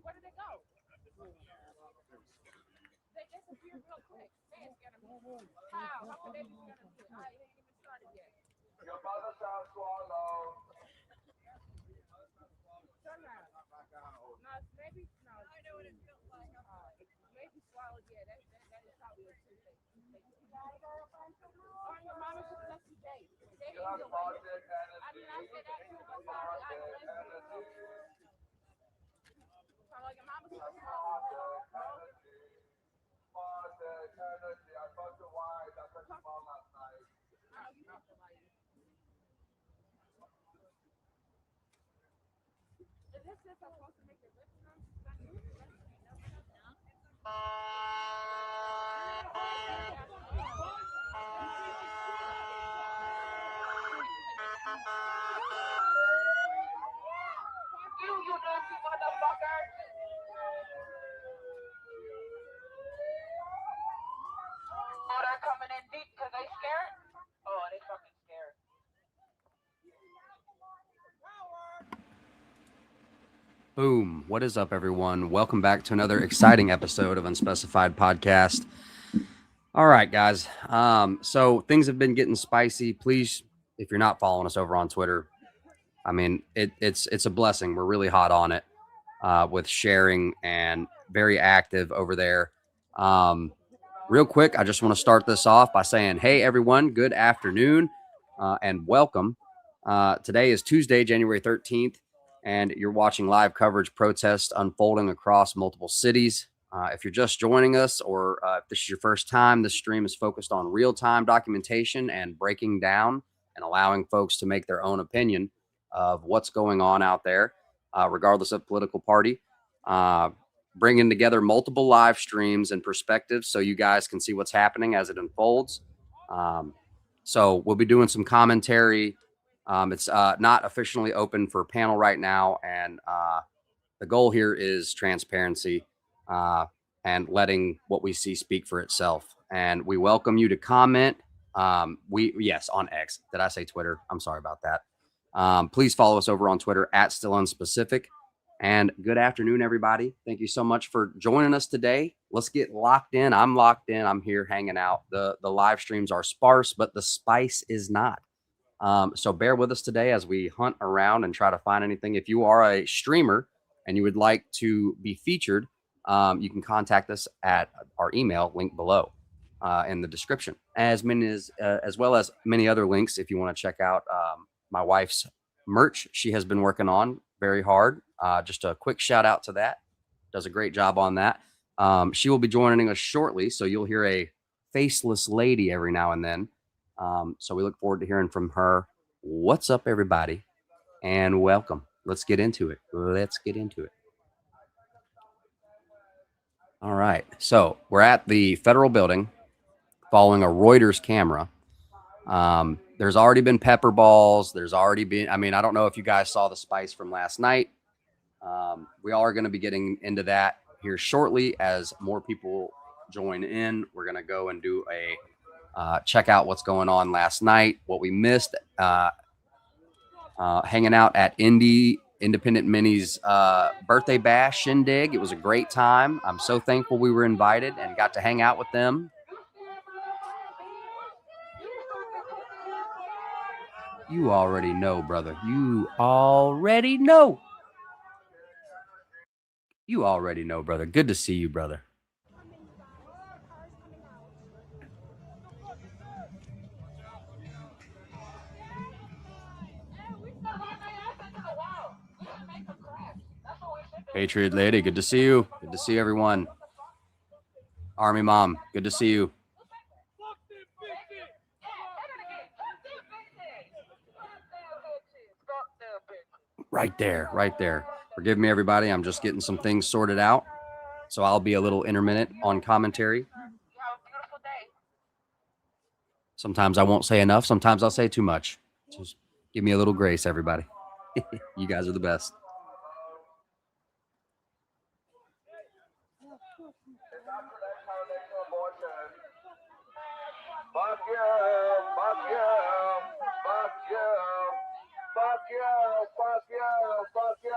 Where did they go? They disappeared real quick. Man, it's gonna be. How? How could they be gonna do it? I ain't even started yet. Your mother shall swallow. Turn around. No, maybe, no. I know what it feels like. Maybe swallowed, yeah. That is probably a toothache. On your mama should bless you, Jay. Jay is the way. I mean, I said that too, but sorry, I know that's so like your mama's supposed to I talked to wife. I talked to mom last night. I know you talked to wife. Is this just supposed to make your lips numb? You nasty motherfucker! Oh, they're coming in deep because they scared? Oh, they fucking scared. Boom. What is up, everyone? Welcome back to another exciting episode of Unspecified Podcast. All right, guys. So things have been getting spicy. Please, if you're not following us over on Twitter, I mean, it's a blessing. We're really hot on it with sharing and very active over there. Real quick, I just want to start this off by saying, hey, everyone, good afternoon and welcome. Today is Tuesday, January 13th, and you're watching live coverage protests unfolding across multiple cities. If you're just joining us or if this is your first time, this stream is focused on real-time documentation and breaking down and allowing folks to make their own opinion of what's going on out there, regardless of political party. Bringing together multiple live streams and perspectives so you guys can see what's happening as it unfolds. So we'll be doing some commentary. It's not officially open for panel right now, and the goal here is transparency and letting what we see speak for itself. And we welcome you to comment. Yes, on X. Did I say Twitter? I'm sorry about that. Please follow us over on Twitter at StillUnspecific. And good afternoon, everybody. Thank you so much for joining us today. Let's get locked in. I'm locked in. I'm here hanging out. The live streams are sparse, but the spice is not. So bear with us today as we hunt around and try to find anything. If you are a streamer and you would like to be featured, you can contact us at our email link below in the description, as well as many other links if you want to check out my wife's merch she has been working on very hard. Just a quick shout out to that. Does a great job on that. She will be joining us shortly, so you'll hear a faceless lady every now and then. So we look forward to hearing from her. What's up, everybody? And welcome. Let's get into it. All right. So we're at the federal building following a Reuters camera. There's already been pepper balls. There's already been, I mean, I don't know if you guys saw the spice from last night. We all are going to be getting into that here shortly as more people join in. We're going to go and do a check out what's going on last night, what we missed, hanging out at Independent Mini's birthday bash shindig. It was a great time. I'm so thankful we were invited and got to hang out with them. You already know, brother. You already know. You already know, brother. Good to see you, brother. Patriot Lady, good to see you. Good to see everyone. Army Mom, good to see you. Right there, right there. Forgive me, everybody. I'm just getting some things sorted out. So I'll be a little intermittent on commentary. Sometimes I won't say enough. Sometimes I'll say too much. Just give me a little grace, everybody. You guys are the best. Fuck you, fuck you, fuck you, fuck you, fuck you, fuck you.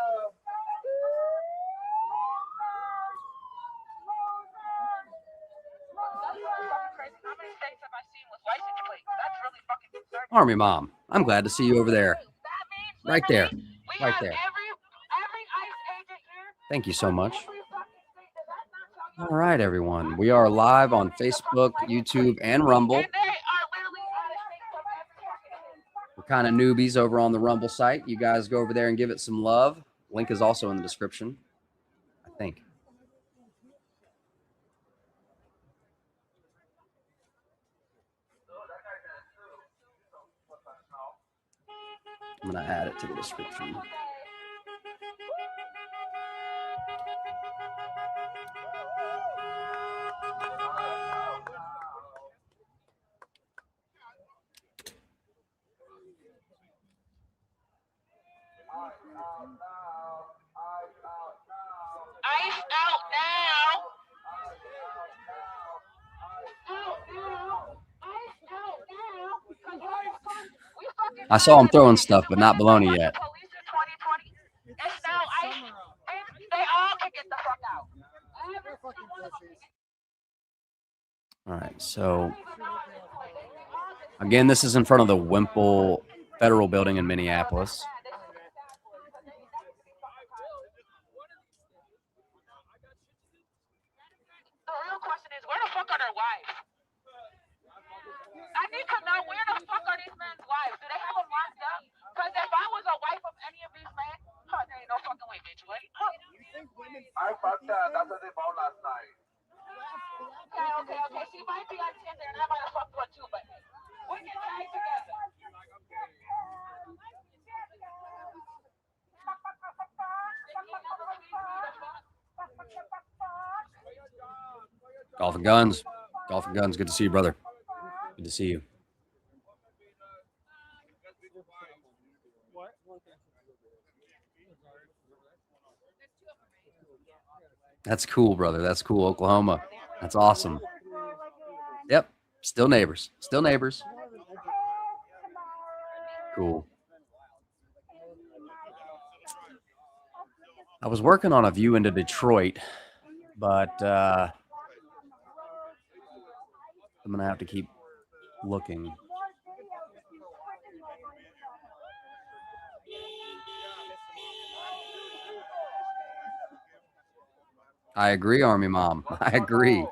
Army Mom, I'm glad to see you over there. Right there. Right there. Thank you so much. All right, everyone. We are live on Facebook, YouTube, and Rumble. We're kind of newbies over on the Rumble site. You guys go over there and give it some love. Link is also in the description, I think. I'm going to add it to the description. I saw him throwing stuff, but not baloney yet. All right, so again, this is in front of the Wimple Federal Building in Minneapolis. The real question is, where the fuck are their wives? I need to know, where the fuck are these men's wives? Do they have them locked up? Because if I was a wife of any of these men, there ain't no fucking way, bitch. What? I fucked her. That's what they bought last night. Okay. She might be on Tinder, and I might have fucked her too, but we can tag together. Golf and Guns. Golf and Guns. Good to see you, brother. Good to see you. That's cool, brother. That's cool. Oklahoma. That's awesome. Yep. Still neighbors. Still neighbors. Cool. I was working on a view into Detroit, but I'm going to have to keep looking. I agree, Army Mom. I agree.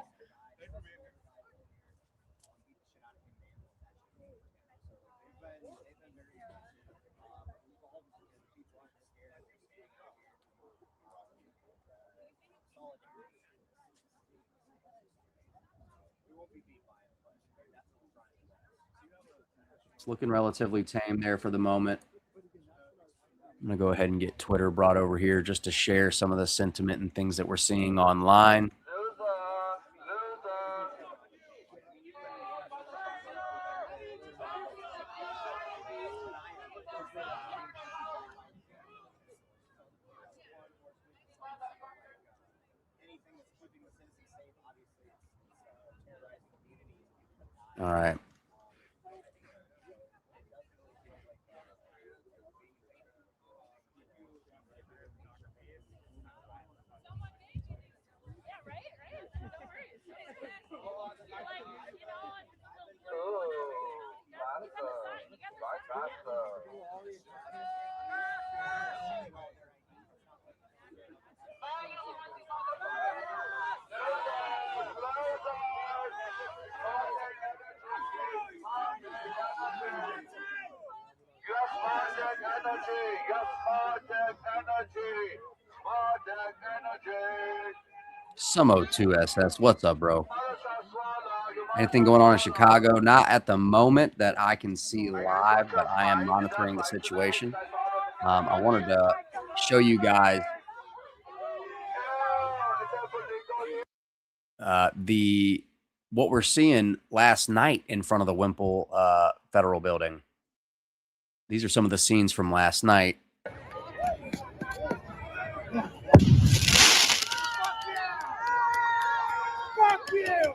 It's looking relatively tame there for the moment. I'm going to go ahead and get Twitter brought over here just to share some of the sentiment and things that we're seeing online. All right. Some O2SS. What's up, bro? Anything going on in Chicago? Not at the moment that I can see live, but I am monitoring the situation. I wanted to show you guys what we're seeing last night in front of the Wimple Federal Building. These are some of the scenes from last night. Fuck you!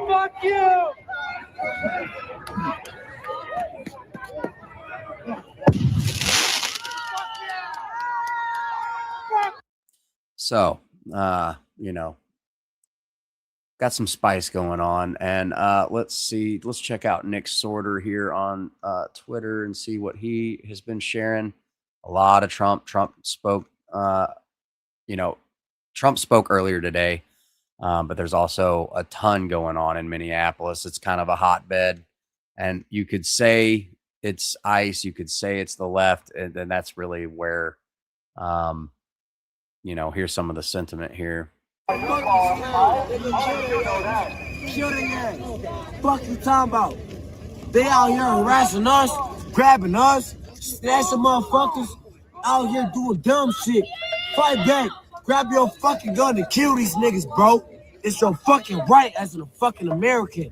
Fuck you! So, you know, got some spice going on. And let's see. Let's check out Nick Sorter here on Twitter and see what he has been sharing. A lot of Trump. Trump spoke, Trump spoke earlier today, but there's also a ton going on in Minneapolis. It's kind of a hotbed. And you could say it's ICE. You could say it's the left. And then that's really where, here's some of the sentiment here. Fuck you talking about? They out here harassing us, grabbing us, snatching motherfuckers, out here doing dumb shit. Fight back, grab your fucking gun and kill these niggas, bro. It's your fucking right as a fucking American.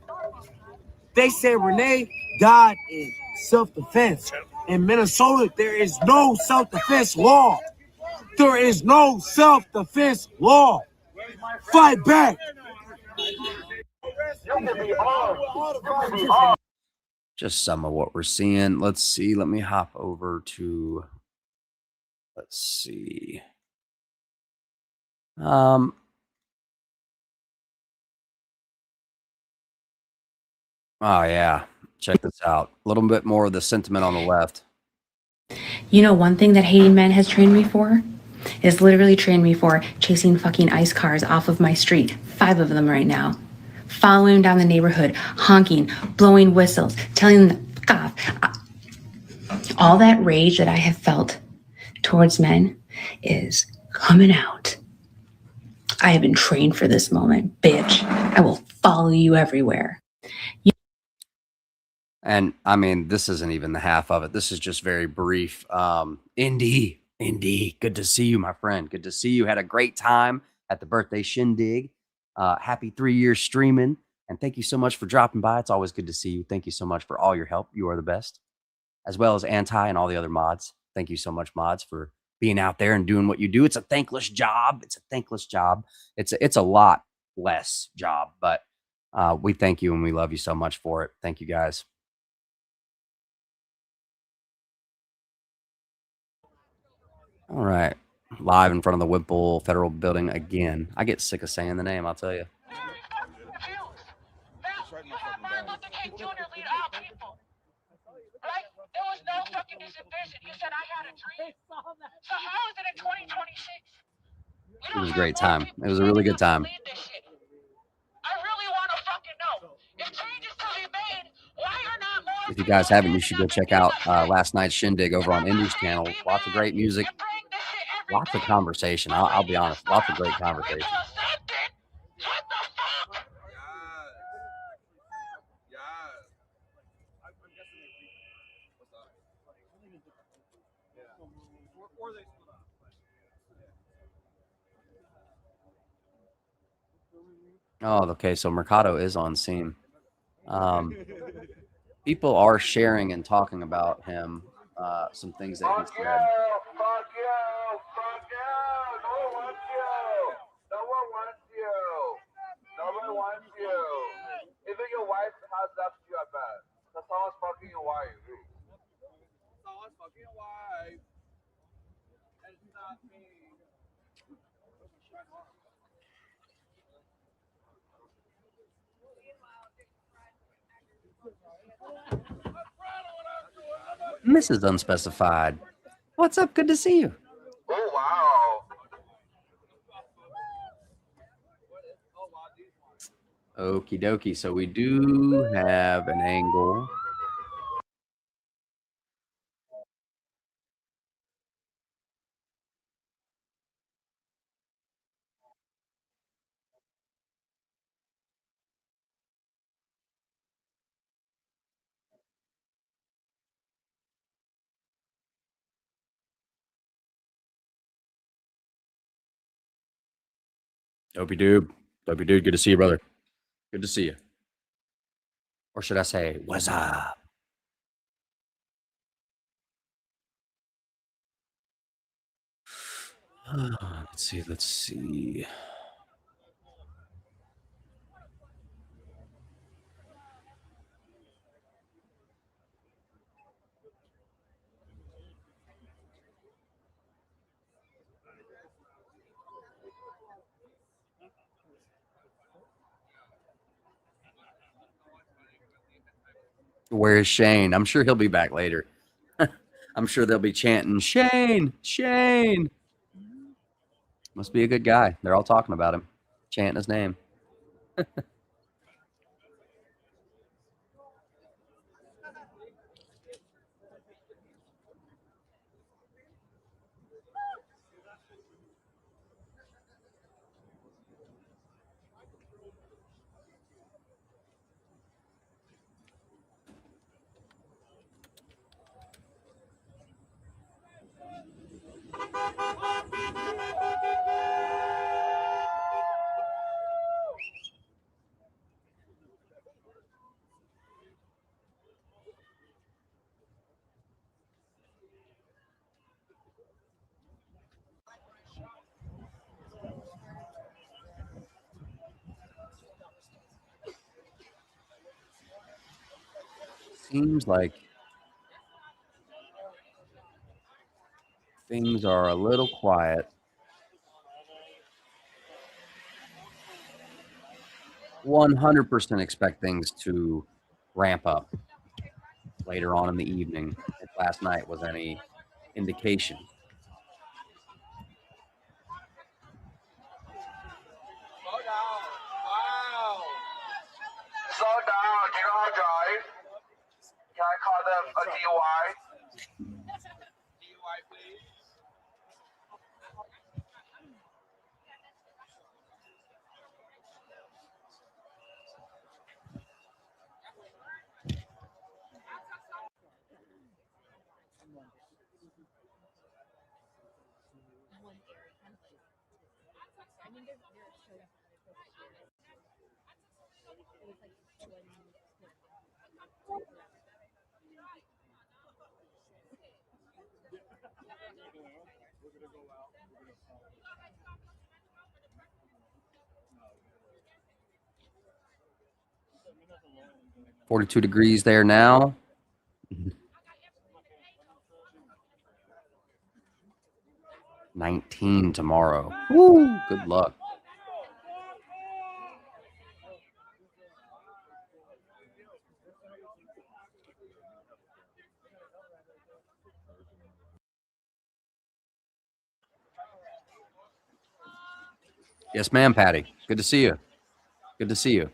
They say Renee died in self-defense. In Minnesota, there is no self-defense law. There is no self-defense law. Fight back. Just some of what we're seeing. Let's see. Let me hop over to, let's see. Oh yeah. Check this out. A little bit more of the sentiment on the left. You know, one thing that hating men has trained me for is literally trained me for chasing fucking ICE cars off of my street. 5 of them right now. Following down the neighborhood, honking, blowing whistles, telling them to fuck off. All that rage that I have felt towards men is coming out. I have been trained for this moment, bitch. I will follow you everywhere. And I mean, this isn't even the half of it. This is just very brief. Indy, good to see you, my friend. Good to see you. Had a great time at the birthday shindig. Happy 3 years streaming. And thank you so much for dropping by. It's always good to see you. Thank you so much for all your help. You are the best. As well as Anti and all the other mods. Thank you so much, mods, for being out there and doing what you do. It's a thankless job. It's a lot less job, but we thank you and we love you so much for it. Thank you, guys. All right. Live in front of the Whipple Federal Building again. I get sick of saying the name, I'll tell you. There was no fucking division. You said I had a dream. So how is it in 2026? You It don't was a have great more time. people It was a really standing good up to time. lead this shit. I really want to fucking know. If changes to be made, why are not more If you people guys haven't, you standing should go up and check being out upset? last night's shindig over on Remember, Indy's hate channel. be Lots of mad great music, and bring this shit every lots of day. conversation. But we I'll be need to honest, start lots of a great fucking conversation. ritual something. What the fuck? Oh, okay. So Mercado is on scene. People are sharing and talking about him. Some things that he Fuck you, said. fuck you, fuck you. No one wants you. No one wants you. No one wants you. Even your wife has left you at bed. So someone's fucking your wife. Someone's fucking your wife. And it's not me. Mrs. Unspecified. What's up? Good to see you. Oh, wow. Okie dokie. So we do have an angle. Dopey dude. Dopey dude. Good to see you, brother. Good to see you. Or should I say, what's up? Let's see. Let's see. Where's Shane? I'm sure he'll be back later. I'm sure they'll be chanting, Shane, Shane. Must be a good guy. They're all talking about him, chanting his name. Seems like things are a little quiet. 100% expect things to ramp up later on in the evening, if last night was any indication. Slow down. Wow. Slow down. Do you know how to drive? Can I call them a DUI? DUI, please. 42 degrees there now. 19 tomorrow. Woo, good luck. Yes, ma'am, Patty. Good to see you. Good to see you.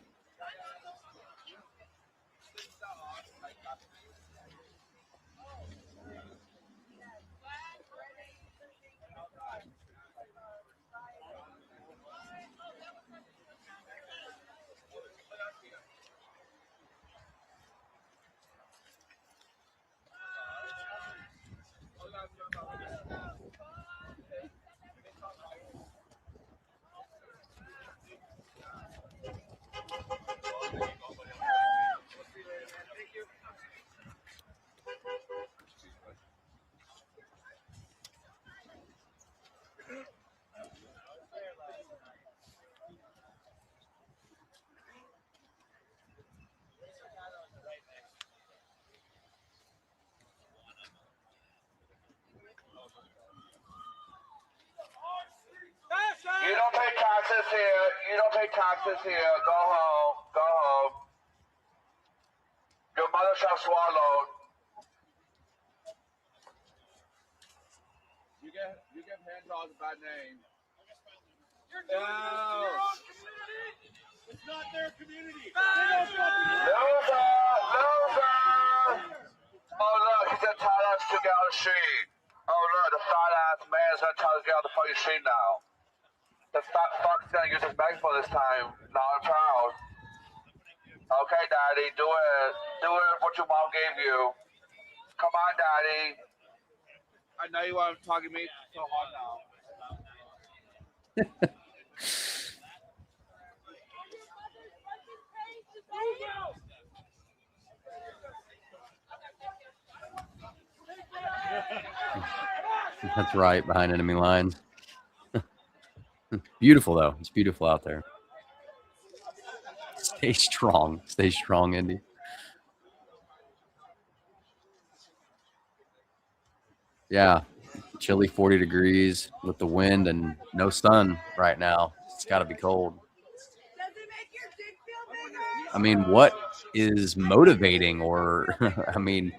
You don't pay taxes here. You don't pay taxes here. Go home. Go home. Your mother shall swallow. You give hand dogs a bad name. No. It's not their community. Loser! Loser! Oh look, he's gonna tell us to get on the street. Oh look, the fat ass man is gonna tell us to get on the fucking street now. The fat fuck's gonna use his megaphone this time. Now I'm proud. Okay, daddy, do it. Do it what your mom gave you. Come on, daddy. I know you want to talk to me so hard now. That's right, behind enemy lines. Beautiful, though. It's beautiful out there. Stay strong. Stay strong, Indy. Yeah, chilly 40 degrees with the wind and no sun right now. It's got to be cold. I mean, what is motivating or, I mean,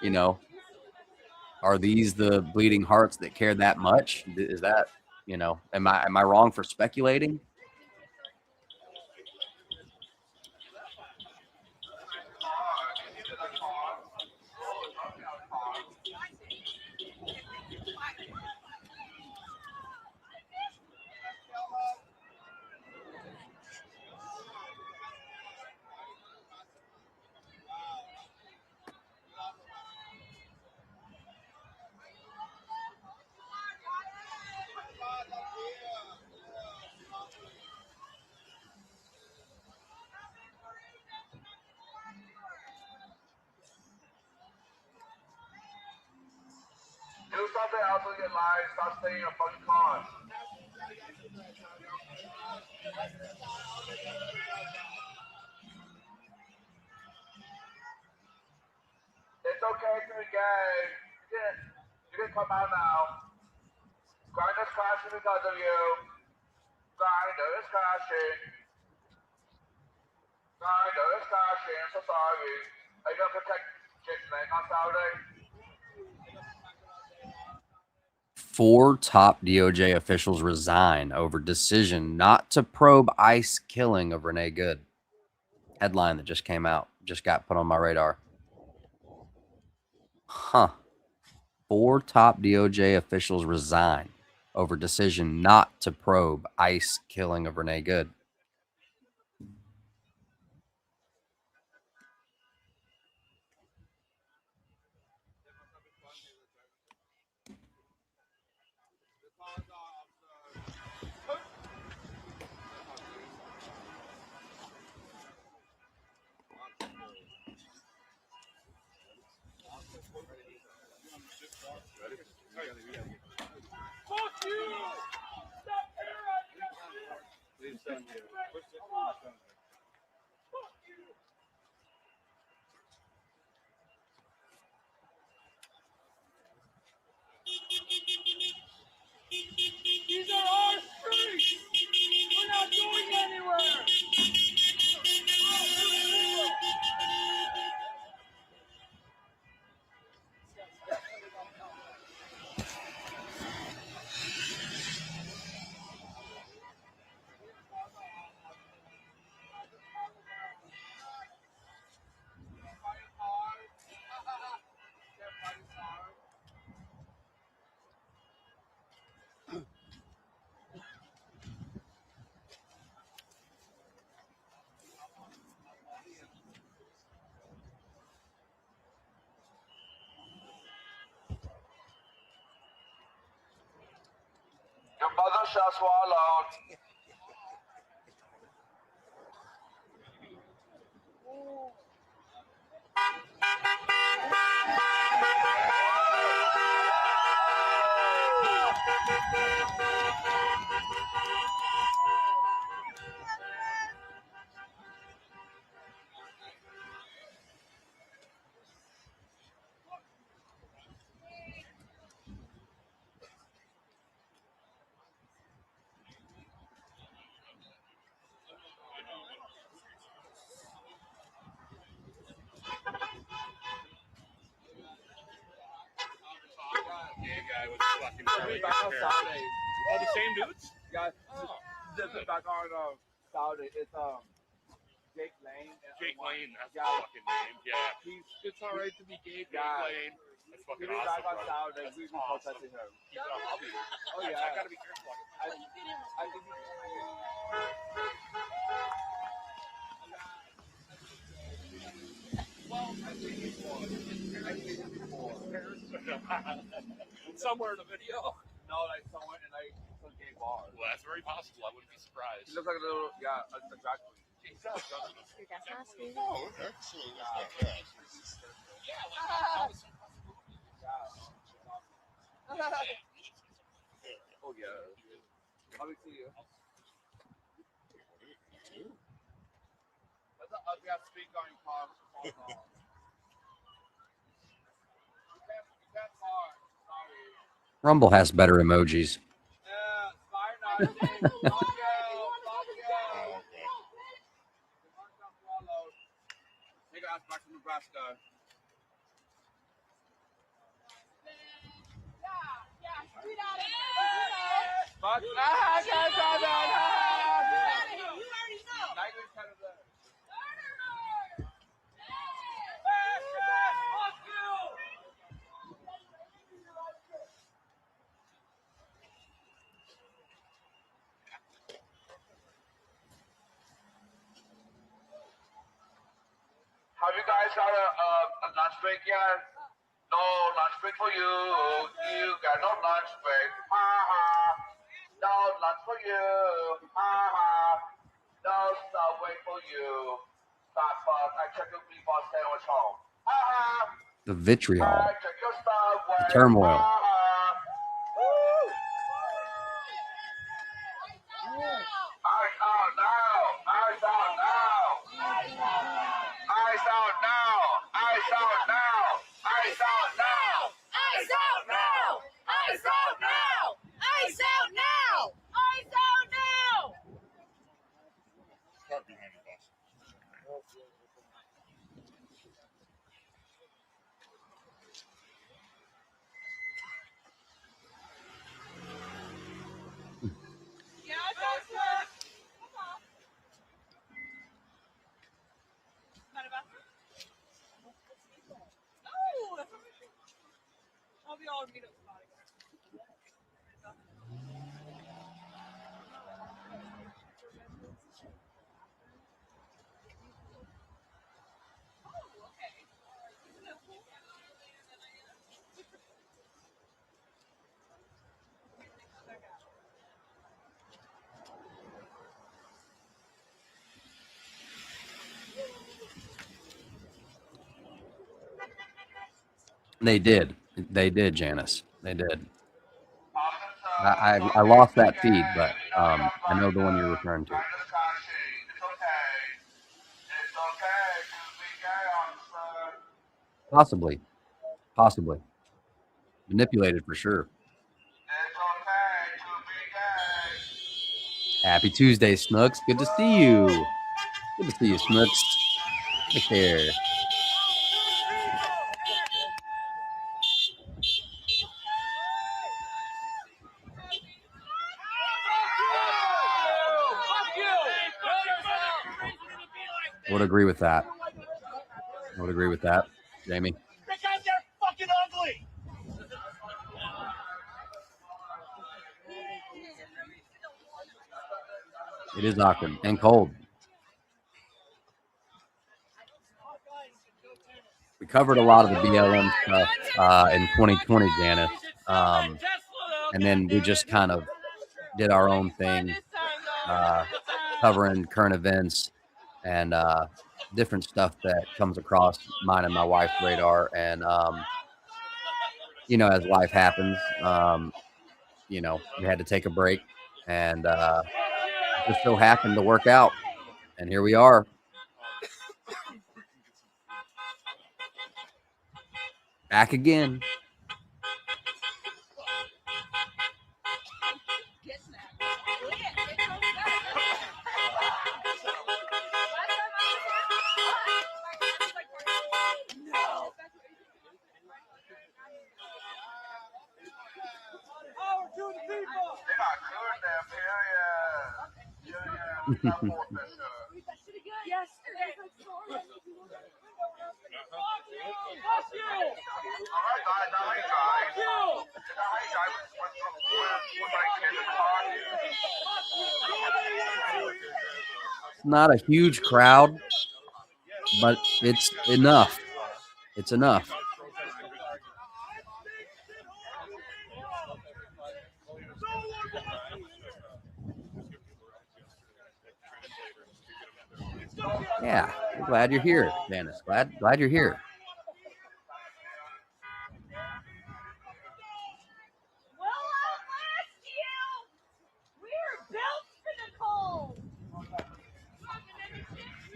you know, are these the bleeding hearts that care that much? Is that, you know, am I wrong for speculating? Do something else with your life. Stop staying in a fucking car. It's okay to be gay. You can come out now. Grinder's crashing because of you. Grinder is crashing. Grinder is crashing. I'm so sorry. Are you gonna protect Jake's leg on Saturday? 4 top DOJ officials resign over decision not to probe ICE killing of Renee Good. Headline that just came out, just got put on my radar. Huh. 4 top DOJ officials resign over decision not to probe ICE killing of Renee Good. shall swallow. Oh, the same dudes? Yeah, this is back on Saturday. It's Jake Lane. Jake Lane, that's Yeah. the fucking name. Yeah. It's alright to be gay. Jake Lane. That's fucking He'll be awesome. back on Bro. Saturday. That's We be awesome. protesting him. Keep it up. I'll be here. Oh yeah. I gotta be careful. I think Somewhere in the video. no, like someone in like some gay bar. Well, that's very possible. I wouldn't be surprised. He looks like a little a drag queen. Jesus. Oh, excellent. Oh yeah. Let me see you. That's an ugly ass speak on your car. You can't talk. Sorry. Rumble has better emojis. Yeah, sorry, Nazi. Fuck you. Fuck you. Take your ass back to Nebraska. Fuck. Ah, guys, have you guys got a lunch break yet? No lunch break for you. You got no lunch break. Ha ha. No lunch for you. Ha ha. No Subway for you. Fat fuck. I took a meatball sandwich home. Ha ha. The vitriol, I took your Subway. the turmoil. Ha ha. Woo. Eyes out now. Eyes out now. Eyes out now. Eyes out now. Eyes out now. Eyes out now! Eyes out now! Eyes out now! Eyes out now! Park behind the bus. Yeah, that's it. Not a bathroom? Oh, that's amazing. I'll be all meet up spot again. Oh, okay. Isn't it cool? They did. They did, Janice. They did. I lost that feed, but I know the one you're referring to. It's okay. It's okay to be gay, officer. Possibly. Possibly. Manipulated for sure. It's okay to be gay. Happy Tuesday, Snooks. Good to see you. Good to see you, Snooks. Right there. I would agree with that. I would agree with that, Jamie. Because they're fucking ugly. It is awkward and cold. We covered a lot of the BLM stuff in 2020, Janice. And then we just kind of did our own thing, covering current events and different stuff that comes across mine and my wife's radar. And, as life happens, we had to take a break, and it just so happened to work out. And here we are. Back again. Not a huge crowd, but it's enough. It's enough. Yeah, I'm glad you're here, Janice. Glad you're here.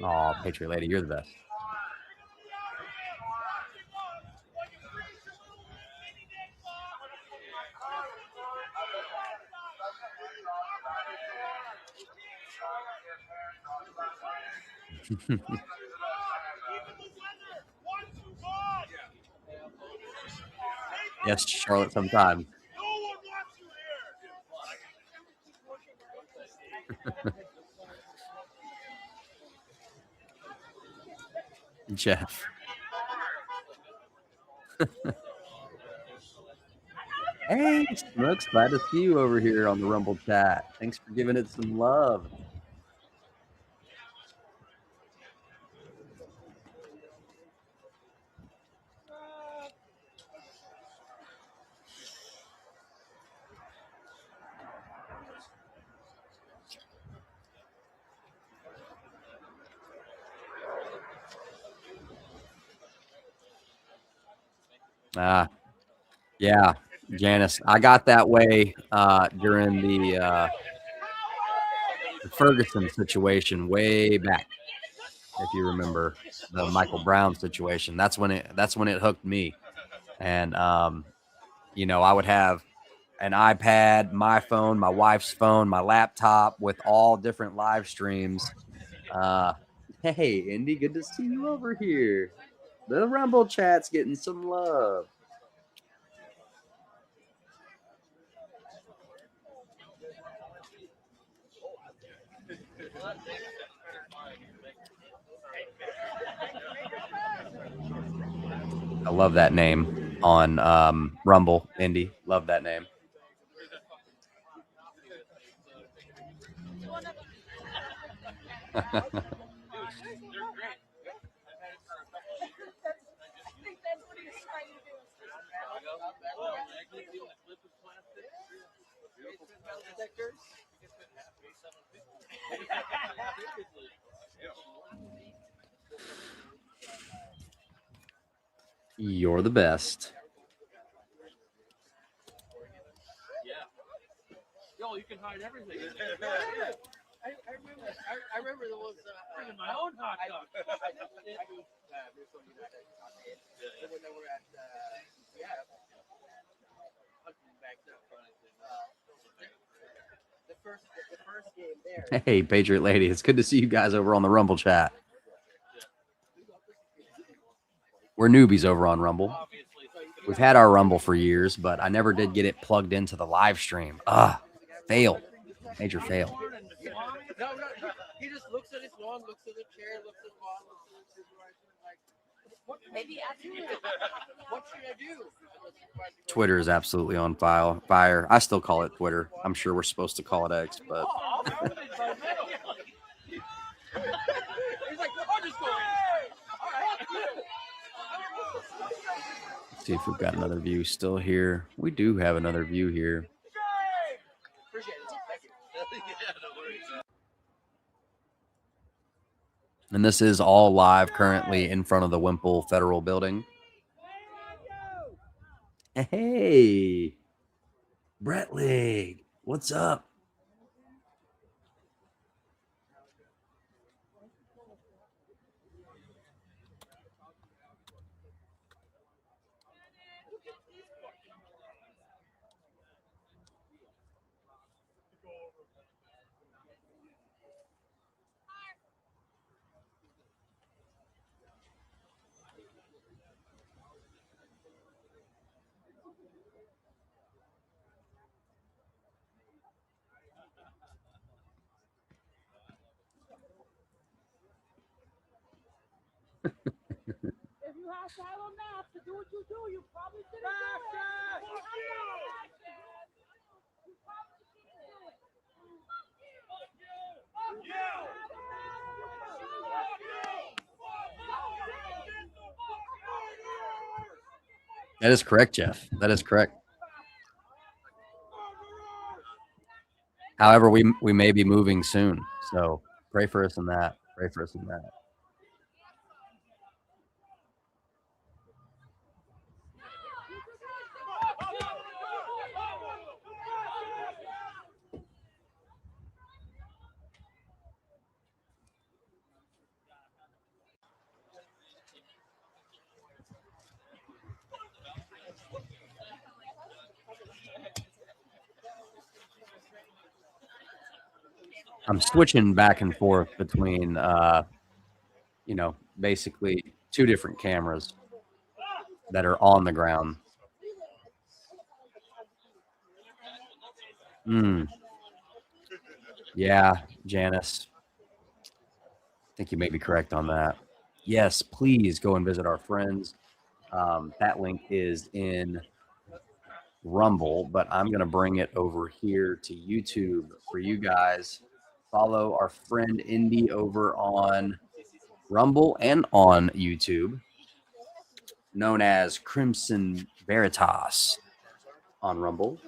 Oh, Patriot Lady, you're the best. Yes, Charlotte, sometime. Jeff. Hey, Smokes, glad to see you over here on the Rumble chat. Thanks for giving it some love. Yeah, Janice, I got that way during the Ferguson situation way back. If you remember the Michael Brown situation, that's when it hooked me. And I would have an iPad, my phone, my wife's phone, my laptop with all different live streams. Hey, Indy, good to see you over here. The Rumble chat's getting some love. I love that name on Rumble, Indy. Love that name. You're the best. Yo, you can hide everything. I remember there was bringing my own hot dog. When they were at the first game there. Hey, Patriot Lady, it's good to see you guys over on the Rumble chat. We're newbies over on Rumble. We've had our Rumble for years, but I never did get it plugged into the live stream. Failed. Major fail. No, he just looks at his lawn, looks at the chair, looks at the lawn, looks at the supervisor, like, maybe ask him, what should I do? Twitter is absolutely on fire. I still call it Twitter. I'm sure we're supposed to call it X, but he's like, I'll just go in. let's see if we've got another view still here. We do have another view here. And this is all live currently in front of the Wimple Federal Building. Hey, Brett Leg, what's up? If you have shallow maps to do what you do, you probably shouldn't do it. You probably shouldn't do it. That is correct, Jeff. That is correct. However, we may be moving soon, so pray for us in that. Pray for us in that. I'm switching back and forth between, basically two different cameras that are on the ground. Yeah, Janice. I think you may be correct on that. Yes, please go and visit our friends. That link is in Rumble, but I'm going to bring it over here to YouTube for you guys. Follow our friend Indy over on Rumble and on YouTube, known as Crimson Veritas on Rumble.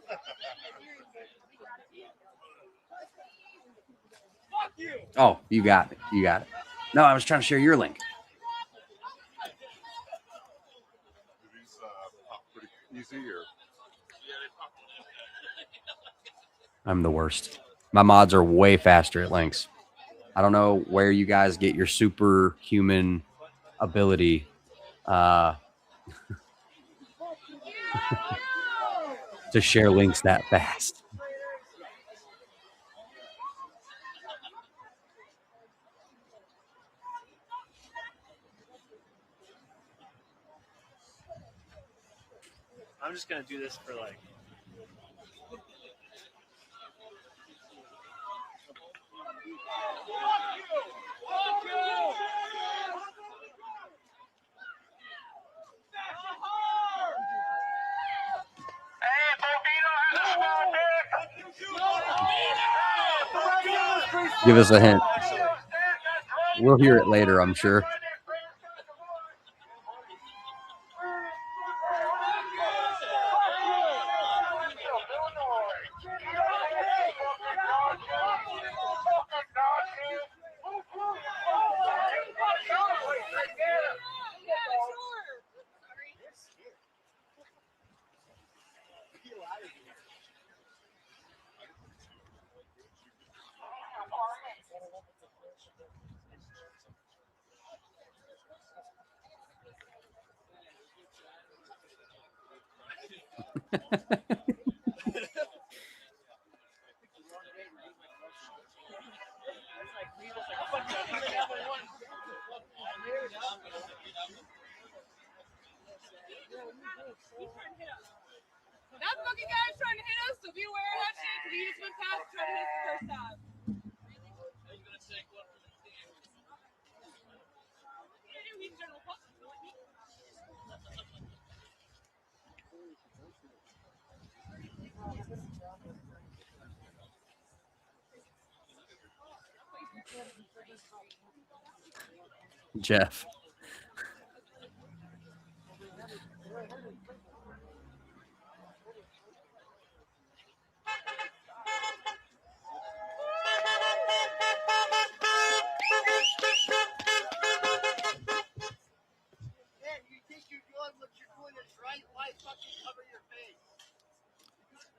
Oh, you got it. You got it. No, I was trying to share your link. I'm the worst. My mods are way faster at links. I don't know where you guys get your superhuman ability to share links that fast. I'm just gonna do this for like. Give us a hint. We'll hear it later, I'm sure. That fucking guy's trying to hit us, so be aware of that shit, because he just went past trying to hit us the first time. Jeff.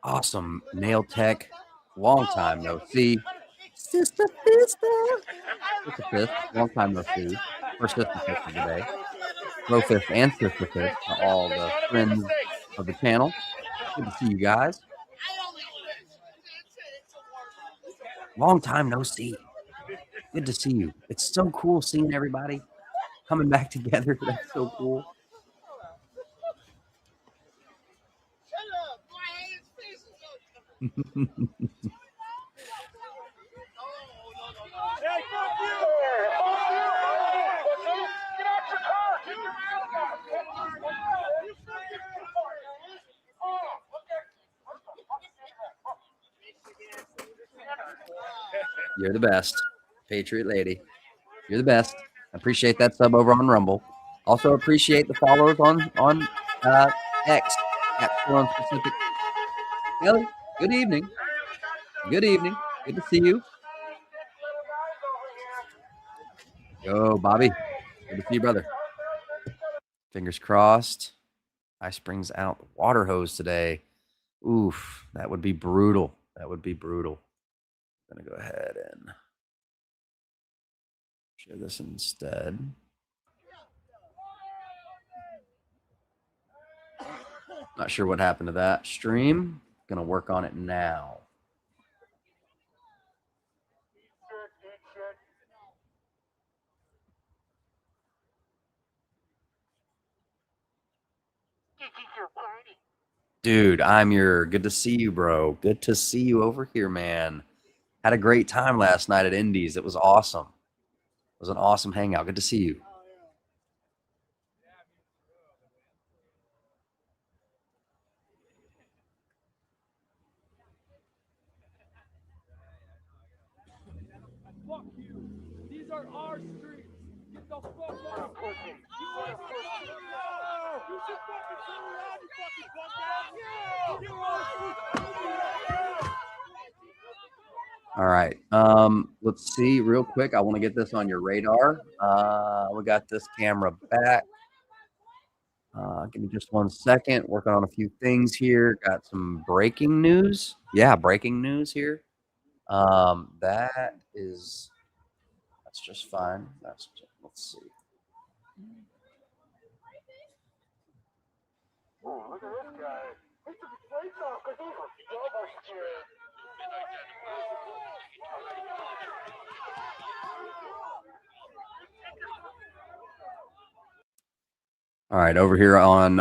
awesome nail tech. Long time no see. Sister Fist. Long time no see. First Sister Fist of the day. Bro Fist and Sister Fist to all the friends of the channel. Good to see you guys. Long time no see. Good to see you. It's so cool seeing everybody coming back together. That's so cool. You're the best, Patriot Lady. You're the best. I appreciate that sub over on Rumble. Also appreciate the follows on X at Storm Specific. Kelly, good evening. Good evening. Good to see you. Yo, Bobby. Good to see you, brother. Fingers crossed. Ice Springs out the water hose today. Oof, that would be brutal. That would be brutal. I'm gonna go ahead and share this instead. Not sure what happened to that stream. Gonna work on it now. Dude, good to see you, bro. Good to see you over here, man. Had a great time last night at Indies. It was awesome. It was an awesome hangout. Good to see you. Fuck you. These are our streets. Get the fuck out. You are fucking out. You should fucking turn around, you fucking fuck ass. You are. All right. Let's see real quick. I want to get this on your radar. We got this camera back. Give me just 1 second. Working on a few things here. Got some breaking news. Yeah, breaking news here. That's just fine. Let's see. Oh, look at this guy. He took his face off because he was double shit. All right, over here on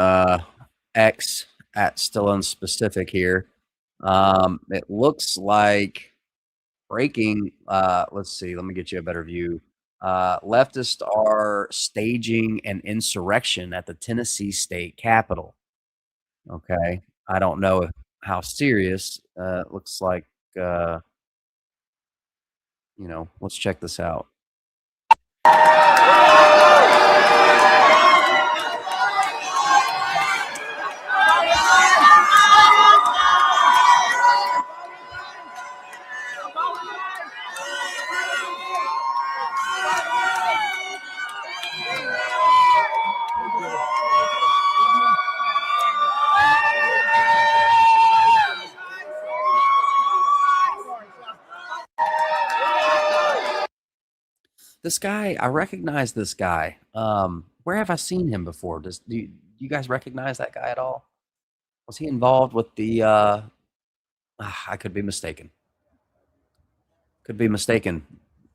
X at Still Unspecific here. It looks like breaking. Let's see. Let me get you a better view. Leftists are staging an insurrection at the Tennessee state capitol. Okay. I don't know how serious. It looks like, let's check this out. This guy, I recognize this guy. Where have I seen him before? Do you guys recognize that guy at all? Was he involved with the I could be mistaken. Could be mistaken.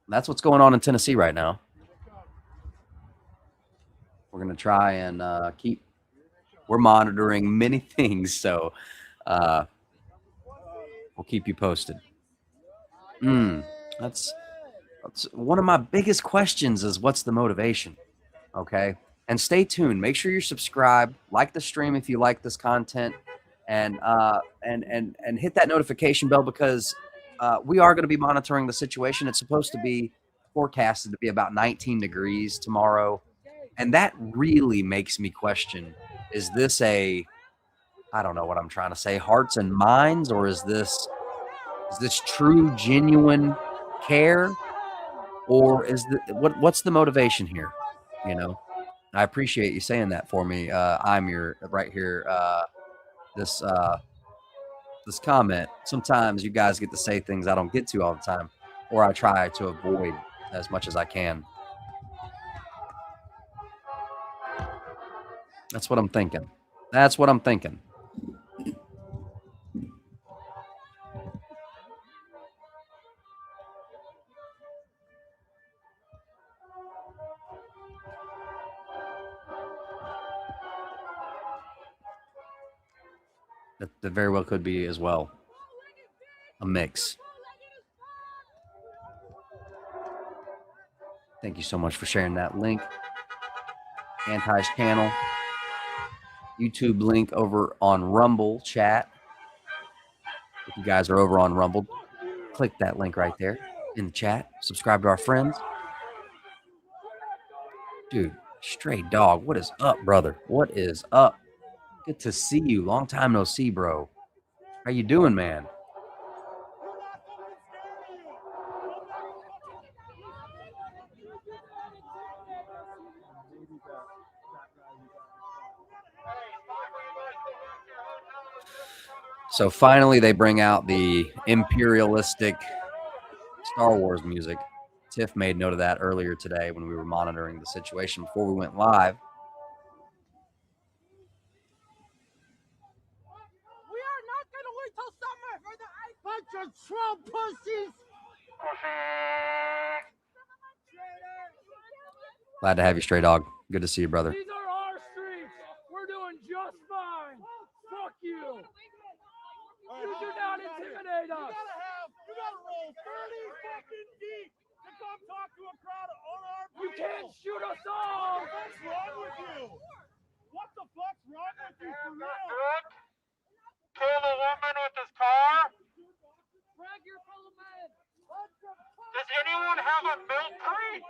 That's what's going on in Tennessee right now. We're going to try and we're monitoring many things, so we'll keep you posted. That's one of my biggest questions is what's the motivation? Okay. And stay tuned. Make sure you're subscribed, like the stream if you like this content, and hit that notification bell because we are going to be monitoring the situation. It's supposed to be forecasted to be about 19 degrees tomorrow. And that really makes me question, is this I don't know what I'm trying to say, hearts and minds, or is this true, genuine care? Or is what's the motivation here? I appreciate you saying that for me. I'm your right here. The this comment. Sometimes you guys get to say things I don't get to all the time, or I try to avoid as much as I can. That's what I'm thinking. That's what I'm thinking. That very well could be as well. A mix. Thank you so much for sharing that link. Anti's channel. YouTube link over on Rumble chat. If you guys are over on Rumble, click that link right there in the chat. Subscribe to our friends. Dude, Stray Dog, what is up, brother? What is up? Good to see you. Long time no see, bro. How you doing, man? So finally, they bring out the imperialistic Star Wars music. Tiff made note of that earlier today when we were monitoring the situation before we went live. We are not going to wait till summer for the bunch of Trump pussies. Glad to have you, Stray Dog. Good to see you, brother. These are our streets. We're doing just fine. Fuck you. You do not intimidate us. You gotta roll 30 fucking deep to come talk to a crowd on our people. You can't shoot us all. What's wrong with you? What the fuck's wrong with you for real? Kill a woman with his car? Frank, you're full of men. Does anyone have a milk crate?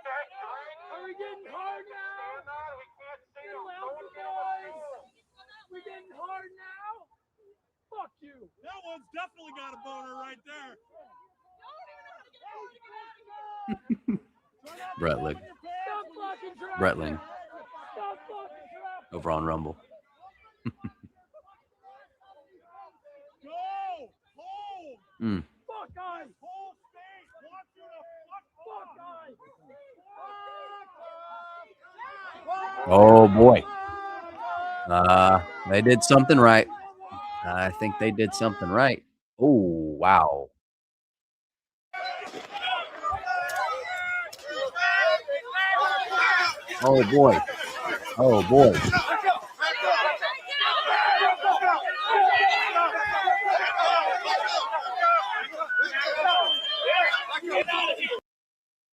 Are we getting hard now? No, we can't see him. Little alpha boys. We getting hard now? Fuck you. That one's definitely got a boner right there. Bretling. Bretling. Over on Rumble. Go home. Fuck guys. Whole state wants you to fuck guys. Oh boy. They did something right. I think they did something right. Oh, wow. Oh boy. Oh boy.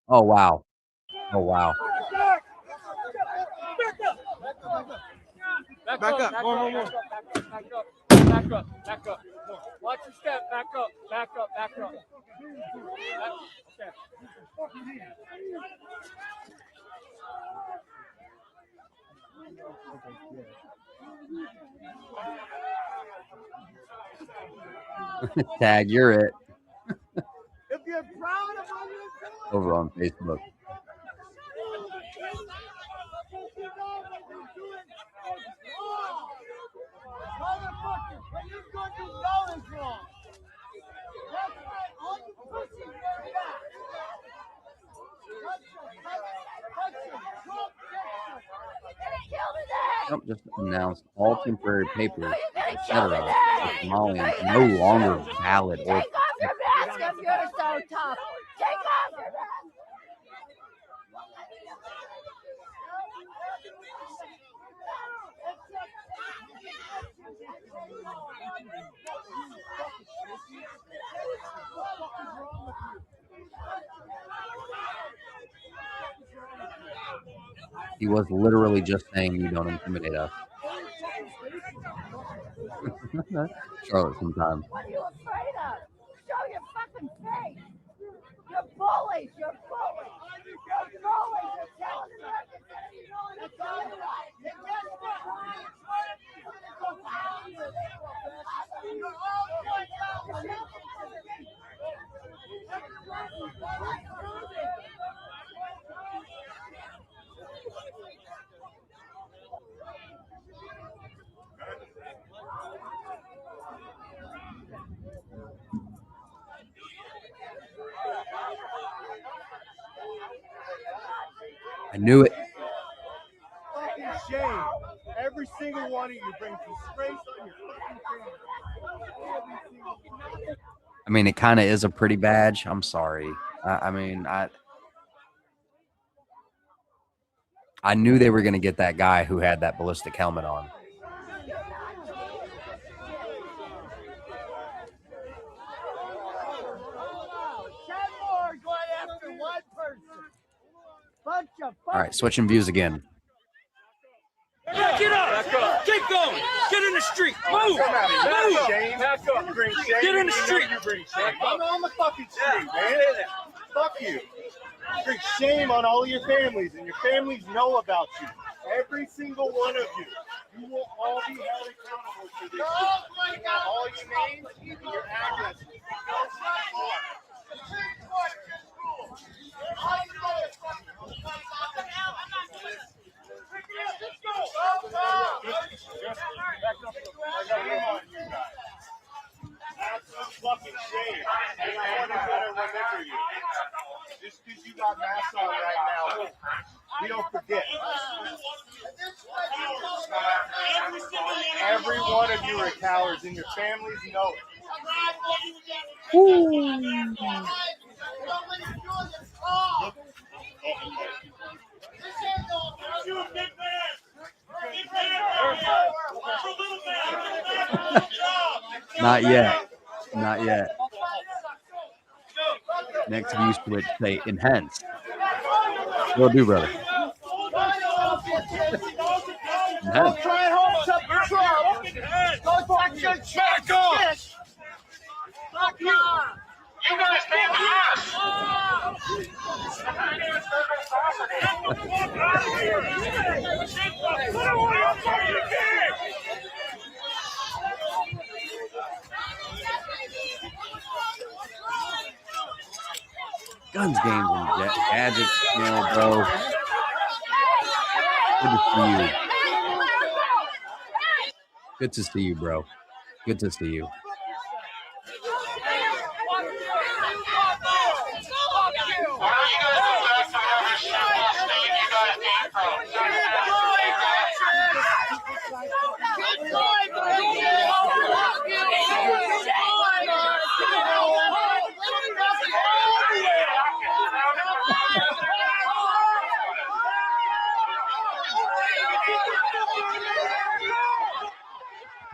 Oh wow. Oh wow. Back up. More. Back up. Watch your step. Back up. Okay. Tag, you're it. If you're proud of what you're doing, Over on Facebook. motherfucker, when you're good, you know it's wrong. That's right, all you pussies are back. Trump just announced all temporary papers, etc. for Somalians no longer valid or Take off your mask if you're so tough. Take off your mask. he was literally just saying you don't intimidate us. Charlotte sometime. What are you afraid of? Show your fucking face. You're bullies. You're bullies. You're bullies. You're telling Americans that you know what it's all right. And guess what? You're all going down. I knew it. Fucking shame. Every single one of you brings disgrace on your fucking family. I mean, it kind of is a pretty badge. I'm sorry. I mean, I knew they were going to get that guy who had that ballistic helmet on. 10 more going after one person. Bunch of All right, switching views again. Back it up. Keep going. Get in the street. Move. Move. Get in the street. I'm on the fucking street, man. Fuck you. Bring shame on all of your families, and your families know about you. Every single one of you. You will all be held accountable for this. You have all your names and your addresses. Fucking shame. No one is gonna remember you. Just because you got masks on right now, we don't forget. Every one of you are cowards, and your families know it. Not yet. Not yet. Next view switch, say enhance. Will do, brother. Enhance. try home to Trump. Go back your check. Fuck you. You guys can't Guns, games, and gadgets, you know, bro. Good to see you. Good to see you, bro. Good to see you.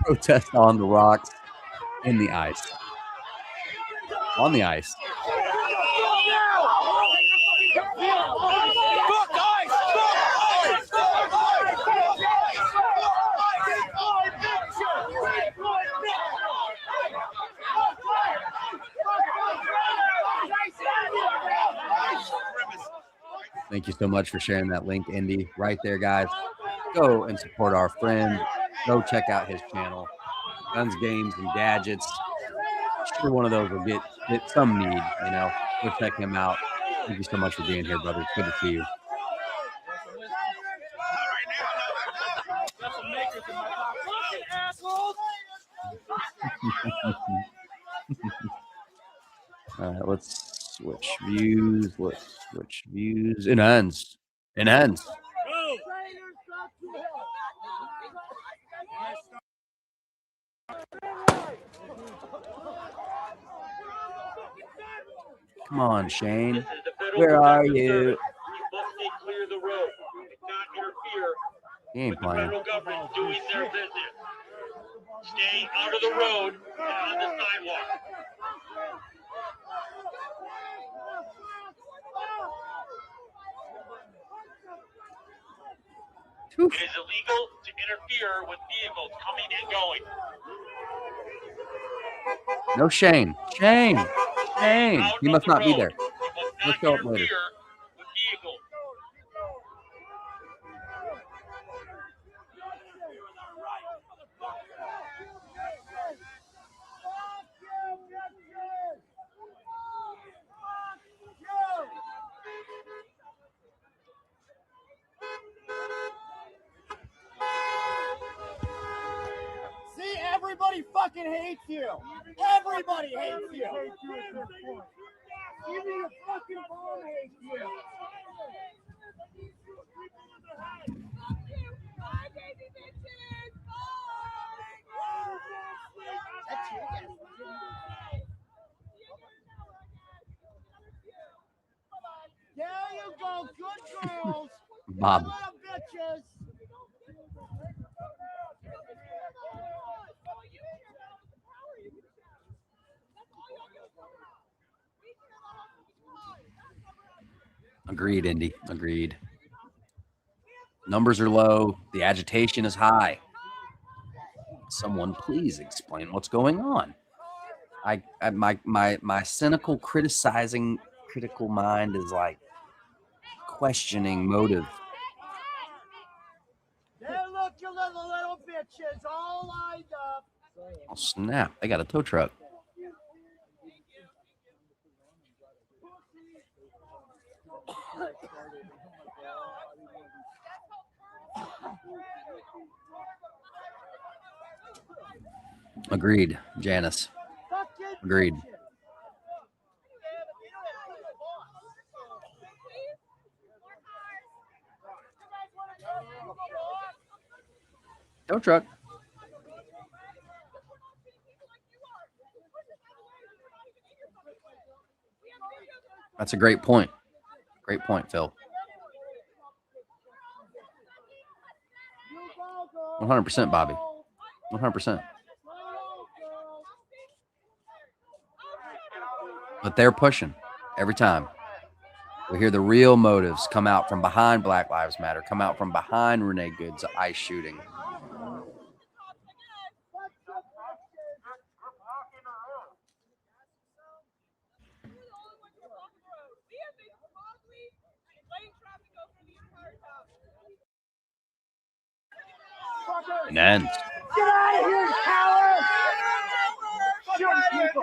Protest on the rocks, in the ice. On the ice. Thank you so much for sharing that link, Indy. Right there, guys. Go and support our friend. Go check out his channel, Guns, Games, and Gadgets. Sure, one of those will get some need, you know. Go check him out. Thank you so much for being here, brother. It's good to see you. All right, let's switch views. Let's switch views. Enhance. Enhance. Come on, Shane. Where are you? Clear the road. Not interfere. He ain't playing. Federal government doing their business. Stay out of the road and on the sidewalk. It is illegal to interfere with vehicles coming and going. No, Shane. Shane. Shane. He must not be there. Let's go up later. See, everybody fucking hates you. Everybody hates you. Even your fucking mom hates you. There you go, good girls. Bob. Little bitches. Agreed, Indy. Agreed. Numbers are low. The agitation is high. Someone please explain what's going on. My cynical critical mind is like questioning motive. There, look, you little bitches, all lined up. Oh snap! They got a tow truck. Agreed, Janice. Agreed. Tow truck. That's a great point. Great point, Phil. 100%, Bobby. 100%. But they're pushing every time. We hear the real motives come out from behind Black Lives Matter, come out from behind Renee Good's ICE shooting. And ends. Get out of here, coward! Shooting people.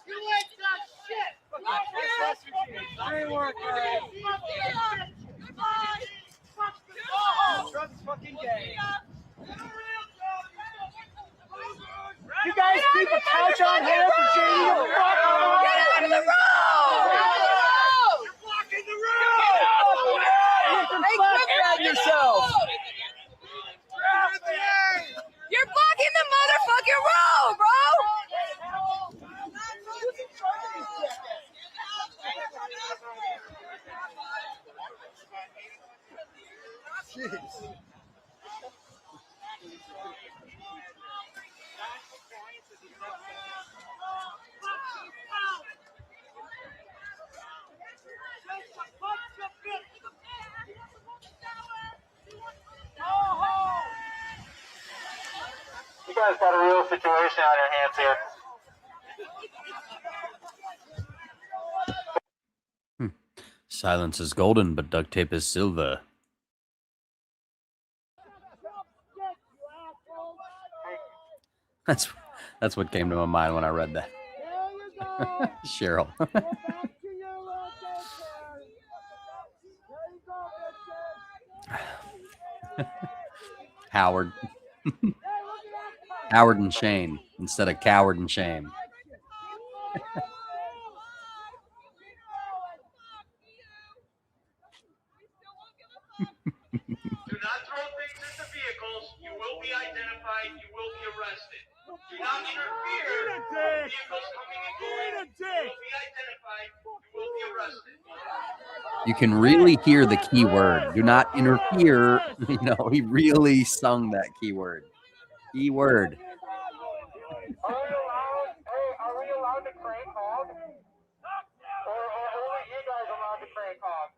You ain't that shit. Great work, guys. Trump's fucking gay. You guys keep a couch on hand for Jamie to fuck on. Get out of the road! You're blocking the road! Hey, quit yourself! You're blocking the motherfucking road, bro! Jeez. You guys got a real situation on your hands here. Silence is golden, but duct tape is silver. That's what came to my mind when I read that. Cheryl. Howard. Howard and Shane instead of coward and shame. Do not throw things into vehicles. You will be identified. You will be arrested. Do not interfere with vehicles coming and going. You will be identified. You will be arrested. You can really hear the key word. Do not interfere. You know, he really sung that key word. Key word. Are we allowed to crank hog? Or only you guys allowed to crank hog?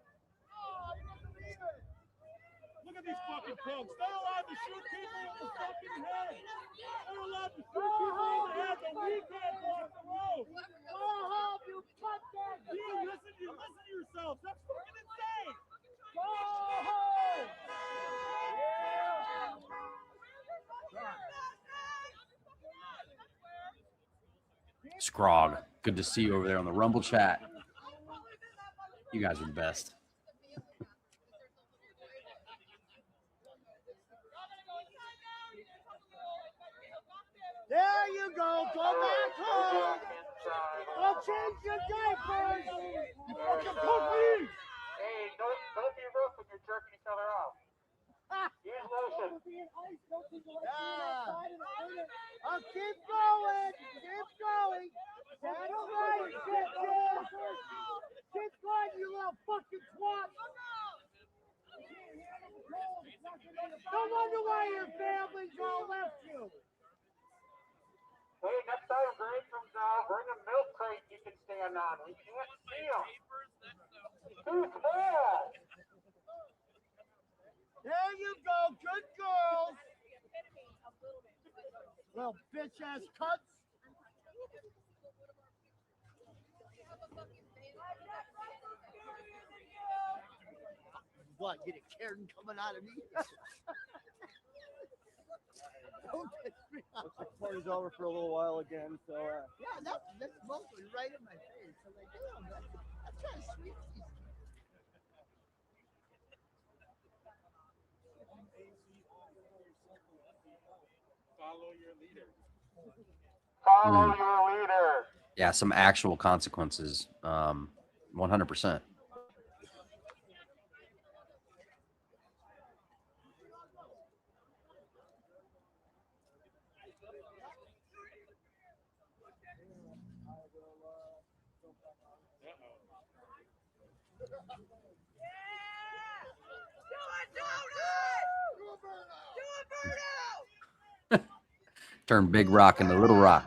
Look at these fucking punks. They're allowed to shoot people in the fucking head. They're allowed to shoot people in the head, but we can't block the road. Go home, you fucking. Listen to yourself. That's fucking insane. Go home. Scrog. Good to see you over there on the Rumble chat. You guys are the best. There you go. Go back home. Go change your diapers. You fucking police. Hey, don't I'll keep going. Keep going. That's right, bitches. Keep going, you little fucking twat. No wonder why your families all left you. Hey, next time Grant comes out, bring a milk crate you can stand on. We can't see him. Too tall. There you go. Good girls. Little bitch-ass cunts. What, get a Karen coming out of me? Don't get me out. The party's over for a little while again, so Yeah, that's mostly right in my face. I'm like, damn, that's kind of sweet. Follow your leader. Follow your leader. Yeah, some actual consequences. 100%. Turn Big Rock into Little Rock.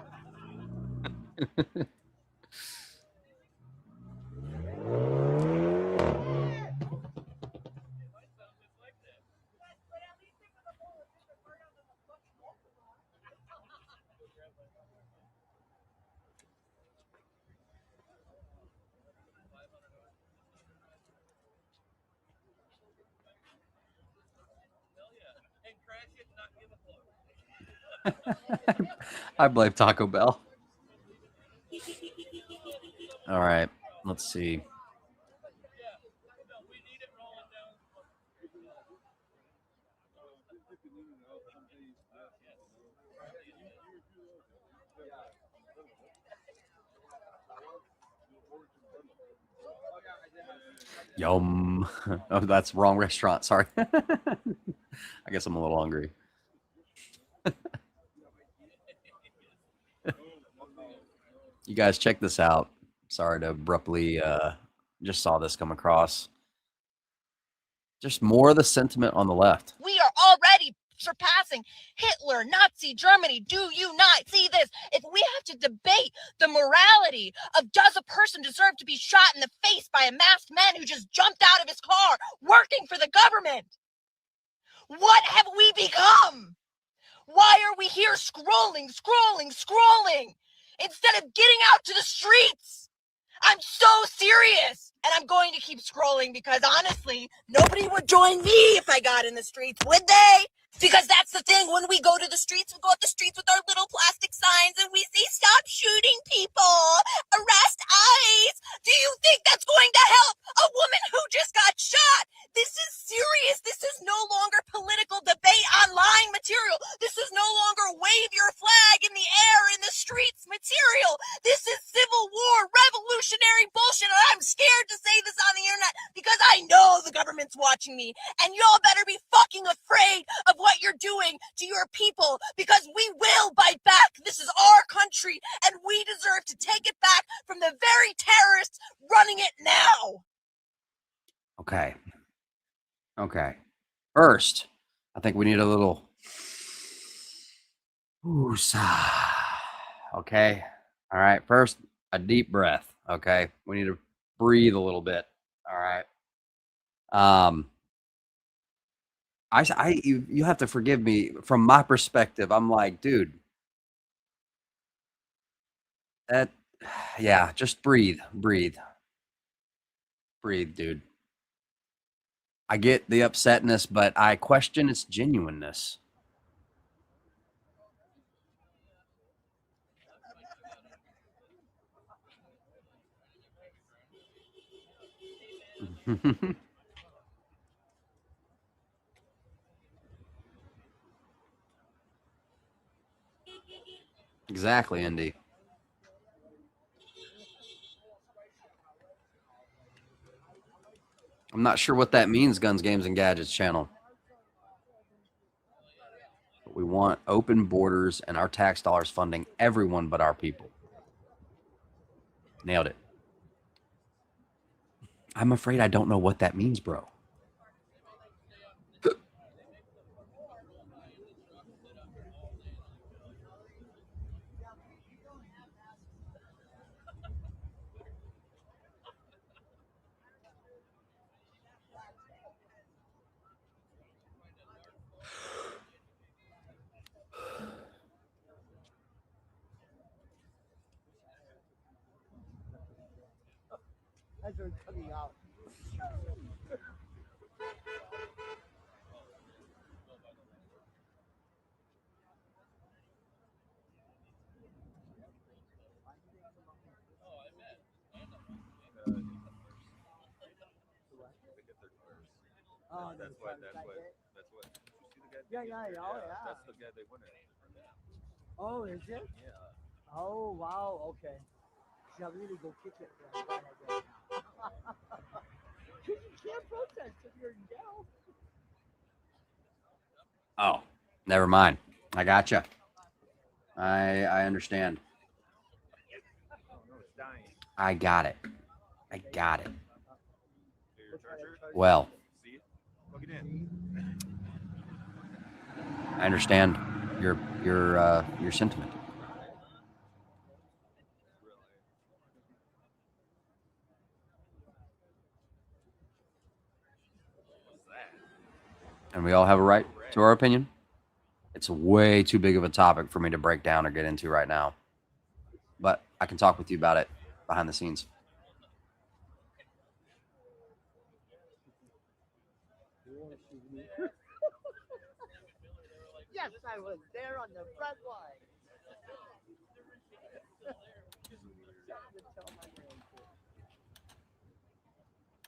I blame Taco Bell. All right, let's see. Yum. Oh, that's wrong restaurant. Sorry. I guess I'm a little hungry. You guys check this out. Sorry to abruptly just saw this come across. Just more of the sentiment on the left. We are already surpassing Hitler, Nazi Germany. Do you not see this? If we have to debate the morality of does a person deserve to be shot in the face by a masked man who just jumped out of his car working for the government? What have we become? Why are we here scrolling instead of getting out to the streets? I'm so serious, and I'm going to keep scrolling because honestly, nobody would join me if I got in the streets, would they? Because that's the thing, when we go to the streets, we go up the streets with our little plastic signs and we say, stop shooting people, arrest ICE. Do you think that's going to help a woman who just got shot? This is serious. This is no longer political debate online material. This is no longer wave your flag in the air in the streets material. This is civil war, revolutionary bullshit. And I'm scared to say this on the internet because I know the government's watching me. And y'all better be fucking afraid of what you're doing to your people because we will bite back. This is our country and we deserve to take it back from the very terrorists running it now. Okay. First, I think we need a little woosah. Okay. All right. First, a deep breath. Okay. We need to breathe a little bit. All right. You have to forgive me from my perspective. I'm like, dude, just breathe, dude. I get the upsetness, but I question its genuineness. Exactly, Indy. I'm not sure what that means, Guns, Games, and Gadgets channel. We want open borders and our tax dollars funding everyone but our people. Nailed it. I'm afraid I don't know what that means, bro. As they're coming out. Oh, that's what. Yeah. Oh, yeah. That's the guy they wanted. Oh, is it? Yeah. Oh, wow. Okay. Yeah, we need to go kick it. You can't protest if you're in jail. Oh, never mind. I gotcha. I understand. I got it. I got it. Well, I understand your sentiment. And we all have a right to our opinion. It's way too big of a topic for me to break down or get into right now. But I can talk with you about it behind the scenes. Yes, I was there on the front line.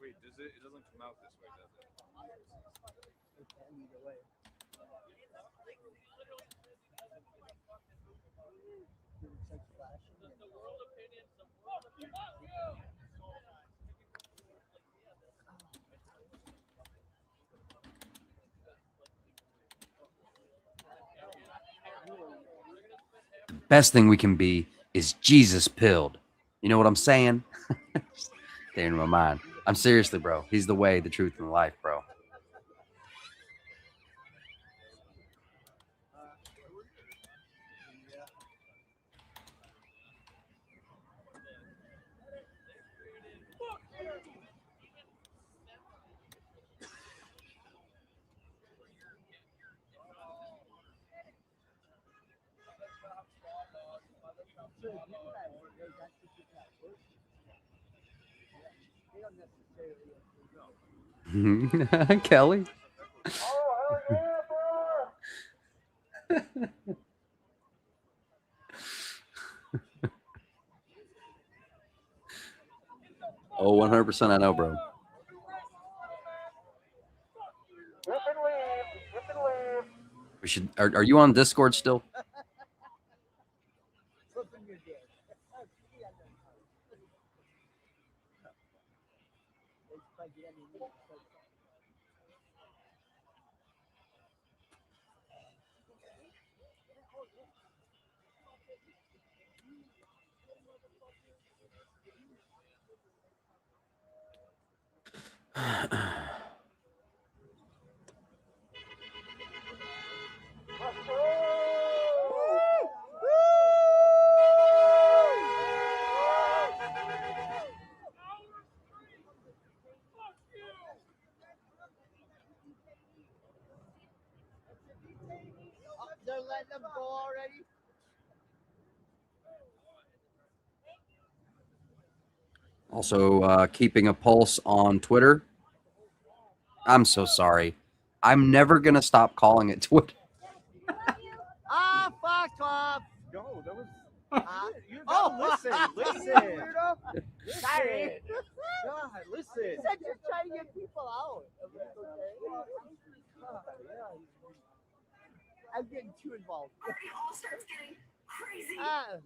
Wait, does it? It doesn't come out this way, does it? It can either way. The best thing we can be is Jesus pilled. You know what I'm saying? Staying in my mind. I'm seriously, bro. He's the way, the truth, and the life, bro. Kelly. Oh, 100% I know, bro. We should. Are you on Discord still? They're letting them go already? Also, keeping a pulse on Twitter. I'm so sorry. I'm never gonna stop calling it Twitter. Ah, fuck off! No, that was. You listen. Weirdo. Listen. God, listen. You said you're trying to get people out. I'm getting too involved. It all starts getting crazy. LGBTQ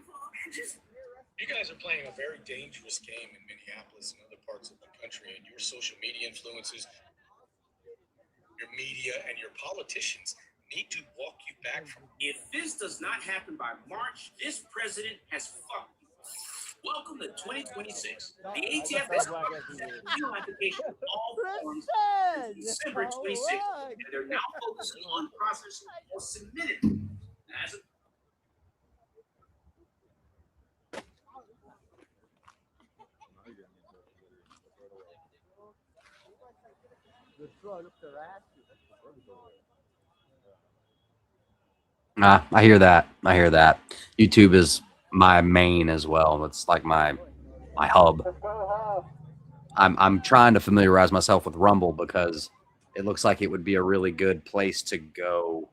folk and just. You guys are playing a very dangerous game in Minneapolis and other parts of the country, and your social media influences your media, and your politicians need to walk you back from. If this does not happen by March, this president has fucked. Welcome to 2026. The ATF is appeal application of all forms December 26th, and they're now focusing on processing or submitted as a I hear that. I hear that. YouTube is my main as well. It's like my hub. I'm trying to familiarize myself with Rumble because it looks like it would be a really good place to go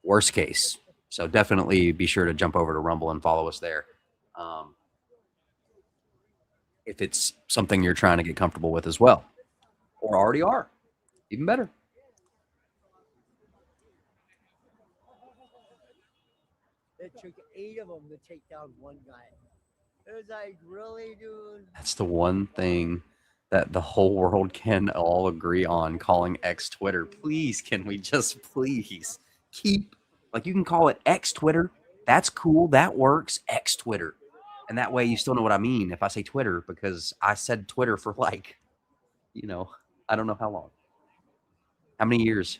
worst case. So definitely be sure to jump over to Rumble and follow us there. If it's something you're trying to get comfortable with as well, or already are, even better. It took 8 of them to take down one guy. It was like, really, dude? That's the one thing that the whole world can all agree on, calling X Twitter. Please, can we just please keep, like, you can call it X Twitter. That's cool. That works. X Twitter. And that way you still know what I mean if I say Twitter, because I said Twitter for like, you know, I don't know how long. How many years?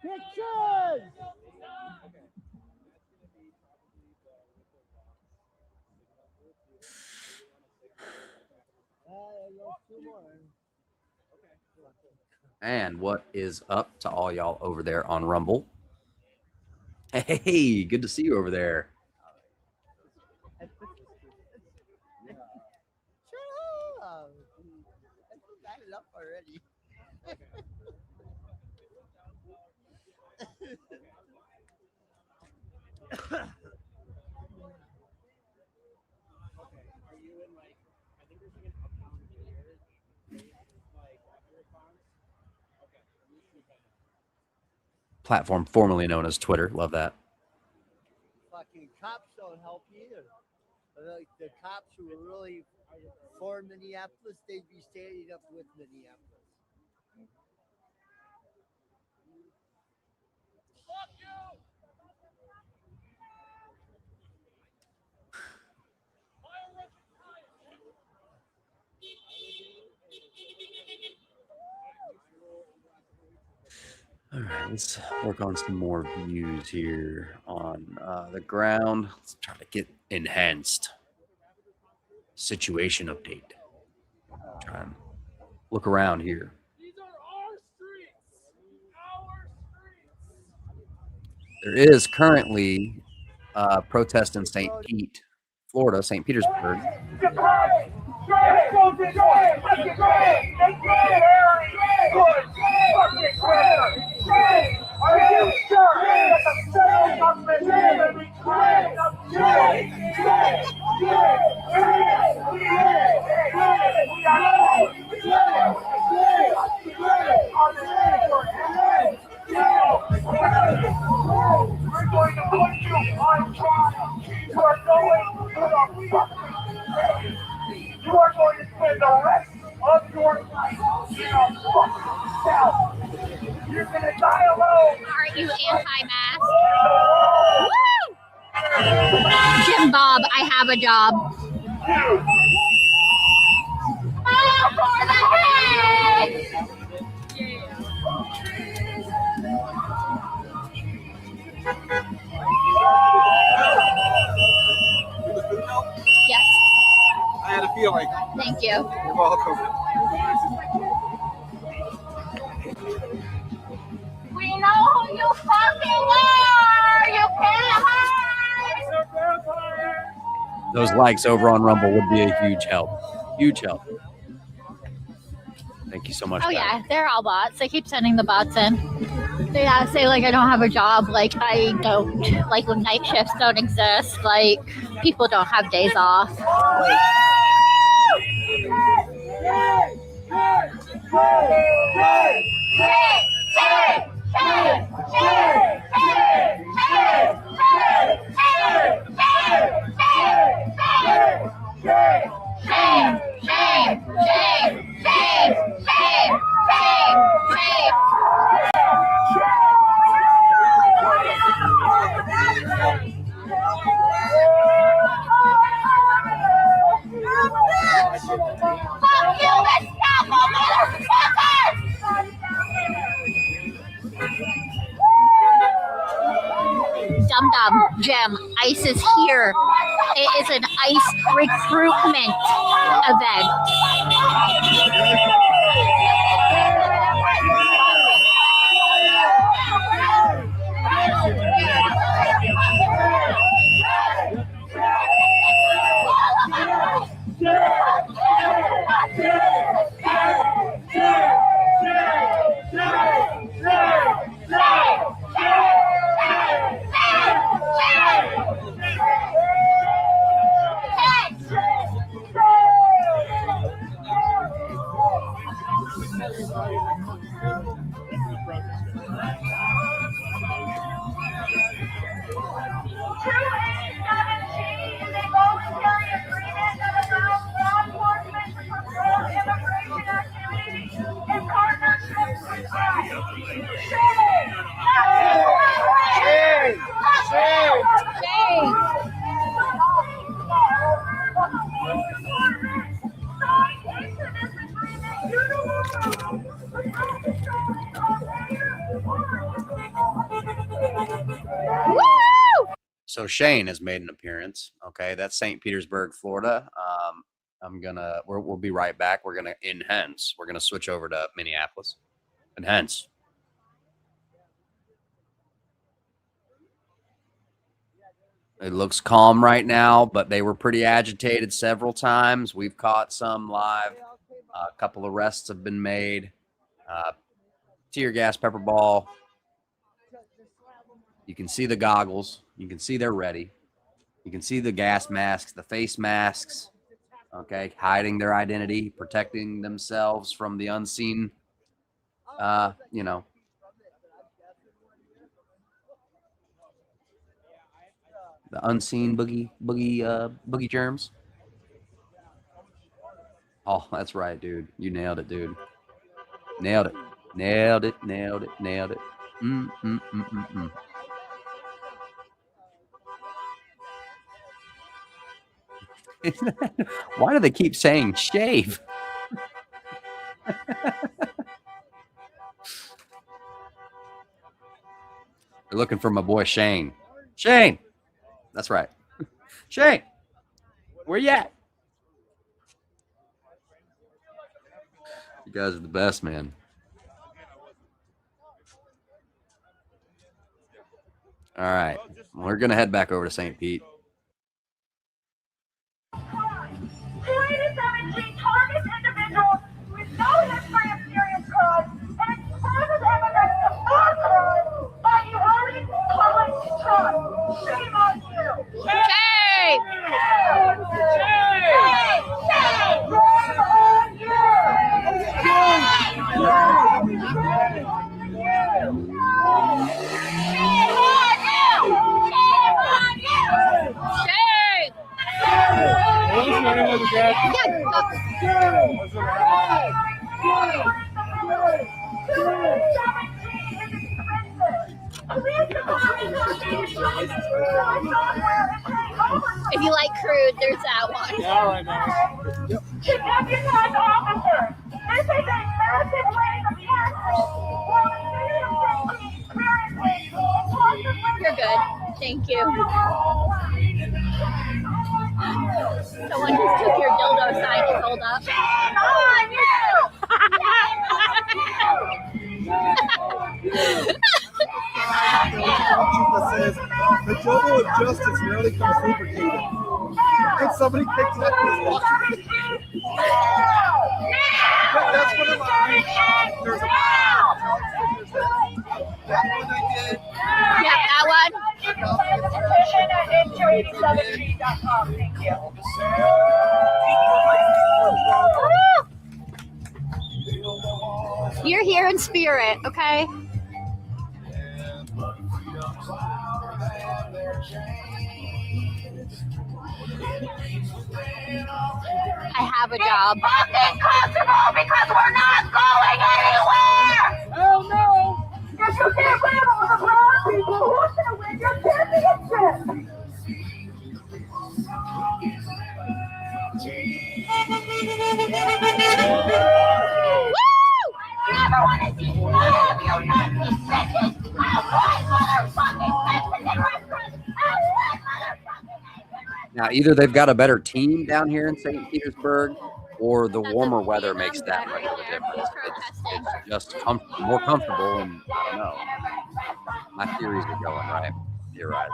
Pictures! And what is up to all y'all over there on Rumble? Hey, good to see you over there. Shut up! I love already. Platform formerly known as Twitter. Love that. Fucking cops don't help either. Like the cops who were really for Minneapolis, they'd be standing up with Minneapolis. All right, let's work on some more views here on the ground. Let's try to get enhanced situation update. Try and look around here. There is currently a protest in St. Pete, Florida, St. Petersburg. Are you sure that the federal government is going to be creating we're going to put you on trial. You are going to the fucking you are going to spend the rest of your life in a fucking cell. You're going to die alone. Aren't you anti-mask? Woo! Jim Bob, I have a job. For the head! Yes. I had a feeling. Thank you. You're welcome. We know who you fucking are! You can't hide! Those likes over on Rumble would be a huge help. Huge help. Thank you so much. Oh, yeah, they're all bots. I keep sending the bots in. They say, like, I don't have a job. Like, I don't. Like, when night shifts don't exist. Like, people don't have days off. Shame, shame, shame, shame, shame, shame. Jim, ICE is here. It is an ICE recruitment event. So Shane has made an appearance. Okay, that's St. Petersburg, Florida. We'll be right back. We're gonna switch over to Minneapolis, and hence. It looks calm right now, but they were pretty agitated several times. We've caught some live. A couple arrests have been made. Tear gas, pepper ball. You can see the goggles. You can see they're ready. You can see the gas masks, the face masks, okay, hiding their identity, protecting themselves from the unseen, the unseen boogie germs. Oh, that's right, dude. You nailed it, dude. Nailed it. Why do they keep saying shave? They're looking for my boy Shane. Shane! That's right. Shane! Where you at? You guys are the best, man. All right. We're going to head back over to St. Pete. 2017 targets individuals with no history of serious crimes and exposes immigrants to more crime by eroding public trust. Shame on you! Shame! If you like crude, there's that one. Yeah, all right, man. To deputize officers, this is a massive waste of taxes. While the city of St. Pete experiences You're good. Thank you. Someone just took your dildo sign and hold up. Shame on you! That says the journal of justice rarely comes lubricated. And somebody picks up his watch. That's one of mine. There's a that one I did. Yeah, that one. Petition at intro87g.com. Thank you. You're here in spirit, okay? I have a job. Fucking comfortable because we're not going anywhere! Hell no! If you can't win over the brown people, who's gonna win your championship? I never want to see none of you nasty bitches. I'll fight motherfucking Mexican restaurants. Now, either they've got a better team down here in St. Petersburg, or the warmer weather makes that much of a difference. It's just more comfortable, and I don't know. My theories are going right. Theorizing.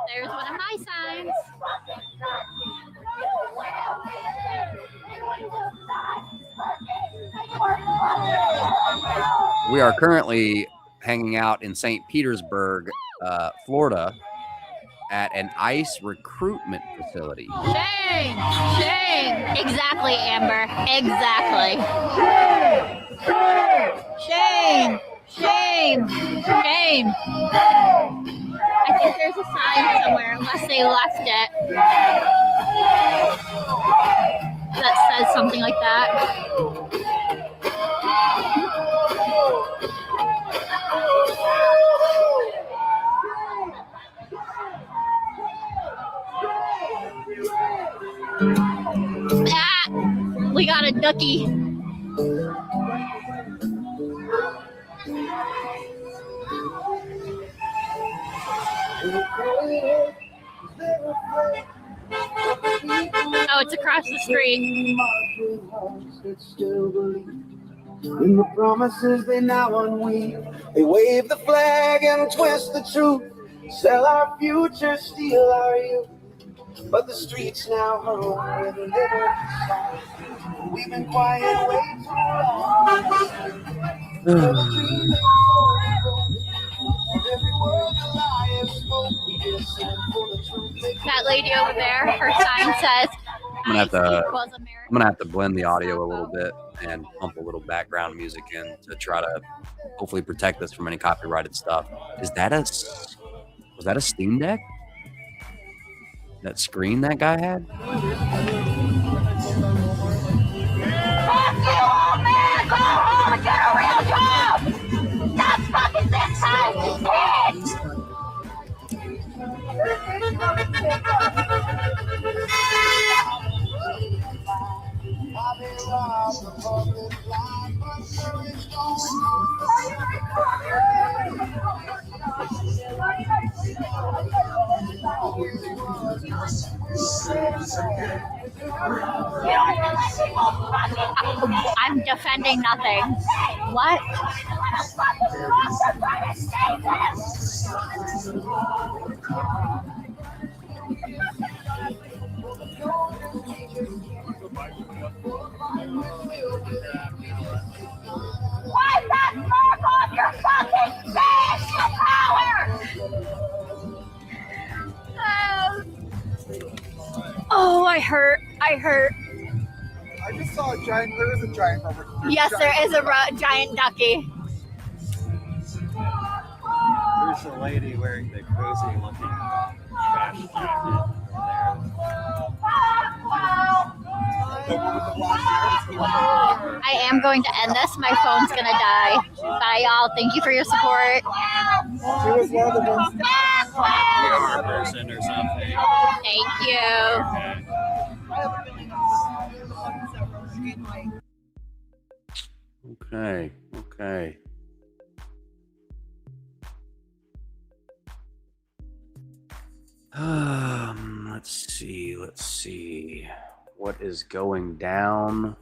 There's one of my signs. We are currently hanging out in St. Petersburg, Florida, at an ICE recruitment facility. Shame! Shame! Exactly, Amber. Exactly. Shame! Shame! Shame! I think there's a sign somewhere, unless they left it, that says something like that. Ah, we got a ducky. Oh, it's across the street. In the promises they now unweave, they wave the flag and twist the truth, sell our future, steal our youth. But the streets now hurl with liberty. We've been quiet way too long. That lady over there, her sign says, I'm gonna have to blend the audio a little bit and pump a little background music in to try to hopefully protect this from any copyrighted stuff. Was that a Steam Deck? That screen that guy had? Fuck you, old man! Go home and get a real job! Stop fucking this time, kids! I'm defending nothing. What? Wipe that smoke off your fucking face, you coward! Oh, I hurt. I hurt. I just saw a giant. There is a giant rubber. Yes, there is a giant ducky. There's a lady wearing the cozy looking trash jacket I am going to end this. My phone's going to die. Bye, y'all. Thank you for your support. She was one of the ones. The person or something. Thank you. Okay. Okay. Let's see. What is going down?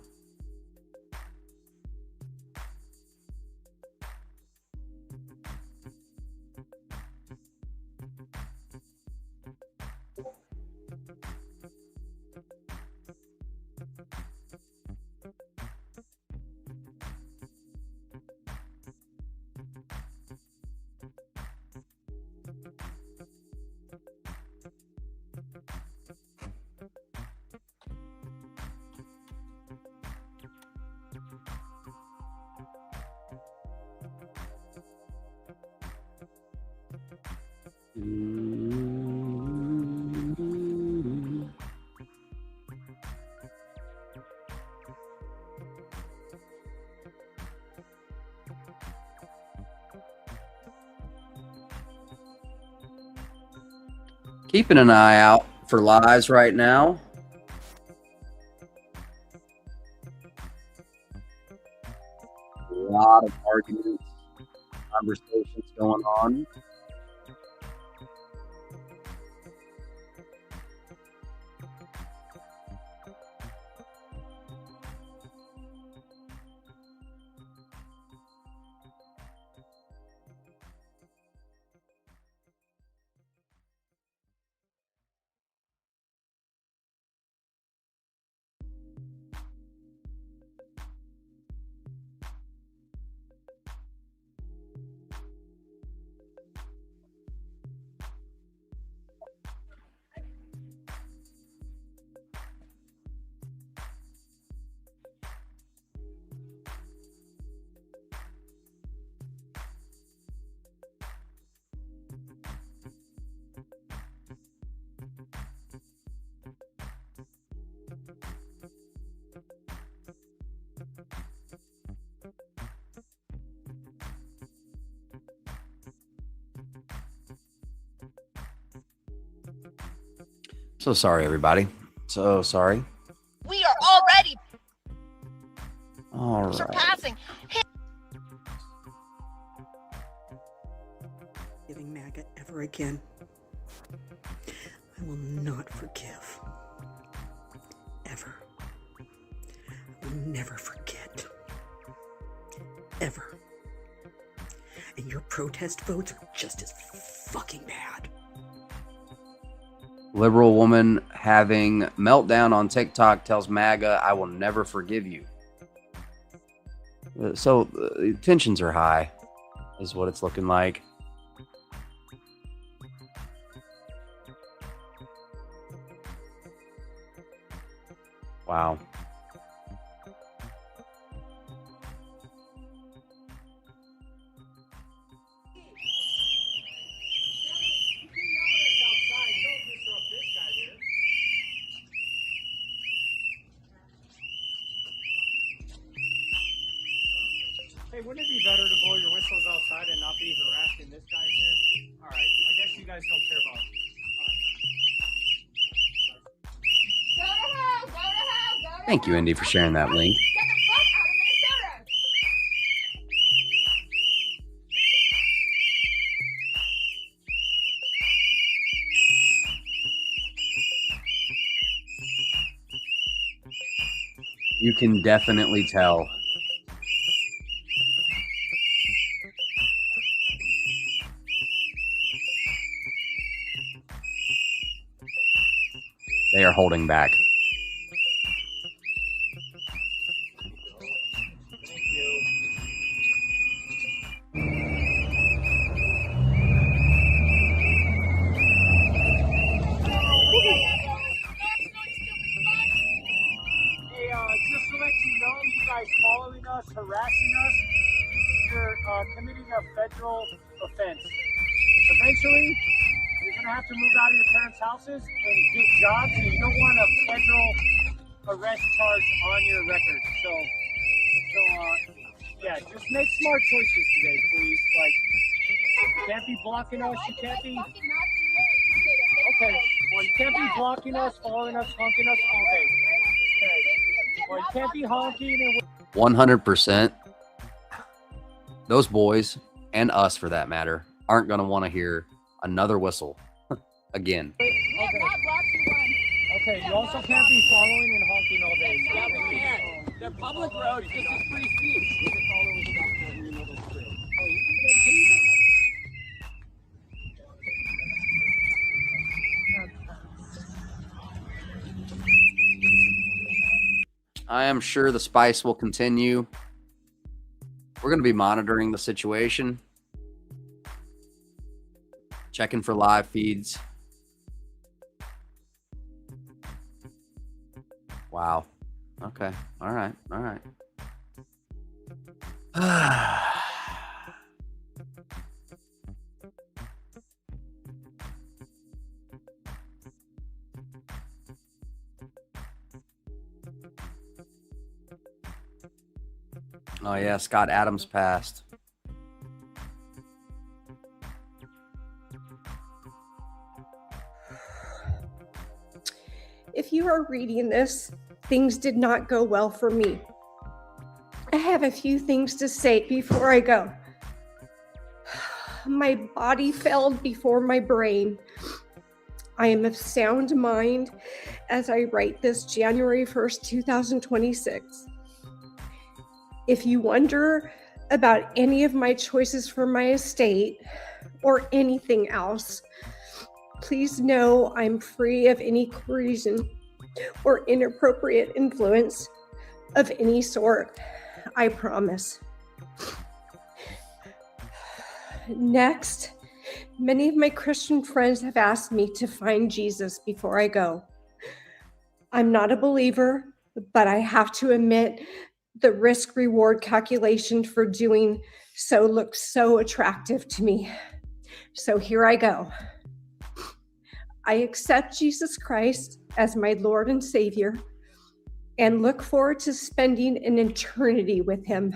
Keeping an eye out for lives right now. A lot of arguments, conversations going on. So sorry, everybody. So sorry. We are already All right. surpassing. Giving MAGA ever again. I will not forgive. Ever. I will never forget. Ever. And your protest votes are just as fucking bad. Liberal woman having meltdown on TikTok tells MAGA, I will never forgive you. So tensions are high, is what it's looking like. Wow. Hey, wouldn't it be better to blow your whistles outside and not be harassing this guy in here? All right, I guess you guys don't care about it. Go to hell, go to hell, go to Thank you, Indy, for sharing that link. Get the fuck out of Minnesota. You can definitely tell. They are holding back. Hey, just to let you know, you guys following us, harassing us, you're committing a federal offense. Eventually, you're going to have to move out of your parents' houses and get jobs, and you don't want a federal arrest charge on your record. So yeah, just make smart choices today, please. Like, you can't be blocking us. You can't be... Okay, well, you can't be blocking us, following us, honking us all day. Okay. Well, you can't be honking and... 100%. Those boys, and us for that matter, aren't going to want to hear another whistle again. Okay, you also can't be following and honking all day. Yeah, we can. They're public roads. This is free speech. I am sure the spice will continue. We're going to be monitoring the situation, checking for live feeds. Wow. Okay. All right. All right. Oh, yeah. Scott Adams passed. If you are reading this, things did not go well for me. I have a few things to say before I go. My body failed before my brain. I am of sound mind as I write this January 1st, 2026. If you wonder about any of my choices for my estate or anything else, please know I'm free of any coercion or inappropriate influence of any sort. I promise. Next, many of my Christian friends have asked me to find Jesus before I go. I'm not a believer, but I have to admit the risk-reward calculation for doing so looks so attractive to me. So here I go. I accept Jesus Christ as my Lord and Savior and look forward to spending an eternity with him.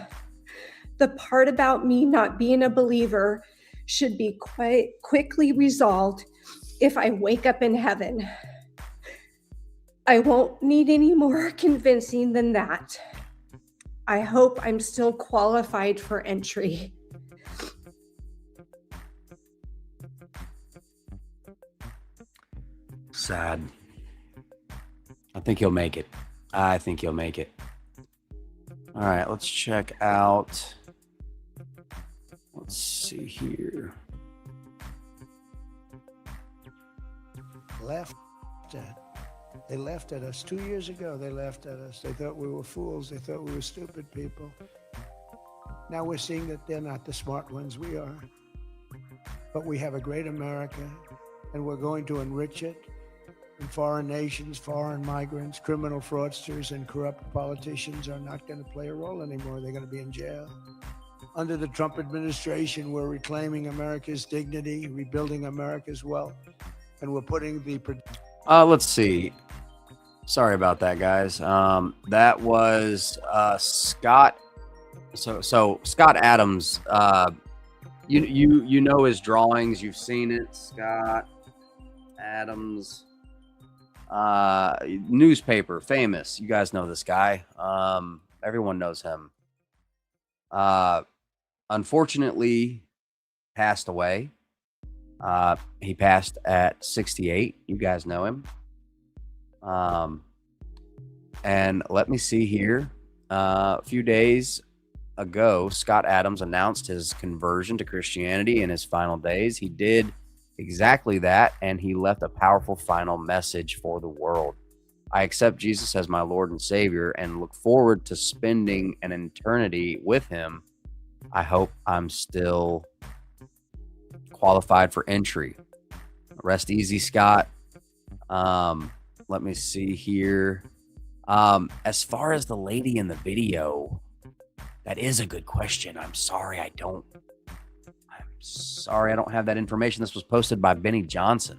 The part about me not being a believer should be quite quickly resolved if I wake up in heaven. I won't need any more convincing than that. I hope I'm still qualified for entry. Sad. I think he'll make it. I think he'll make it. All right, let's check out. Let's see here. They laughed at us 2 years ago. They laughed at us. They thought we were fools. They thought we were stupid people. Now we're seeing that they're not the smart ones. We are. But we have a great America, and we're going to enrich it. And foreign nations, foreign migrants, criminal fraudsters, and corrupt politicians are not going to play a role anymore. They're going to be in jail. Under the Trump administration, we're reclaiming America's dignity, rebuilding America's wealth, and we're putting the... Let's see. Sorry about that, guys. That was Scott. So Scott Adams. You know his drawings. You've seen it, Scott Adams. Newspaper, famous. You guys know this guy. Everyone knows him. Unfortunately, passed away. He passed at 68. You guys know him. And let me see here. A few days ago, Scott Adams announced his conversion to Christianity in his final days. He did exactly that, and he left a powerful final message for the world. I accept Jesus as my Lord and Savior and look forward to spending an eternity with him. I hope I'm still qualified for entry. Rest easy, Scott. Let me see here. As far as the lady in the video, that is a good question. I'm sorry I don't have that information. This was posted by Benny Johnson.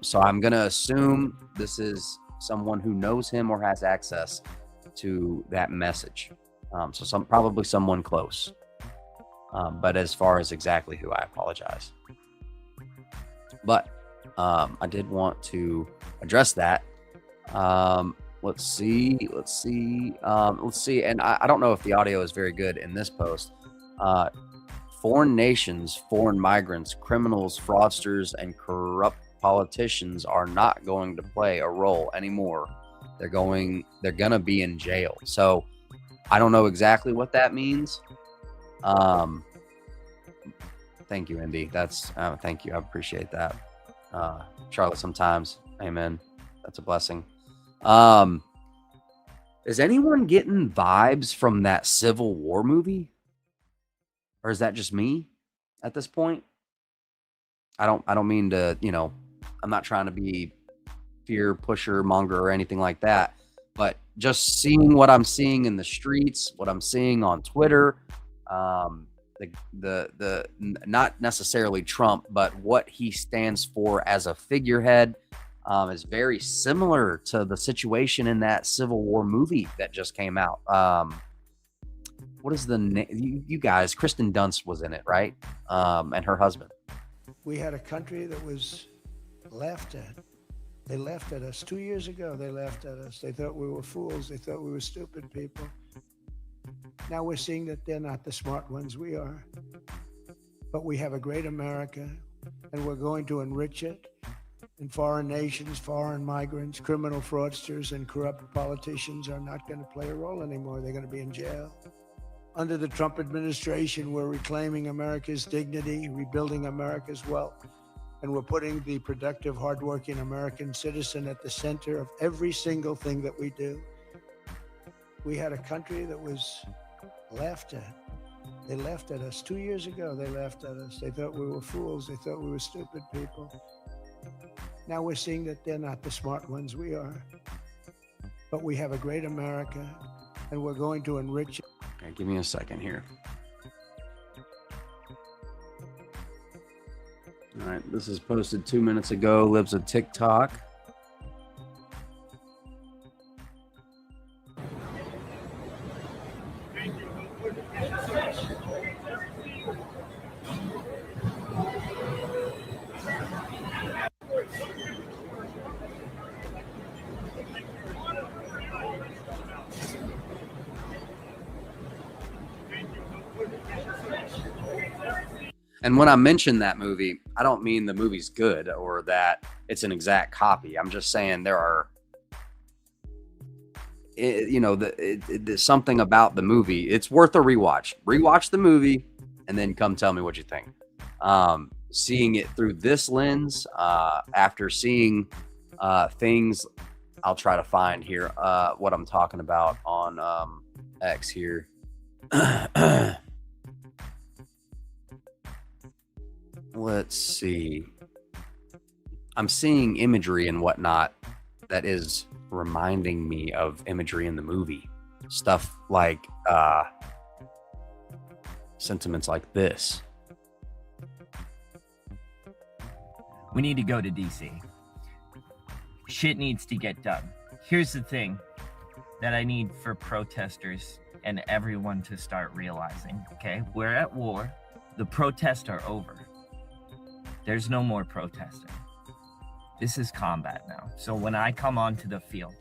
So I'm going to assume this is someone who knows him or has access to that message. So probably someone close. But as far as exactly who, I apologize. But I did want to address that. Let's see. And I don't know if the audio is very good in this post. Foreign nations, foreign migrants, criminals, fraudsters, and corrupt politicians are not going to play a role anymore. They're gonna be in jail. So I don't know exactly what that means. Thank you, Indy. Thank you. I appreciate that. Charlotte, sometimes. Amen. That's a blessing. Is anyone getting vibes from that Civil War movie? Or is that just me at this point? I don't mean to, I'm not trying to be fear pusher monger or anything like that, but just seeing what I'm seeing in the streets, what I'm seeing on Twitter, the not necessarily Trump, but what he stands for as a figurehead is very similar to the situation in that Civil War movie that just came out. What is the name? You guys, Kristen Dunst was in it, right? And her husband. We had a country that was laughed at. They laughed at us 2 years ago. They laughed at us. They thought we were fools. They thought we were stupid people. Now we're seeing that they're not the smart ones. We are. But we have a great America, and we're going to enrich it. And foreign nations, foreign migrants, criminal fraudsters, and corrupt politicians are not going to play a role anymore. They're going to be in jail. Under the Trump administration, we're reclaiming America's dignity, rebuilding America's wealth, and we're putting the productive, hardworking American citizen at the center of every single thing that we do. We had a country that was laughed at. They laughed at us 2 years ago. They laughed at us. They thought we were fools. They thought we were stupid people. Now we're seeing that they're not the smart ones. We are. But we have a great America, and we're going to enrich it. Okay, give me a second here. All right, this is posted 2 minutes ago. Lives of TikTok. And when I mention that movie, I don't mean the movie's good or that it's an exact copy. I'm just saying there are, there's something about the movie. It's worth a rewatch. Rewatch the movie and then come tell me what you think. Seeing it through this lens, after seeing things, I'll try to find here what I'm talking about on X here. Let's see. I'm seeing imagery and whatnot that is reminding me of imagery in the movie. Stuff like sentiments like this. We need to go to DC. Shit needs to get done. Here's the thing that I need for protesters and everyone to start realizing, okay? We're at war. The protests are over. There's no more protesting. This is combat now. So when I come onto the field,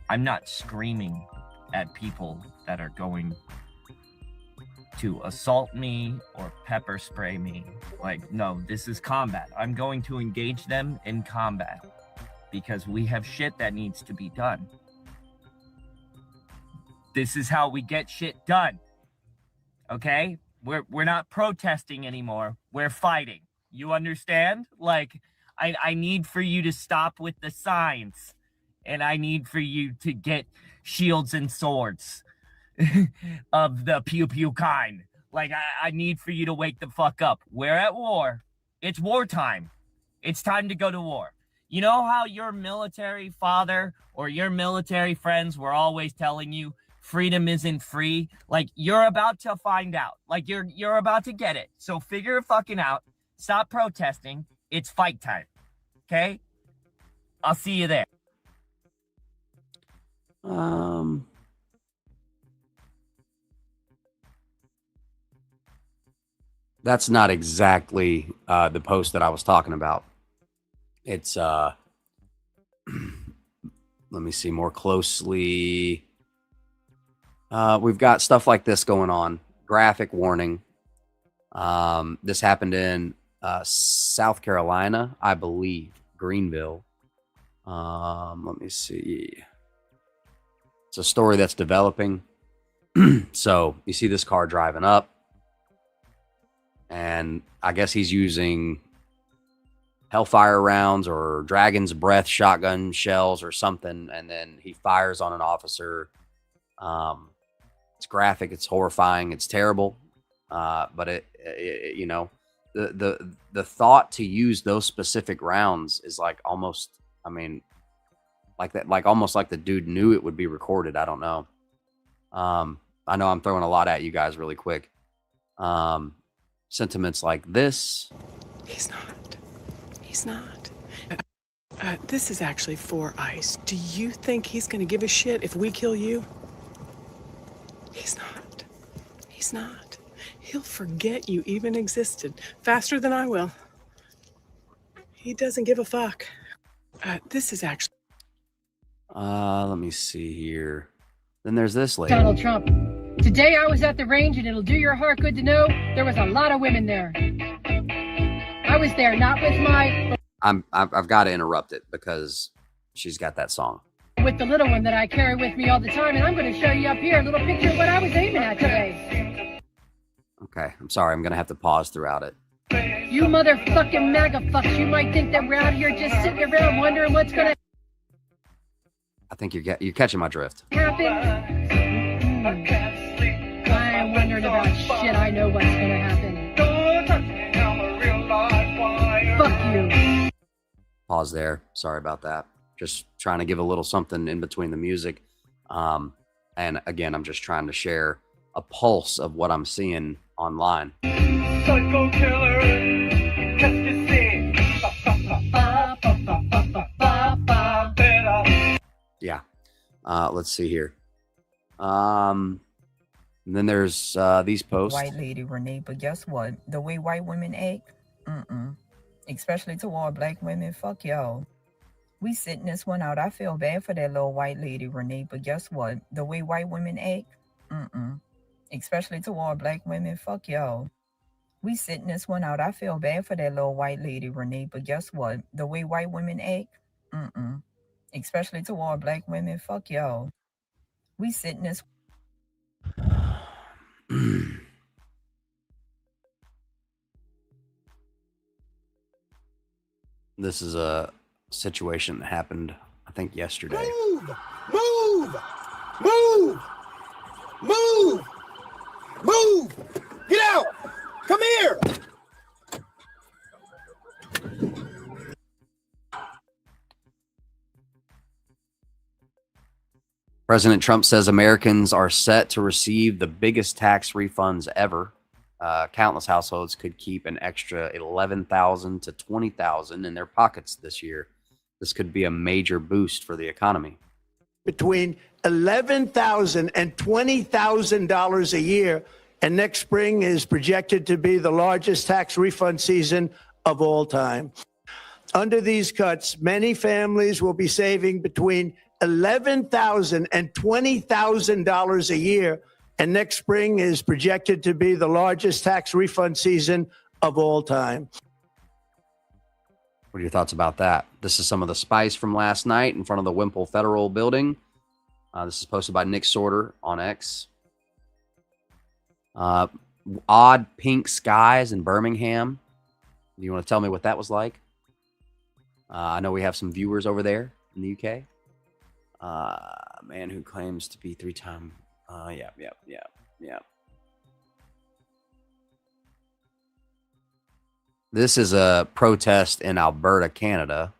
I'm not screaming at people that are going to assault me or pepper spray me. Like, no, this is combat. I'm going to engage them in combat because we have shit that needs to be done. This is how we get shit done. Okay? We're not protesting anymore. We're fighting. You understand? Like, I need for you to stop with the signs. And I need for you to get shields and swords of the pew-pew kind. Like, I need for you to wake the fuck up. We're at war. It's wartime. It's time to go to war. You know how your military father or your military friends were always telling you freedom isn't free? Like, you're about to find out. Like, you're about to get it. So figure it fucking out. Stop protesting. It's fight time. Okay? I'll see you there. That's not exactly the post that I was talking about. It's let me see more closely. We've got stuff like this going on. Graphic warning. This happened in South Carolina, I believe, Greenville. Let me see. It's a story that's developing. So you see this car driving up, and I guess he's using Hellfire rounds or Dragon's Breath shotgun shells or something, and then he fires on an officer. It's graphic, it's horrifying, it's terrible, but it you know, the thought to use those specific rounds is like almost, I mean, like that, like almost like the dude knew it would be recorded. I don't know. I know I'm throwing a lot at you guys really quick. Sentiments like this. He's not. He's not. This is actually for ICE. Do you think he's going to give a shit if we kill you? He's not. He's not. He'll forget you even existed faster than I will. He doesn't give a fuck. This is actually... Let me see here. Then there's this lady. Donald Trump. Today I was at the range, and it'll do your heart good to know there was a lot of women there. I was there, not with my... I've got to interrupt it because she's got that song. With the little one that I carry with me all the time, and I'm going to show you up here a little picture of what I was aiming at today. Okay, I'm sorry. I'm going to have to pause throughout it. You motherfucking MAGA fucks, you might think that we're out here just sitting around wondering what's going to I think you're catching my drift. happen. I ain't wondering about shit. I know what's going to happen. Fuck you. Pause there. Sorry about that. Just trying to give a little something in between the music. And again, I'm just trying to share a pulse of what I'm seeing online. Psycho killer, just to see. Yeah. Let's see here. And then there's these posts. White lady Renee, but guess what? The way white women act, especially toward black women, fuck y'all. We sitting this one out. I feel bad for that little white lady Renee, but guess what? The way white women act, especially toward black women. Fuck y'all. We sitting this one out. I feel bad for that little white lady, Renee, but guess what? The way white women act, especially toward black women. Fuck y'all. We sitting this. This is a situation that happened, I think, yesterday. Move! Move! Move! Move! Move! Get out! Come here! President Trump says Americans are set to receive the biggest tax refunds ever. Countless households could keep an extra $11,000 to $20,000 in their pockets this year. This could be a major boost for the economy. Between $11,000 and $20,000 a year, and next spring is projected to be the largest tax refund season of all time. Under these cuts, many families will be saving between $11,000 and $20,000 a year, and next spring is projected to be the largest tax refund season of all time. What are your thoughts about that? This is some of the spice from last night in front of the Wimple Federal Building. This is posted by Nick Sorter on X. Odd pink skies in Birmingham. Do you want to tell me what that was like? I know we have some viewers over there in the UK. Man who claims to be three-time. Yeah. This is a protest in Alberta, Canada,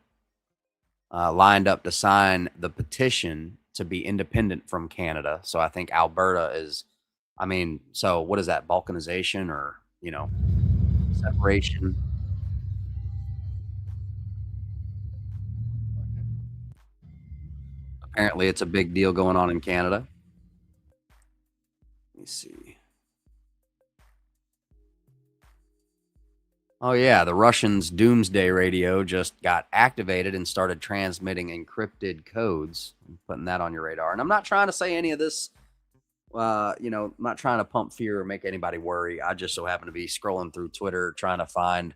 lined up to sign the petition to be independent from Canada. So I think Alberta is, so what is that? Balkanization or, separation? Apparently it's a big deal going on in Canada. Let me see. Oh, yeah. The Russians' doomsday radio just got activated and started transmitting encrypted codes. I'm putting that on your radar. And I'm not trying to say any of this, I'm not trying to pump fear or make anybody worry. I just so happen to be scrolling through Twitter trying to find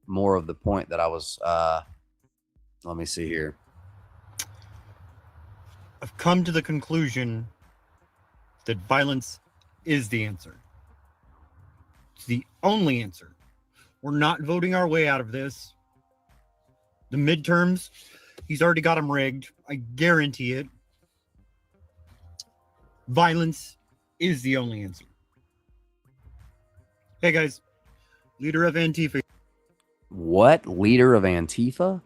more of the point that I was, let me see here. I've come to the conclusion that violence is the answer. It's the only answer. We're not voting our way out of this. The midterms, he's already got them rigged. I guarantee it. Violence is the only answer. Hey guys, leader of Antifa. What? Leader of Antifa?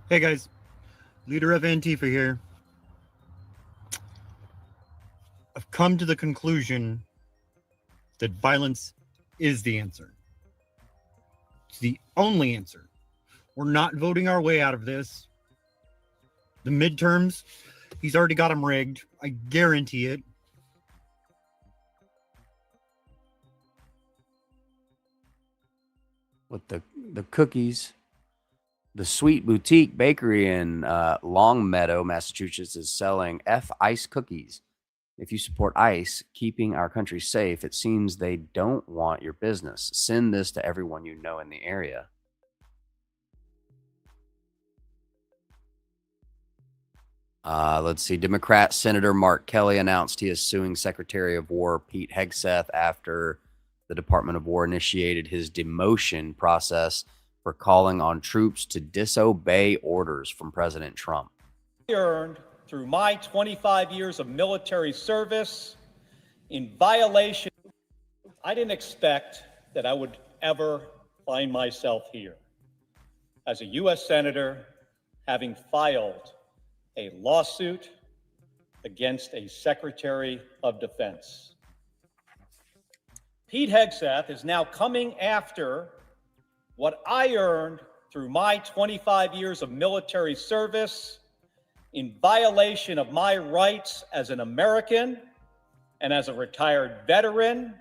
Hey guys, leader of Antifa here. I've come to the conclusion that violence is the answer. It's the only answer. We're not voting our way out of this. The midterms, he's already got them rigged. I guarantee it. With the cookies. The Sweet Boutique Bakery in Longmeadow, Massachusetts is selling Ice cookies. If you support ICE, keeping our country safe, it seems they don't want your business. Send this to everyone you know in the area. Let's see. Democrat Senator Mark Kelly announced he is suing Secretary of War Pete Hegseth after the Department of War initiated his demotion process for calling on troops to disobey orders from President Trump. Earned through my 25 years of military service in violation. I didn't expect that I would ever find myself here as a U.S. Senator having filed a lawsuit against a Secretary of Defense. Pete Hegseth is now coming after what I earned through my 25 years of military service in violation of my rights as an American and as a retired veteran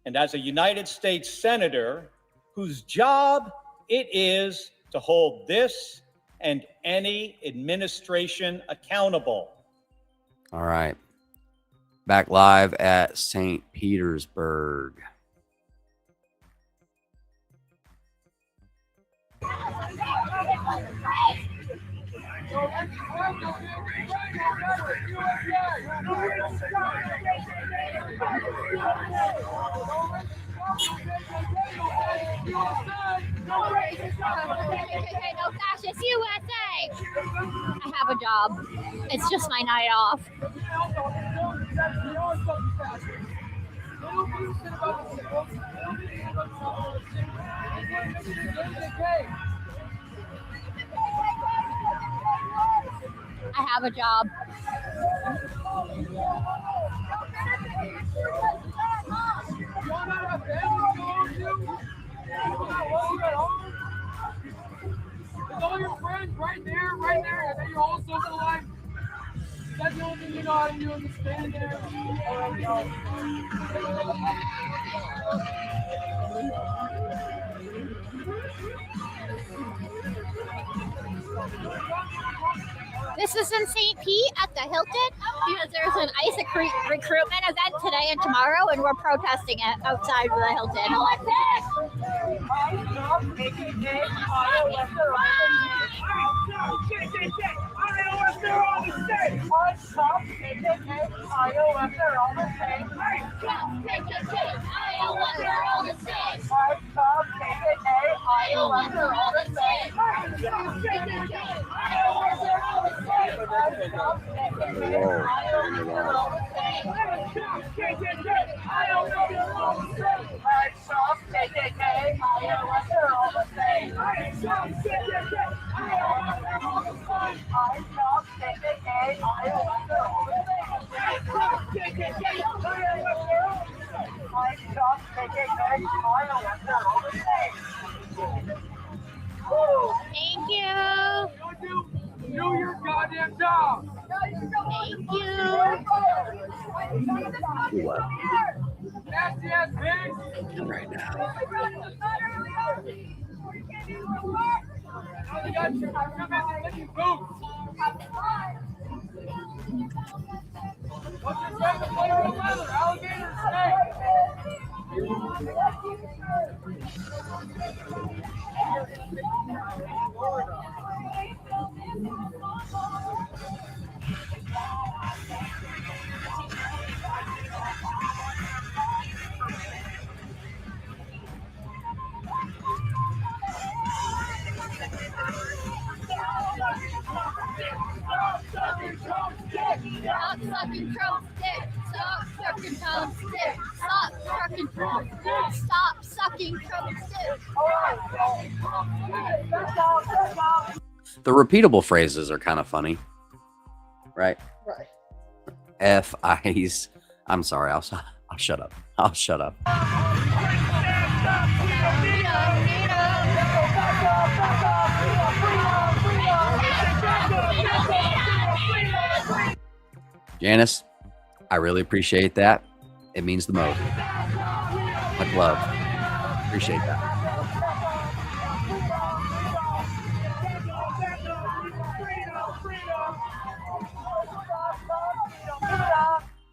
and as a United States Senator whose job it is to hold this and any administration accountable. All right. Back live at St. Petersburg. No fascist USA. I have a job. It's just my night off. I have a job. Is all your friends right there, and then you're all social life? Is that the only thing you know how to do is stand there? This is in St. Pete at the Hilton because there's an ICE recruitment event today and tomorrow, and we're protesting it outside of the Hilton. Thank you. Do your goddamn job. Thank you. Nasty ass bitch. Right now. Now they got you. Come in and get boots. What's your favorite flavor of leather? Alligator Stop sucking Trump's dick. Stop sucking Trump's dick. Stop sucking Trump's dick. Stop sucking Trump's dick. The repeatable phrases are kind of funny, right? Right. F I's. I'm sorry. I'll shut up. I'll shut up. Janice, I really appreciate that. It means the most. Much love. Appreciate that.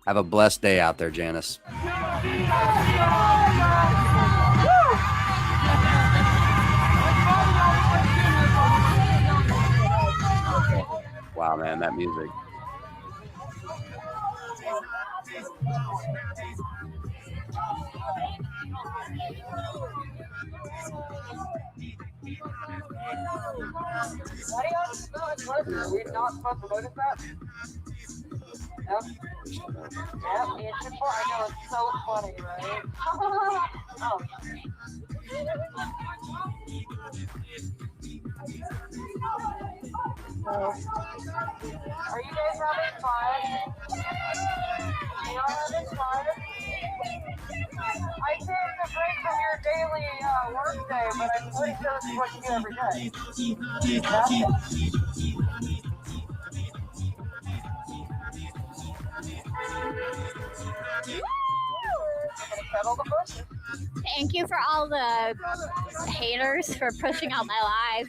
Have a blessed day out there, Janice. Wow, man, that music. We're not supposed to notice that? Yep. Yep, me and Chipper, I know, it's so funny, right? Oh. Are you guys having fun? You are having fun? I take a break from your daily work day, but I'm pretty sure this is what you do every day. Thank you for all the haters for pushing out my live.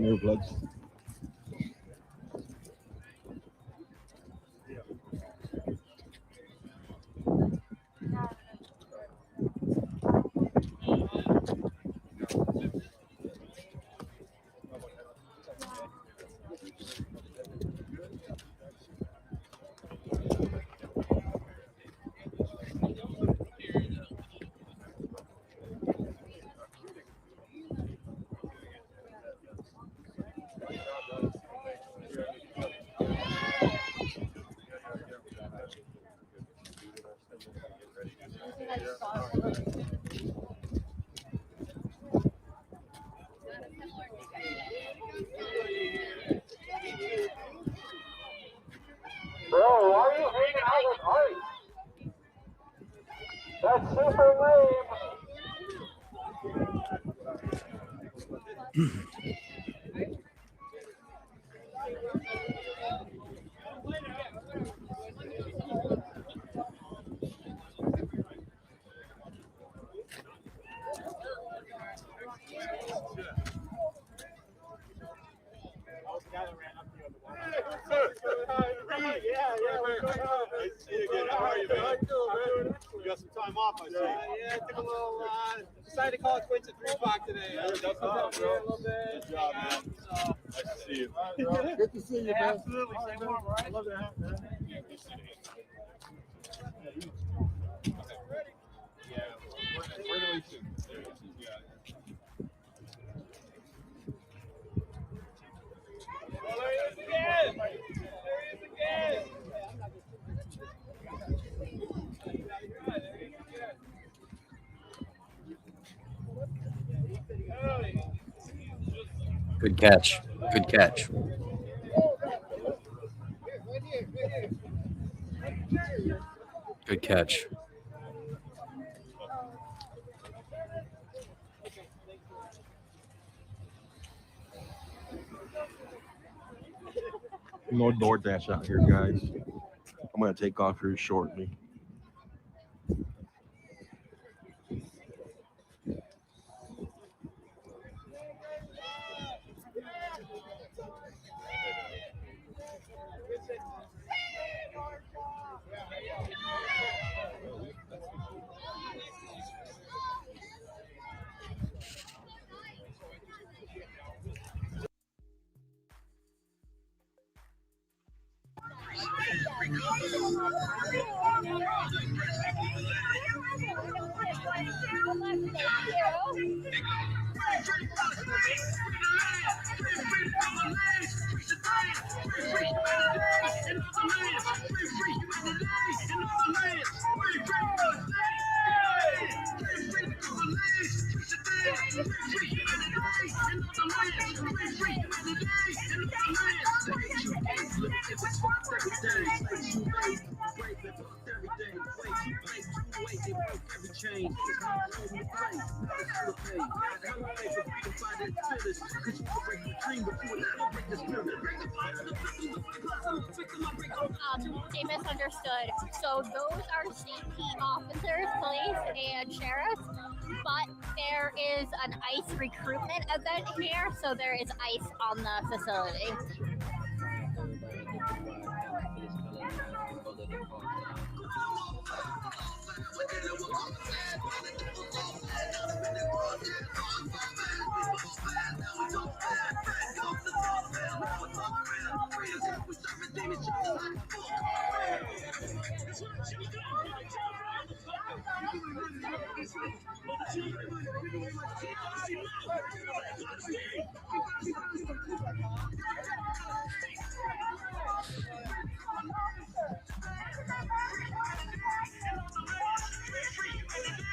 some earplugs. Bro, why are you hanging out with Ike? That's super lame. You got some time off, I see. Yeah, took a little, decided to call it quits at 3 o'clock today. Good job, man. Nice to see you. Good to see you, man. Absolutely. Stay warm, all right? I love that hat, man. Good catch. Good catch. Good catch. No DoorDash out here, guys. I'm gonna take off here shortly. They misunderstood. So those are CP officers, police, and sheriffs. But there is an ICE recruitment event here, so there is ICE on the facility.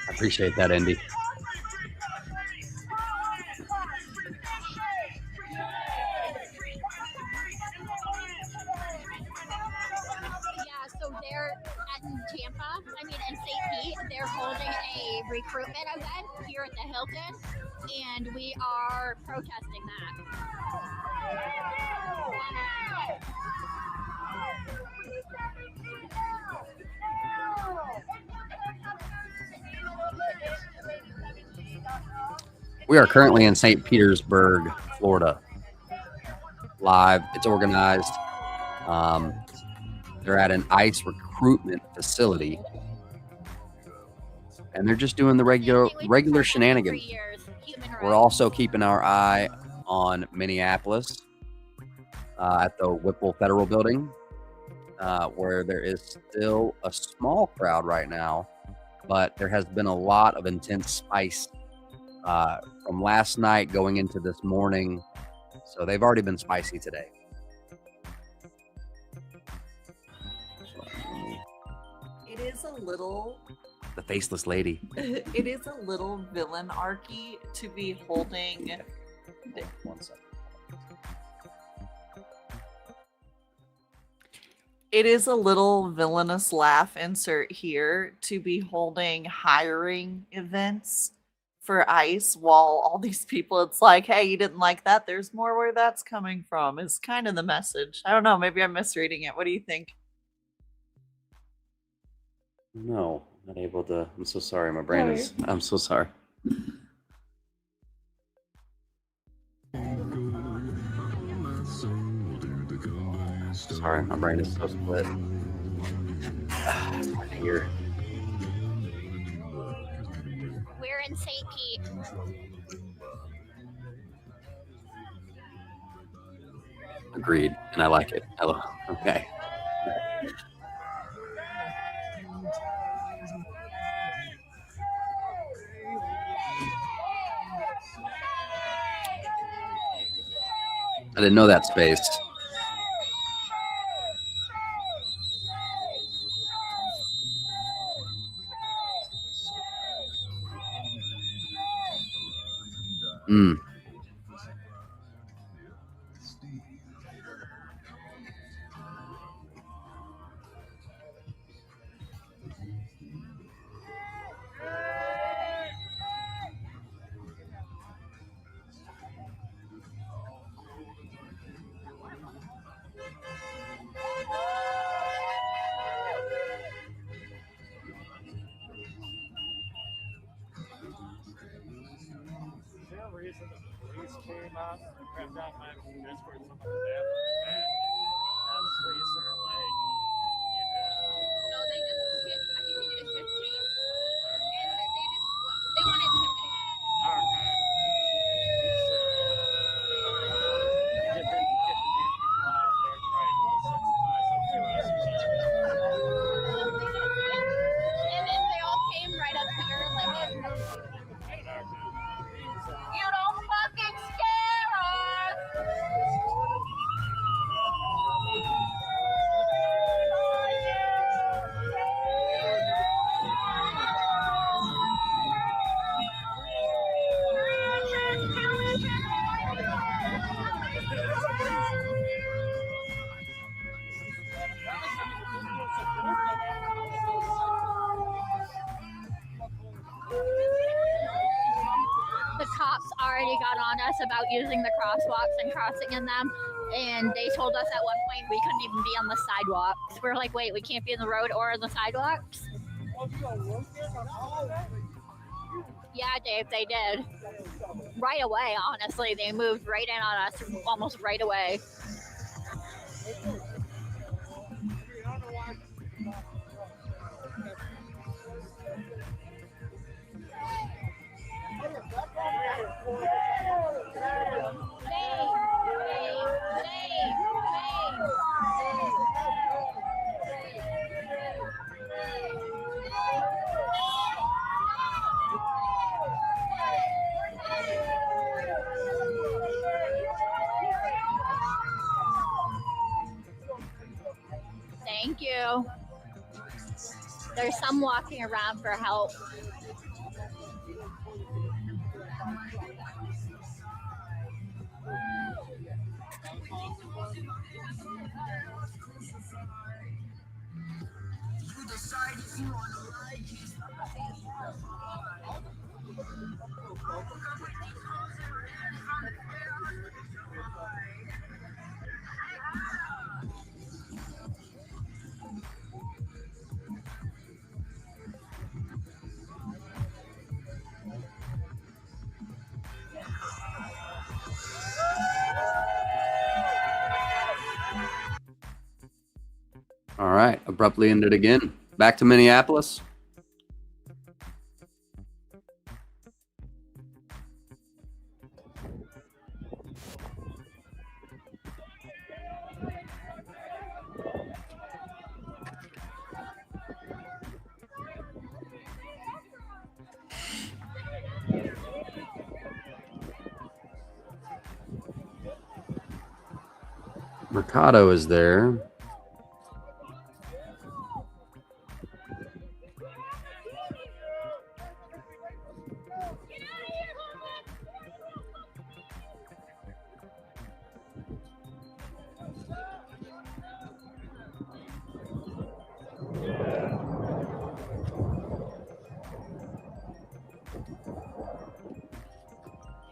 I appreciate that, Indy. So they're at Tampa, in St. Pete, they're holding a recruitment event here at the Hilton, and we are protesting that. We are currently in St. Petersburg, Florida. live. It's organized. They're at an ICE recruitment facility, and they're just doing the regular shenanigans. We're also keeping our eye on Minneapolis at the Whipple Federal Building, where there is still a small crowd right now, but there has been a lot of intense spice from last night going into this morning. So they've already been spicy today. It is a little. The faceless lady. It is a little villain-archy to be holding. One second. It is a little villainous laugh insert here to be holding hiring events for ICE while all these people, it's like, hey, you didn't like that? There's more where that's coming from, is kind of the message. I don't know. Maybe I'm misreading it. What do you think? No, not able to. I'm so sorry. My brain is. I'm so sorry. Sorry, my brain is so split. Here. We're in St. Pete. Agreed, and I like it. Hello. Okay. I didn't know that space. Mm. Reason the police came out and crept out my Discord, some of the bathroom. Now the police are like, No, they just shift. I think they did a shift change, and they want to intimidate. Okay. Get the people out there trying to desensitize them to us. And then they all came right up here, like, you don't fucking scare us! The cops already got on us about using the crosswalks and crossing in them, and they told us at one point we couldn't even be on the sidewalks. We're like, wait, we can't be in the road or on the sidewalks? Yeah, Dave, they did. Right away, honestly. They moved right in on us almost right away. Thank you. There's some walking around for help. All right. Abruptly ended again. Back to Minneapolis. Mercado is there.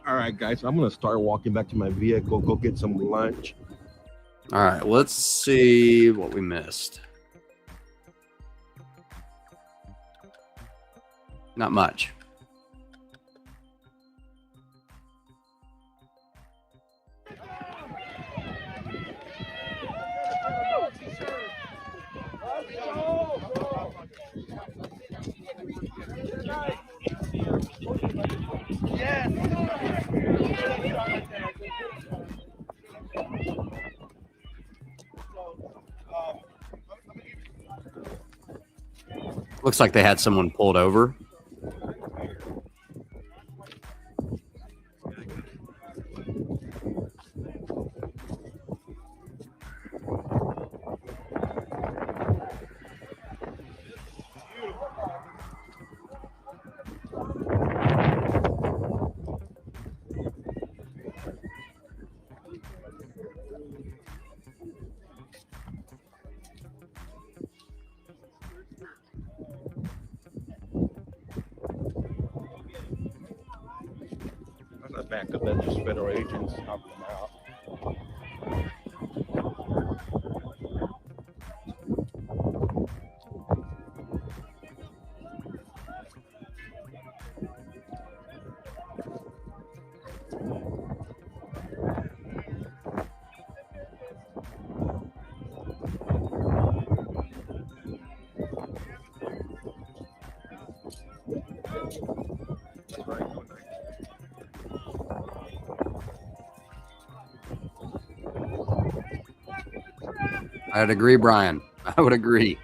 All right, guys, I'm gonna start walking back to my vehicle, go get some lunch. All right, let's see what we missed. Not much. Looks like they had someone pulled over. I'm gonna back up. That's just federal agents helping them out. I'd agree, Brian. I would agree.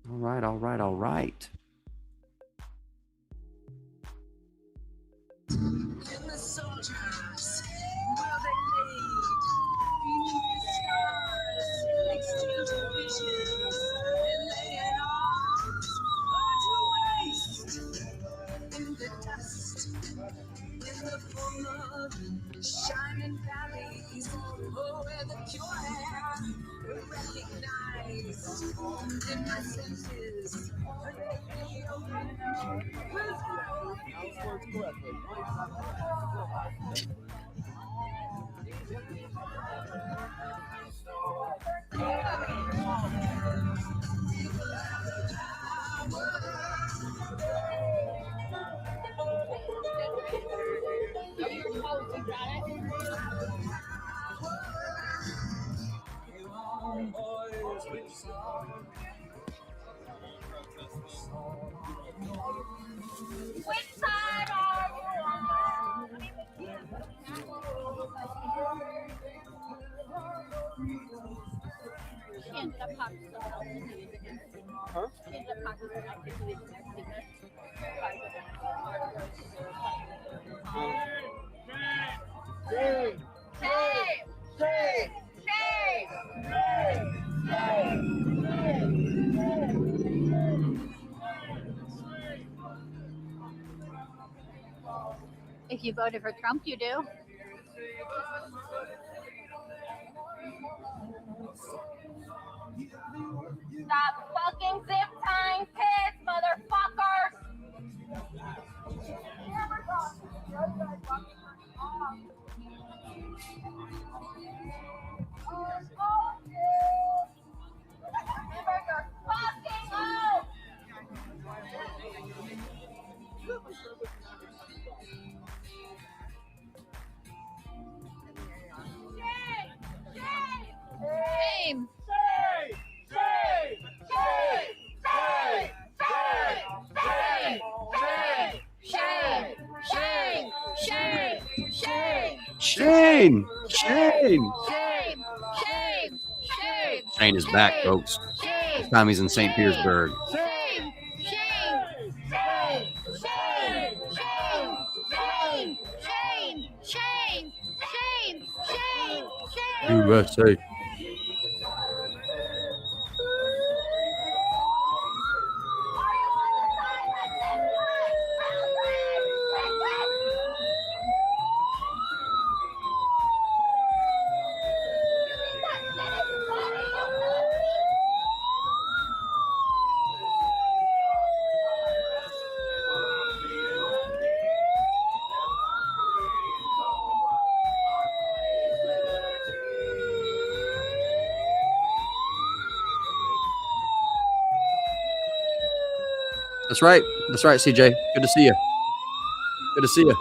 All right, all right. Shining valleys, oh, where the pure air recognized in my senses. Which side are you on? She ended up talking to someone else and he was against it. Huh? She ended up talking to someone else and he was against it. If you voted for Trump, you do. Stop fucking zip tying piss, motherfuckers! Shame! Shane! Shane is back, folks. This time he's in St. Petersburg. USA. That's right. That's right, CJ. Good to see you. Good to see you.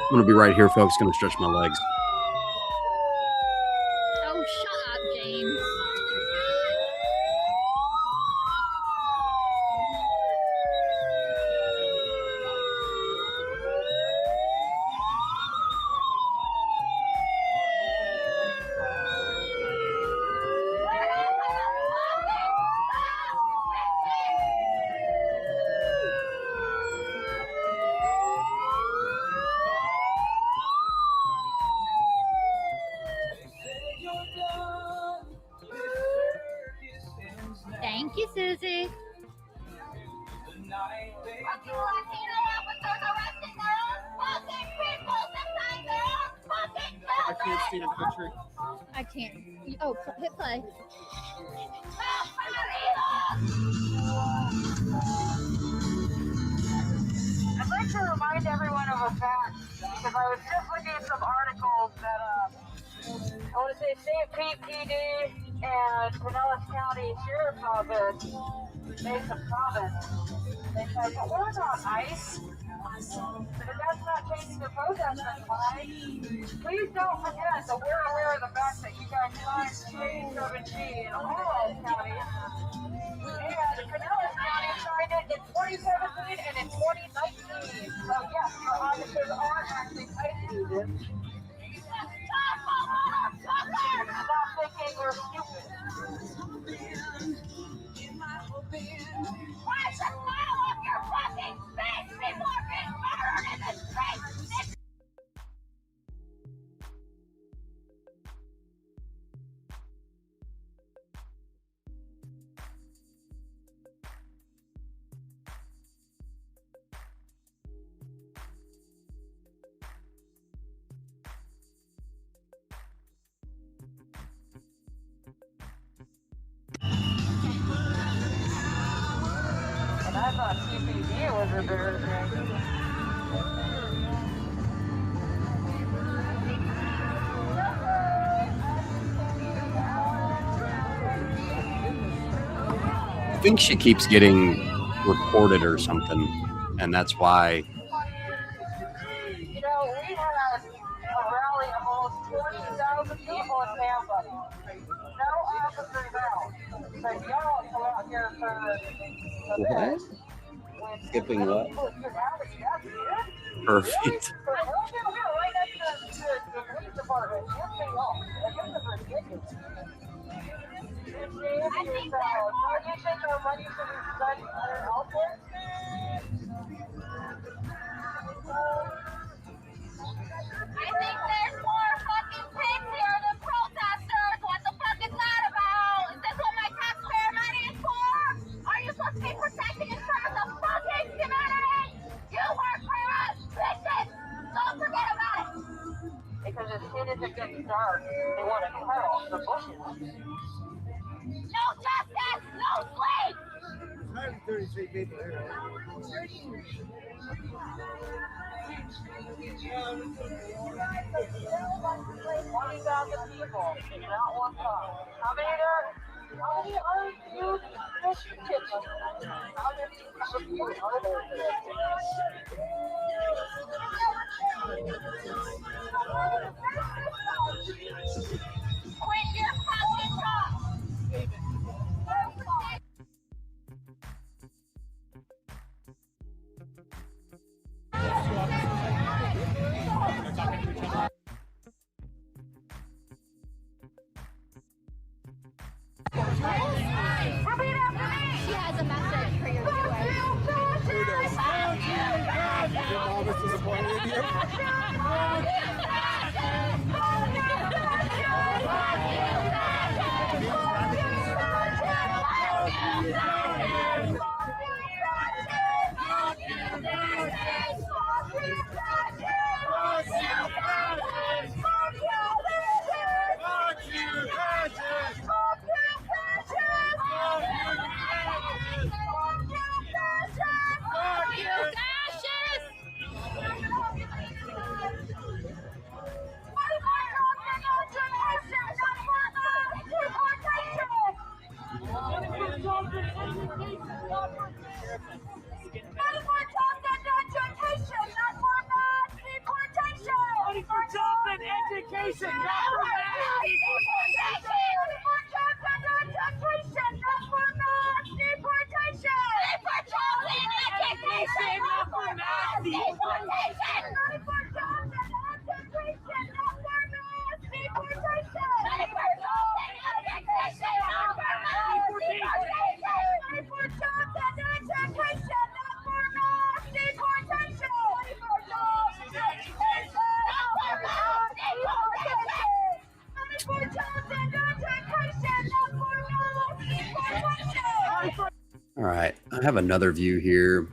I'm going to be right here, folks. Going to stretch my legs. Oh, shut up, James. Thank you, Susie. I can't stand country. I can't. Oh, hit play. I'd like to remind everyone of a fact, because I was just looking at some articles that, I want to say St. Pete PD and Pinellas County Sheriff's Office made some comments. They said, but we're on ice. But that's not changing the protest line. Please don't forget that we're aware of the fact that you guys signed 37G in all counties. And Pinellas County signed it in 2017 and in 2019. So yes, your officers are actually isolated. Stop thinking we're stupid. Why the smile on your fucking face? People are being murdered in the streets! And I thought CPD was embarrassing. I think she keeps getting reported or something, and that's why. You know, we had a rally of almost 20,000 people in Tampa. No officers out. But y'all come out here for What? Skipping what? Perfect. I think there's more fucking pigs here than protesters. What the fuck is that about? Is this what my taxpayer money is for? Are you supposed to be protecting and serving the fucking community? You work for us, bitches! as it gets dark, they want to cut off the bushes. No justice, no sleep! 133 people here. People, not one car. How many are you kitchen? How many are there? Quit your fucking talk! She has a message for your viewers. Your mom is disappointed in you? Education, not for mass deportation. Not for mass deportation. For jobs and education, not for mass deportation. Not for jobs and education, not for mass deportation. Not for jobs and education, not for mass deportation. Not for jobs and education, not for mass deportation. For jobs and education, not for mass deportation. For jobs and education, not for mass deportation. All right, I have another view here.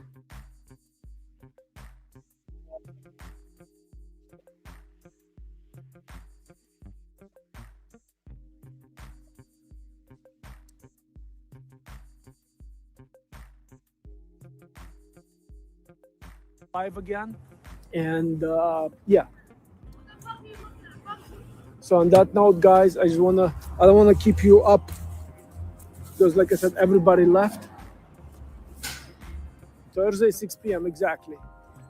Live again, and yeah. So on that note, guys, I don't wanna keep you up because, like I said, everybody left. Thursday, 6 p.m. exactly.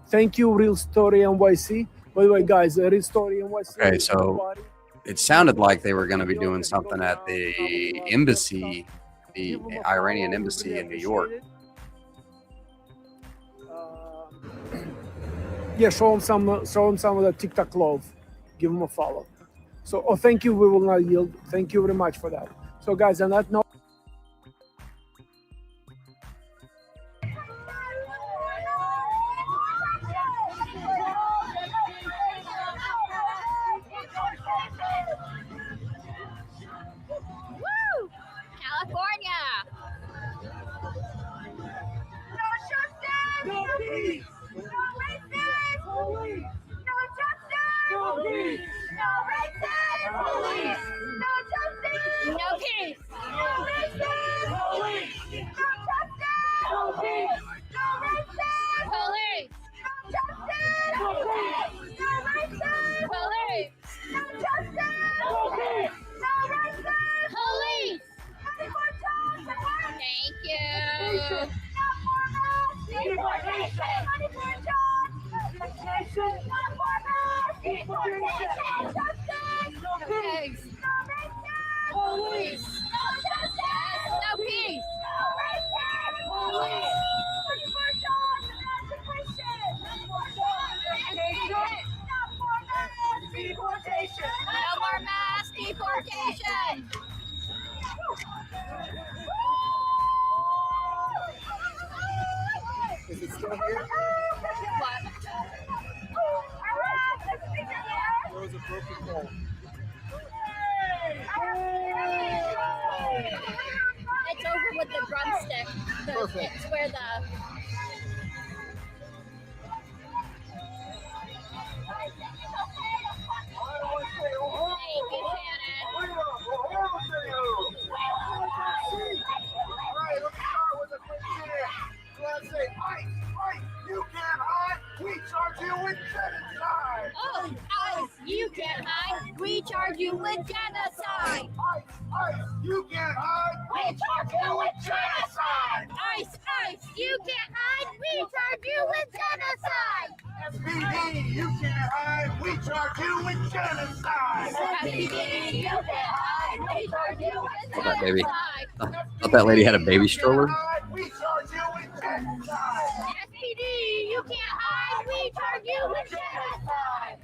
Thank you, Real Story NYC. By the way, guys, Real Story NYC. Okay, so it sounded like they were going to be doing something at the embassy, the Iranian embassy in New York. Yeah, show them some of the TikTok love. Give them a follow. So, thank you. We will not yield. Thank you very much for that. So, guys, on that note. Woo! California! No justice! No peace! No racism! Police! No justice! No peace! No racism! Police! No justice! No peace! No racism! Police! No justice! No peace! No racism! Police! No justice! No peace! No racism! Police! No justice! No peace! No racism! Police! Thank you. Deportation! Money for jobs! Education! Not for mass deportation! Justice! No peace! No racism! Police! No justice! No peace! No racism! Police! Money for jobs and education! Not for jobs and education! Not for mass deportation! No more mass deportation! Is it still here? What? There was a broken pole. It's over with the drumstick. Perfect. It's where the... I don't want to say We charge you with genocide. Oh, ICE, you can't hide. We charge you with genocide. ICE, you can't hide. We charge you with genocide. ICE, you can't hide. We charge you with genocide. SPD, you can't hide. We charge you with genocide. SPD, you can't hide. We charge you with Thought that baby. genocide. Thought that lady had a baby stroller. We charge you with genocide. SPD, you can't hide. We charge you with genocide.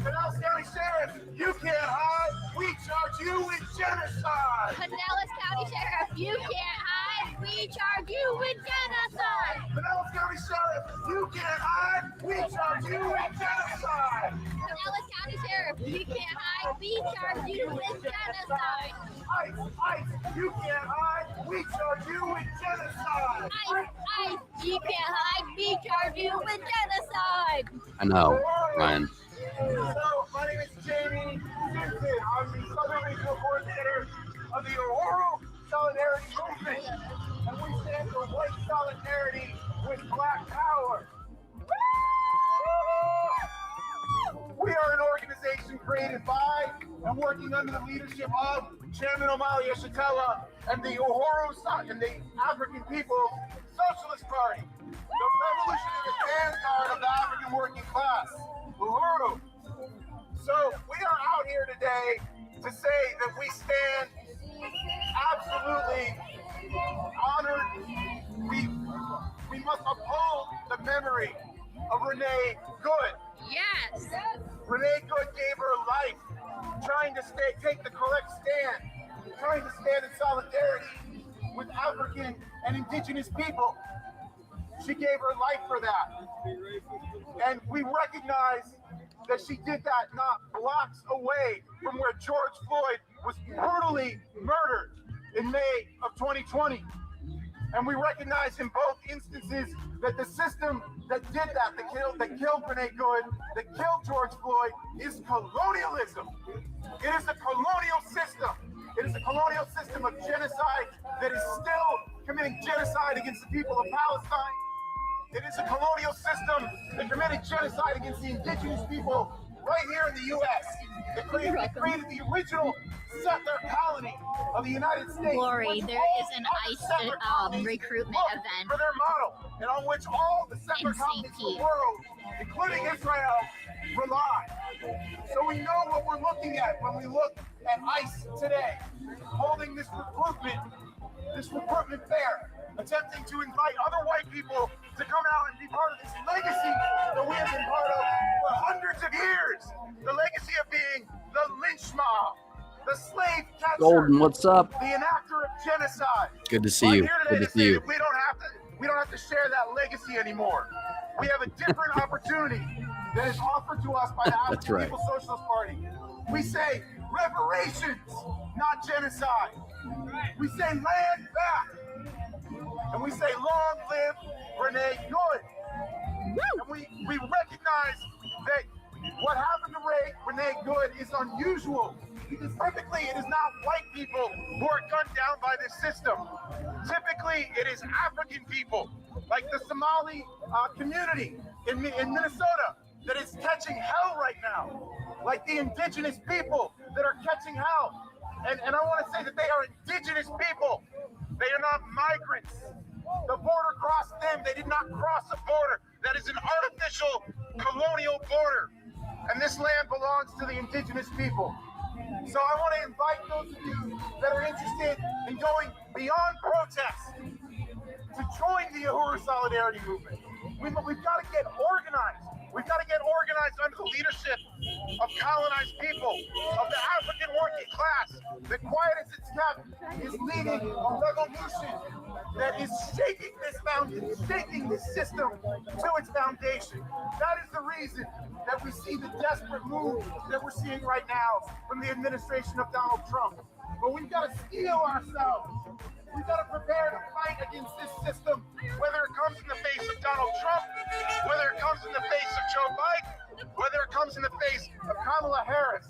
Pinellas County Sheriff, you can't hide. We charge you with genocide. Pinellas County Sheriff, you can't hide. We charge you with genocide. Pinellas County Sheriff, you can't hide. We charge you with genocide. Pinellas County Sheriff, you can't hide. We charge you with genocide. ICE, you can't hide. We charge you with genocide. ICE, you can't hide. We charge you with genocide. I know, Ryan. So, my name is Jamie Simpson. I'm the Southern Regional Coordinator of the Uhuru Solidarity Movement. And we stand for white solidarity with black power. We are an organization created by and working under the leadership of Chairman Omali Yeshitela and the Uhuru and the African People's Socialist Party, the revolutionary vanguard of the African working class, Uhuru. So we are out here today to say that we stand absolutely honored. We must uphold the memory of Renee Good. Yes. Renee Good gave her life trying to take the correct stand, trying to stand in solidarity with African and indigenous people. She gave her life for that. And we recognize that she did that not blocks away from where George Floyd was brutally murdered in May of 2020. And we recognize in both instances that the system that did that killed Renee Good, that killed George Floyd, is colonialism. It is a colonial system. It is a colonial system of genocide that is still committing genocide against the people of Palestine. It is a colonial system that committed genocide against the indigenous people right here in the U.S. It created the original settler colony of the United States. Lori, there is an ICE recruitment event for their model, and on which all the settler colonies of the world, including Israel, rely. So we know what we're looking at when we look at ICE today, holding this recruitment fair, attempting to invite other white people to come out and be part of this legacy that we have been part of for hundreds of years. The legacy of being the lynch mob, the slave catcher, Golden, what's up? the enactor of genocide. Good to see you. Good to see you. We don't have to share that legacy anymore. We have a different opportunity that is offered to us by the African right. People's Socialist Party. We say reparations, not genocide. We say land back. And we say long live Renee Good. And we recognize that what happened to Renee Good is unusual because typically it is not white people who are gunned down by this system. Typically it is African people, like the Somali community in Minnesota that is catching hell right now, like the indigenous people that are catching hell. And I want to say that they are indigenous people. They are not migrants. The border crossed them. They did not cross a border. That is an artificial colonial border. And this land belongs to the indigenous people. So I want to invite those of you that are interested in going beyond protest to join the Uhuru Solidarity Movement. We've got to get organized. We've got to get organized under the leadership of colonized people, of the African working class. The Quiet as It's Kept is leading a revolution that is shaking this system to its foundation. That is the reason that we see the desperate move that we're seeing right now from the administration of Donald Trump. But we've got to steel ourselves. We've got to prepare to fight against this system, whether it comes in the face of Donald Trump, whether it comes in the face of Joe Biden, whether it comes in the face of Kamala Harris.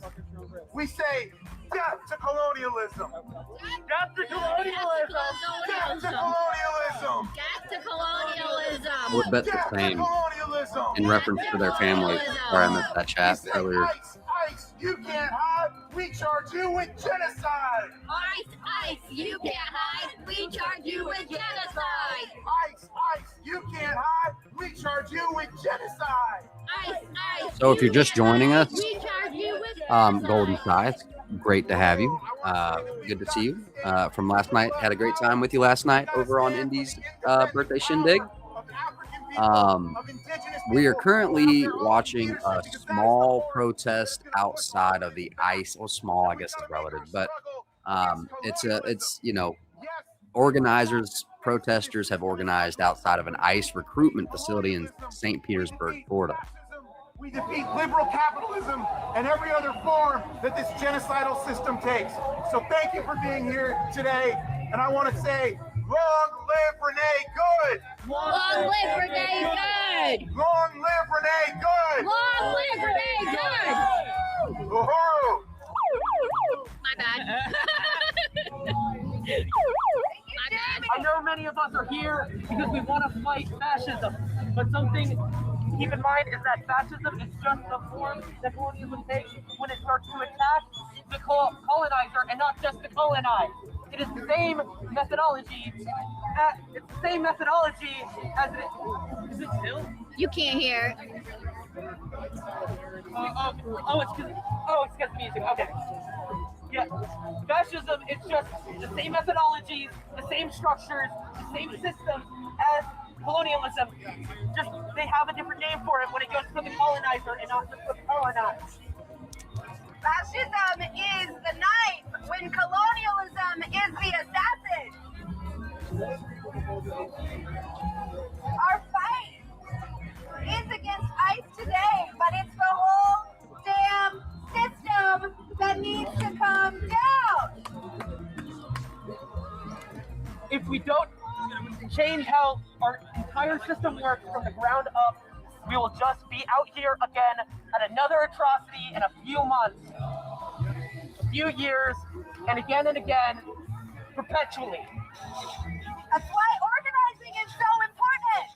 We say, death to colonialism. Death to colonialism. Death to colonialism. Death to colonialism. What about the Death to same? colonialism. in reference to their family. Sorry, I missed that chat earlier. ICE, you can't hide. We charge you with genocide. ICE, you can't hide. We charge you with genocide. ICE, you can't hide. We charge you with genocide. ICE, So if you're just joining us, we charge you with Golden Skies, great to have you. Good to see you. From last night, had a great time with you last night over on Indy's birthday shindig. We are currently watching a small protest outside of the ICE. Well, small, I guess is relative, but it's organizers, protesters have organized outside of an ICE recruitment facility in St. Petersburg, Florida. We defeat liberal capitalism and every other form that this genocidal system takes. So thank you for being here today. And I want to say, long live Renee Good! Long live Renee Good! Long live Renee Good! Long live Renee Good! Woohoo! My bad. I know many of us are here because we want to fight fascism, but something to keep in mind is that fascism is just the form that colonialism takes when it starts to attack the colonizer and not just the colonized. It is the same methodology. It's the same methodology as it is. It still? You can't hear. It's because music. Okay. Yeah, fascism is just the same methodologies, the same structures, the same systems as colonialism. Just they have a different name for it when it goes for the colonizer and not just for the colonized. Fascism is the knife when colonialism is the assassin. Our fight is against ICE today, but it's the whole damn system that needs to come down. If we don't change how our entire system works from the ground up, we will just be out here again at another atrocity in a few months, a few years, and again, perpetually. That's why organizing is so important.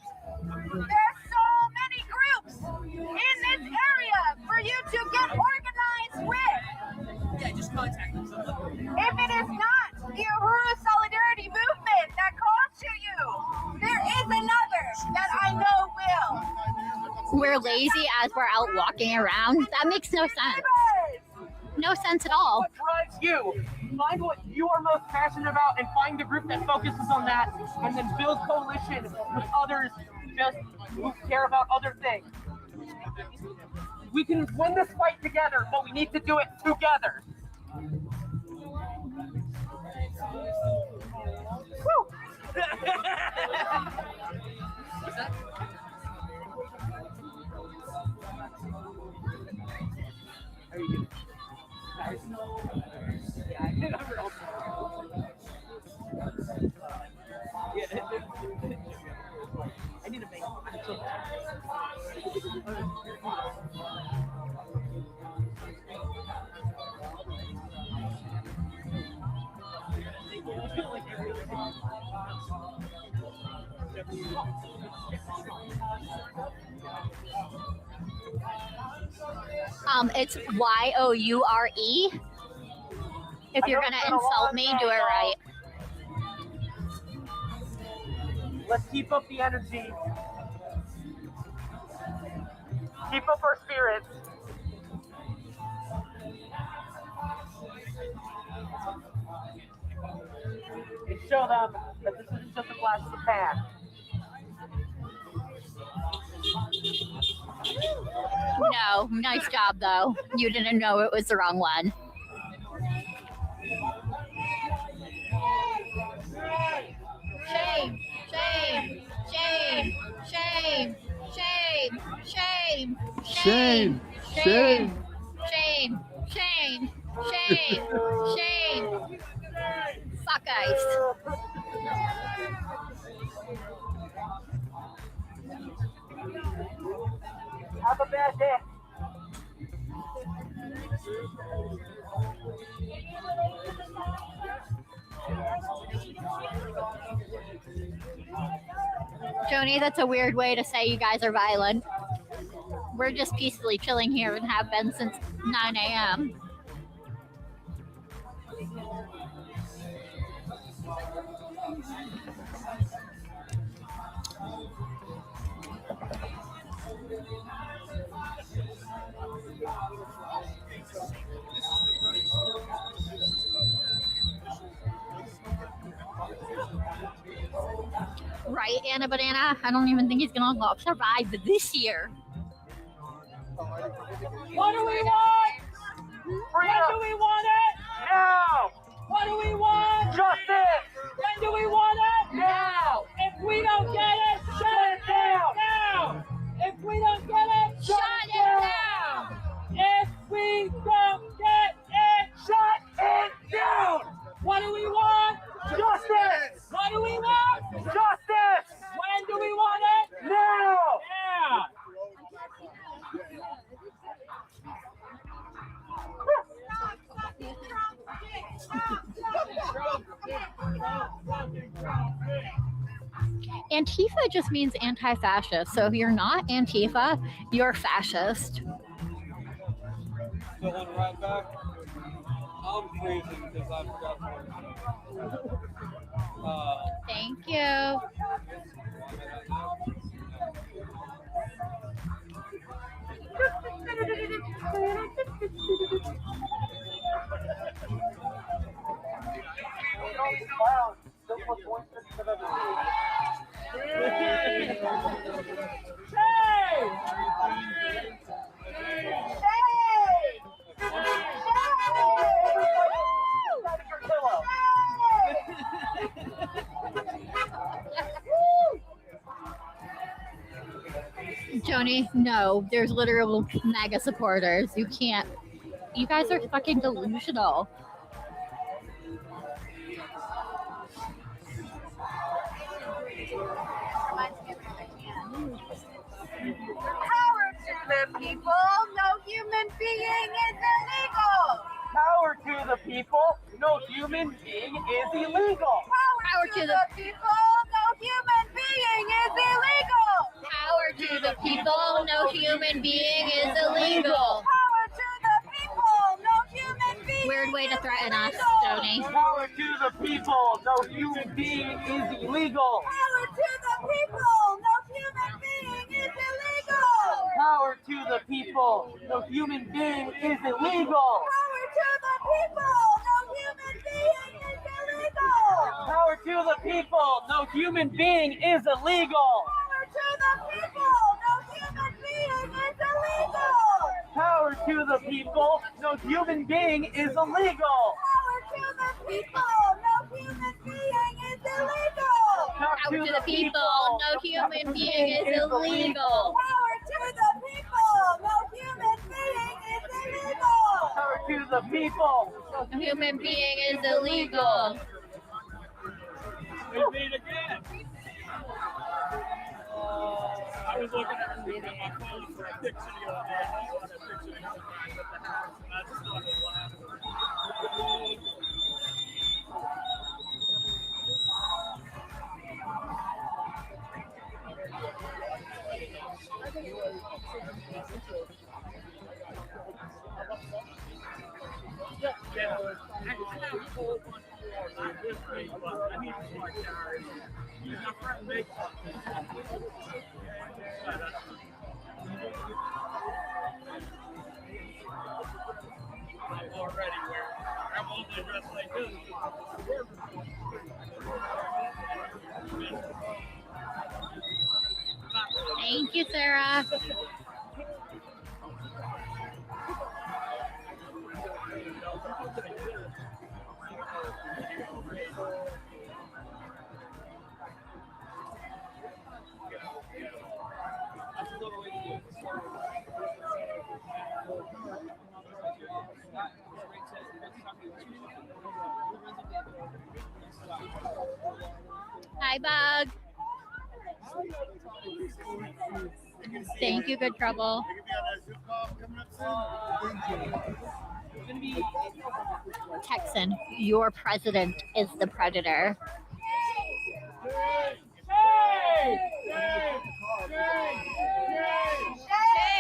There's so many groups in this area for you to get organized with. Yeah, just contact them. If it is not the Uhuru Solidarity Movement that calls to you, there is another that I know will. We're lazy as we're out walking around. That makes no sense. No sense at all. What drives you? Find what you are most passionate about and find a group that focuses on that, and then build coalition with others just who care about other things. We can win this fight together, but we need to do it together. Woo! How are you doing? I need to make It's Y-O-U-R-E. If you're gonna insult me, do it right. Let's keep up the energy. Keep up our spirits. And show them that this isn't just a flash in the pan. No, nice job though. You didn't know it was the wrong one. Shame, shame, shame, shame, shame, shame, shame, shame, shame, shame, shame, shame. Fuck ICE. Have a bad day. Joni, that's a weird way to say you guys are violent. We're just peacefully chilling here and have been since 9 a.m. Right, Anna Banana? I don't even think he's gonna survive this year. What do we want? When do we want it? Now. What do we want? Justice. When do we want it? Now. If we don't get it, shut it down. Now. If we don't get it, shut it down. If we don't get it, shut it down. What do we want? Justice. What do we want? Justice. When do we want it? Now. Yeah. Antifa just means anti-fascist. So if you're not Antifa, you're fascist. Still on the right back? I'm freezing because I forgot to. Thank you. Joni, no, there's literal MAGA supporters. You can't. You guys are fucking delusional. Power to the people, no human being is illegal. Power to the people, no human being is illegal. Power to the people, no human being is illegal. Power to the people, no human being is illegal. Power to the people, no human being. Weird way to threaten us, Joni. Power to the people, no human being is illegal. Power to the people, no human being is illegal. Power to the people, no human being is illegal. Power to the people, no human being is illegal. Power to the people, no human being is illegal. Power to the people, no human being is illegal. Power to the people, no human being is illegal. Power to the people, no human being is illegal. Power to the people, no human being is illegal. Power to the people, no human being is illegal. Power to the people, no human being is illegal. We meet again. I was looking at my phone for a picture the other day. I wanted a picture of the house, and I just started laughing. Yeah. I have a whole bunch more with me, but I need to like use my friend make I'm already wearing. I'm only dressed like this. Thank you, Sarah. Hi, Bug. Thank you, Good Trouble. Texan, your president is the predator.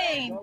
Shame!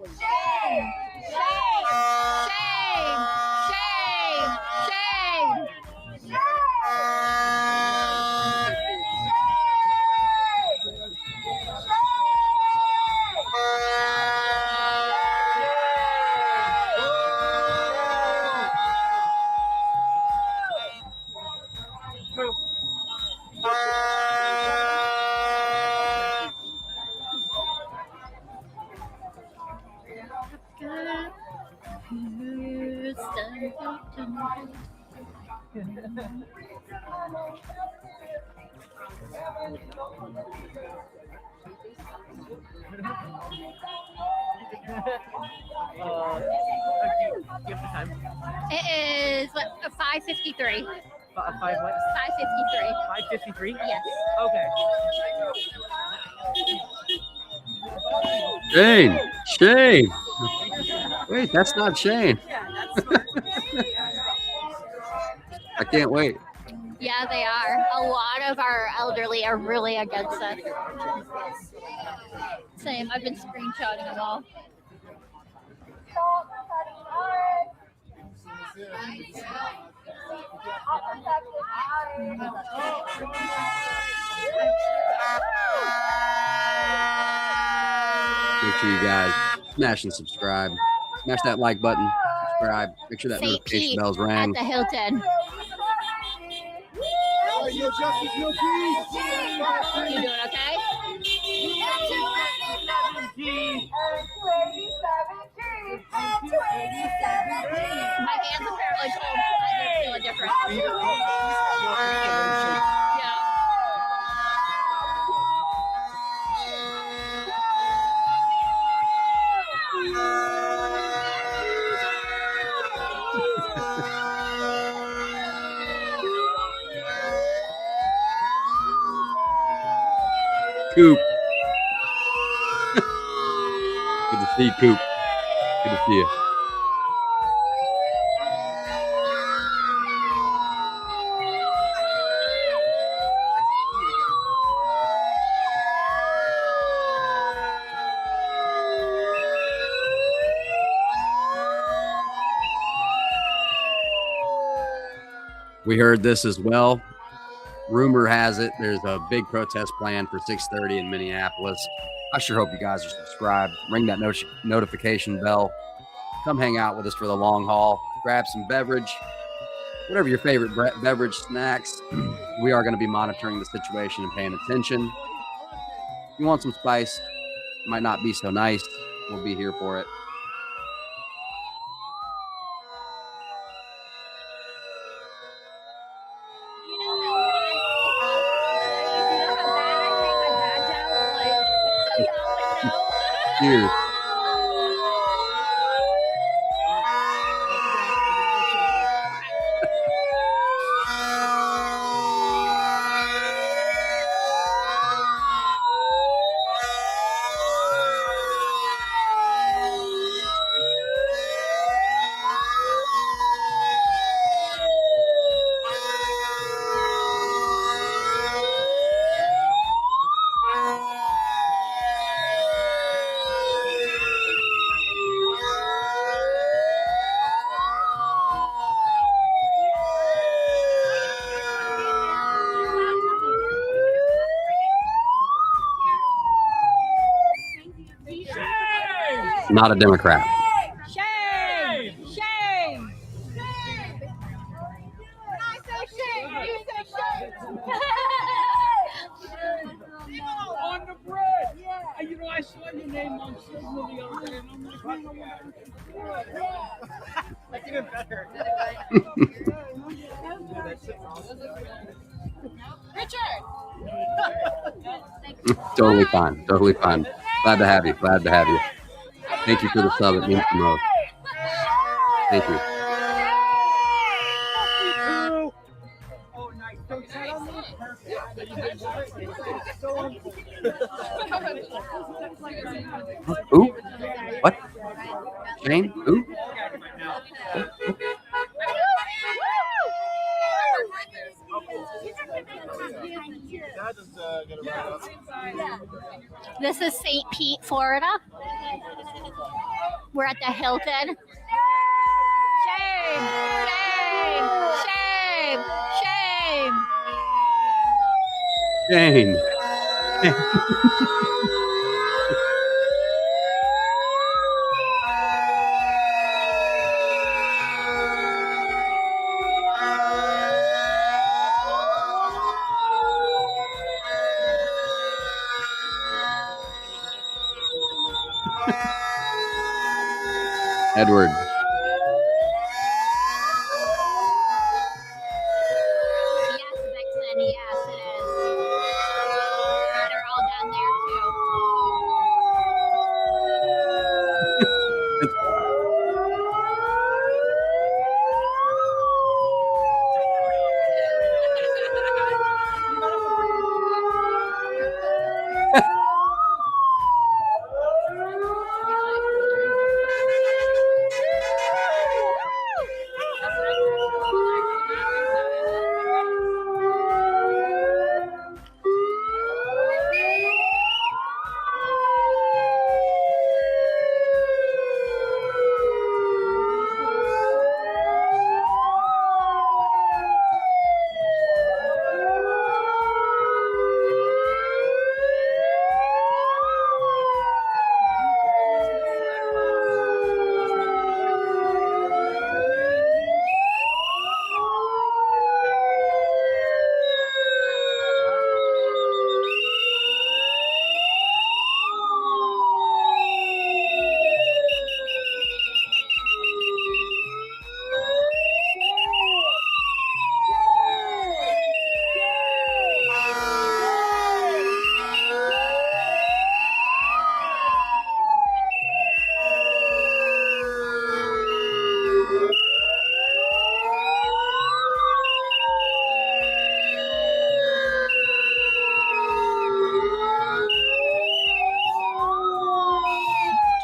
Give the time. It is what 5:53. Five what? 5:53. 5:53. Yes. Okay. Shane. Wait, that's not Shane. I can't wait. Yeah, they are. A lot of our elderly are really against it. Same. I've been screenshotting them all. Make sure you guys smash and subscribe. Smash that like button. Subscribe. Make sure that St. notification Pete bell's at rang. the Hilton. Yo, Justice, yo, Keith. You doing okay? My hands apparently cold. I feel different. Yeah. Coop. Good to see you, Coop. Good to see you. We heard this as well. Rumor has it there's a big protest planned for 6:30 in Minneapolis. I sure hope you guys are subscribed. Ring that notification bell. Come hang out with us for the long haul. Grab some beverage, whatever your favorite beverage, snacks. We are going to be monitoring the situation and paying attention. If you want some spice, it might not be so nice. We'll be here for it. Cheers. Not a Democrat. Shame! Shame! I say shame! You say shame! On the bread. Yeah. You know, I saw your name on Signal the other day, and I'm like, That's even better. Richard! Totally fine. Totally fine. Glad to have you. Glad to have you. Thank you for the sub. It means the most. Thank you. Who? What? Shane? Who? This is St. Pete, Florida. We're at the Hilton. Shame! Shame! Shame! Shame! Edward. Yes, Vixen. Yes, it is. They're all down there too.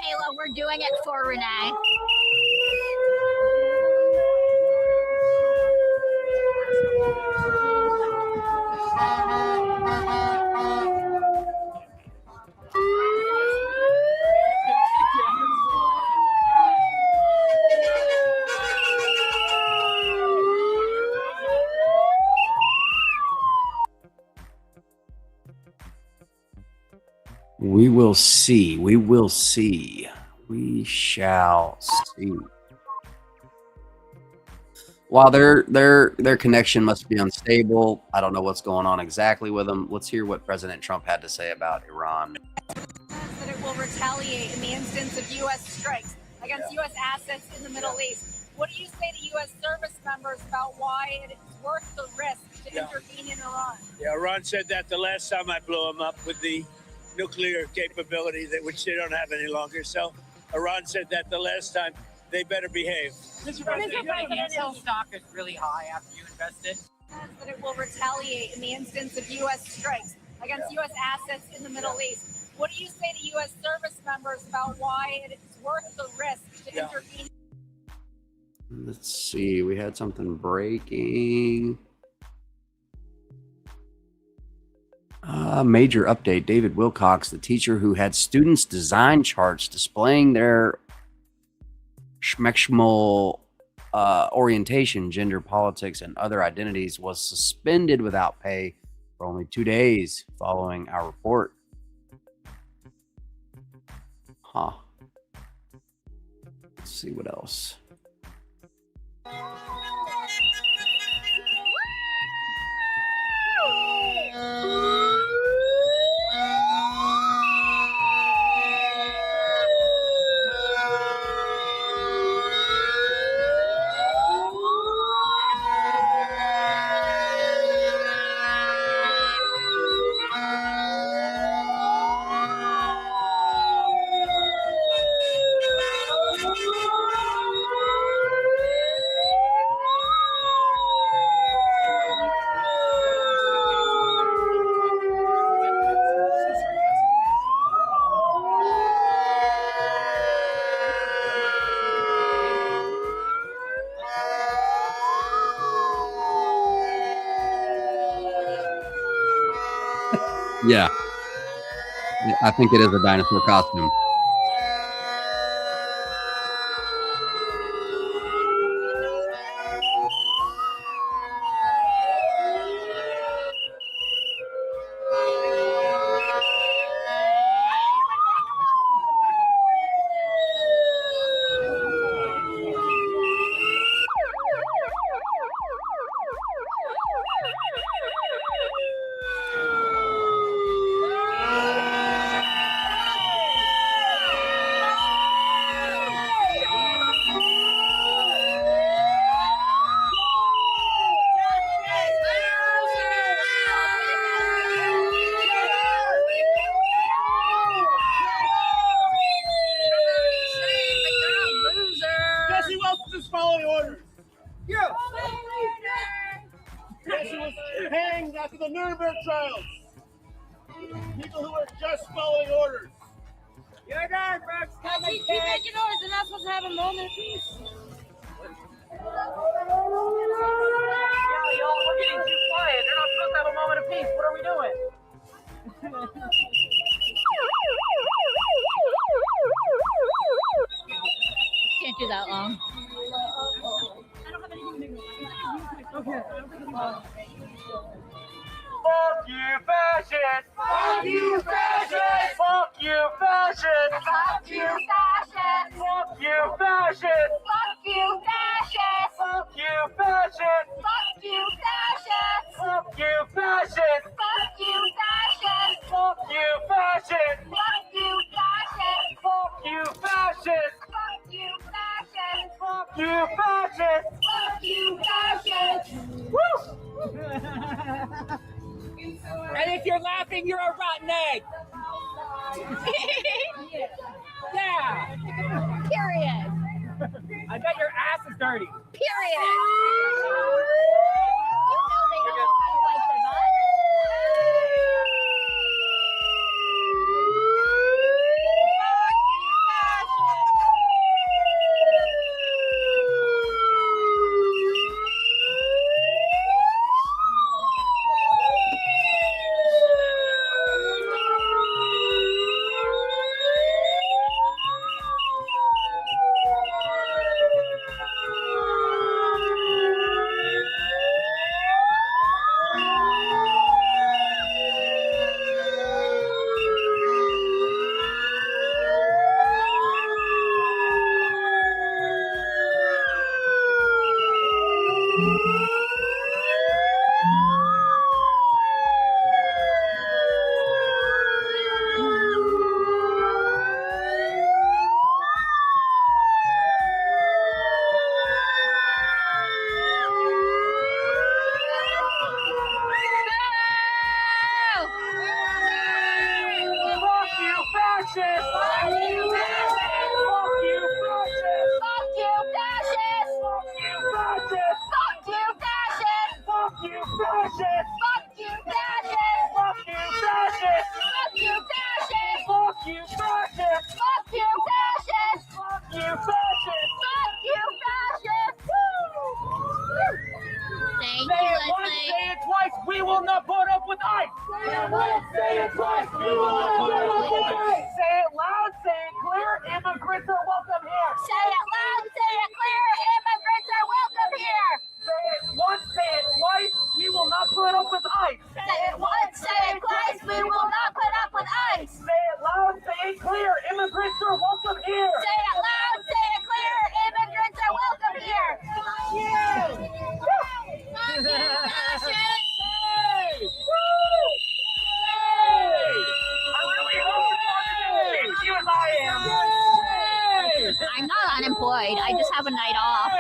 Kayla, we're doing it for Renee. We will see. We will see. We shall see. While their connection must be unstable, I don't know what's going on exactly with them. Let's hear what President Trump had to say about Iran. That it will retaliate in the instance of U.S. strikes against U.S. assets in the Middle East. What do you say to U.S. service members about why it is worth the risk to intervene in Iran? Yeah, Iran said that the last time I blew them up with the nuclear capability, which they don't have any longer. So Iran said that the last time. They better behave. Mr. President, Intel stock is really high after you invested. That it will retaliate in the instance of U.S. strikes against U.S. assets in the Middle East. What do you say to U.S. service members about why it is worth the risk to intervene? Let's see. We had something breaking. Major update. David Wilcox, the teacher who had students design charts displaying their schmexmal orientation, gender, politics, and other identities, was suspended without pay for only 2 days following our report. Huh. Let's see what else. Yeah. I think it is a dinosaur costume. get hanged after the Nuremberg trials. People who are just following orders. You're done, folks. Keep making noise. They're not supposed to have a moment of peace. Y'all, we're getting too quiet. They're not supposed to have a moment of peace. What are we doing? Can't do that long. Okay. Fuck you, fascist! Fuck you, fascist! Fuck you, fascist! Fuck you, fascist! Fuck you, fascist! Fuck you, fascist! Fuck you, fascist! Fuck you, fascist! Fuck you, fascist! Fuck you, fascist! Fuck you, fascist! Fuck you, fascist! Fuck you, fascist! Fuck you, fascist! Fuck you, fascist! Fuck you, fascist! Woo! And if you're laughing, you're a rotten egg. Yeah. Period. I bet your ass is dirty. Period. You know they don't know how to wipe their butt. We will not put up with ICE. Say it once, say it twice. We will not put up with ICE. Say it loud, say it clear. Immigrants are welcome here. Say it loud, say it clear. Immigrants are welcome here. Say it once, say it twice. We will not put up with ICE. Say it once, say it twice. We will not put up with ICE. Say it loud, say it clear. Immigrants are welcome here. Say it loud, say it clear. Immigrants are welcome here. Fuck you. Fuck you, fascist. I'm not unemployed. I just have a night off.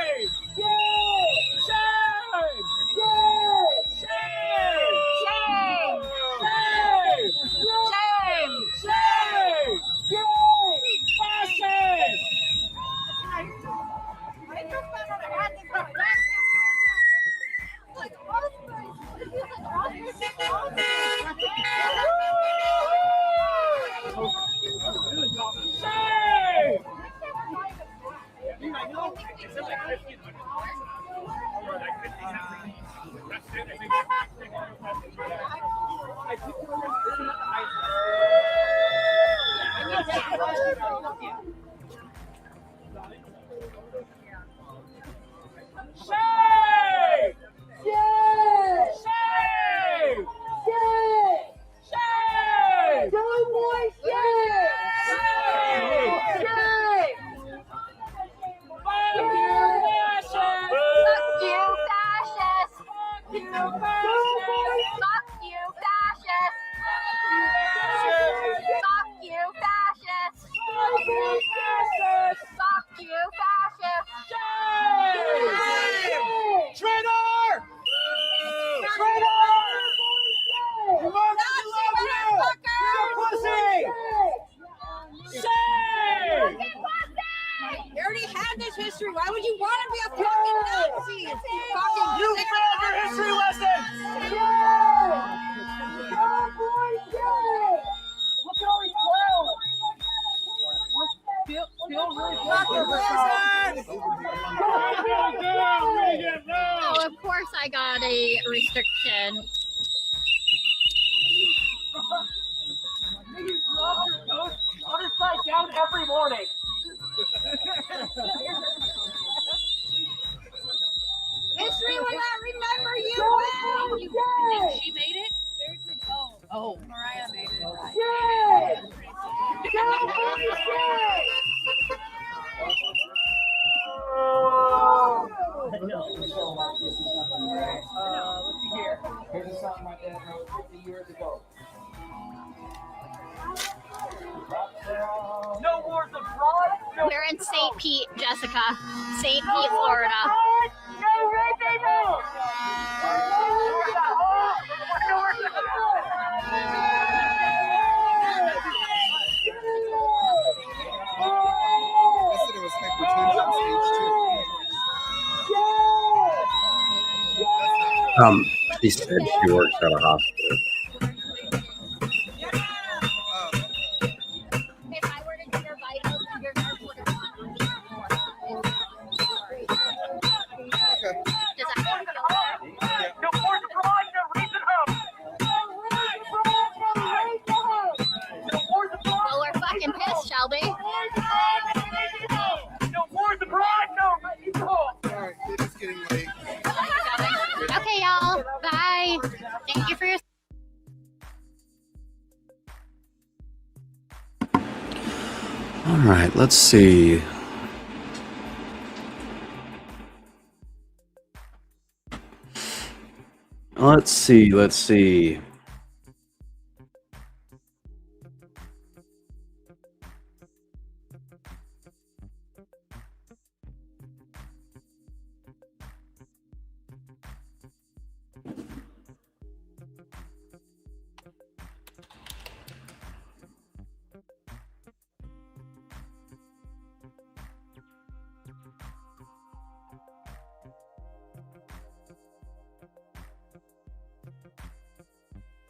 history. Why would you want to be a fucking Nazi? Fucking You failed your history lesson! Look at all these clowns! Oh, of course I got a restriction. I'll just lie down every morning. History will not remember you well. You think she made it? Oh, Mariah made it. Let's see here. Here's a song my dad wrote 50 years ago. No wars abroad. No We're in St. Pete, Jessica. St. Pete, Florida. No racism! She said she works at a hospital. If I were to do your vitals, your nurse would have gone. Does that work? No wars abroad, no reason home. No wars abroad. Well, we're fucking pissed, Shelby. No wars abroad, no reason home. Alright, it is getting late. Okay, y'all. Bye. Thank you for your. All right, let's see. Let's see.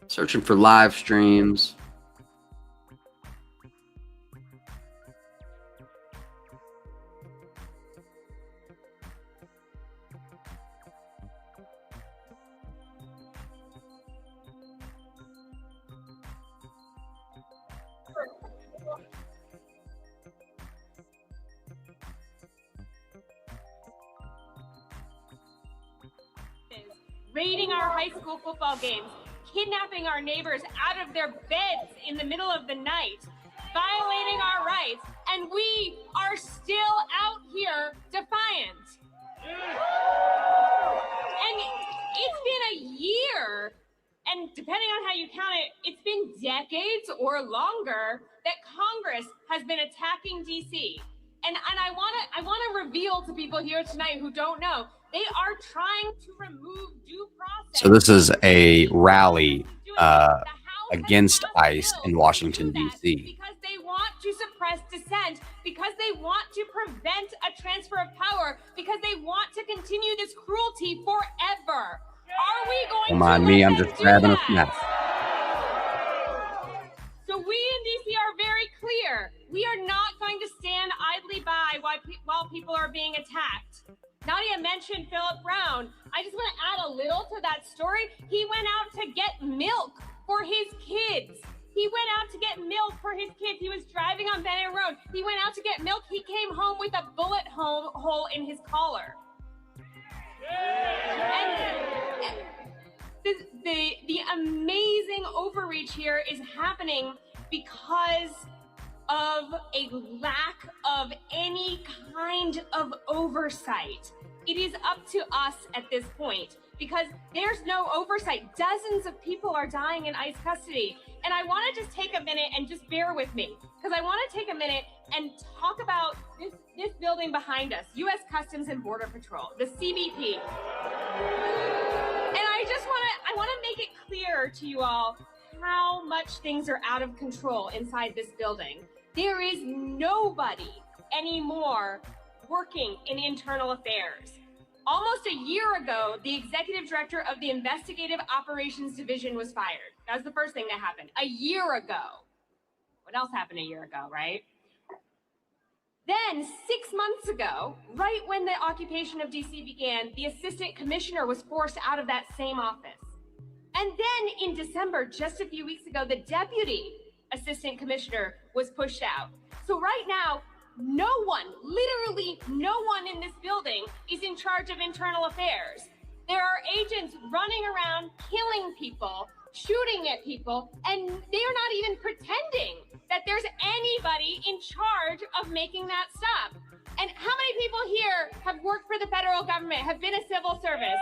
Searching for live streams. Raiding our high school football games, kidnapping our neighbors out of their beds in the middle of the night, violating our rights, and we are still out here defiant. And it's been a year, and depending on how you count it, it's been decades or longer that Congress has been attacking DC. And I want to reveal to people here tonight who don't know, they are trying to remove due process. So this is a rally against ICE in Washington, D.C. Because they want to suppress dissent, because they want to prevent a transfer of power, because they want to continue this cruelty forever. Are we going Don't to mind let me, I'm them just do grabbing a that? snack. So we in DC are very clear. We are not going to stand idly by while people are being attacked. Nadia mentioned Philip Brown. I just want to add a little to that story. He went out to get milk for his kids. He went out to get milk for his kids. He was driving on Bennett Road. He went out to get milk. He came home with a bullet hole in his collar. And the amazing overreach here is happening because of a lack of any kind of oversight. It is up to us at this point because there's no oversight. Dozens of people are dying in ICE custody. And I want to just take a minute and just bear with me because I want to take a minute and talk about this building behind us, U.S. Customs and Border Patrol, the CBP. And I want to make it clear to you all how much things are out of control inside this building. There is nobody anymore working in internal affairs. Almost a year ago, the executive director of the Investigative Operations Division was fired. That was the first thing that happened. A year ago. What else happened a year ago, right? Then, 6 months ago, right when the occupation of DC began, the assistant commissioner was forced out of that same office. And then in December, just a few weeks ago, the deputy assistant commissioner was pushed out. So right now, no one, literally no one in this building is in charge of internal affairs. There are agents running around killing people, shooting at people, and they're not even pretending that there's anybody in charge of making that stop. And how many people here have worked for the federal government, have been a civil service?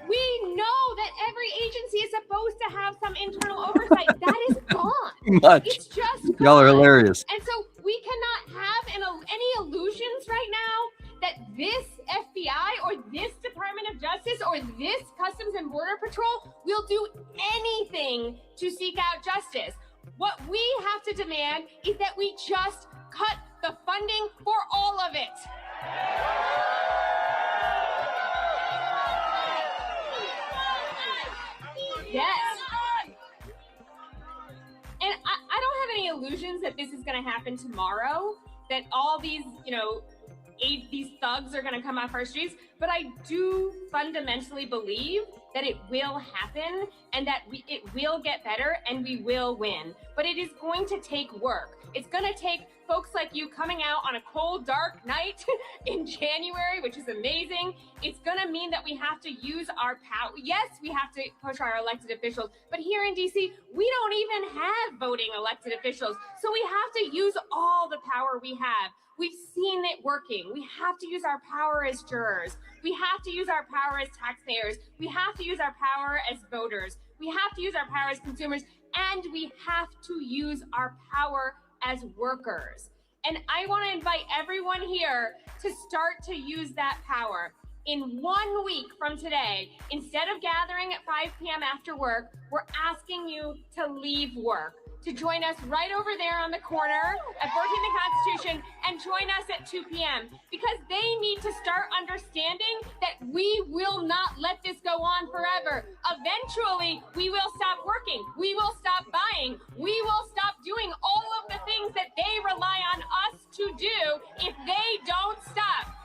We know that every agency is supposed to have some internal oversight. That is gone. Much. It's just gone. Y'all are hilarious. And so we cannot have any illusions right now that this FBI or this Department of Justice or this Customs and Border Patrol will do anything to seek out justice. What we have to demand is that we just cut the funding for all of it. Yes. And I don't have any illusions that this is going to happen tomorrow, that all these, these thugs are going to come off our streets, but I do fundamentally believe that it will happen and that it will get better and we will win. But it is going to take work. It's going to take folks like you coming out on a cold, dark night in January, which is amazing. It's going to mean that we have to use our power. Yes, we have to push our elected officials, but here in DC, we don't even have voting elected officials. So we have to use all the power we have. We've seen it working. We have to use our power as jurors. We have to use our power as taxpayers. We have to use our power as voters. We have to use our power as consumers, and we have to use our power as workers. And I want to invite everyone here to start to use that power. In 1 week from today, instead of gathering at 5 p.m. after work, we're asking you to leave work, to join us right over there on the corner at 14 the Constitution and join us at 2 p.m. because they need to start understanding that we will not let this go on forever. Eventually, we will stop working. We will stop buying. We will stop doing all of the things that they rely on us to do if they don't stop.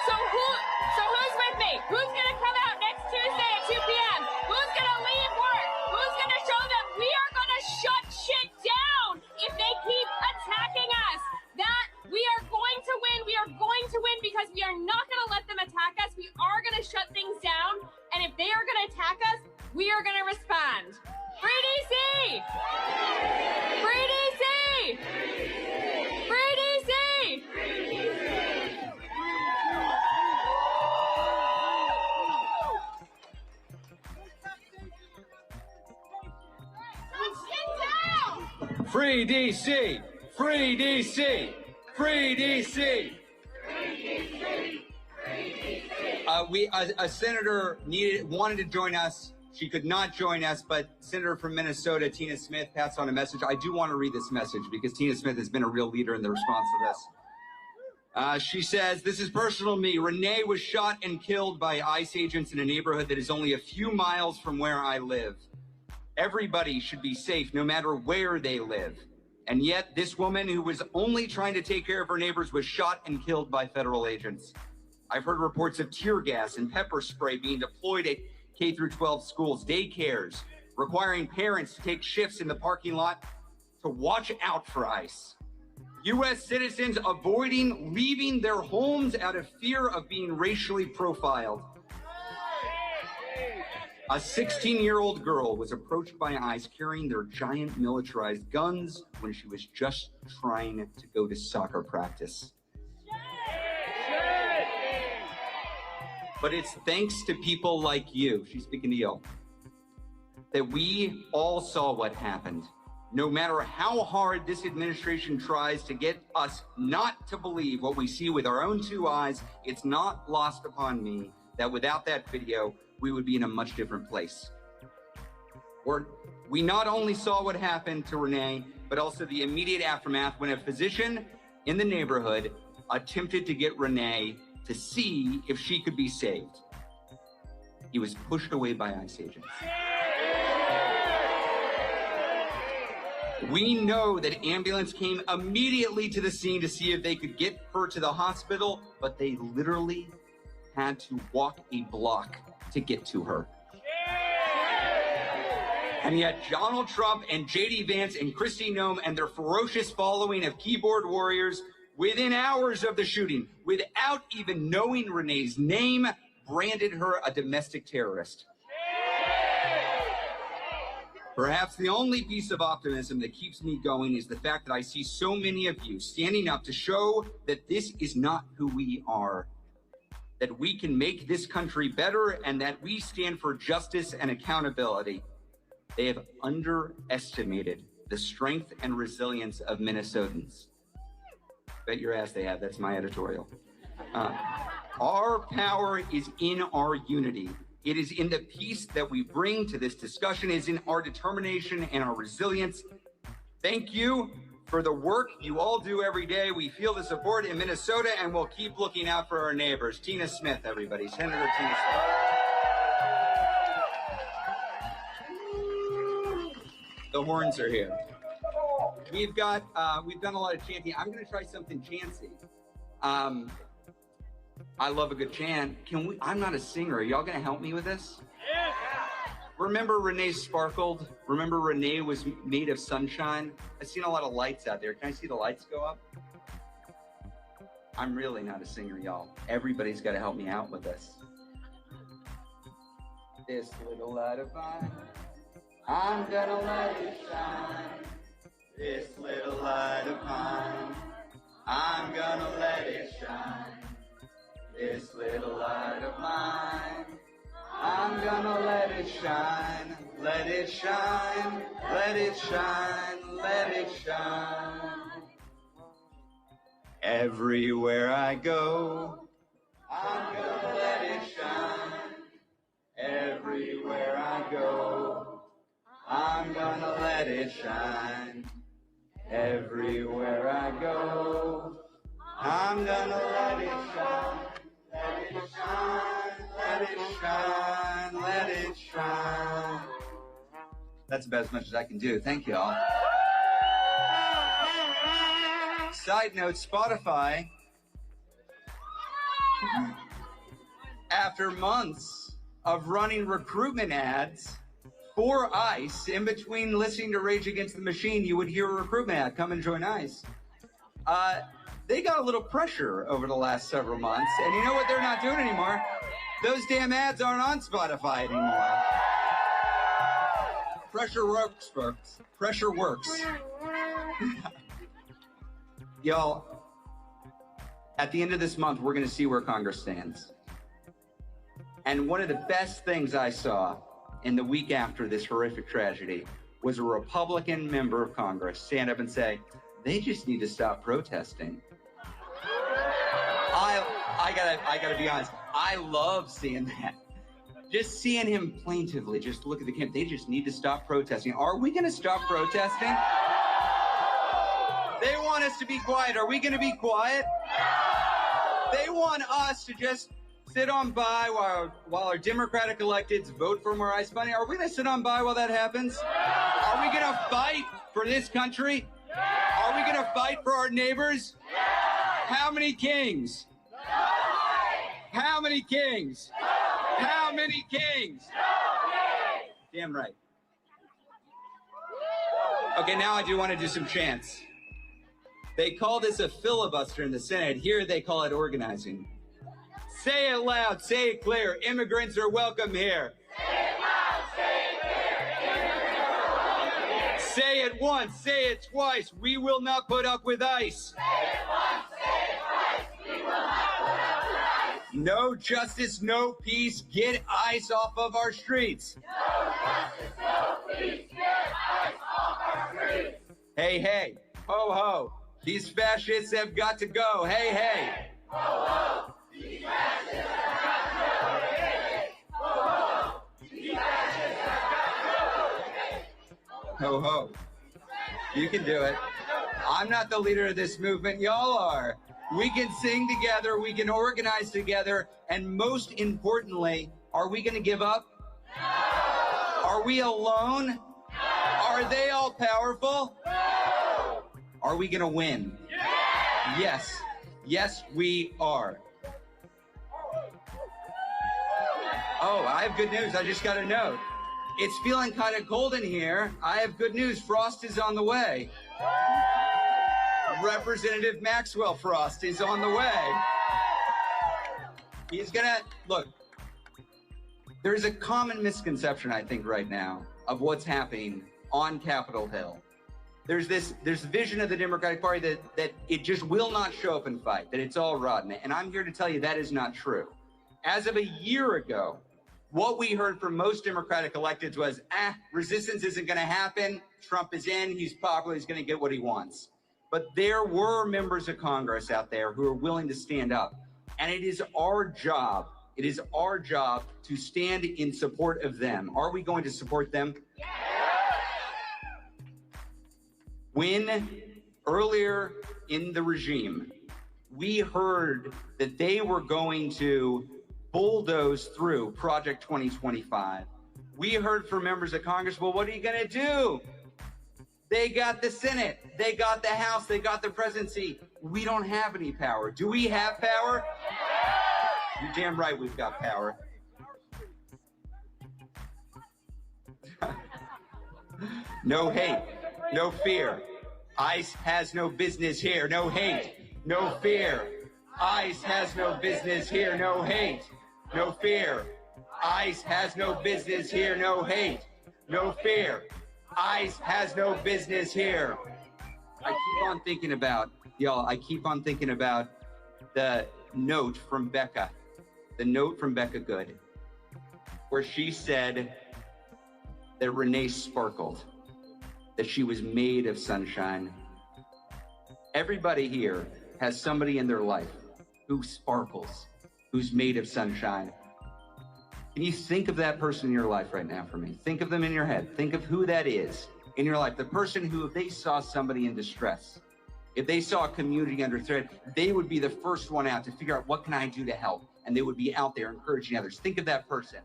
So who's with me? Who's going to come out next Tuesday at 2 p.m.? Who's going to leave work? Who's going to show them we are going to shut shit down if they keep attacking us? That we are going to win. We are going to win because we are not going to let them attack us. We are going to shut things down. And if they are going to attack us, we are going to respond. Free DC! Free DC! Free DC! Free DC! Free DC! Free DC! A senator wanted to join us. She could not join us, but Senator from Minnesota, Tina Smith, passed on a message. I do want to read this message because Tina Smith has been a real leader in the response to this. She says, "This is personal to me. Renee was shot and killed by ICE agents in a neighborhood that is only a few miles from where I live. Everybody should be safe no matter where they live. And yet this woman who was only trying to take care of her neighbors was shot and killed by federal agents. I've heard reports of tear gas and pepper spray being deployed at K-12 schools, daycares, requiring parents to take shifts in the parking lot to watch out for ICE. U.S. citizens avoiding leaving their homes out of fear of being racially profiled. A 16-year-old girl was approached by ICE carrying their giant militarized guns when she was just trying to go to soccer practice. But it's thanks to people like you," she's speaking to you, "that we all saw what happened. No matter how hard this administration tries to get us not to believe what we see with our own two eyes, it's not lost upon me that without that video, we would be in a much different place. We not only saw what happened to Renee, but also the immediate aftermath when a physician in the neighborhood attempted to get Renee to see if she could be saved. He was pushed away by ICE agents. We know that ambulance came immediately to the scene to see if they could get her to the hospital, but they literally had to walk a block to get to her. And yet Donald Trump and J.D. Vance and Kristi Noem and their ferocious following of keyboard warriors, within hours of the shooting, without even knowing Renee's name, branded her a domestic terrorist. Perhaps the only piece of optimism that keeps me going is the fact that I see so many of you standing up to show that this is not who we are, that we can make this country better, and that we stand for justice and accountability. They have underestimated the strength and resilience of Minnesotans. Bet your ass they have. That's my editorial. Our power is in our unity. It is in the peace that we bring to this discussion. It is in our determination and our resilience. Thank you for the work you all do every day. We feel the support in Minnesota, and we'll keep looking out for our neighbors. Tina Smith, everybody. Senator Tina Smith. The horns are here. We've done a lot of chanting. I'm going to try something chancy. I love a good chant. I'm not a singer. Are y'all going to help me with this? Yeah. Remember Renee sparkled? Remember Renee was made of sunshine? I've seen a lot of lights out there. Can I see the lights go up? I'm really not a singer, y'all. Everybody's got to help me out with this. This little light of mine, I'm gonna let it shine. This little light of mine, I'm gonna let it shine. This little light of mine, I'm gonna let it shine. Let it shine, let it shine, let it shine. Everywhere I go, I'm gonna let it shine. Everywhere I go, I'm gonna let it shine. Everywhere I go, I'm gonna let it shine. Let it shine, let it shine, let it shine. That's about as much as I can do. Thank you all. Side note, Spotify, after months of running recruitment ads for ICE, in between listening to Rage Against the Machine, you would hear a recruitment ad, come and join ICE. They got a little pressure over the last several months, and you know what they're not doing anymore? Those damn ads aren't on Spotify anymore. Pressure works, folks. Pressure works. Y'all, at the end of this month, we're going to see where Congress stands. And one of the best things I saw in the week after this horrific tragedy was a Republican member of Congress stand up and say, they just need to stop protesting. I gotta be honest. I love seeing that. Just seeing him plaintively, just look at the camp. They just need to stop protesting. Are we gonna stop protesting? They want us to be quiet. Are we gonna be quiet? They want us to just sit on by while our Democratic electeds vote for more ICE money. Are we gonna sit on by while that happens? Are we gonna fight for this country? Are we gonna fight for our neighbors? How many kings? How many kings? How many kings? Damn right. Okay, now I do want to do some chants. They call this a filibuster in the Senate. Here they call it organizing. Say it loud, say it clear. Immigrants are welcome here. Say it loud, say it clear. Immigrants are welcome here. Say it once, say it twice. We will not put up with ICE. Say it once, say it twice. We will not put up with ICE. No justice, no peace. Get ICE off of our streets. No justice, no peace. Get ICE off our streets. Hey, hey, ho, ho. These fascists have got to go. Hey, hey. Ho, ho. These fascists have got to go. Hey, hey. Ho, ho. These fascists have got to go. Hey, hey. Ho, ho. You can do it. I'm not the leader of this movement. Y'all are. We can sing together. We can organize together. And most importantly, are we going to give up? No. Are we alone? No. Are they all powerful? No. Are we going to win? Yeah. Yes. Yes, we are. Oh, I have good news. I just got a note. It's feeling kind of cold in here. I have good news. Frost is on the way. Representative Maxwell Frost is on the way. He's gonna, look, there's a common misconception, I think, right now of what's happening on Capitol Hill. There's vision of the Democratic Party that it just will not show up and fight, that it's all rotten. And I'm here to tell you that is not true. As of a year ago, what we heard from most Democratic electeds was, resistance isn't going to happen. Trump is in. He's popular. He's going to get what he wants. But there were members of Congress out there who are willing to stand up. And it is our job to stand in support of them. Are we going to support them? Yeah. When earlier in the regime, we heard that they were going to bulldoze through Project 2025. We heard from members of Congress, well, what are you going to do? They got the Senate, they got the House, they got the presidency. We don't have any power. Do we have power? You're damn right we've got power. No hate, no fear. ICE has no business here. No hate, no fear. ICE has no business here. No hate, no fear. ICE has no business here. No hate, no fear. ICE has no business here. I keep on thinking about, y'all, the note from Becca Good, where she said that Renee sparkled, that she was made of sunshine. Everybody here has somebody in their life who sparkles, who's made of sunshine. Can you think of that person in your life right now for me? Think of them in your head. Think of who that is in your life. The person who, if they saw somebody in distress, if they saw a community under threat, they would be the first one out to figure out, what can I do to help? And they would be out there encouraging others. Think of that person.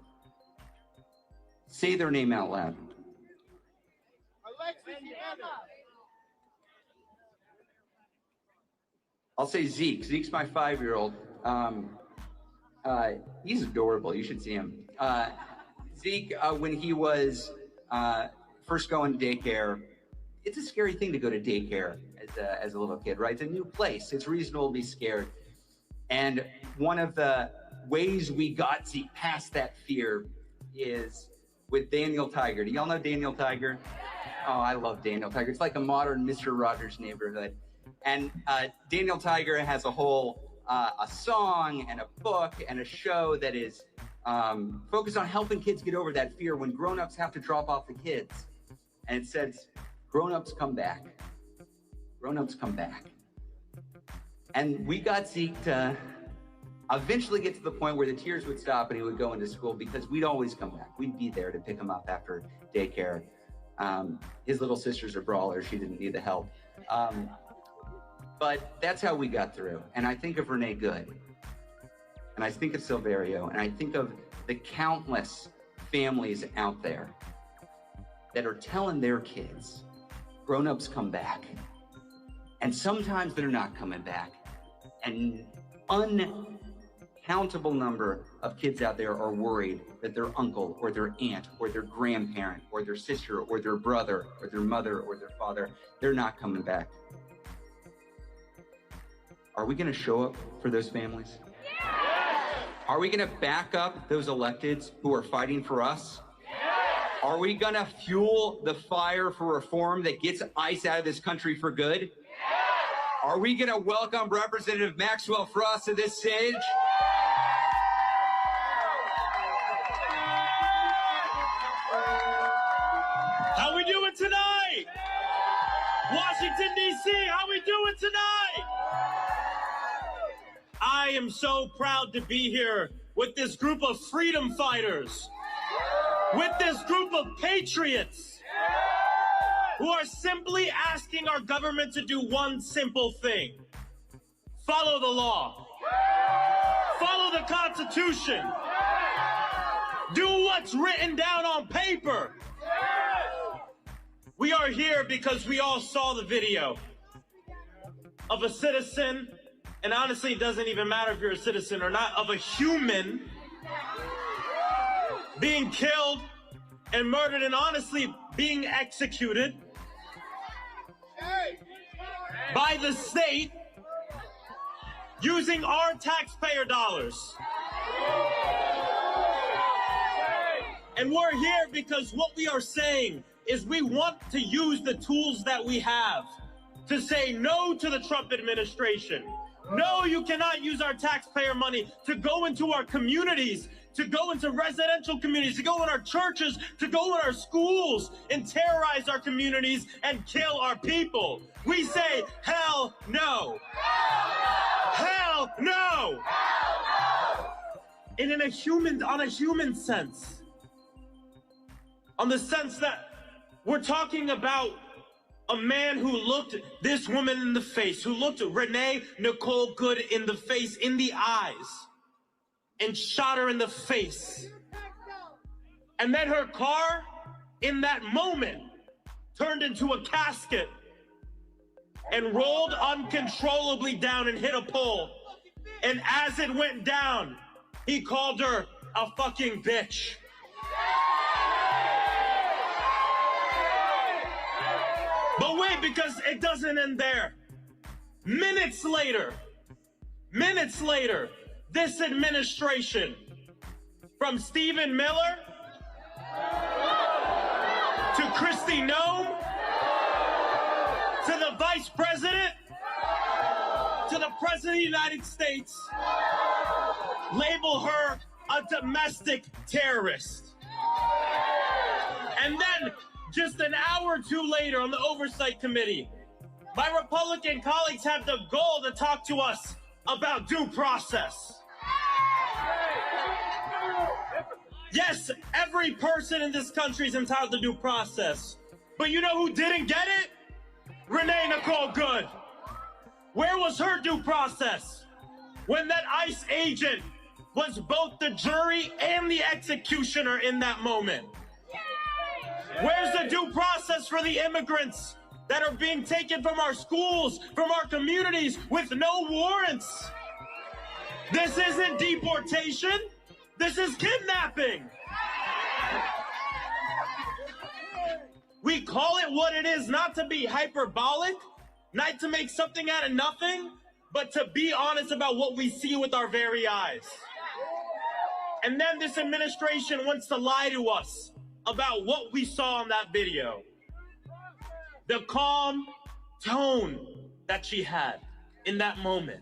Say their name out loud. I'll say Zeke. Zeke's my 5-year-old. He's adorable. You should see him. Zeke, when he was first going to daycare, it's a scary thing to go to daycare as a little kid, right? It's a new place. It's reasonable to be scared. And one of the ways we got Zeke past that fear is with Daniel Tiger. Do y'all know Daniel Tiger? Oh, I love Daniel Tiger. It's like a modern Mr. Rogers neighborhood. And Daniel Tiger has a whole a song and a book and a show that is focused on helping kids get over that fear when grown-ups have to drop off the kids. And it says, grown-ups come back. Grown-ups come back. And we got Zeke to eventually get to the point where the tears would stop and he would go into school, because we'd always come back. We'd be there to pick him up after daycare. His little sister's a brawler. She didn't need the help. But that's how we got through. And I think of Renee Good, and I think of Silverio, and I think of the countless families out there that are telling their kids, grown-ups come back. And sometimes they're not coming back. And uncountable number of kids out there are worried that their uncle or their aunt or their grandparent or their sister or their brother or their mother or their father, they're not coming back. Are we going to show up for those families? Yes! Are we going to back up those electeds who are fighting for us? Yes! Are we going to fuel the fire for reform that gets ICE out of this country for good? Yes! Are we going to welcome Representative Maxwell Frost to this stage? How we doing tonight? Washington, D.C., how we doing tonight? I am so proud to be here with this group of freedom fighters, with this group of patriots who are simply asking our government to do one simple thing: follow the law. Follow the Constitution. Do what's written down on paper. We are here because we all saw the video of a citizen, and honestly, it doesn't even matter if you're a citizen or not, of a human being killed and murdered and honestly being executed by the state using our taxpayer dollars. And we're here because what we are saying is we want to use the tools that we have to say no to the Trump administration. No, you cannot use our taxpayer money to go into our communities, to go into residential communities, to go in our churches, to go in our schools and terrorize our communities and kill our people. We say, hell no. Hell no. And on a human sense, on the sense that we're talking about a man who looked this woman in the face, who looked Renee Nicole Good in the face, in the eyes, and shot her in the face. And then her car, in that moment, turned into a casket and rolled uncontrollably down and hit a pole. And as it went down, he called her a fucking bitch. But wait, because it doesn't end there. Minutes later, this administration, from Stephen Miller to Kristi Noem to the vice president to the president of the United States, label her a domestic terrorist. And then just an hour or two later on the Oversight Committee, my Republican colleagues have the goal to talk to us about due process. Yes, every person in this country is entitled to due process. But you know who didn't get it? Renee Nicole Good. Where was her due process? When that ICE agent was both the jury and the executioner in that moment. Where's the due process for the immigrants that are being taken from our schools, from our communities with no warrants? This isn't deportation. This is kidnapping. We call it what it is, not to be hyperbolic, not to make something out of nothing, but to be honest about what we see with our very eyes. And then this administration wants to lie to us about what we saw in that video. The calm tone that she had in that moment.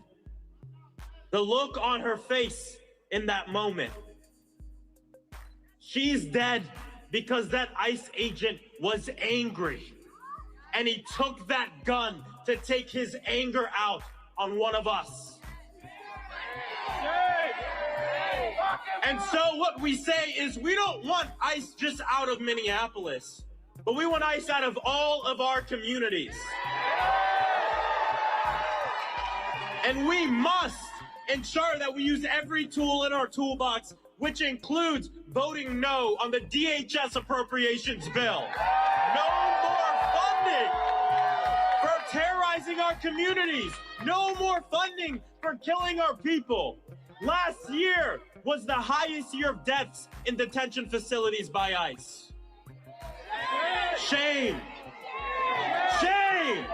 The look on her face in that moment. She's dead because that ICE agent was angry. And he took that gun to take his anger out on one of us. And so what we say is we don't want ICE just out of Minneapolis, but we want ICE out of all of our communities. And we must ensure that we use every tool in our toolbox, which includes voting no on the DHS appropriations bill. No more funding for terrorizing our communities. No more funding for killing our people. Last year was the highest year of deaths in detention facilities by ICE. Shame. Shame.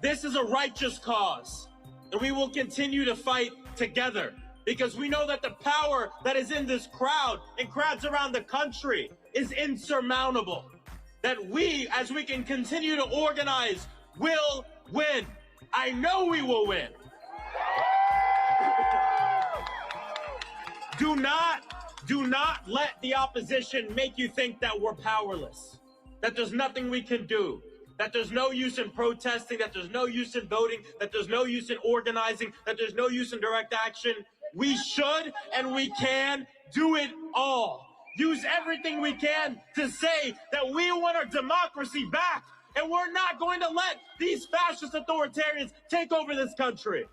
This is a righteous cause, and we will continue to fight together because we know that the power that is in this crowd and crowds around the country is insurmountable. That we, as we can continue to organize, will win. I know we will win. Do not let the opposition make you think that we're powerless, that there's nothing we can do, that there's no use in protesting, that there's no use in voting, that there's no use in organizing, that there's no use in direct action. We should and we can do it all. Use everything we can to say that we want our democracy back And we're not going to let these fascist authoritarians take over this country.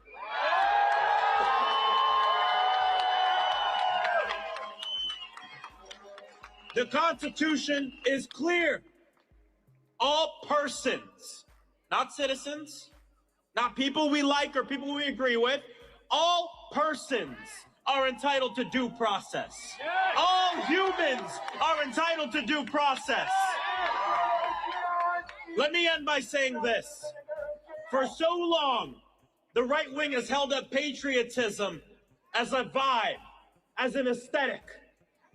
The Constitution is clear. All persons, not citizens, not people we like or people we agree with, all persons are entitled to due process. All humans are entitled to due process. Let me end by saying this. For so long, the right wing has held up patriotism as a vibe, as an aesthetic.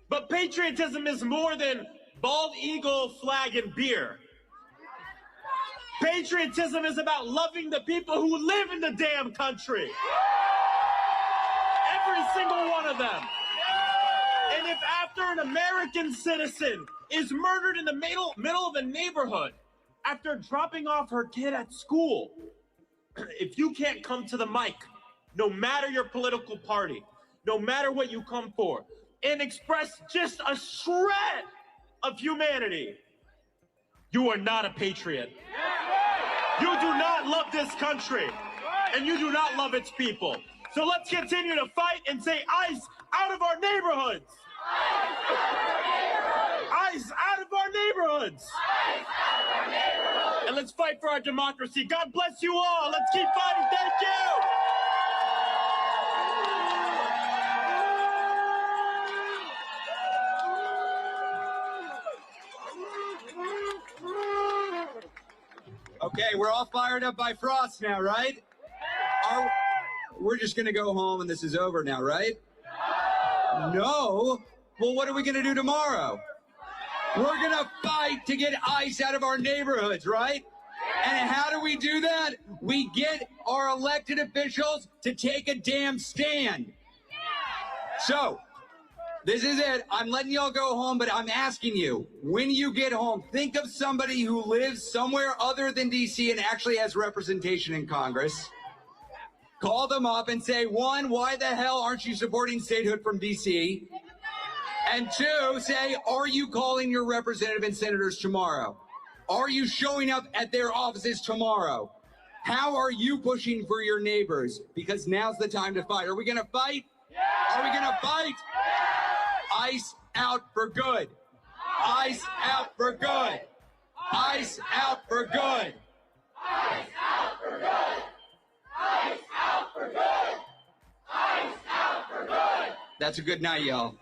But patriotism is more than bald eagle, flag, and beer. Patriotism is about loving the people who live in the damn country. Every single one of them. And if after an American citizen is murdered in the middle of a neighborhood, after dropping off her kid at school, if you can't come to the mic, no matter your political party, no matter what you come for, and express just a shred of humanity, you are not a patriot. You do not love this country, and you do not love its people. So let's continue to fight and say ICE out of our neighborhoods. ICE out of our neighborhoods. And let's fight for our democracy. God bless you all. Let's keep fighting. Thank you. Okay, we're all fired up by Frost now, right? We're just going to go home and this is over now, right? No. Well, what are we going to do tomorrow? We're going to fight to get ICE out of our neighborhoods, right? And how do we do that? We get our elected officials to take a damn stand. So, this is it. I'm letting y'all go home, but I'm asking you, when you get home, think of somebody who lives somewhere other than D.C. and actually has representation in Congress. Call them up and say, one, why the hell aren't you supporting statehood from D.C.? And two, say, are you calling your representative and senators tomorrow? Are you showing up at their offices tomorrow? How are you pushing for your neighbors? Because now's the time to fight. Are we going to fight? Are we going to fight? ICE out for good. ICE out for good. ICE out for good. ICE out for good. ICE out for good. ICE out for good. That's a good night, y'all.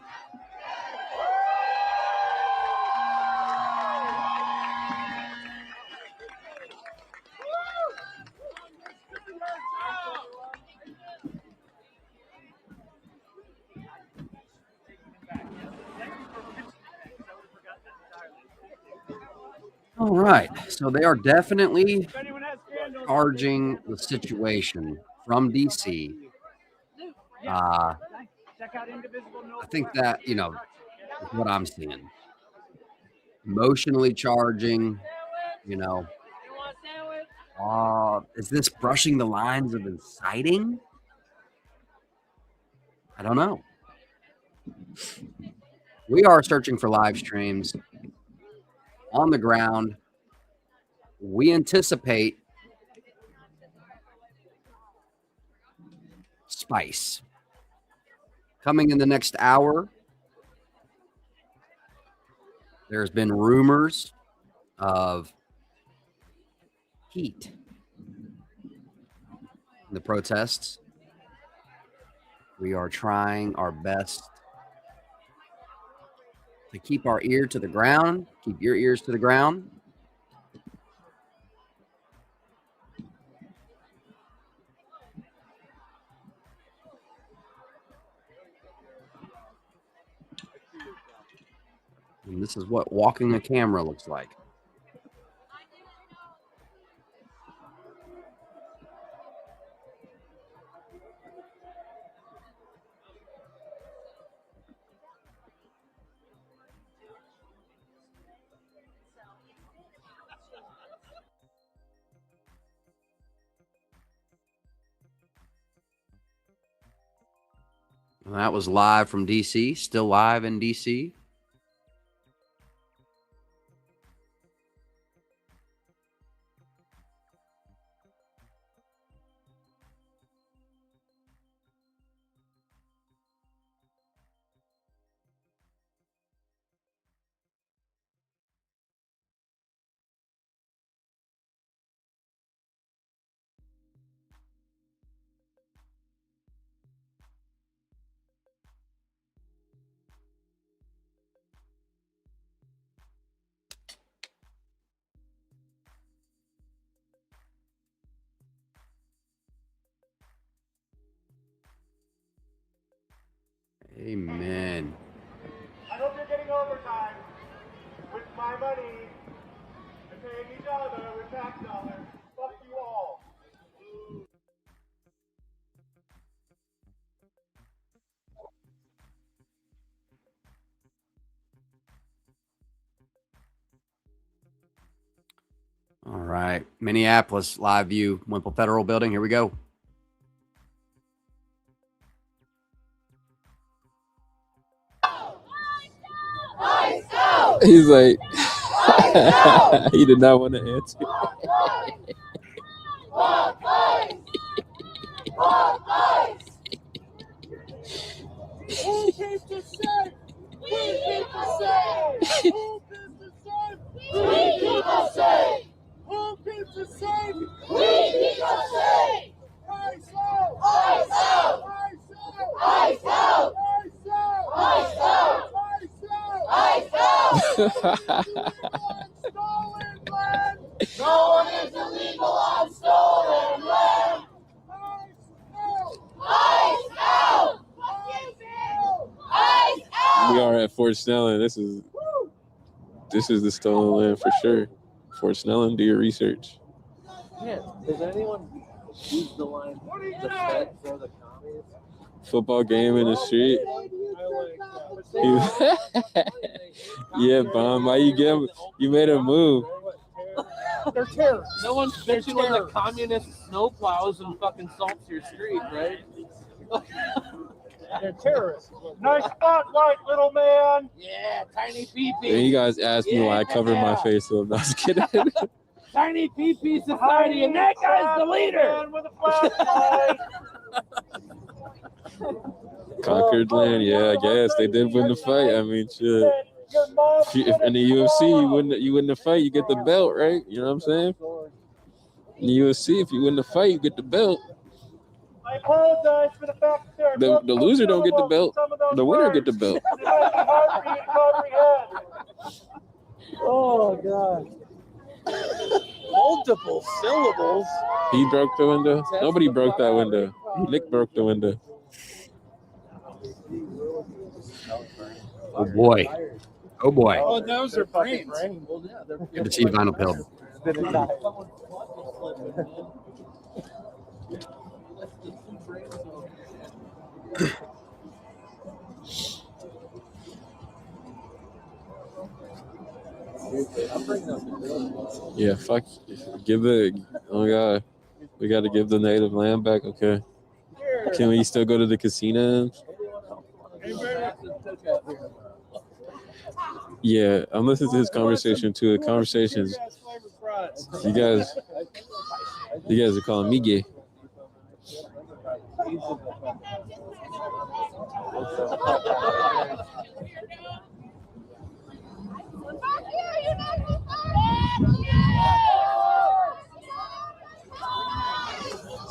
All right. So they are definitely charging the situation from DC. I think that, is what I'm seeing. Emotionally charging, is this brushing the lines of inciting? I don't know. We are searching for live streams on the ground. We anticipate spice coming in the next hour. There's been rumors of heat in the protests. We are trying our best to keep our ear to the ground, keep your ears to the ground. And this is what walking a camera looks like. And that was live from DC, still live in DC. Amen. I hope you're getting overtime with my money and paying each other with tax dollars. Fuck you all. All right. Minneapolis live view, Wimple Federal Building. Here we go. He's like, he did not want to answer. Who came to save? We came to save. Who came to save? We came to save. Who came to save? We came to save. Ice out! Ice out! Ice out! Ice out! Ice out! Ice out! Stolen land! No one is illegal on stolen land! Ice out! Ice out! We are at Fort Snelling. This is the stolen land for sure. Fort Snelling, do your research. Yeah. Does anyone use the line the Fed for the communists? Football game in the street. Yeah, Bomb. Why you give? You made a move. They're terrorists. No one's bitching when the communist snowplows and fucking salts your street, right? They're terrorists. Nice spotlight, little man. Yeah, tiny pee-pee. And you guys asked me why I covered my face, so I'm not kidding. Tiny pee-pee society, and that guy's the leader. With a flashlight. Conquered land, yeah, I guess they did win the fight. I mean, shit. If in the UFC you win the fight, you get the belt, right? You know what I'm saying? In the UFC, if you win the fight, you get the belt. I apologize for the fact that The loser don't get the belt. The winner get the belt. Oh god. Multiple syllables. He broke the window. Nobody broke that window. Nick broke the window. Oh boy. Oh boy. Oh, those are brains. Good to see you, Vinyl Pill. Yeah, fuck. Give the. Oh god, we got to give the native land back. Okay. Can we still go to the casino? Yeah, I'm listening to his conversation too. The conversations. You guys are calling me gay.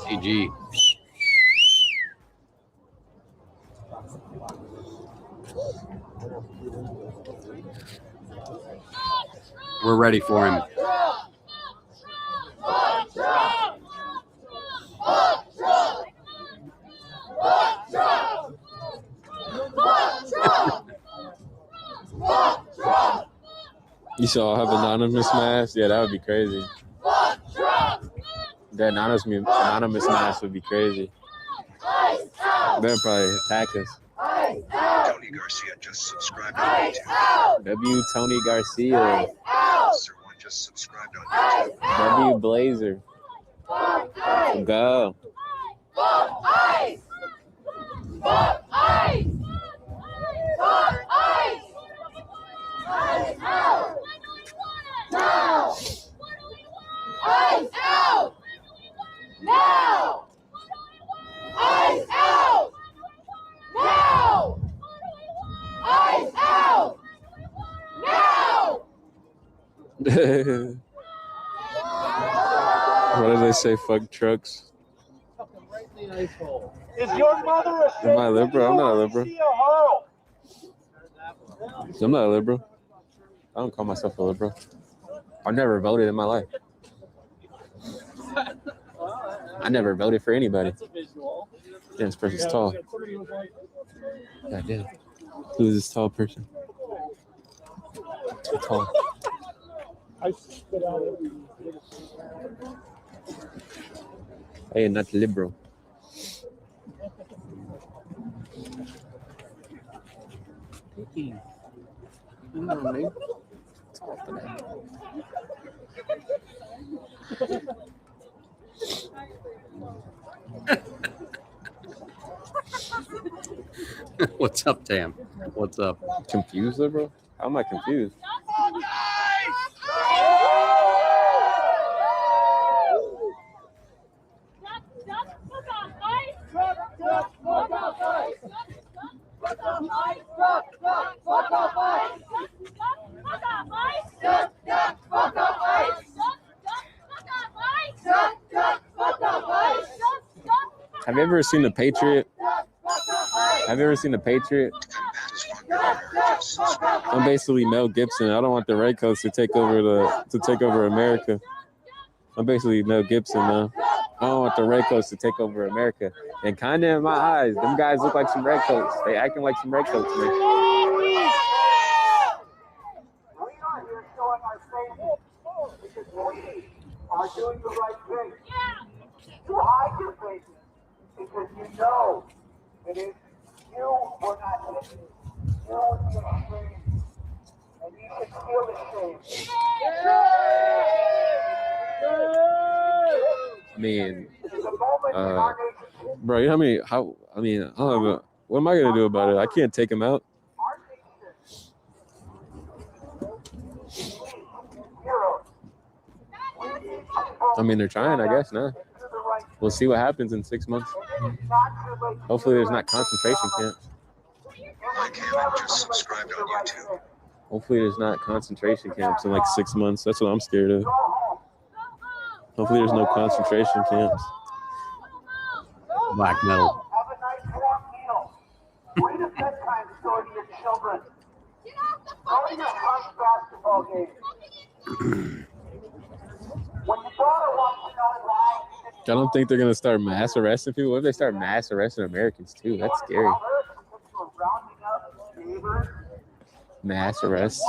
CG. We're ready for him. You saw have anonymous mask? Yeah, that would be crazy. That anonymous mask would be crazy. They'll probably attack us. Tony Garcia just subscribed on YouTube. W. Tony Garcia. Sir1 just subscribed on YouTube. W. Blazer. Go. Ice! Ice! Ice! Ice out! Now! Ice out! Now! Ice out! Now! Ice out! Now! What did they say? Fuck trucks. Is your mother a Am I a liberal? I'm not a liberal. I'm not a liberal. I don't call myself a liberal. I've never voted in my life. I never voted for anybody. That's a visual. Yeah, this person's tall. God damn. Who's this tall person? Too tall. I spit out every. Hey, not liberal. What's up, Tam? What's up? Confused, bro? How am I confused? Have you ever seen The Patriot? Have you ever seen The Patriot? I'm basically Mel Gibson. I don't want the redcoats to take over America. I'm basically Mel Gibson now. I don't want the redcoats to take over America. And kind of in my eyes, them guys look like some redcoats. They acting like some redcoats, man. We are here showing our faith because we are doing the right thing. You hide your faith because you know it is you were not innocent. You were the shame, and you should feel the shame. I mean, bro, you know what am I gonna do about it? I can't take him out. I mean, they're trying, I guess, now. We'll see what happens in 6 months. Hopefully there's not concentration camps. Hopefully there's not concentration camps in like 6 months. That's what I'm scared of. Hopefully there's no concentration camps. Black metal. Have a nice warm meal. Read a bedtime story to your children. Go to your son's basketball game. When your daughter wants to know why. I don't think they're gonna start mass arresting people. What if they start mass arresting Americans too? That's scary. Mass arrests.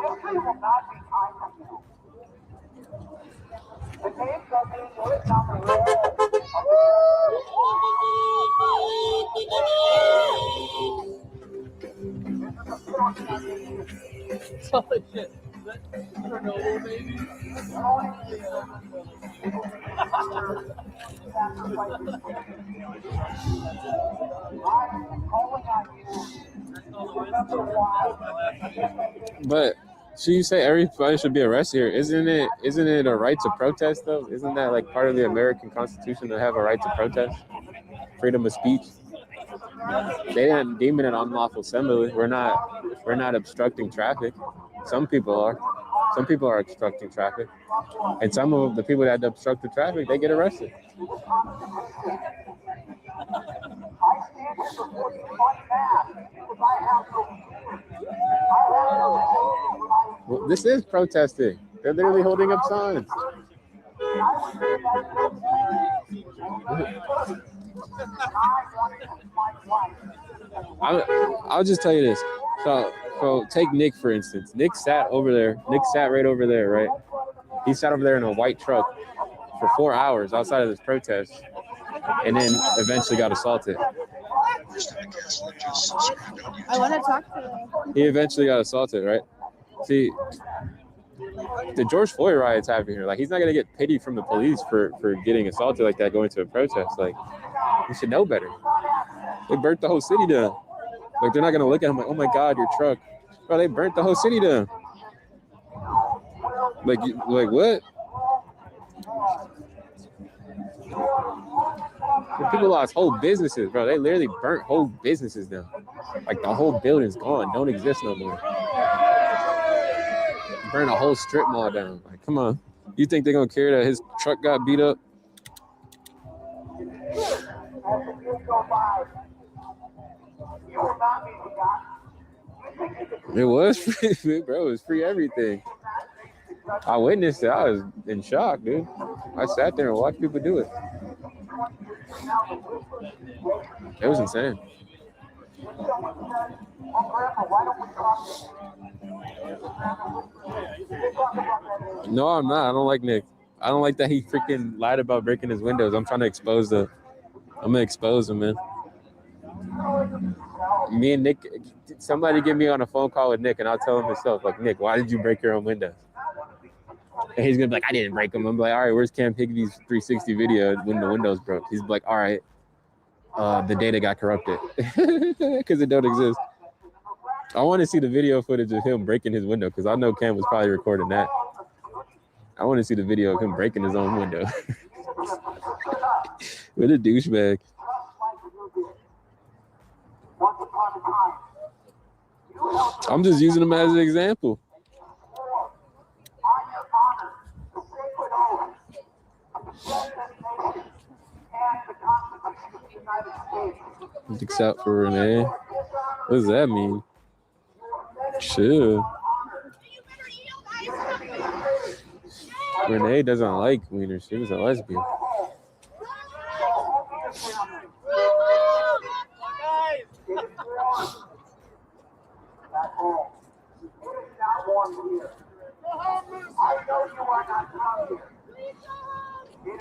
History will not be kind to you. The names are being written on the Solid shit. I don't know, maybe. But so you say everybody should be arrested here. Isn't it a right to protest though? Isn't that like part of the American Constitution to have a right to protest? Freedom of speech. They didn't deem it an unlawful assembly. We're not obstructing traffic. Some people are. Some people are obstructing traffic. And some of the people that obstruct the traffic, they get arrested. Well, this is protesting. They're literally holding up signs. I'll just tell you this. So take Nick, for instance. Nick sat over there. Nick sat right over there, right? He sat over there in a white truck for 4 hours outside of this protest and then eventually got assaulted. I want to talk to them. He eventually got assaulted, right? See, the George Floyd riots happening here. Like, he's not going to get pity from the police for getting assaulted like that going to a protest. Like, you should know better. They burnt the whole city down. Like, they're not going to look at him like, oh, my God, your truck. Bro, they burnt the whole city down. Like what? The people lost whole businesses, bro. They literally burnt whole businesses down. Like, the whole building's gone. Don't exist no more. Burn a whole strip mall down. Like, come on. You think they're going to care that his truck got beat up? It was free, bro. It was free everything. I witnessed it. I was in shock, dude. I sat there and watched people do it. It was insane. No, I'm not. I don't like Nick. I don't like that he freaking lied about breaking his windows. I'm trying to expose I'm gonna expose him, man. Me and Nick, somebody get me on a phone call with Nick and I'll tell him himself, like, Nick, why did you break your own windows? And he's gonna be like, I didn't break them. I'm like, all right, where's Cam Higby's 360 video when the windows broke? He's like, all right, the data got corrupted because it don't exist. I want to see the video footage of him breaking his window because I know Cam was probably recording that. I want to see the video of him breaking his own window. What a douchebag. I'm just using him as an example. Except for Renee. What does that mean? Chill. Renee doesn't like wieners. She was a lesbian.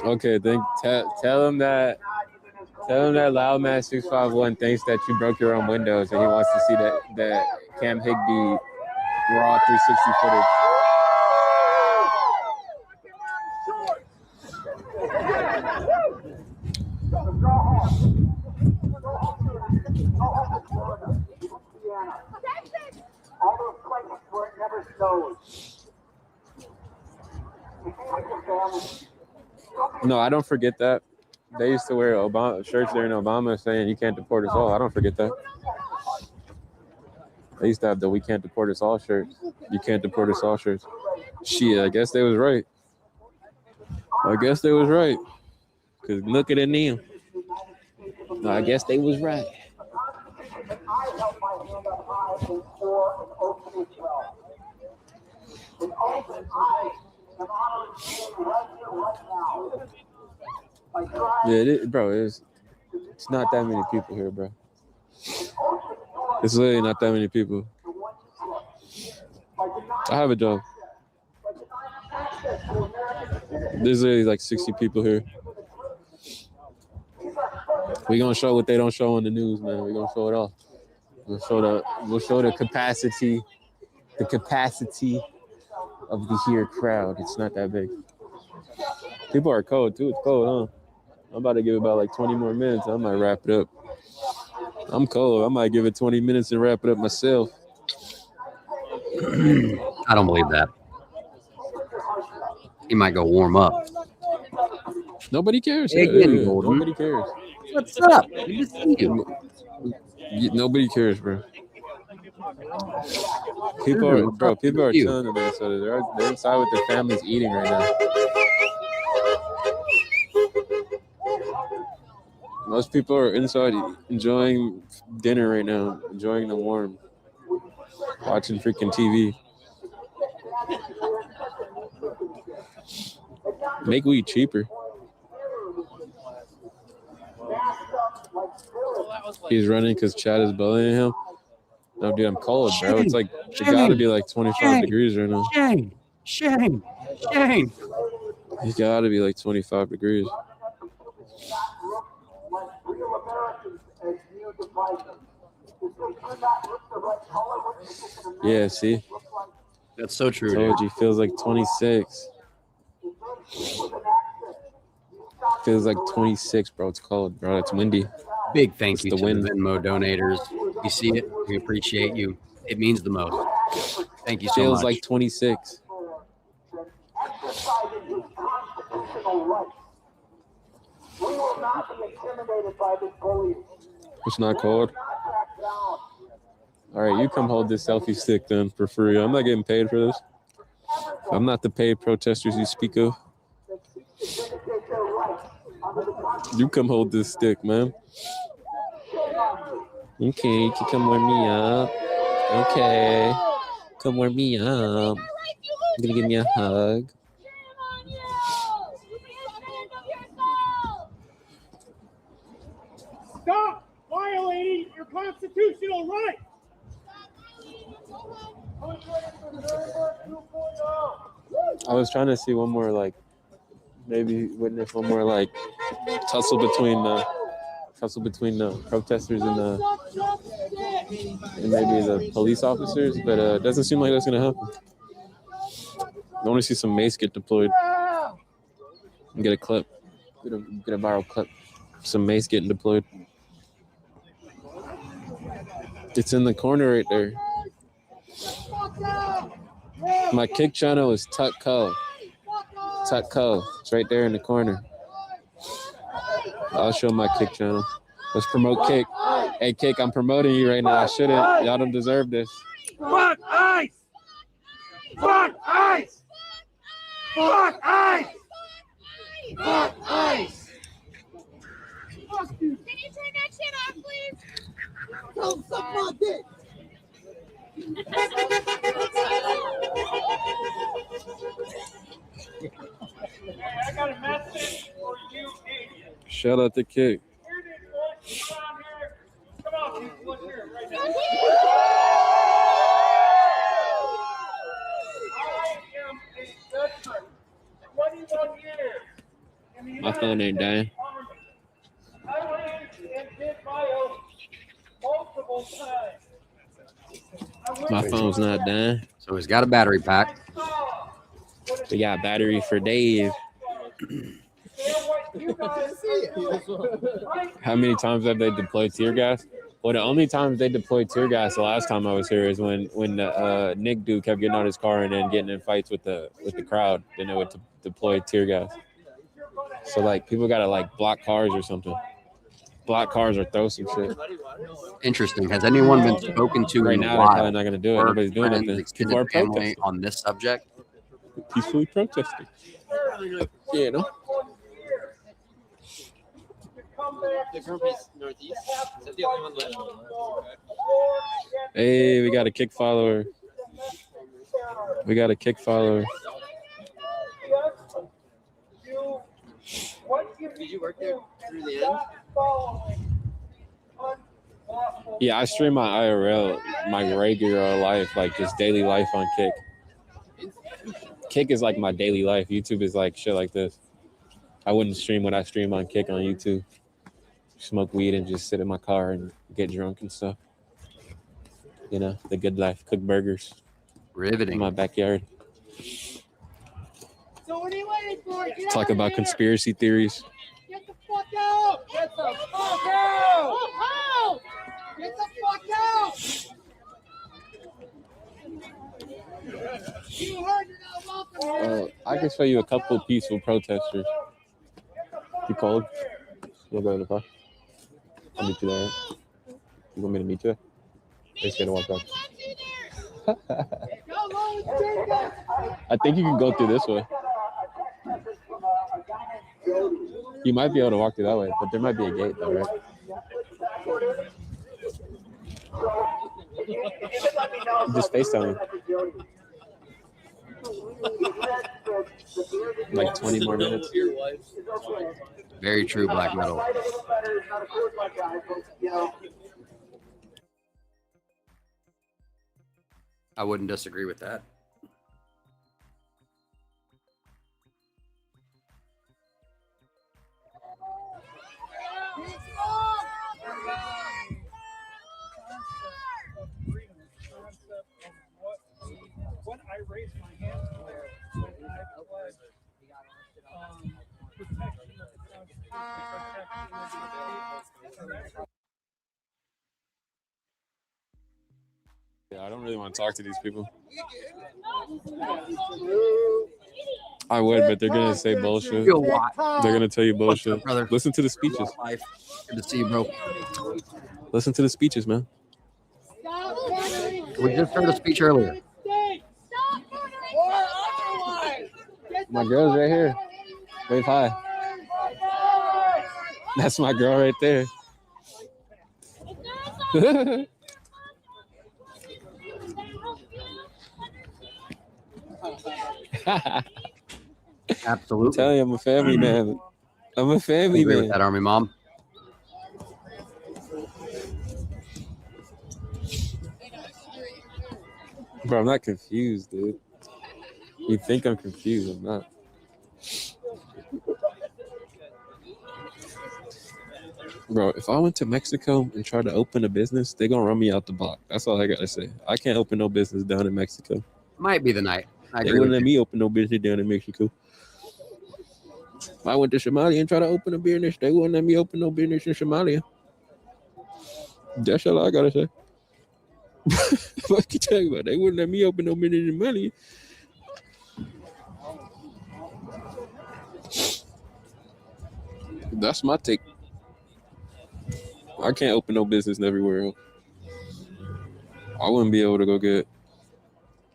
Okay, tell him that Loudman 651 thinks that you broke your own windows and he wants to see that Cam Higby raw 360 footage. No, I don't forget that. They used to wear Obama shirts during Obama saying you can't deport us all. I don't forget that. They used to have the "We can't deport us all" shirts. You can't deport us all shirts. Shit, I guess they was right. Because look at it now. No, I guess they was right. Yeah, bro, it's not that many people here, bro. It's literally not that many people. I have a job. There's literally like 60 people here. We gonna show what they don't show on the news, man. We gonna show it all. We'll show the capacity of the here crowd. It's not that big. People are cold too. It's cold, huh? I'm about to give it about like 20 more minutes. I might wrap it up. I'm cold. I might give it 20 minutes and wrap it up myself. I don't believe that. He might go warm up. Nobody cares. Nobody cares. What's up? Good to see you. Nobody cares, bro. People are chilling today, so they're inside with their families eating right now. Most people are inside enjoying dinner right now, enjoying the warm, watching freaking TV. Make weed cheaper. He's running because Chad is bullying him. No, dude, I'm cold, bro. It's like, it gotta be like 25 degrees right now. Shane. It gotta be like 25 degrees. Yeah, see? That's so true. Told you, feels like 26. Feels like 26, bro. It's cold, bro. It's windy. Big thank you the to wind. the Venmo donators. You see it. We appreciate you. It means the most. Thank you so Feels much. like 26. It's not cold. All right, you come hold this selfie stick then for free. I'm not getting paid for this. I'm not the paid protesters you speak of. You come hold this stick, man. Okay, you can come warm me up. Okay. Come warm me up. gonna give me a hug. Stop violating your constitutional rights. I was trying to see one more, like, maybe witness one more, like, tussle between the protesters and maybe the police officers, but it doesn't seem like that's gonna happen. I want to see some mace get deployed and get a clip, get a viral clip. Some mace getting deployed. It's in the corner right there. My kick channel is Tutco. Tutco. It's right there in the corner. I'll show my kick channel. Let's promote Kick. Hey, Kick, I'm promoting you right now. I shouldn't. Y'all don't deserve this. Fuck ICE! Fuck ICE! Fuck ICE! Fuck ICE! Fuck you! Can you turn that shit off, please? Don't suck my dick! I got a message for you, idiot. Shout out to Kick. Come on, let's hear it right now. I am a veteran, 21 years. My phone ain't dying. I went and did my oath multiple times. My phone's not dying. So he's got a battery pack. We got battery for Dave. How many times have they deployed tear gas? Well, the only times they deployed tear gas the last time I was here is when the Nick dude kept getting out his car and then getting in fights with the crowd. Then they would deploy tear gas. So like people gotta like block cars or something. Block cars or throw some shit. Interesting. Has anyone been spoken to Right in now? a They're while? probably not gonna do it. Or Nobody's doing friends, nothing. extended People are family protesting on this subject. peacefully protesting. You know. The group is northeast. Is that the only one left? Hey, we got a Kick follower. We got a Kick follower. Did you work there through the end? Yeah, I stream my IRL, my regular life, like just daily life on Kick. Kick is like my daily life. YouTube is like shit like this. I wouldn't stream what I stream on Kick on YouTube. Smoke weed and just sit in my car and get drunk and stuff. You know, the good life. Cook burgers. Riveting. In my backyard. So what are you waiting for? Get Talk out of about here. conspiracy theories. Get the fuck out! Get the fuck out! Get the fuck out! You heard you're not welcome here. I can show you a couple peaceful protesters. You cold? You'll go to the car? I'll meet you there. You want me to meet you? Or you just gonna walk up? I think you can go through this way. You might be able to walk through that way, but there might be a gate though, right? Just FaceTime me. Like 20 more minutes. Very true, Black Metal. I wouldn't disagree with that. What I raised my hand for when I pledged protection of the Constitution, Yeah, I don't really want to talk to these people. I would, but they're gonna say bullshit. Feel what? They're gonna tell you bullshit. brother? Listen to the speeches. Life. Good to see you, bro. Listen to the speeches, man. We just heard a speech earlier. My girl's right here. Wave hi. That's my girl right there. Absolutely. I'm telling you, I'm a family man. I'm a family agree man. with that, Army Mom. Bro, I'm not confused, dude. You think I'm confused? I'm not. Bro, if I went to Mexico and tried to open a business, they're gonna run me out the block. That's all I gotta say. I can't open no business down in Mexico. Might be the night. I They agree wouldn't with let you. me open no business down in Mexico. If I went to Somalia and tried to open a business, they wouldn't let me open no business in Somalia. That's all I gotta say. What you talking about? They wouldn't let me open no business in Somalia. That's my take. I can't open no business everywhere else. I wouldn't be able to go get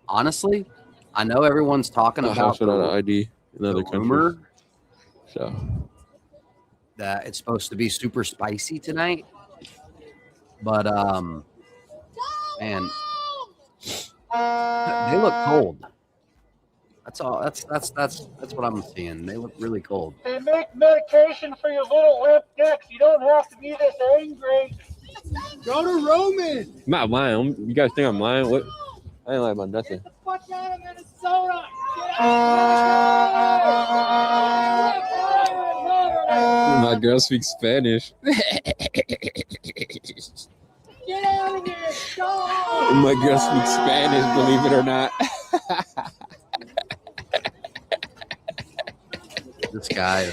Honestly, I know everyone's talking a house about without an ID in other countries. rumor So that it's supposed to be super spicy tonight, but man, they look cold. That's all. That's what I'm seeing. They look really cold. They make medication for your little limp dicks. You don't have to be this angry. Go to Roman. I'm not lying. You guys think I'm lying? What? I ain't lying about nothing. Get the fuck out of Minnesota. My girl speaks Spanish. Get out of here. Go. My girl speaks Spanish, believe it or not. This guy.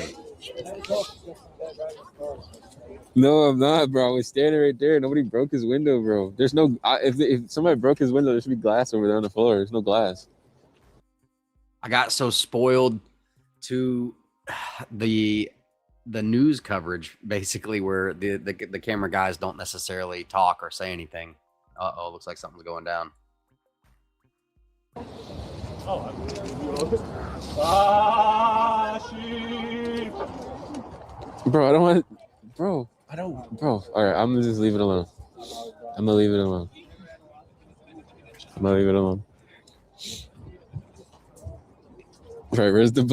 No, I'm not, bro. I was standing right there. Nobody broke his window, bro. There's no. If somebody broke his window, there should be glass over there on the floor. There's no glass. I got so spoiled to the news coverage, basically, where the camera guys don't necessarily talk or say anything. Uh-oh, looks like something's going down. Bro, I don't want. Bro, I don't. Bro, all right. I'm gonna just leave it alone. I'm gonna leave it alone. I'm gonna leave it alone. Right, where's the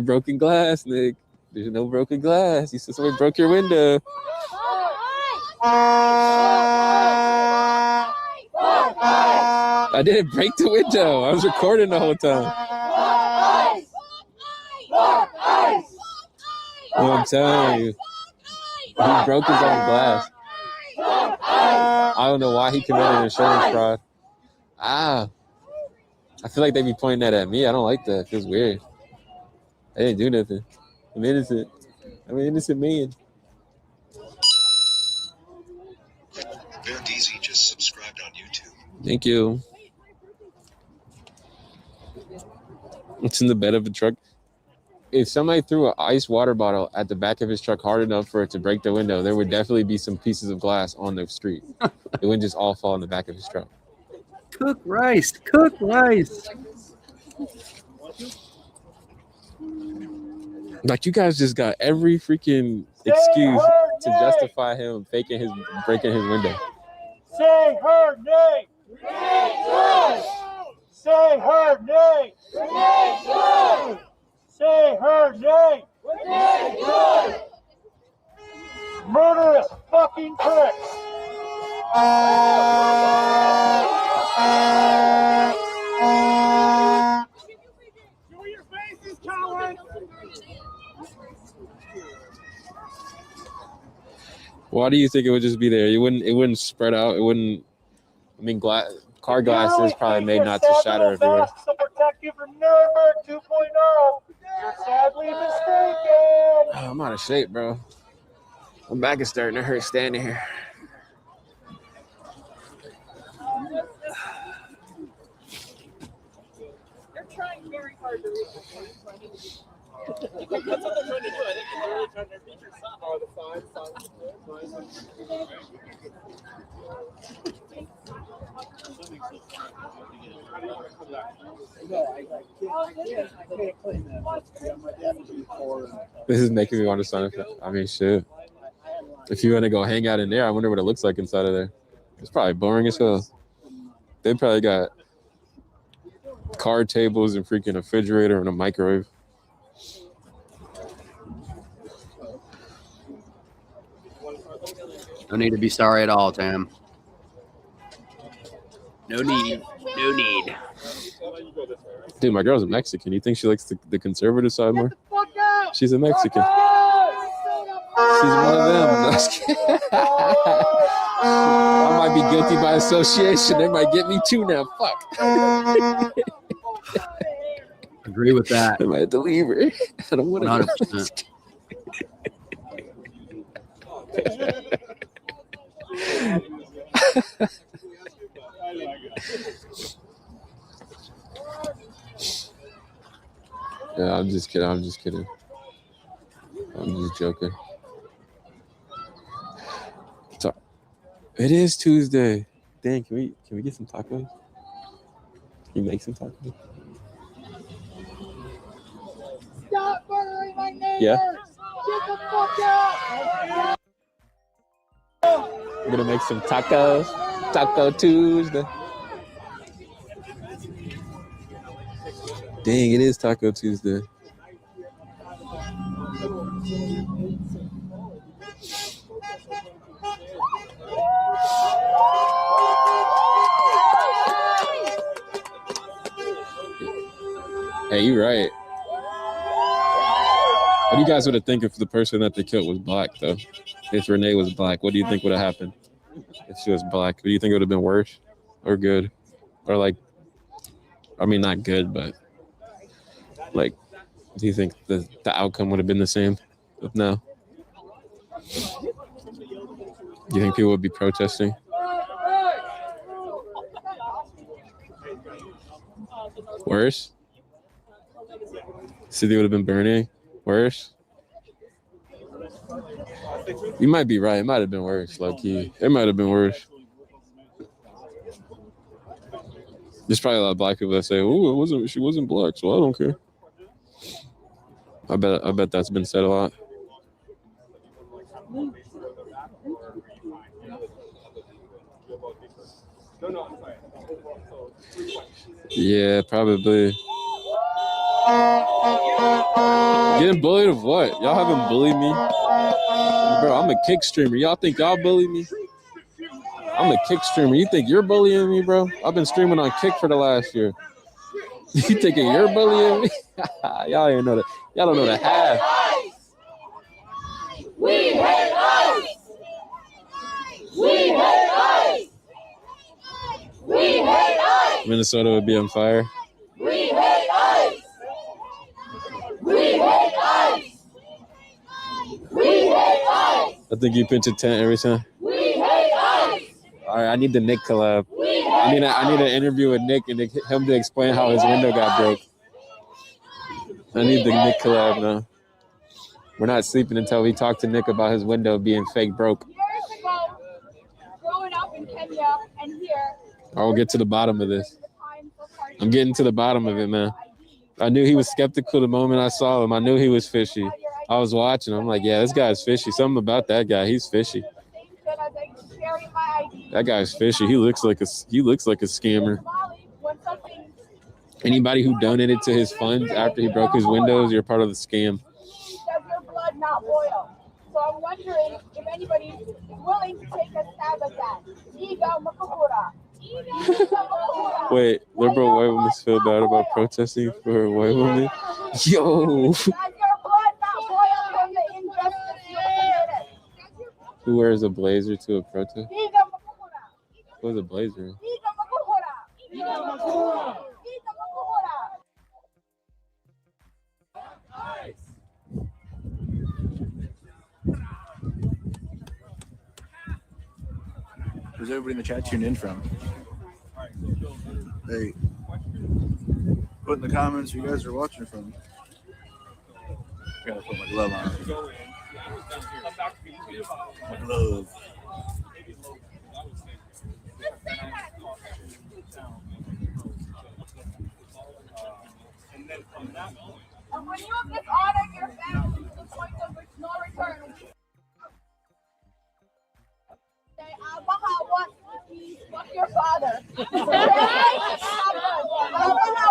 broken glass, Nick? There's no broken glass. You said somebody broke your window. I didn't break the window. I was recording the whole time. No, I'm telling you. He broke his own glass. I don't know why he committed insurance fraud. I feel like they be pointing that at me. I don't like that. It feels weird. I didn't do nothing. I'm innocent. I'm an innocent man. Bear DZ just subscribed on YouTube. Thank you. It's in the bed of the truck. If somebody threw an ice water bottle at the back of his truck hard enough for it to break the window, there would definitely be some pieces of glass on the street. It wouldn't just all fall in the back of his truck. Cook rice. Cook rice. Like, you guys just got every freaking excuse to justify him breaking his window. Say her name. Say her name. Say her name. Murderous fucking pricks. Show your faces, coward. Why do you think it would just be there? It wouldn't spread out. It wouldn't. I mean, car glass is probably made not to shatter everywhere. To protect you from Nuremberg 2.0. You're sadly mistaken. Oh, I'm out of shape, bro. My back is starting to hurt standing here. They're trying very hard to reach the point. That's what they're trying to do. I think they're really trying to feature some. Oh, the signs. This is making me want to sign up. I mean, shit. If you want to go hang out in there, I wonder what it looks like inside of there. It's probably boring as hell. They probably got card tables and freaking refrigerator and a microwave. No need to be sorry at all, Tam. No need. No need. Dude, my girl's a Mexican. You think she likes the conservative side more? She's a Mexican. She's one of them. No, just kidding. I might be guilty by association. They might get me too now. Fuck. Agree with that. I might have to leave her. I don't want to. 100%. Yeah, I'm just kidding. I'm just kidding. I'm just joking. So, it is Tuesday. Dang, can we get some tacos? Can you make some tacos? Stop murdering my neighbors! Yeah. Get the fuck out! We're gonna make some tacos. Taco Tuesday. Dang, it is Taco Tuesday. Hey, you're right. What do you guys would have think if the person that they killed was black, though? If Renee was black, what do you think would have happened if she was black? Do you think it would have been worse or good? Or like, I mean, not good, but like, do you think the outcome would have been the same if no? Do you think people would be protesting? Worse? City would have been burning? Worse? You might be right. It might have been worse, low key. It might have been worse. There's probably a lot of black people that say, "Oh, she wasn't black, so I don't care." I bet that's been said a lot. Yeah, probably. Getting bullied of what? Y'all haven't bullied me? Bro, I'm a kick streamer. Y'all think y'all bully me? I'm a kick streamer. You think you're bullying me, bro? I've been streaming on Kick for the last year. You thinking you're bullying me? Y'all ain't know that. Y'all don't know the half. We hate ICE! We hate ICE! We hate ICE! Minnesota would be on fire. We hate ICE! We hate ICE! We hate ICE! I think you pitch a tent every time. We hate ICE! All right, I need the Nick collab. I need an interview with Nick and him to explain how his window got broke. I need the Nick collab now. We're not sleeping until we talk to Nick about his window being fake broke. Years ago, growing up in Kenya and here, I'll get to the bottom of this. I'm getting to the bottom of it, man. I knew he was skeptical the moment I saw him. I knew he was fishy. I was watching. I'm like, yeah, this guy's fishy. Something about that guy. He's fishy. That guy's fishy. He looks like a scammer. Anybody who donated to his funds after he broke his windows, you're part of the scam. does your blood not boil? So I'm wondering if anybody is willing to take a stab at that. Iga Makahura. Wait, liberal white women feel bad about protesting for white women? Yo! Does your blood not boil from the injustice you committed? Who wears a blazer to a protest? Iga Makahura. Who's a blazer? Iga Makahura. Iga Makahura. Iga Makahura. Where's everybody in the chat tuned in from? Hey, put in the comments who you guys are watching from. I gotta put my glove on. My glove. And when you have dishonored your family to the point of no return, say, Abaha wants to be fuck your father. Abaha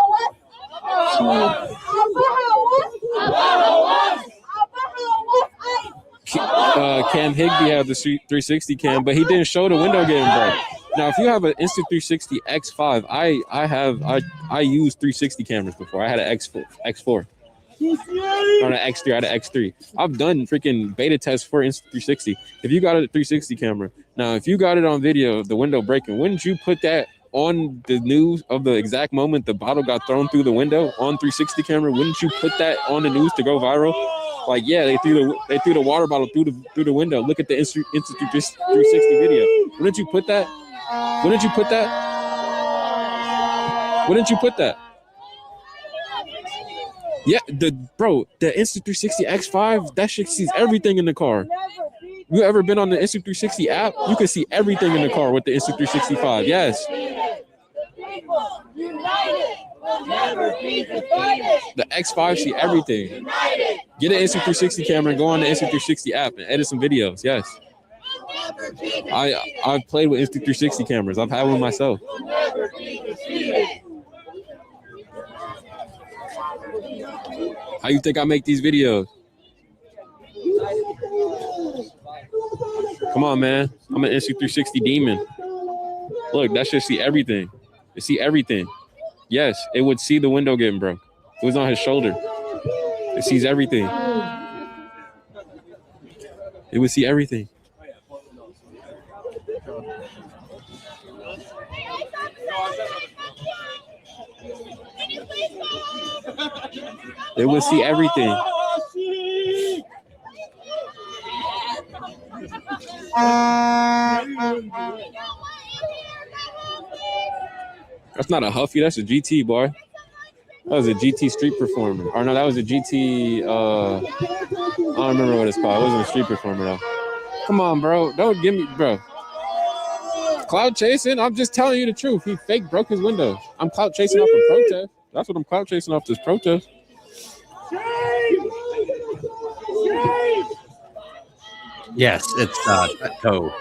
Cam Higby had the 360 cam, but he didn't show the window getting broke. Now, if you have an Insta360 X5, I used 360 cameras before. I had an X4. Or an X3. I had an X3. I've done freaking beta tests for Insta360. If you got a 360 camera, now if you got it on video, the window breaking, wouldn't you put that on the news of the exact moment the bottle got thrown through the window on 360 camera? Wouldn't you put that on the news to go viral? Like, yeah, they threw the water bottle through the window. Look at the Insta360 video. Wouldn't you put that? Wouldn't you put that? Wouldn't you put that? Yeah, the Insta360 X5, that shit sees everything in the car. You ever been on the Insta360 app? You can see everything in the car with the Insta365. Yes. The X5 see everything. Get an Insta360 camera and go on the Insta360 app and edit some videos. Yes. I've played with Insta360 cameras. I've had one myself. How you think I make these videos? Come on, man. I'm an Insta360 demon. Look, that should see everything. It see everything. Yes, it would see the window getting broke. It was on his shoulder. It sees everything. It would see everything. It would see everything. That's not a Huffy, that's a GT, boy. That was a GT Street Performer. Or no, that was a GT, I don't remember what it's called. It wasn't a Street Performer, though. Come on, bro. Don't give me, bro. Cloud chasing? I'm just telling you the truth. He fake broke his window. I'm cloud chasing off a protest. That's what I'm cloud chasing off, this protest. Yes, it's Cutco.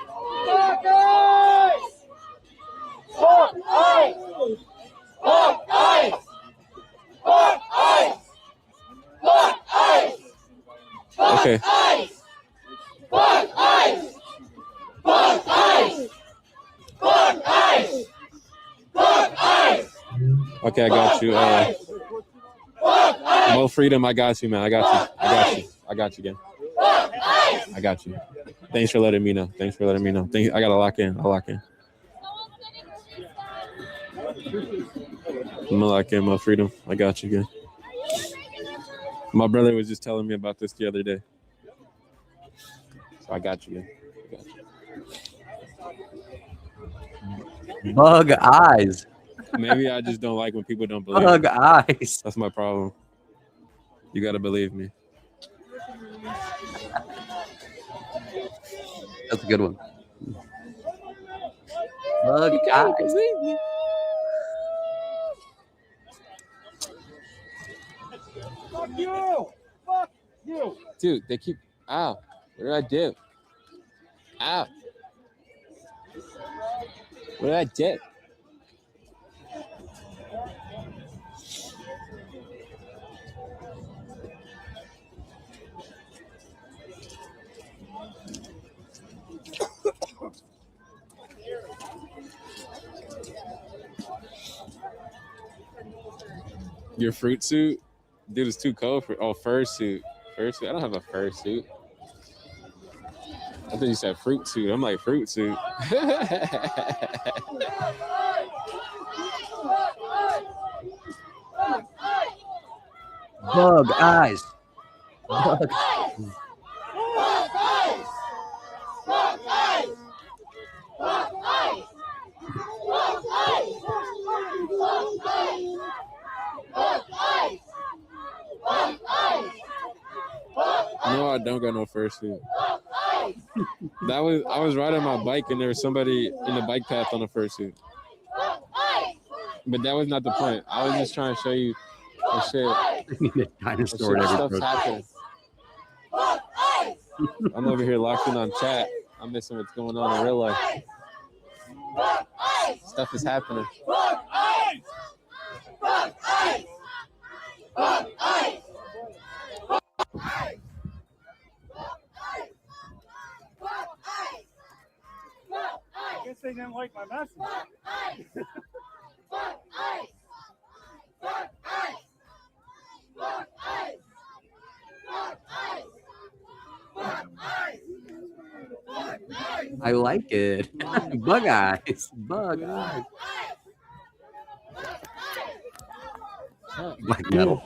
Okay. Okay, I got you. Mo Freedom, I got you, man. I got you again. I got you. Thanks for letting me know. I gotta lock in. I'll lock in. I'm gonna lock in, Mo Freedom. I got you again. My brother was just telling me about this the other day. So I got you again. Bug eyes. Maybe I just don't like when people don't believe Bug me. eyes. That's my problem. You gotta believe me. That's a good one. Bug eyes. Fuck you! Fuck you! Dude, they keep. Ow. What did I do? Ow. What did I do? Your fruit suit? Dude, it's too cold for fursuit. Fursuit. I don't have a fursuit. I thought you said fruit suit. I'm like fruit suit. Bug eyes. Bug. No, I don't got no fursuit. I was riding my bike and there was somebody in the bike path on a fursuit. But that was not the point. I was just trying to show you the shit. Dinosaur at every Stuff's protest. happening. I'm over here locked in on chat. I'm missing what's going on in real life. Stuff is happening. guess they didn't like my message. I like it. Bug eyes. Bug eyes. Black metal.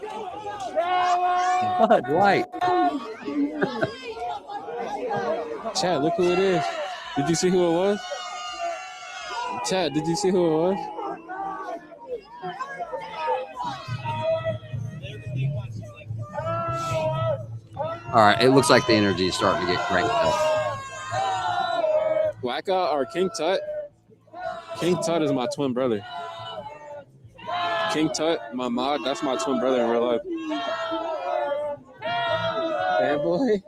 Bud White. Chad, look who it is. Did you see who it was? Chad, did you see who it was? All right, it looks like the energy is starting to get cranked up. Wacka or King Tut? King Tut is my twin brother. King Tut, my mod, that's my twin brother in real life. Bad boy.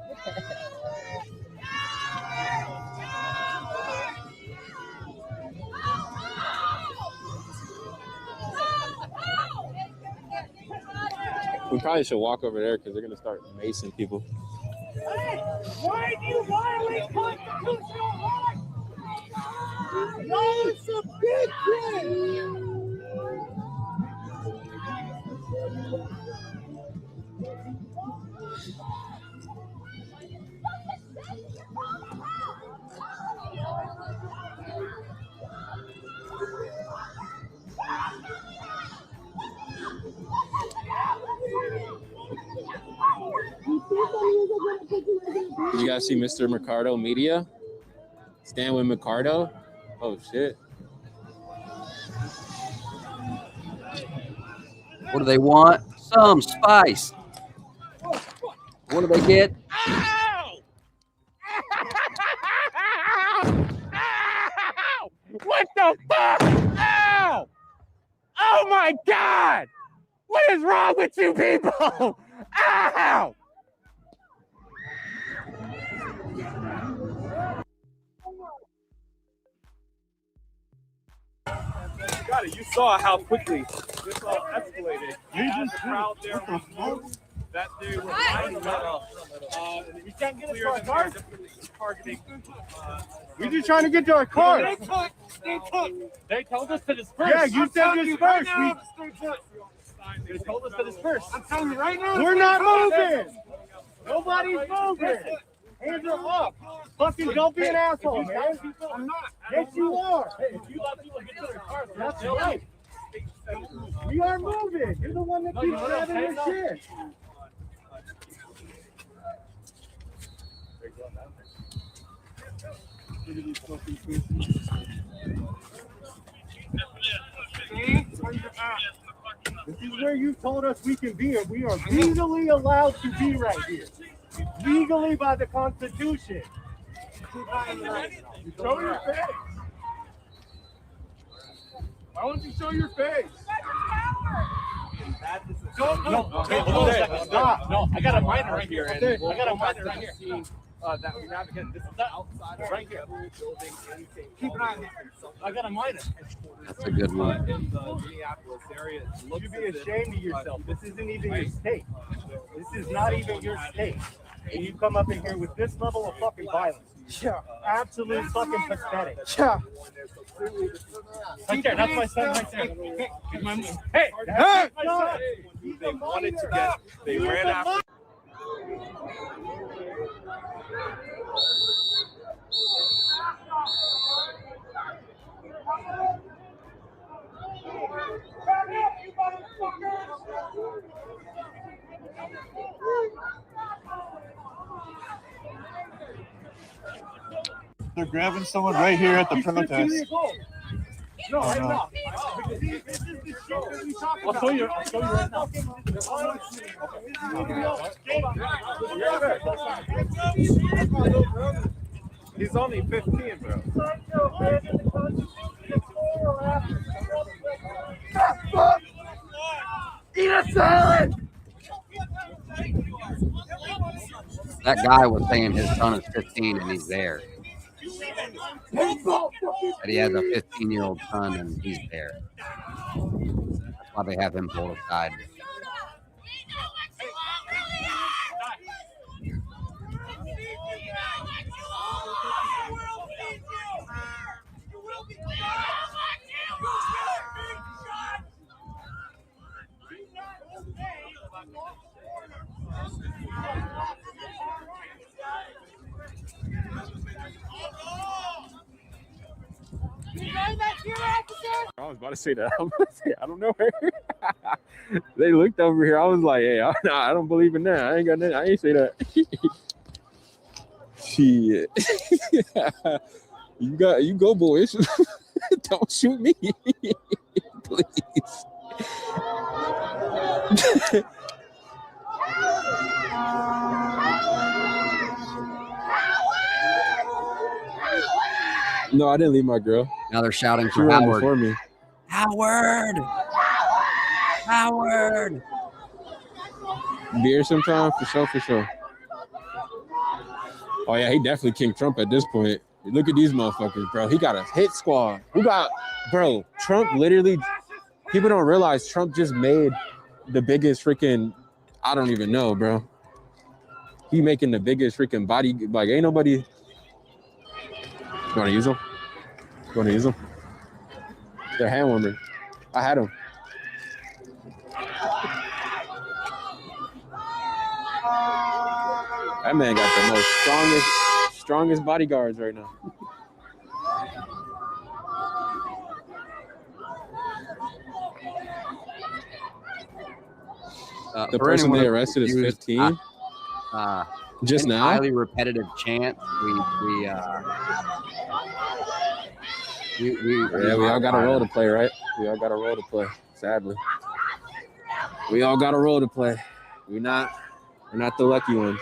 We probably should walk over there because they're going to start macing people. Hey, why do you violate constitutional rights? No, it's a big thing. Did you guys see Mr. Mercado Media? Stand with Mercado? Oh, shit. What do they want? Some spice. What do they get? Ow! Ow! What the fuck? Ow! Oh my God! What is wrong with you people? Ow! Got it. You saw how quickly this all escalated. As the crowd there was moved, that they were lining up. We can't get to our cars. Targeting. We're just trying to get to our car. They told us to disperse. Yeah, you said disperse. They told us to disperse. I'm telling you right now. We're not moving. Nobody's moving. Hands are up. Fucking don't be an asshole, man. I'm not. Yes, you are. Hey, if you let people get to their cars, that's right. We are moving. You're the one that keeps grabbing your shit. This is where you told us we can be, and we are legally allowed to be right here. Legally by the Constitution. Show your face. Why don't you show your face? Stop. No, I got a minor right here. And I got a minor right here. That we navigate. This is the outside right here. Keep an eye on this. I got a minor. That's a good one. In the Minneapolis area. You should be ashamed of yourself. This isn't even your state. This is not even your state. And you come up in here with this level of fucking violence. Yeah. Absolute fucking pathetic. Yeah. Right there, that's my son right there. Hey, that's my son. They wanted to get, they ran after. They're grabbing someone right here at the protest. No, I'm no. not. This is the shit that we talk about. I'll show you right now. He's only 15, bro. Eat a salad! That guy was saying his son is 15 and he's there. That he has a 15-year-old son and he's there. That's why they have him pulled aside. I was about to say that. I'm about to say, I don't know her. They looked over here. I was like, hey, I don't believe in that. I ain't got nothing. I ain't say that. Shit. You go, boys. Don't shoot me. Please. No, I didn't leave my girl. Now they're shouting She for ran Howard. before me. Howard! Howard! Beer sometime? For sure. Oh, yeah, he definitely King Trump at this point. Look at these motherfuckers, bro. He got a hit squad. Bro, Trump literally, people don't realize Trump just made the biggest freaking, I don't even know, bro. He making the biggest freaking body, like, ain't nobody. You want to use them? They're hand warmer. I had them. That man got the most strongest bodyguards right now. The person they arrested is 15. Just now. Highly repetitive chant. We all got a role to play, right? We all got a role to play. Sadly, we all got a role to play. We're not the lucky ones.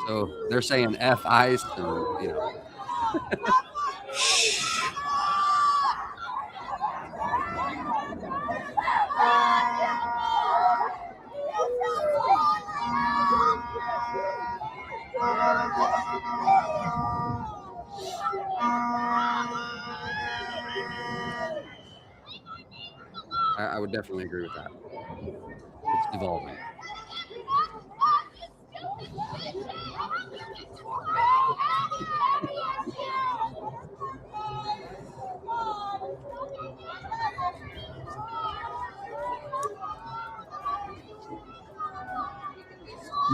So they're saying F ICE, and, you know. I would definitely agree with that. It's evolving.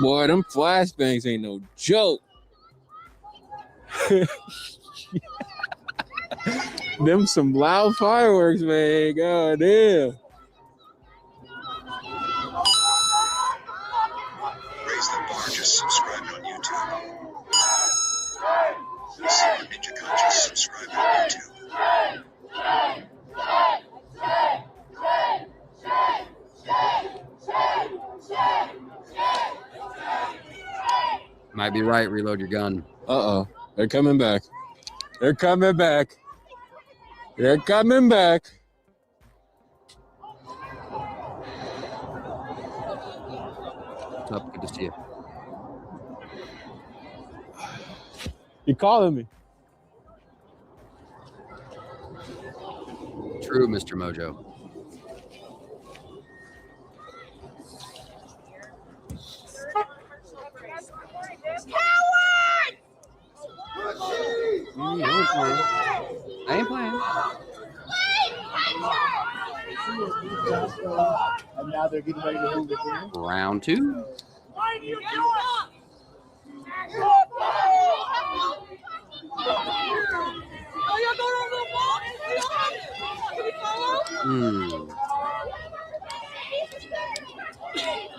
Boy, them flashbangs ain't no joke. Them some loud fireworks, man. God damn. Raise the bar, just subscribe on YouTube. Super Ninja Con, just subscribe on YouTube. Might be right. Reload your gun. Uh-oh. They're coming back. They're coming back. They're coming back. What's up? Good to see you. You calling me? True, Mr. Mojo. I ain't playing. And now they're getting ready to move it in. Round 2. Why do you do it?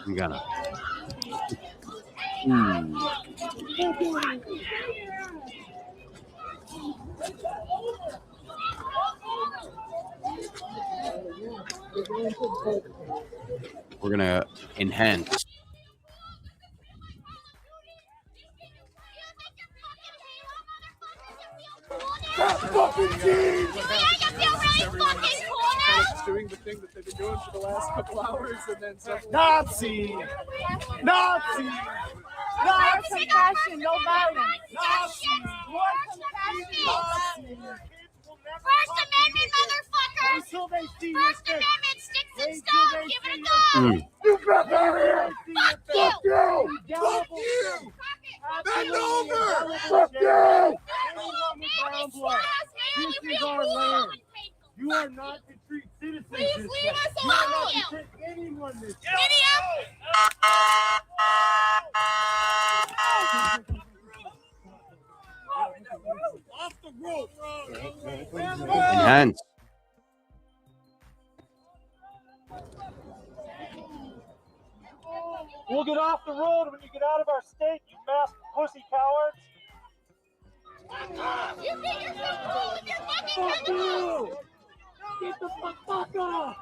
I'm gonna. We're gonna enhance. Doing the thing that they've been doing for the last couple hours, and then Nazi! Nazi! More compassion, no violence. Nazi! More compassion. First Amendment, motherfuckers! Until they see First your Amendment, sticks and Until stones, they give it a see go! You back out here! Fuck you! Fuck you! Bend over! Fuck you! This is our land. You are not to treat citizens Please this leave way. us You are not alone. to treat anyone this way. Giddy up! Enhance. We'll get off the road when you get out of our state, you masked pussy cowards. You think you're so cool with your fucking Fuck you! Get the fuck off!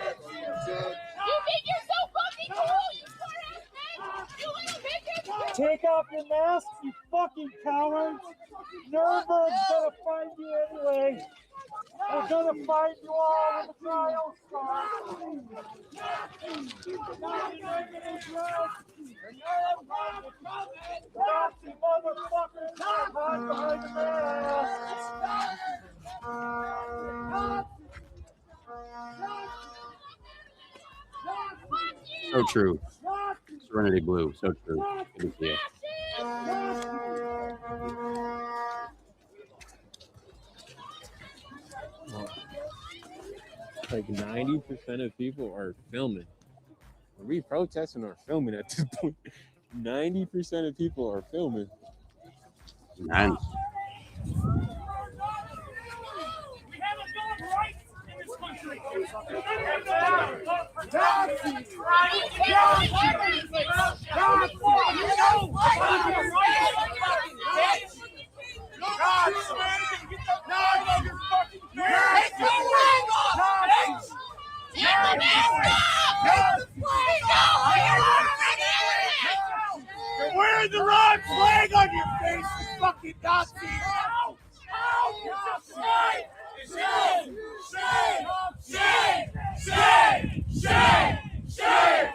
You think you're so fucking cool, you poor-ass man? You little bitches! Take off your mask, you fucking cowards! Nuremberg's gonna find you anyway! We're gonna find you all when the trial starts! Nazi motherfuckers! Hide behind the mask! So true. Serenity Blue. So true. Good to see you. Like 90% of people are filming. Are we protesting or filming at this point? 90% of people are filming. Man. We have a bill of rights in this country. You're wearing the wrong flag on your face, you fucking Nazi! Shame! Shame! Shame! Shame! Shame! Shame! Shame! Shame! Shame!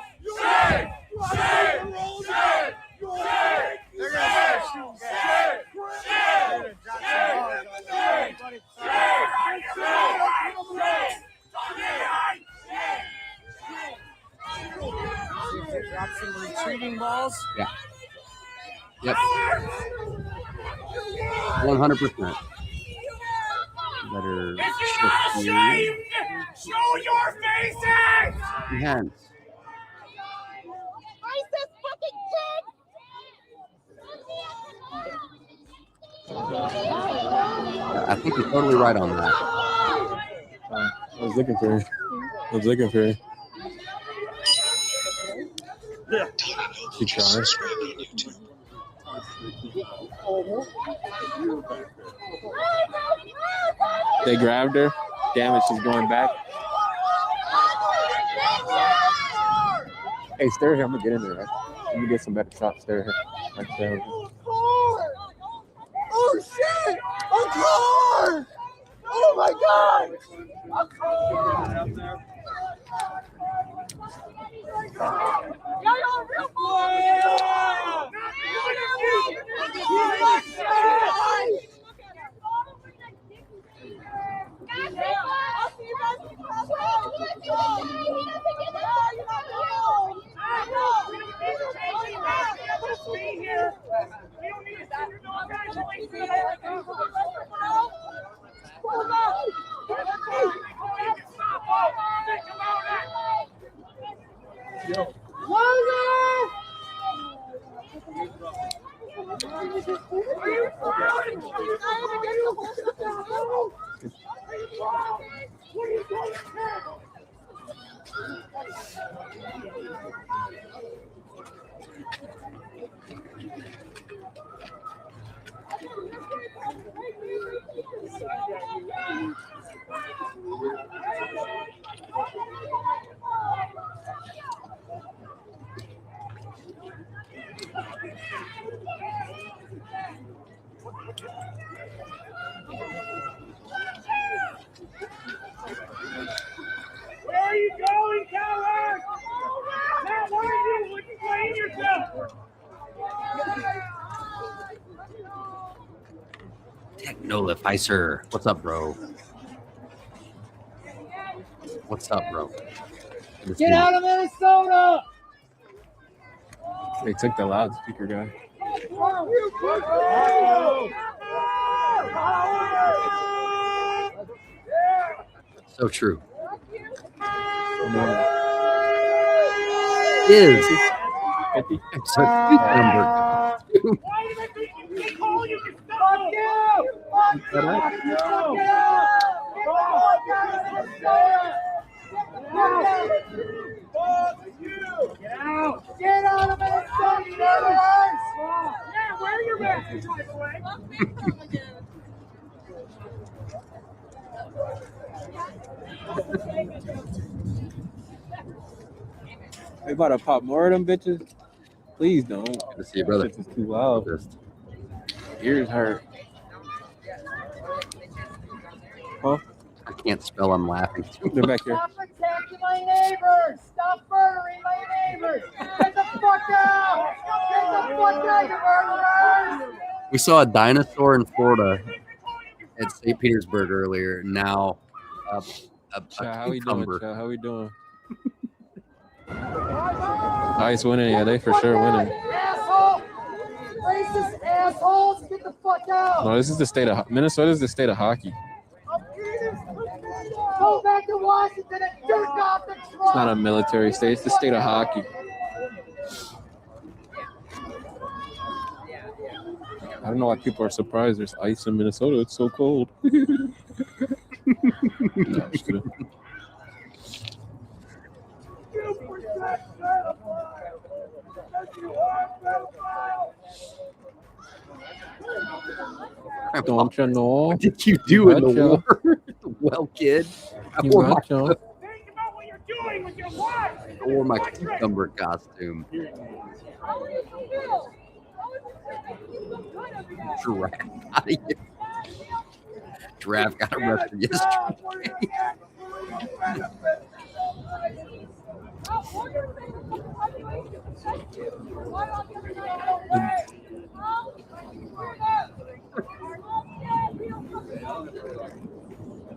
They're gonna start shooting guys. Drop some retreating balls. Yeah. Yep. 100%. Better shift gears. Show your faces! Enhance. ISIS fucking I think you're totally right on that. I was looking for her. Yeah. She tried. They grabbed her. Damn it, she's going back. Hey, stare here. I'm gonna get in there. Right? Let me get some better shots. Stare here. Right there. Oh shit! A car! Oh my god! A car! Y'all real boys! I'll see you guys in class. Where are you going, coward? Matt, where are you? Would you blame yourself? Technolificer. What's up, bro? What's up, bro? Get out of Minnesota! They took the loudspeaker guy. So true. Is episode number 2. Fuck you! Shut up. Get out of Minnesota, yeah, wear your mask, by the way. They about to pop more of them bitches? Please don't. Good to see you, brother. This is too loud. Ears hurt. Huh? I can't spell. I'm laughing too They're back here. Stop attacking my neighbors! Stop murdering my neighbors! Get the fuck out! Get the fuck out, you murderers! We saw a dinosaur in Florida at St. Petersburg earlier. Now, a How we doing, cucumber. Chad? How we doing? Ice winning, yeah, they for sure winning. Asshole! Racist assholes! Get the fuck out! No, this is the state of Minnesota. Is the state of hockey. Go back to Washington and jerk off the truck! It's not a military state. It's the state of hockey. I don't know why people are surprised. There's ice in Minnesota. It's so cold. No, just kidding. Don't you know? What did you do in the war? Well, kid, I You wore my, gotcha. I wore my cucumber costume. Giraffe out of here. Giraffe got arrested yesterday.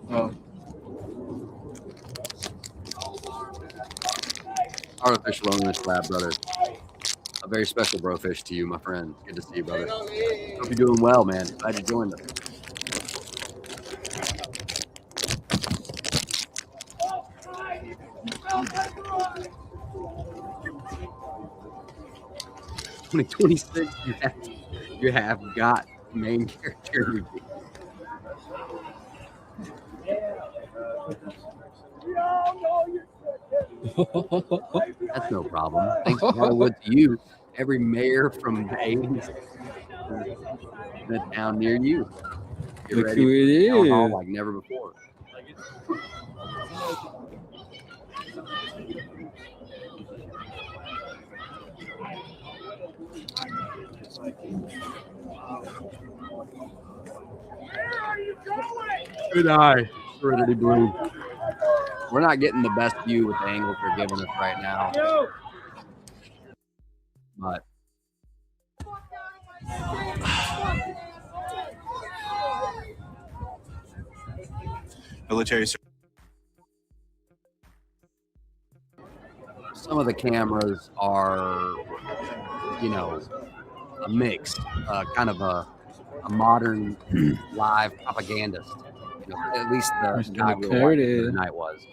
Oh. Artificial loneliness lab, brother. A very special brofish to you, my friend. Good to see you, brother. Hope you're doing well, man. Glad you joined us. "2026, you have got main character." That's no problem. Thanks to Hollywood to you. Every mayor from Ames in a town near you. Get Look ready who it for town hall is. like never before. Good eye, Serenity Blue. We're not getting the best view with the angles they're giving us right now. But Military. some of the cameras are, you know, a mix, kind of a modern live propagandist. You know, at least the guy we were watching the other night was.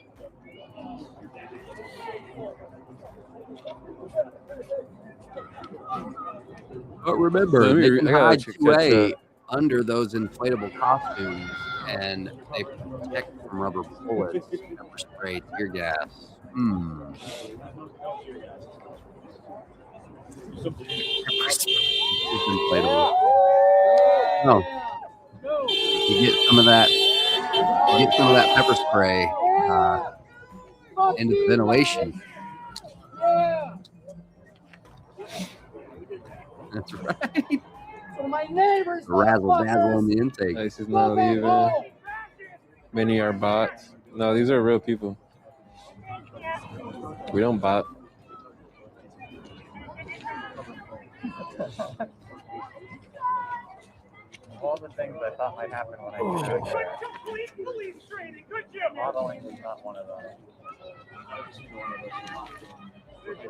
But remember, they can hide 2A under those inflatable costumes, and they protect from rubber bullets, pepper spray, tear gas. Inflatable. No, you get some of that. You get some of that pepper spray into the ventilation. That's right. So my neighbors, Razzle dazzle on the intake. This is not even. Many are bots. No, these are real people. We don't bot. All the things I thought might happen when I did police training. Good job. Modeling was not one of them.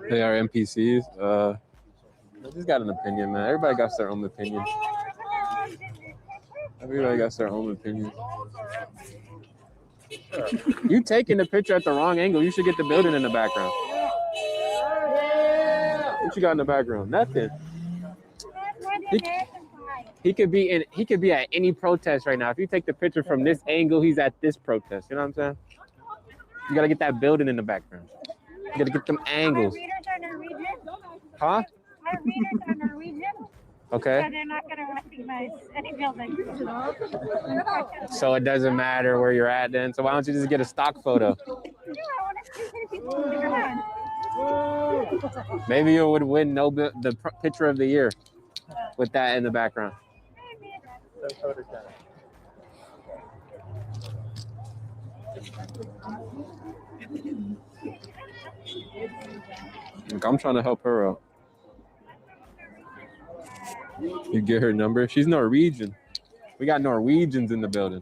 They are NPCs. I just got an opinion, man. Everybody got their own opinion. Everybody got their own opinion. You taking the picture at the wrong angle. You should get the building in the background. What you got in the background? Nothing. He could be at any protest right now. If you take the picture from this angle, he's at this protest. You know what I'm saying? You gotta get that building in the background. You gotta get them angles. My readers are Norwegian. Huh? My readers are Norwegian. Okay. So they're not going to recognize any buildings. So it doesn't matter where you're at then. So why don't you just get a stock photo? Yeah, I want to see people in their hand. Maybe you would win the picture of the year with that in the background. Look, I'm trying to help her out. You get her number? She's Norwegian. We got Norwegians in the building.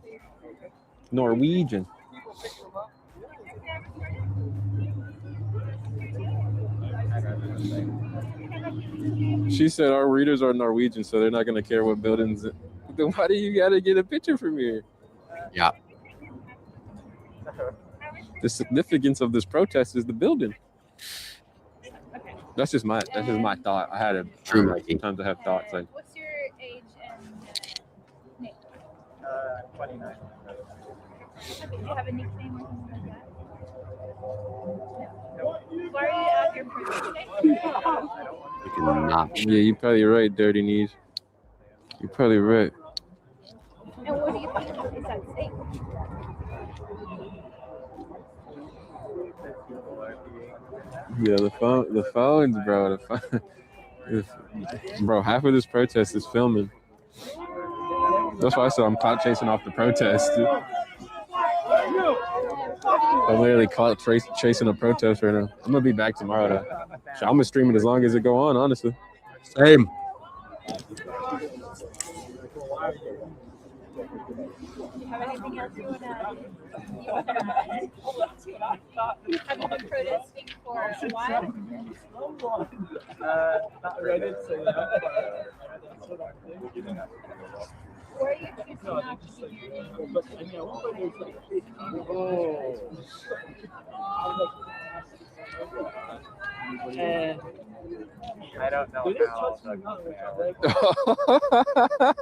Norwegian. She said our readers are Norwegian, so they're not going to care what buildings. Then why do you got to get a picture from here? Yeah. The significance of this protest is the building. That's just my thought. I had sometimes I have thoughts like. What's your age and name? 29. Do you have a nickname or something like that? No. Why are you out here protesting? Yeah, you're probably right, Dirty Knees. You're probably right. And what do you think is at stake? Yeah, the phones, bro. Bro, half of this protest is filming. That's why I said I'm clout chasing off the protest. I'm literally clout chasing a protest right now. I'm gonna be back tomorrow though. So I'm gonna stream it as long as it go on, honestly. Same. Do you have anything else you want to have you been protesting for a while? Not ready to say that. Where are you choosing not to be I don't know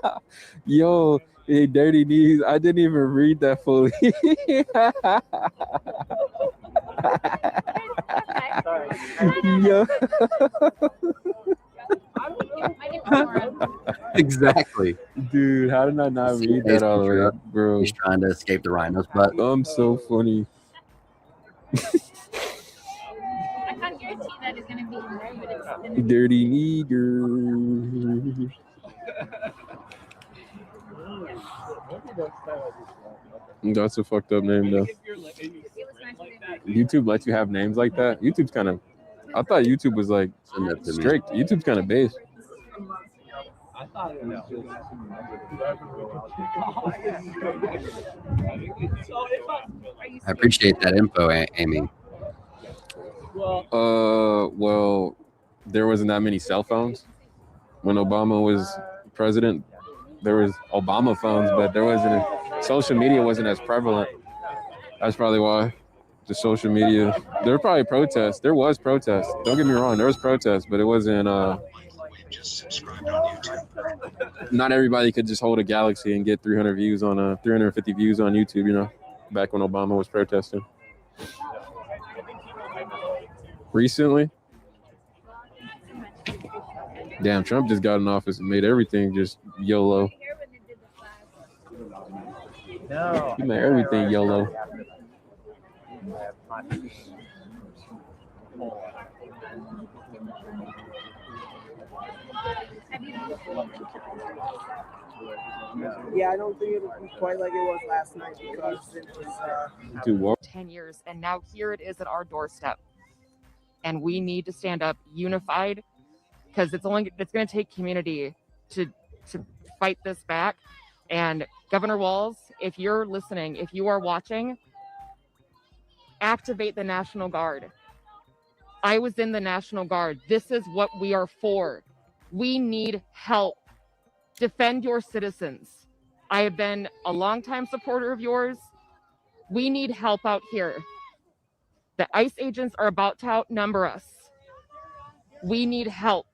how. Yo, hey, Dirty Knees. I didn't even read that fully. Yo. Exactly. Dude, how did I not read that all the way up, bro? He's trying to escape the rhinos, but I'm so funny. I can't guarantee that it's going to be there, but it's going to be. Dirty Nigger. That's a fucked up name, though. YouTube lets you have names like that. YouTube's kind of. I thought YouTube was like strict. YouTube's kind of base. I thought it was I appreciate that info, Amy. Well, there wasn't that many cell phones when Obama was president. There was Obama phones, but there wasn't. Social media wasn't as prevalent. That's probably why. The social media. There were probably protests. There was protests. Don't get me wrong. There was protests, but it wasn't. Not everybody could just hold a Galaxy and get 300 views on 350 views on YouTube. You know, back when Obama was protesting. Recently, damn, Trump just got in office and made everything just YOLO. No. He made everything YOLO. Yeah, I don't think it'll be quite like it was last night because it was 10 years, and now here it is at our doorstep. And we need to stand up unified because it's going to take community to fight this back. And Governor Walz, if you're listening, if you are watching, activate the National Guard. I was in the National Guard. This is what we are for. We need help. Defend your citizens. I have been a longtime supporter of yours. We need help out here. The ICE agents are about to outnumber us. We need help.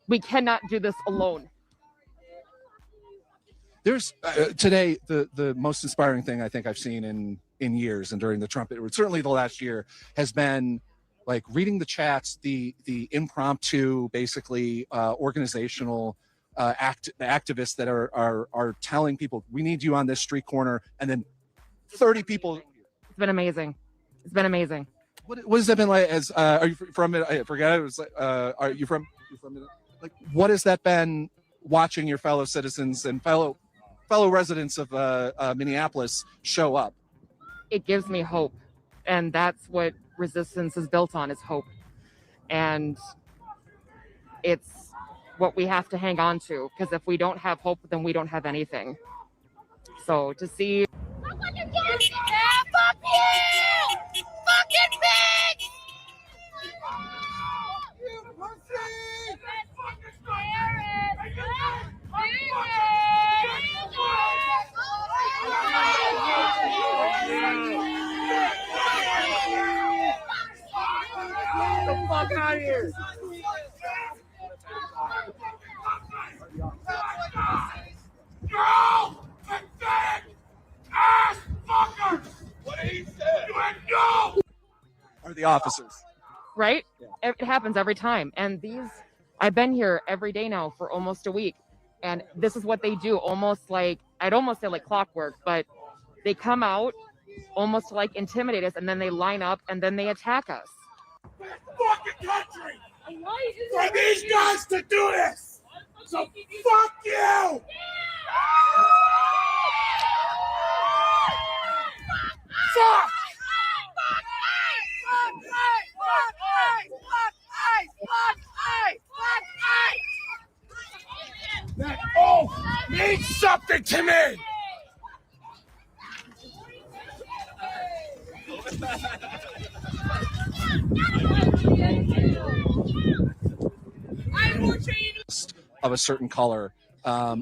We cannot do this alone. There's today the most inspiring thing I think I've seen in years, and during the Trump, certainly the last year, has been like reading the chats, the impromptu, basically organizational activists that are telling people we need you on this street corner, and then 30 people. It's been amazing. It's been amazing. What has that been like? As are you from? I forget. It was like, are you from? Like, what has that been? Watching your fellow citizens and fellow residents of Minneapolis show up. It gives me hope, and that's what resistance is built on, is hope. And it's what we have to hang on to, because if we don't have hope, then we don't have anything. So to see... Yeah, fuck you! Fucking bitch! You pussy! Get the fuck out of here! No! Pathetic ass fuckers! What did he say? You had no! Are the officers. Right? Yeah. It happens every time. And I've been here every day now for almost a week. And this is what they do, almost like, I'd almost say like clockwork, but they come out almost to like intimidate us, and then they line up and then they attack us. Fucking country! For these guys to do this! So fuck you! Fuck! That oath means something to me! Of a certain color,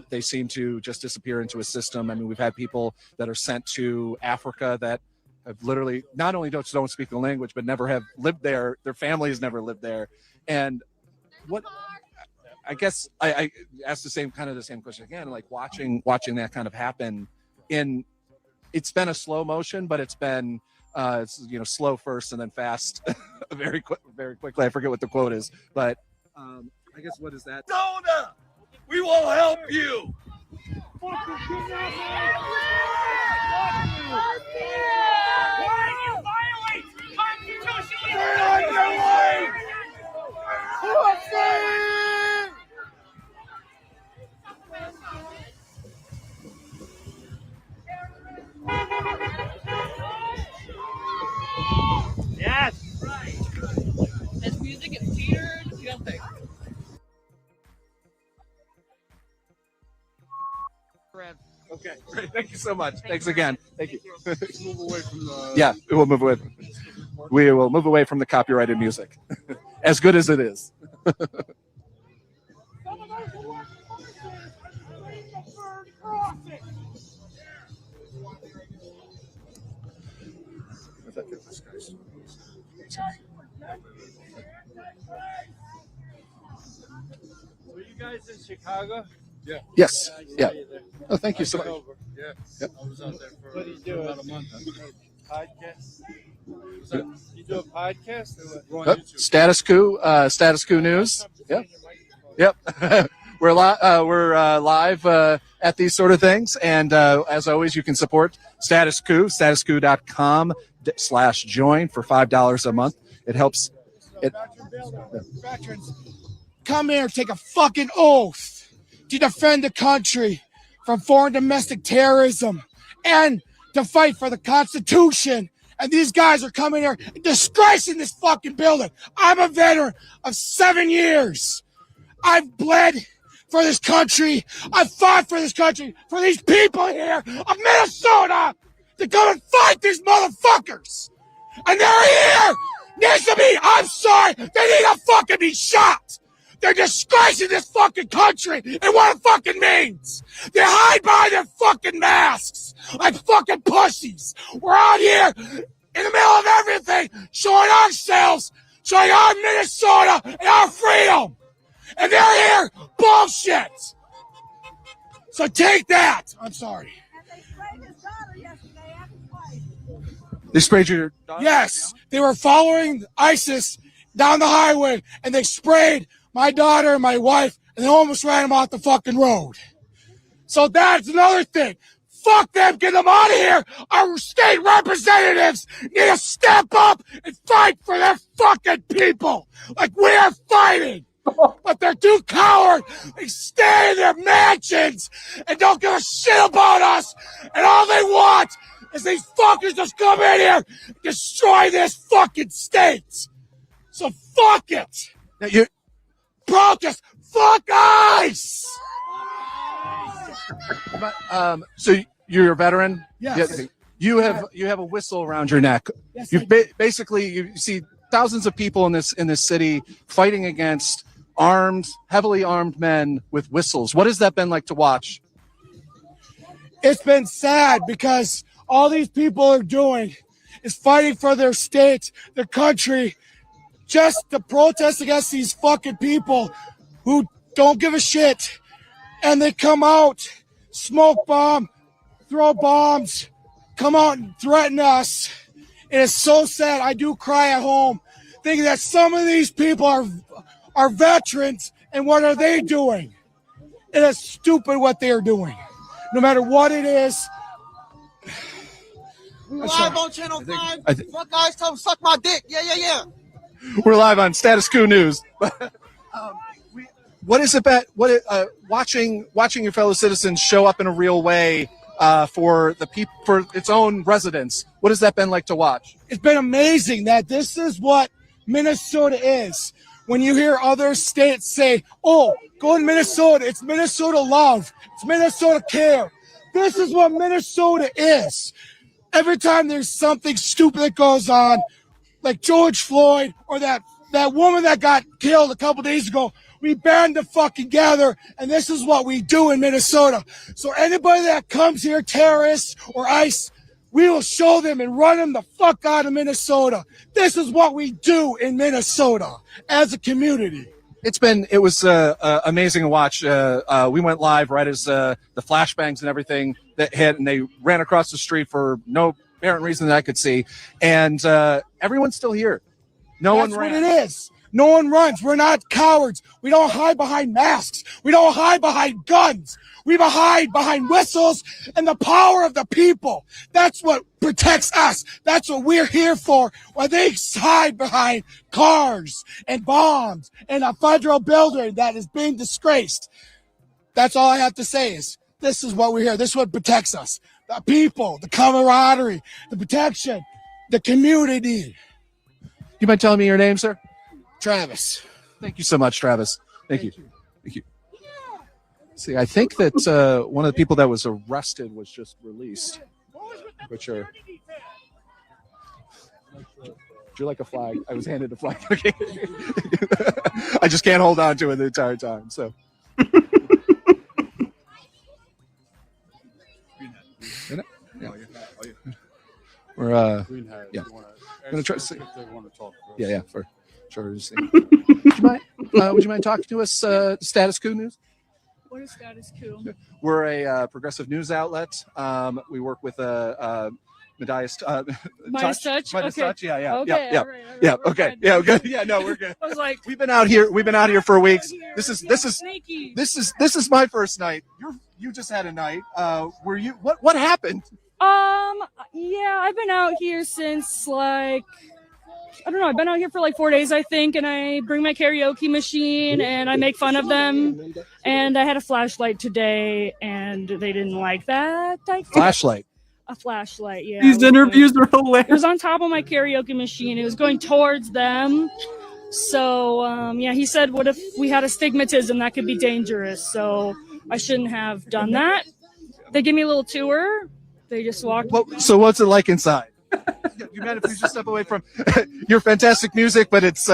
they seem to just disappear into a system. I mean, we've had people that are sent to Africa that have literally not only don't speak the language, but never have lived there. Their families never lived there. And what I guess I asked the same question again, like watching that kind of happen. It's been a slow motion, but it's been slow first and then fast very quickly. I forget what the quote is, but I guess what is that? Dona, we will help you. Why do you violate constitutional? Turn on your light! Yes. Right. This music is theater jumping. Okay, great. Thank you so much. Thanks again. Thank you. Move away from the... Yeah, we'll move away. We will move away from the copyrighted music, as good as it is. Were you guys in Chicago? Yeah. Yes. Yeah. Oh, thank you so much. Yeah. Yep. I was out there for about a month. Podcast. You do a podcast? Or what? Status Coup News. Yep. Yep. We're live at these sort of things, and as always, you can support Status Coup, statuscoup.com/join for $5 a month. It helps. Veterans, come here, take a fucking oath to defend the country from foreign domestic terrorism and to fight for the Constitution. And these guys are coming here disgracing this fucking building. I'm a veteran of 7 years. I've bled for this country. I fought for this country, for these people here of Minnesota to come and fight these motherfuckers. And they're here. Needs to be. I'm sorry. They need to fucking be shot. They're disgracing this fucking country and what it fucking means. They hide behind their fucking masks like fucking pussies. We're out here in the middle of everything, showing ourselves, showing our Minnesota and our freedom. And they're here, bullshit. So take that. I'm sorry. They sprayed your daughter? Yes, they were following ISIS down the highway, and they sprayed my daughter and my wife, and they almost ran them off the fucking road. So that's another thing. Fuck them, get them out of here. Our state representatives need to step up and fight for their fucking people like we are fighting. But they're too coward. They stay in their mansions and don't give a shit about us. And all they want is these fuckers just come in here and destroy this fucking state. So fuck it. Now you protest. Fuck ICE. So you're a veteran? Yes. You have a whistle around your neck. Yes, You basically you see thousands of people in this city fighting against heavily armed men with whistles. What has that been like to watch? It's been sad because all these people are doing is fighting for their state, their country, just to protest against these fucking people who don't give a shit. And they come out, smoke bomb, throw bombs, come out and threaten us. It is so sad. I do cry at home thinking that some of these people are veterans, and what are they doing? It is stupid what they are doing. No matter what it is. We're live on Channel 5. Fuck guys, tell them suck my dick. Yeah. We're live on Status Quo News. What is it about watching your fellow citizens show up in a real way for the people, for its own residents? What has that been like to watch? It's been amazing that this is what Minnesota is. When you hear other states say, "Oh, go to Minnesota. It's Minnesota love. It's Minnesota care." This is what Minnesota is. Every time there's something stupid that goes on, like George Floyd or that woman that got killed a couple days ago, we band together, and this is what we do in Minnesota. So anybody that comes here, terrorists or ICE, we will show them and run them the fuck out of Minnesota. This is what we do in Minnesota as a community. It was amazing to watch. We went live right as the flashbangs and everything that hit, and they ran across the street for no apparent reason that I could see. And everyone's still here. No one ran. That's what it is. No one runs. We're not cowards. We don't hide behind masks. We don't hide behind guns. We hide behind whistles and the power of the people. That's what protects us. That's what we're here for. While they hide behind cars and bombs and a federal building that is being disgraced. That's all I have to say is this is what we're here. This is what protects us. The people, the camaraderie, the protection, the community. You mind telling me your name, sir? Travis. Thank you so much, Travis. Thank you. See, I think that one of the people that was arrested was just released. Which are... Would you like a flag? I was handed a flag. Okay. I just can't hold on to it the entire time. So. We're yeah. I'm gonna try to see. Yeah, for sure. Would you mind talking to us? Status Quo News. What is Status Quo? We're a progressive news outlet. We work with Midas Touch. Midas Touch. Midas Okay. Touch. Yeah. Okay. Yeah. All right, Yeah. we're Okay. fine. Yeah. Good. Yeah. No, we're good. I was like, we've been out here for weeks. This is sneaky. This is my first night. You just had a night. Were you? What happened? Yeah, I've been out here since like, I don't know, I've been out here for like 4 days, I think, and I bring my karaoke machine and I make fun of them. And I had a flashlight today and they didn't like that. Flashlight. A flashlight, yeah. These interviews are hilarious. It was on top of my karaoke machine. It was going towards them. So, yeah, he said, what if we had astigmatism? That could be dangerous. So I shouldn't have done that. They gave me a little tour. They just walked. So what's it like inside? You mind if we just step away from your fantastic music, but it's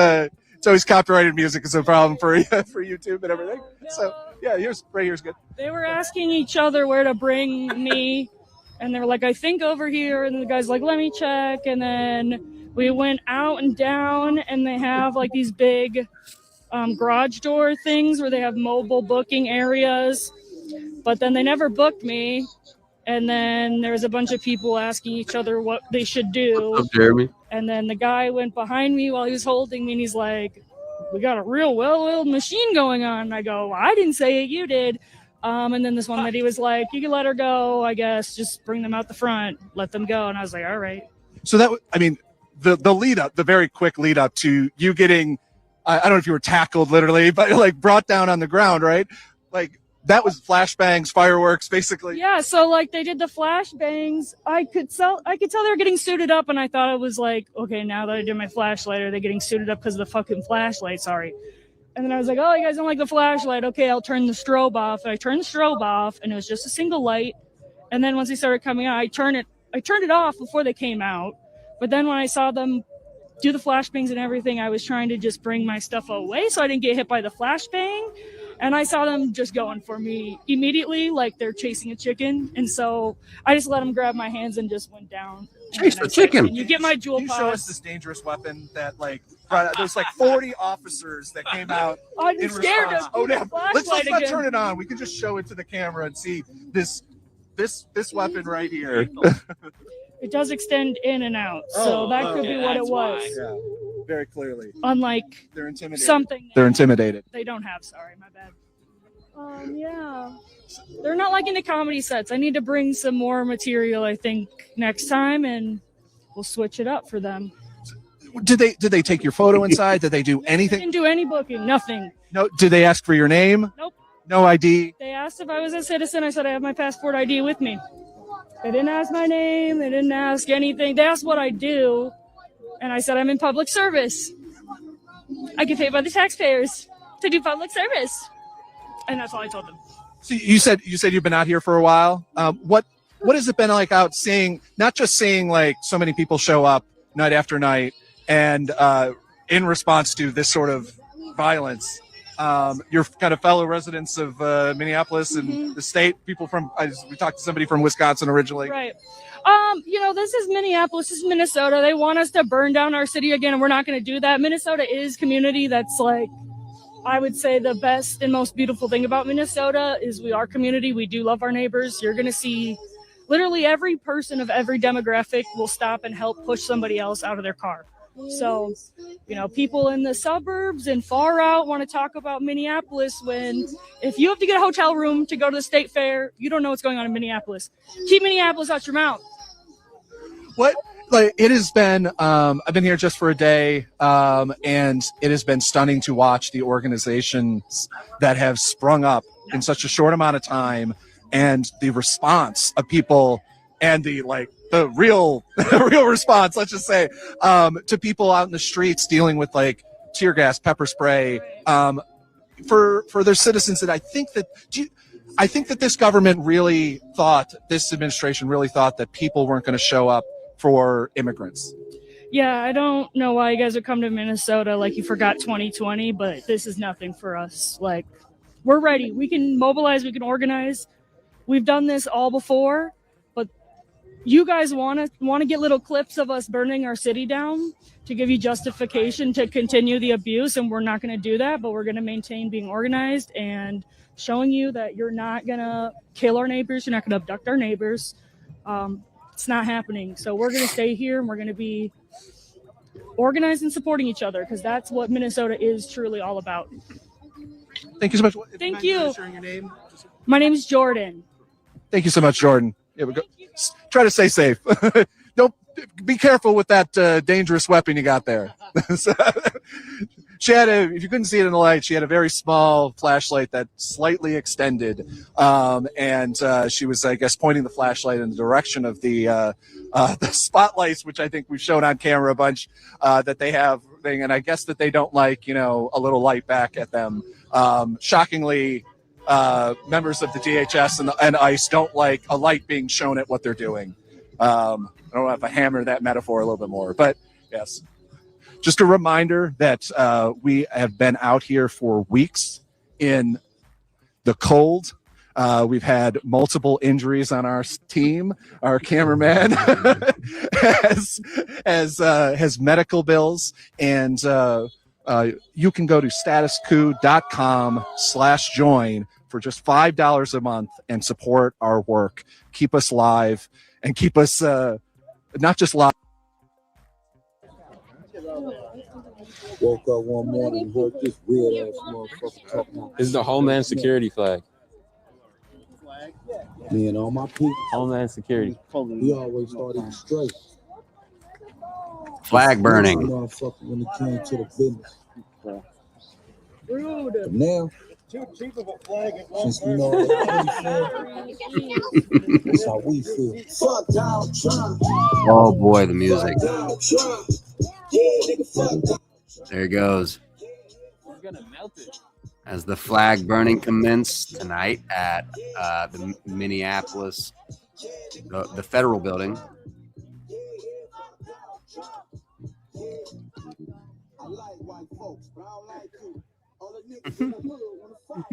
always copyrighted music is a problem for YouTube and everything. So yeah, here's good. They were asking each other where to bring me, and they were like, I think over here, and the guy's like, let me check, and then we went out and down, and they have like these big garage door things where they have mobile booking areas. But then they never booked me. And then there was a bunch of people asking each other what they should do. What's up, Jeremy? And then the guy went behind me while he was holding me, and he's like, we got a real well-oiled machine going on. And I go, well, I didn't say it, you did. And then this one lady was like, you can let her go, I guess. Just bring them out the front, let them go. And I was like, all right. So that, I mean, the lead up, the very quick lead up to you getting, I don't know if you were tackled literally, but like brought down on the ground, right? Like that was flashbangs, fireworks, basically. Yeah, so like they did the flashbangs. I could tell they were getting suited up, and I thought it was like, okay, now that I did my flashlight, are they getting suited up because of the fucking flashlight? Sorry. And then I was like, oh, you guys don't like the flashlight? Okay, I'll turn the strobe off. And I turned the strobe off, and it was just a single light. And then once they started coming out, I turned it off before they came out. But then when I saw them do the flashbangs and everything, I was trying to just bring my stuff away so I didn't get hit by the flashbang. And I saw them just going for me immediately, like they're chasing a chicken. And so I just let them grab my hands and just went down. Chase the chicken. You get my jewel Can you pass. show us this dangerous weapon that like there's like 40 officers that came out I'm in scared response. of Oh damn. Let's not flashlight turn again. it on. We can just show it to the camera and see this weapon right here. It does extend in and out, so that could be what it was. Yeah, very clearly. Unlike They're intimidated. something They're intimidated. they don't have. Sorry, my bad. Yeah. They're not like into comedy sets. I need to bring some more material, I think, next time, and we'll switch it up for them. Did they take your photo inside? Did they do They anything? didn't do any booking, nothing. No. Did they ask for your name? Nope. No ID. They asked if I was a citizen. I said I have my passport ID with me. They didn't ask my name. They didn't ask anything. They asked what I do, and I said I'm in public service. I get paid by the taxpayers to do public service, and that's all I told them. So you said you've been out here for a while. What has it been like out seeing, not just seeing like so many people show up night after night and in response to this sort of violence? Your kind of fellow residents of Minneapolis and the state, people from, we talked to somebody from Wisconsin originally. Right. This is Minneapolis, this is Minnesota. They want us to burn down our city again, and we're not going to do that. Minnesota is community. That's like, I would say the best and most beautiful thing about Minnesota is we are community. We do love our neighbors. You're going to see literally every person of every demographic will stop and help push somebody else out of their car. So, people in the suburbs and far out want to talk about Minneapolis when if you have to get a hotel room to go to the state fair, you don't know what's going on in Minneapolis. Keep Minneapolis out your mouth. What, like, it has been, I've been here just for a day, and it has been stunning to watch the organizations that have sprung up in such a short amount of time and the response of people and the real response, let's just say, to people out in the streets dealing with like tear gas, pepper spray, for their citizens. That I think that this government really thought, this administration really thought that people weren't going to show up for immigrants. Yeah, I don't know why you guys would come to Minnesota like you forgot 2020, but this is nothing for us. Like, we're ready. We can mobilize, we can organize. We've done this all before, but you guys want to get little clips of us burning our city down to give you justification to continue the abuse, and we're not going to do that, but we're going to maintain being organized and showing you that you're not going to kill our neighbors, you're not going to abduct our neighbors. It's not happening. So we're going to stay here and we're going to be organized and supporting each other, because that's what Minnesota is truly all about. Thank you so much. Thank you. Sharing your name? My name is Jordan. Thank you so much, Jordan. Yeah, try to stay safe. Don't be careful with that dangerous weapon you got there. So, she had if you couldn't see it in the light, she had a very small flashlight that slightly extended, and she was, I guess, pointing the flashlight in the direction of the spotlights, which I think we've shown on camera a bunch, that they have thing, and I guess that they don't like, a little light back at them. Shockingly, members of the DHS and ICE don't like a light being shown at what they're doing. I don't know if I hammer that metaphor a little bit more, but yes. Just a reminder that we have been out here for weeks in the cold. We've had multiple injuries on our team. Our cameraman has medical bills, and you can go to statuscoup.com/join for just $5 a month and support our work. Keep us live and keep us not just live. Woke up one morning and heard this weird ass motherfucker talking. This is the Homeland Security flag. Me and all my people. Homeland Security. We always started straight. Flag burning. Motherfucker when it came to the business. But now, since we know how we feel, that's how we feel. Oh boy, the music. There it goes. As the flag burning commenced tonight at the Minneapolis, the federal building.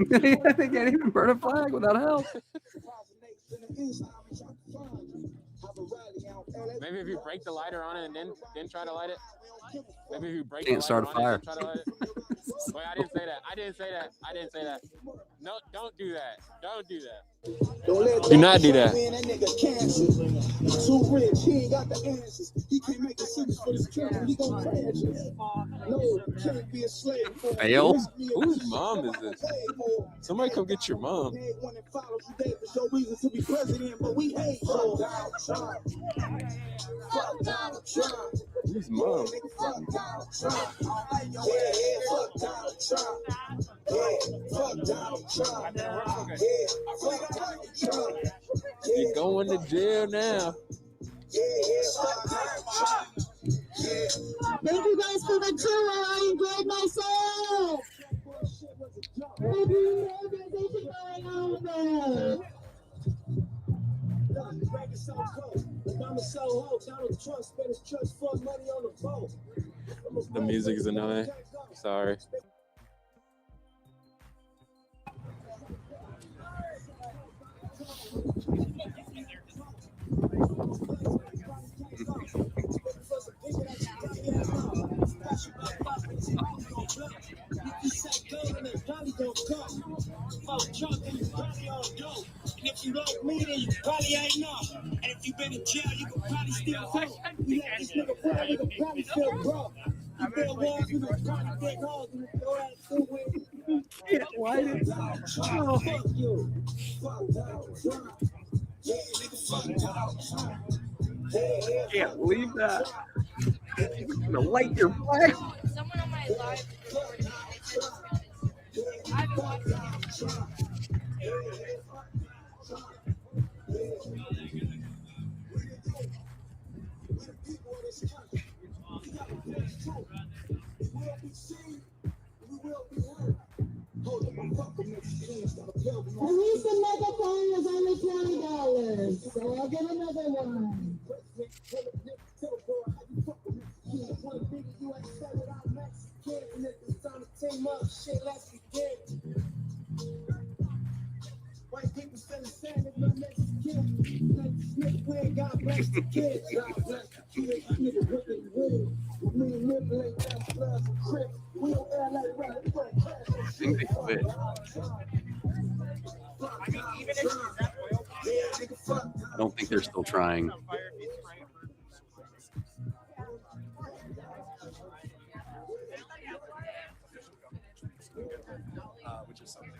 They can't even burn a flag without help. Maybe if you break the lighter on it and then try to light it. Maybe if you break Can't start a fire. Try to light it. Wait, I didn't say that. I didn't say that. No, don't do that. Don't do that. Do not do that. Too rich, he ain't got the answers. He can't make decisions for this country. He gonna crash us. No, can't be a slave. Fail? Whose mom is this? Somebody come get your mom. No reason to be president, but we hate Whose mom? You're going to jail now. Thank you guys for the tour. I enjoyed myself. Maybe organization going on there. The music is annoying. Sorry. If you like me, then you probably ain't know. And if you been in jail, you can probably still vote. You let this nigga run, you can probably still broke. You feel wars, you can probably dig holes and throw that through it. Can't light it. Oh, fuck you. Can't believe that. You're gonna light your flag. Someone on my live recording. I haven't watched it. The recent megaphone was only $20, so I'll get another one. White people still the same if my next kid. God bless the kids. God bless the kids. Nigga whipping wood. Me and manipulate that blood and crip. We don't air like right. I think they quit. I don't think they're still trying. Which is something.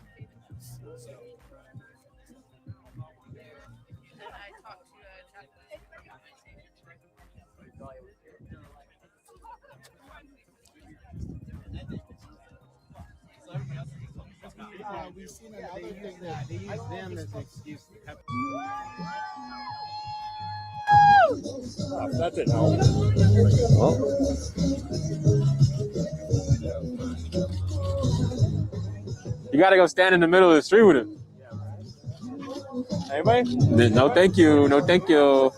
We've seen another thing that they use them as an excuse. That didn't help. You gotta go stand in the middle of the street with him. Anybody? No, thank you. No, thank you.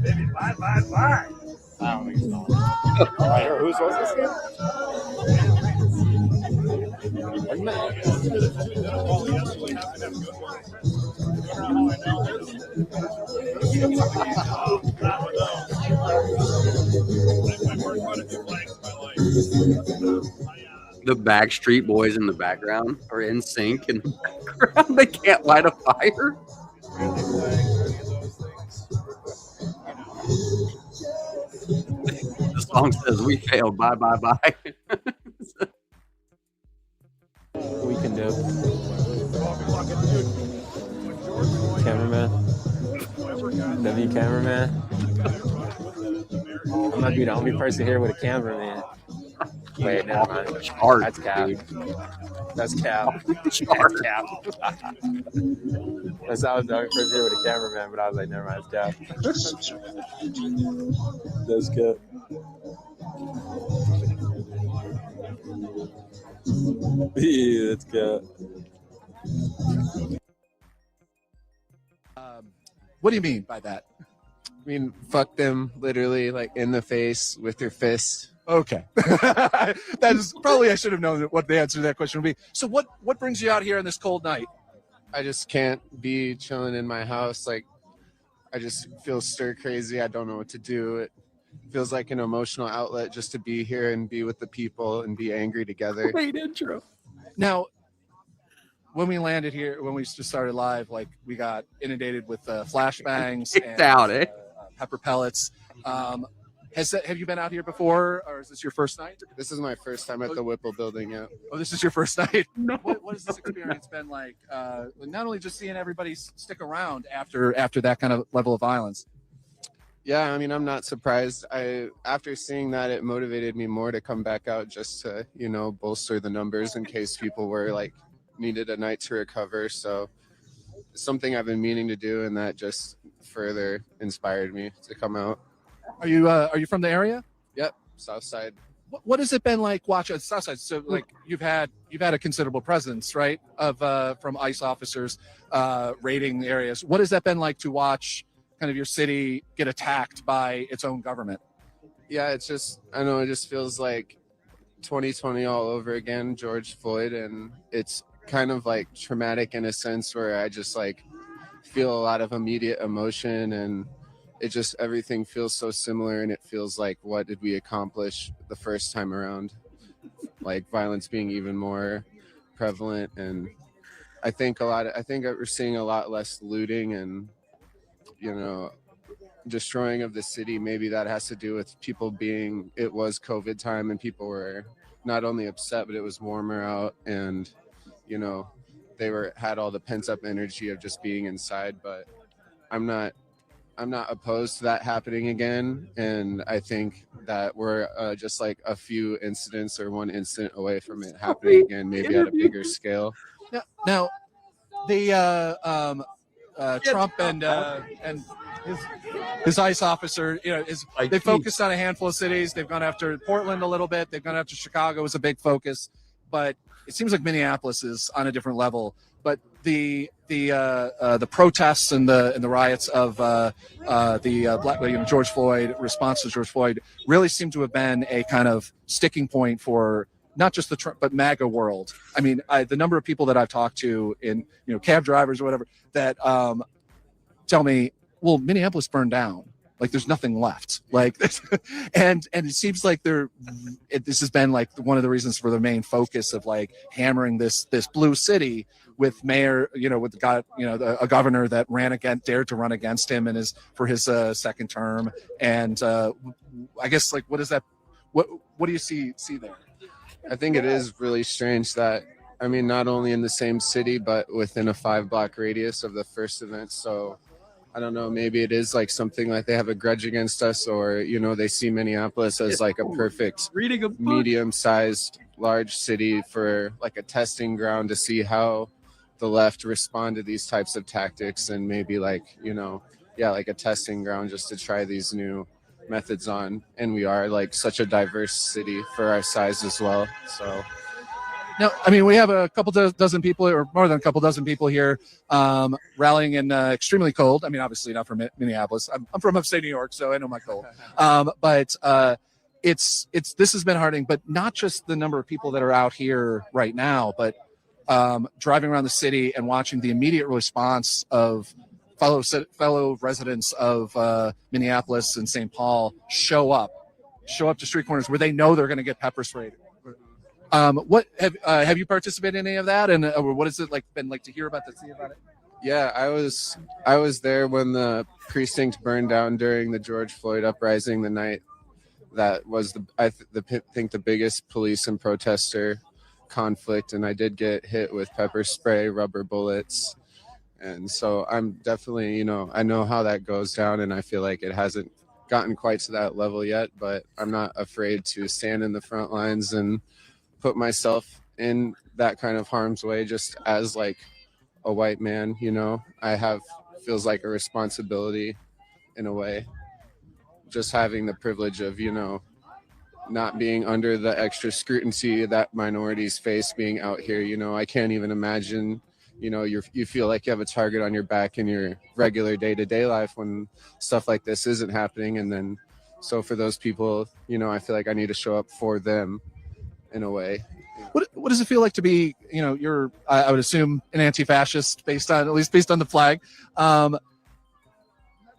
Baby, bye. I don't think so. All right, who's this again? The Backstreet Boys in the background are in sync in the background. They can't light a fire. The song says, "We failed. Bye, bye, bye." We can do. Cameraman. W cameraman. I might be the only person here with a cameraman. Wait, never mind. That's cap. That's cap. That's cap. That's I was the only person here with a cameraman, but I was like, never mind, it's cap. That's cap. Yeah, that's cap. What do you mean by that? I mean, fuck them, literally, like in the face with your fist. Okay. That is probably, I should have known what the answer to that question would be. So what brings you out here on this cold night? I just can't be chilling in my house. Like, I just feel stir crazy. I don't know what to do. It feels like an emotional outlet just to be here and be with the people and be angry together. Great intro. Now, when we landed here, when we just started live, like we got inundated with flashbangs and pepper pellets. Have you been out here before, or is this your first night? This is my first time at the Whipple building, yeah. Oh, this is your first night? No. What has this experience been like? Not only just seeing everybody stick around after that kind of level of violence. Yeah, I mean, I'm not surprised. After seeing that, it motivated me more to come back out just to, bolster the numbers in case people were like needed a night to recover. So it's something I've been meaning to do, and that just further inspired me to come out. Are you from the area? Yep, South Side. What has it been like watching South Side? So like you've had a considerable presence, right, of from ICE officers raiding the areas. What has that been like to watch kind of your city get attacked by its own government? Yeah, it just feels like 2020 all over again, George Floyd, and it's kind of like traumatic in a sense where I just like feel a lot of immediate emotion, and it just everything feels so similar, and it feels like, what did we accomplish the first time around? Like violence being even more prevalent, and I think we're seeing a lot less looting and destroying of the city. Maybe that has to do with people it was COVID time and people were not only upset, but it was warmer out, and they had all the pent up energy of just being inside. But I'm not opposed to that happening again, and I think that we're just like a few incidents or one incident away from it happening again, maybe at a bigger scale. Now the Trump and his ICE officer, they focused on a handful of cities. They've gone after Portland a little bit. They've gone after Chicago was a big focus, but it seems like Minneapolis is on a different level. But the protests and the riots of the George Floyd response to George Floyd really seem to have been a kind of sticking point for not just the Trump but MAGA world. I mean, the number of people that I've talked to in cab drivers or whatever that tell me, well, Minneapolis burned down. Like there's nothing left. Like, and it seems like this has been like one of the reasons for the main focus of like hammering this blue city with mayor, with a governor that dared to run against him and for his second term. And I guess like, what is that? What do you see there? I think it is really strange that, I mean, not only in the same city, but within a 5-block radius of the first event. So I don't know, maybe it is like something like they have a grudge against us, or, they see Minneapolis as like a perfect medium-sized large city for like a testing ground to see how the left respond to these types of tactics, and maybe like, like a testing ground just to try these new methods on. And we are like such a diverse city for our size as well. So now, I mean, we have a couple dozen people, or more than a couple dozen people here, rallying in extremely cold. I mean, obviously not from Minneapolis. I'm from upstate New York, so I know my cold. But this has been hardening. But not just the number of people that are out here right now, but driving around the city and watching the immediate response of fellow residents of Minneapolis and St. Paul show up show up to street corners where they know they're going to get pepper sprayed. What have you participated in any of that, and what has it been like to hear about that, see about it? Yeah, I was there when the precinct burned down during the George Floyd uprising the night that was I think the biggest police and protester conflict, and I did get hit with pepper spray, rubber bullets, and so I'm definitely, I know how that goes down, and I feel like it hasn't gotten quite to that level yet, but I'm not afraid to stand in the front lines and put myself in that kind of harm's way just as like a white man. Feels like a responsibility in a way, just having the privilege of not being under the extra scrutiny that minorities face being out here. I can't even imagine you feel like you have a target on your back in your regular day-to-day life when stuff like this isn't happening. And then so for those people, I feel like I need to show up for them in a way. What does it feel like to be, you're, I would assume, an anti-fascist based on the flag.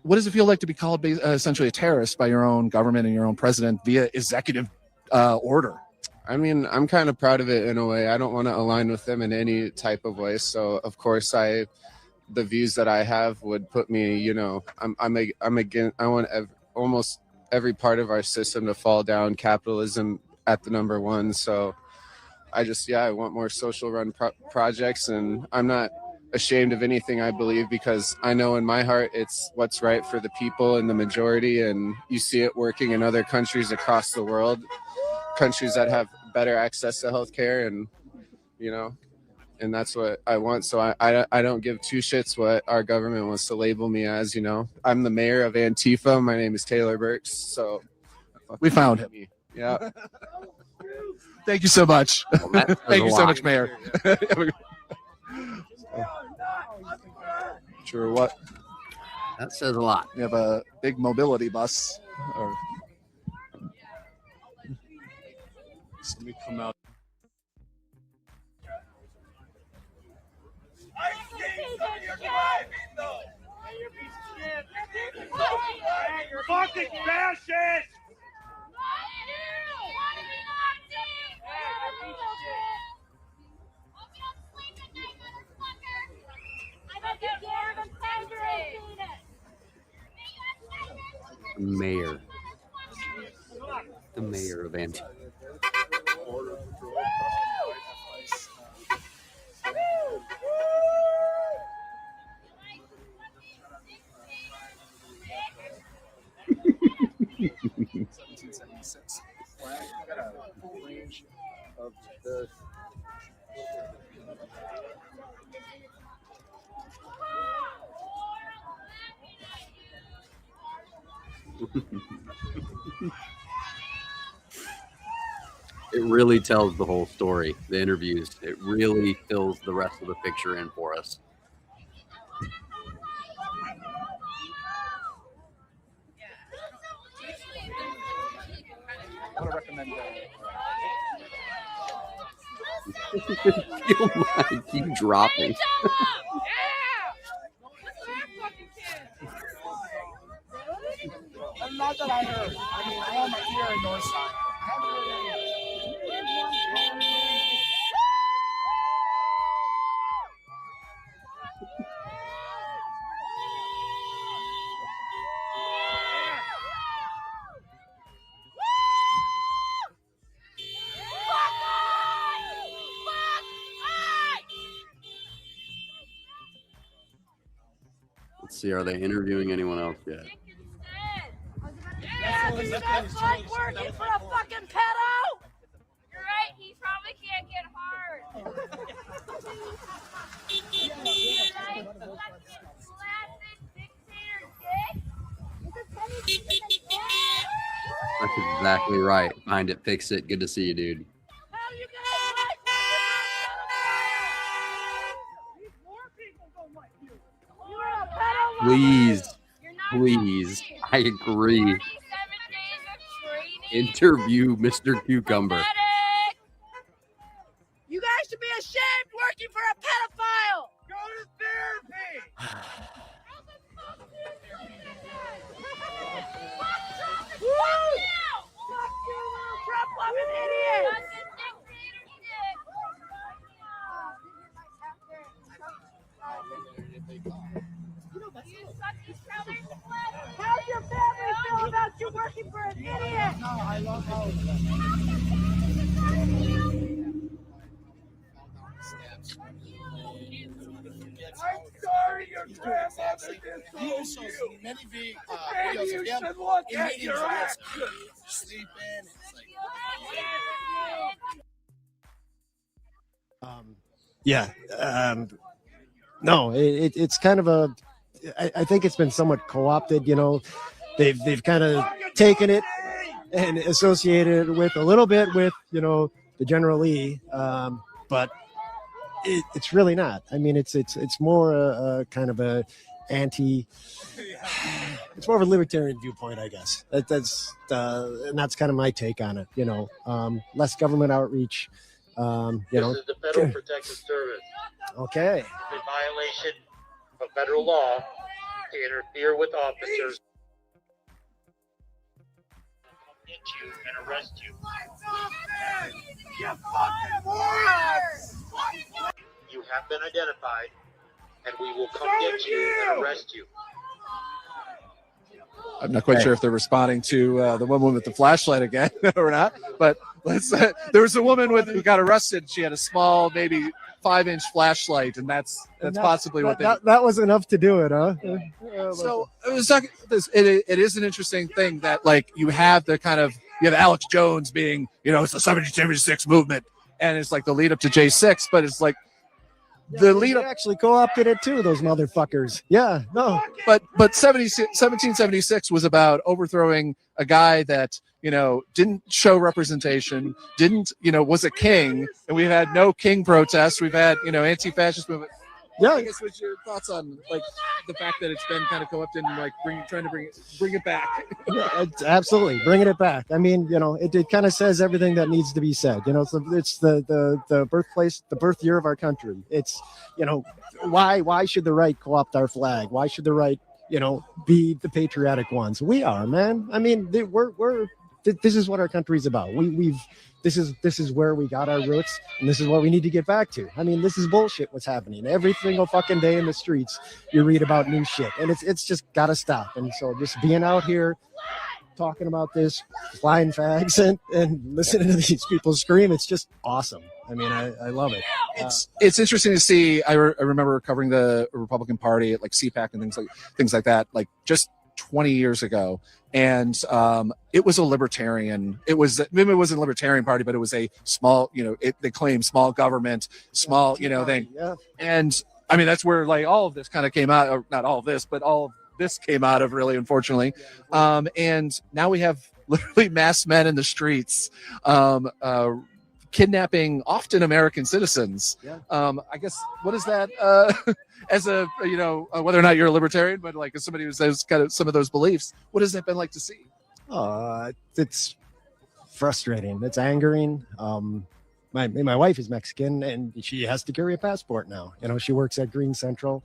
What does it feel like to be called essentially a terrorist by your own government and your own president via executive order? I mean, I'm kind of proud of it in a way. I don't want to align with them in any type of way. So of course the views that I have would put me, I'm against, I want almost every part of our system to fall down, capitalism at the number one. So I want more social run projects, and I'm not ashamed of anything I believe, because I know in my heart it's what's right for the people and the majority, and you see it working in other countries across the world, countries that have better access to healthcare, and and that's what I want. So I don't give two shits what our government wants to label me as. I'm the mayor of Antifa. My name is Taylor Burks. So we found him. Yeah. Thank you so much. Well, Thank you so much, Mayor. Sure. What? That says a lot. We have a big mobility bus. Let me come out. You're fucking fascist! Mayor. The mayor of Antifa. Got a full range of the It really tells the whole story. The interviews, it really fills the rest of the picture in for us. I want to recommend Feel my keep dropping. Not that I heard. I mean, I have my ear in North Side. I haven't heard Let's see, are they interviewing anyone else yet? Yeah, do you guys like working for a fucking pedo? You're right, he probably can't get hard. You like classic dictator dick? That's exactly right. Find it, fix it. Good to see you, dude. Please, please. I agree. Interview Mr. Cucumber. You guys should be ashamed working for a pedophile. Go to therapy. Woo! How's your family feel about you working for an idiot? No, I love how. I'm sorry your grandmother did so He to shows you. many Maybe videos of you him should look in at meetings your of his actions. sleeping. It's like, Yeah. No, it's kind of a. I think it's been somewhat co-opted. You know, they've kind of taken it and associated it with a little bit with the General Lee, but it's really not. I mean, it's more a kind of a anti. It's more of a libertarian viewpoint, I guess. That's and that's kind of my take on it. Less government outreach. This is the Federal Protective Service. Okay. It's in violation of federal law to interfere with officers. Get you and arrest you. You have been identified, and we will come get you and arrest you. I'm not quite sure if they're responding to the woman with the flashlight again or not, but there was a woman who got arrested. She had a small, maybe 5-inch flashlight, and that's possibly what they. That was enough to do it, huh? So it is an interesting thing that like you have Alex Jones being it's the 1776 movement, and it's like the lead up to J6, but it's like the lead up actually co-opted it too. Those motherfuckers. Yeah, no. But 1776 was about overthrowing a guy that didn't show representation, was a king, and we've had no king protests. We've had anti-fascist movement. Yeah. I guess what's your thoughts on like the fact that it's been kind of co-opted and like trying to bring it back? Yeah, it's absolutely bringing it back. I mean, it kind of says everything that needs to be said. It's the birthplace, the birth year of our country. It's why should the right co-opt our flag? Why should the right be the patriotic ones? We are, man. I mean, this is what our country's about. This is where we got our roots, and this is what we need to get back to. I mean, this is bullshit what's happening. Every single fucking day in the streets, you read about new shit, and it's just got to stop. And so just being out here talking about this, flying fags and listening to these people scream, it's just awesome. I mean, I love it. It's interesting to see. I remember covering the Republican Party at like CPAC and things like that, like just 20 years ago. And it was a libertarian. Maybe it wasn't a libertarian party, but it was a small, they claim small government, small, thing. Yeah. And I mean, that's where like all of this kind of came out, or not all of this, but all of this came out of really, unfortunately. And now we have literally masked men in the streets, kidnapping often American citizens. Yeah. I guess, what is that? As a, whether or not you're a libertarian, but like as somebody who says kind of some of those beliefs, what has that been like to see? It's frustrating. It's angering. My wife is Mexican, and she has to carry a passport now. She works at Green Central.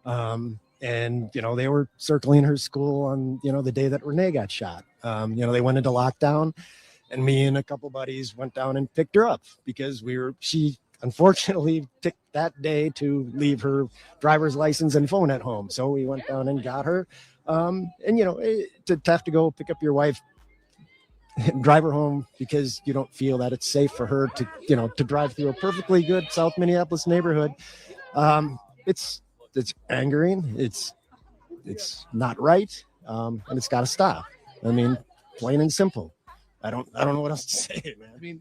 And, they were circling her school on, the day that Renee got shot. They went into lockdown, and me and a couple buddies went down and picked her up because she unfortunately took that day to leave her driver's license and phone at home. So we went down and got her. To have to go pick up your wife and drive her home because you don't feel that it's safe for her to drive through a perfectly good South Minneapolis neighborhood. It's angering. It's not right. And it's got to stop. I mean, plain and simple. I don't know what else to say, man.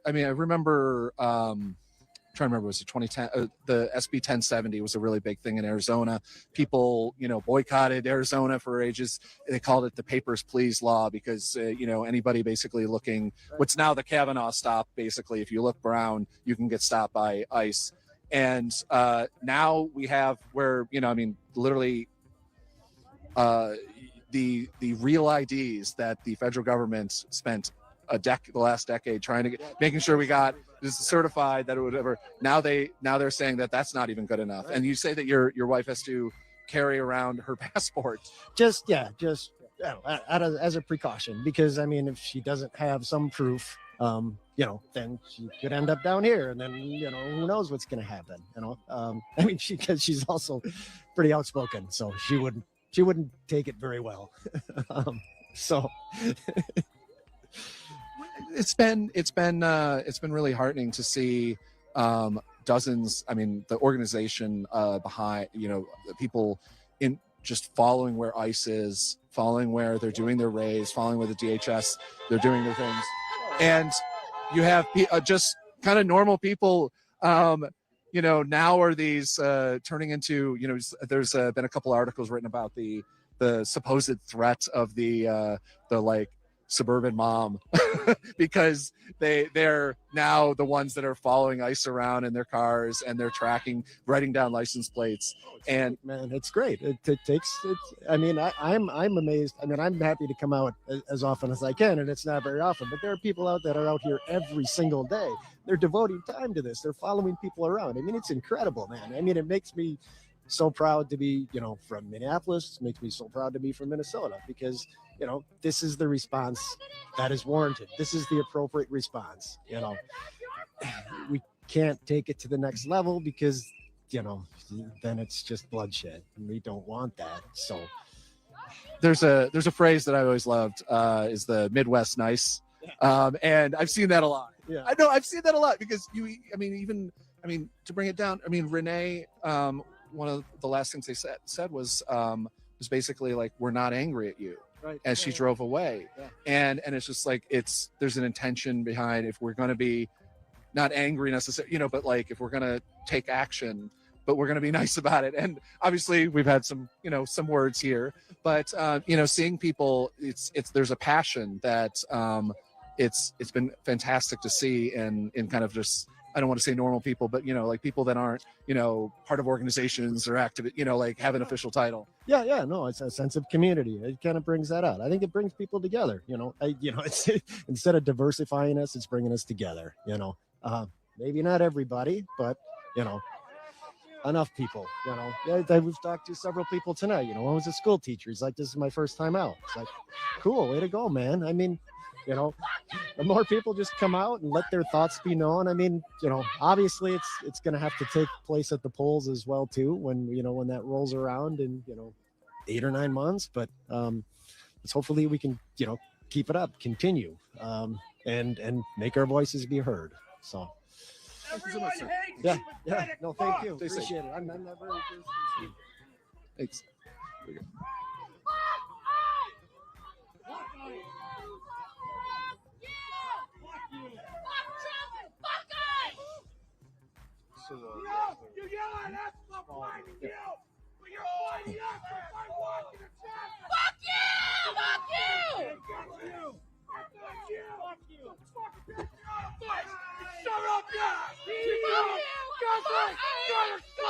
I remember, trying to remember, was it 2010? The SB 1070 was a really big thing in Arizona. People, boycotted Arizona for ages. They called it the Papers, Please law because, anybody basically looking, what's now the Kavanaugh stop, basically, if you look brown, you can get stopped by ICE. And now we have where, literally the real IDs that the federal government spent the last decade trying to making sure we got this certified that it would ever. Now they're saying that that's not even good enough. And you say that your wife has to carry around her passport. Just as a precaution, because if she doesn't have some proof then she could end up down here, and then who knows what's going to happen. I mean, because she's also pretty outspoken, so she wouldn't take it very well. So it's been really heartening to see dozens. I mean, the organization behind the people in just following where ICE is, following where they're doing their raids, following where the DHS they're doing their things, and you have just kind of normal people. Now are these turning into there's been a couple articles written about the supposed threat of the like suburban mom because they're now the ones that are following ICE around in their cars, and they're writing down license plates. And man, it's great. I mean, I'm amazed. I mean, I'm happy to come out as often as I can, and it's not very often, but there are people out that are out here every single day. They're devoting time to this. They're following people around. I mean, it's incredible, man. I mean, it makes me so proud to be, from Minneapolis. It makes me so proud to be from Minnesota, because this is the response that is warranted. This is the appropriate response. We can't take it to the next level because, then it's just bloodshed. And we don't want that. So there's a phrase that I always loved, is the Midwest nice. And I've seen that a lot. Yeah. I know I've seen that a lot because to bring it down, Renee, one of the last things they said was basically like, we're not angry at you. Right. As she drove away. Yeah. And it's just like, there's an intention behind, if we're going to be not angry necessarily, but like, if we're going to take action, but we're going to be nice about it. And obviously we've had some words here, but seeing people, there's a passion that it's been fantastic to see in kind of just, I don't want to say normal people, but like people that aren't part of organizations or active, like have an official title. Yeah, no, it's a sense of community. It kind of brings that out. I think it brings people together. It's instead of diversifying us, it's bringing us together. Maybe not everybody, but enough people. We've talked to several people tonight. One was a school teacher. He's like, "This is my first time out." It's like, cool, way to go, man. I mean, the more people just come out and let their thoughts be known. I mean, obviously it's going to have to take place at the polls as well too, when when that rolls around in 8 or 9 months. But let's hopefully we can keep it up, continue, and make our voices be heard. So Thank you so much, sir. yeah, no, thank you, appreciate it. I'm not very Thanks. You yell at us, I'm fighting you! But you're fighting us if I walk in the chat! Fuck you! Fuck you! Fuck you! Fuck you! Fuck you! Fucking bitch, you're out of fight! Shut up, yeah! Go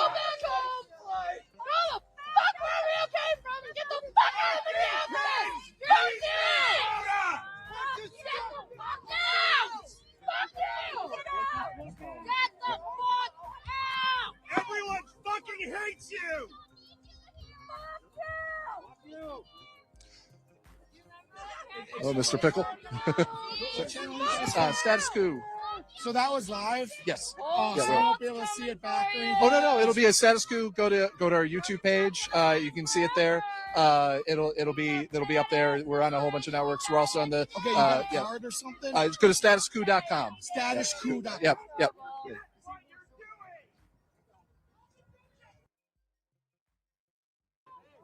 back home! Go the fuck wherever you came from and get the fuck out of Minneapolis! You do! Get the fuck out! Fuck you! Get the fuck out! Everyone fucking hates you! Fuck you! Oh, Mr. Pickle. Status Quo. So that was live? Yes. So Yeah, I won't be able to see it back or anything? Oh no, it'll be a Status Quo. Go to our YouTube page. You can see it there. It'll be up there. We're on a whole bunch of networks. We're also on the Okay, you got a card or something? Go to statusquo.com. Statusquo.com. Yep.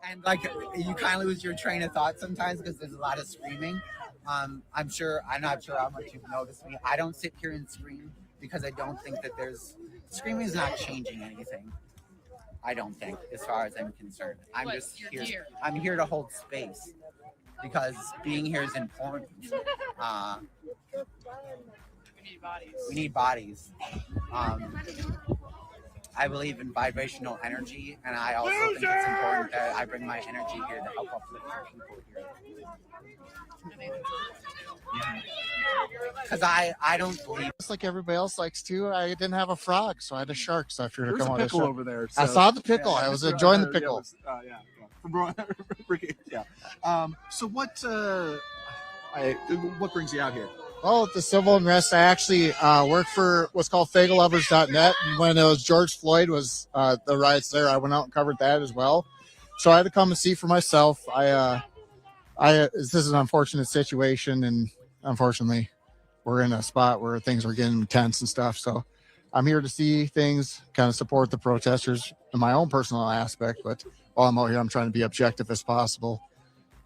And like you kind of lose your train of thought sometimes because there's a lot of screaming. I'm not sure how much you've noticed me. I don't sit here and scream because I don't think that screaming is not changing anything. I don't think, as far as I'm concerned. I'm just here. I'm here to hold space because being here is important. We need bodies. I believe in vibrational energy, and I also think it's important that I bring my energy here to help uplift the people here. Because I don't believe. Just like everybody else likes to. I didn't have a frog, so I had a shark. So I figured to There's come a on. pickle over there. I saw the pickle. I was enjoying the pickle. So what brings you out here? Well, the civil unrest, I actually worked for what's called FagelLovers.net. And when it was George Floyd was the riots there, I went out and covered that as well. So I had to come and see for myself. This is an unfortunate situation, and unfortunately, we're in a spot where things are getting intense and stuff. So I'm here to see things, kind of support the protesters in my own personal aspect. But while I'm out here, I'm trying to be objective as possible.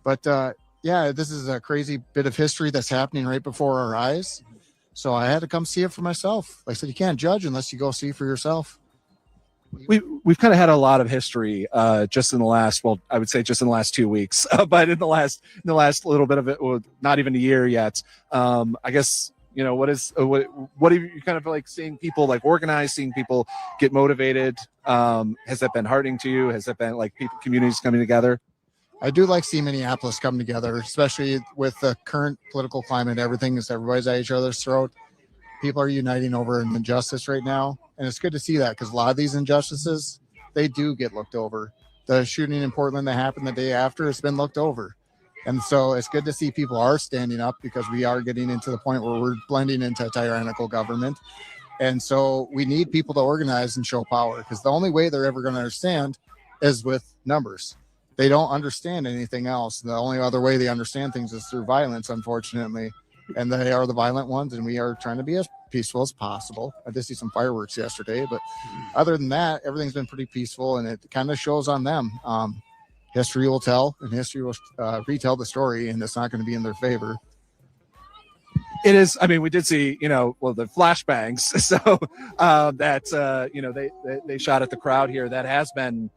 But yeah, this is a crazy bit of history that's happening right before our eyes. So I had to come see it for myself. Like I said, you can't judge unless you go see for yourself. We've kind of had a lot of history just in the last, well, I would say just in the last 2 weeks, but in the last little bit of it, well, not even a year yet. I guess, what are you kind of like seeing people like organize, seeing people get motivated? Has that been heartening to you? Has that been like people, communities coming together? I do like seeing Minneapolis come together, especially with the current political climate. Everybody's at each other's throat. People are uniting over an injustice right now. And it's good to see that because a lot of these injustices, they do get looked over. The shooting in Portland that happened the day after has been looked over. And so it's good to see people are standing up because we are getting into the point where we're blending into a tyrannical government. And so we need people to organize and show power because the only way they're ever going to understand is with numbers. They don't understand anything else. The only other way they understand things is through violence, unfortunately. And they are the violent ones, and we are trying to be as peaceful as possible. I did see some fireworks yesterday, but other than that, everything's been pretty peaceful, and it kind of shows on them. History will tell, and history will retell the story, and it's not going to be in their favor. It is. I mean, we did see, the flashbangs. So they shot at the crowd here. That has been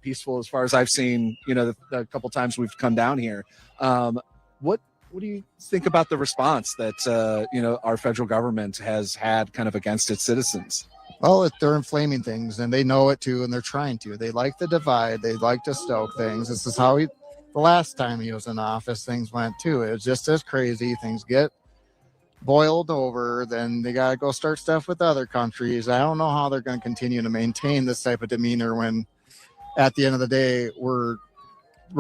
peaceful as far as I've seen. The couple times we've come down here. What do you think about the response that our federal government has had kind of against its citizens? Well, they're inflaming things, and they know it too, and they're trying to. They like the divide. They like to stoke things. This is how the last time he was in office, things went too. It was just as crazy. Things get boiled over, then they got to go start stuff with other countries. I don't know how they're going to continue to maintain this type of demeanor when at the end of the day, we're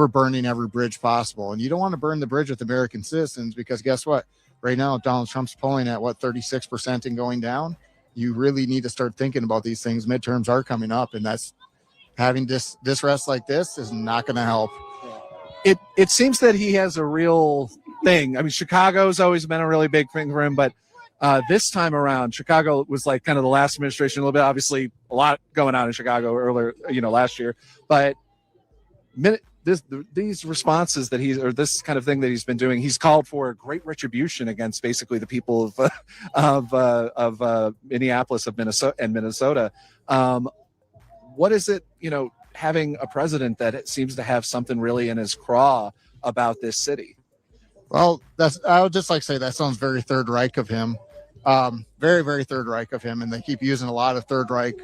burning every bridge possible. And you don't want to burn the bridge with American citizens because guess what? Right now, Donald Trump's polling at 36% and going down. You really need to start thinking about these things. Midterms are coming up, and that's having this rest like this is not going to help. It seems that he has a real thing. I mean, Chicago's always been a really big thing for him, but this time around, Chicago was like kind of the last administration a little bit. Obviously, a lot going on in Chicago earlier, last year. But these responses that this kind of thing that he's been doing, he's called for great retribution against basically the people of Minneapolis, of Minnesota. What is it, having a president that seems to have something really in his craw about this city? Well, I would just like to say that sounds very Third Reich of him. Very, very Third Reich of him. And they keep using a lot of Third Reich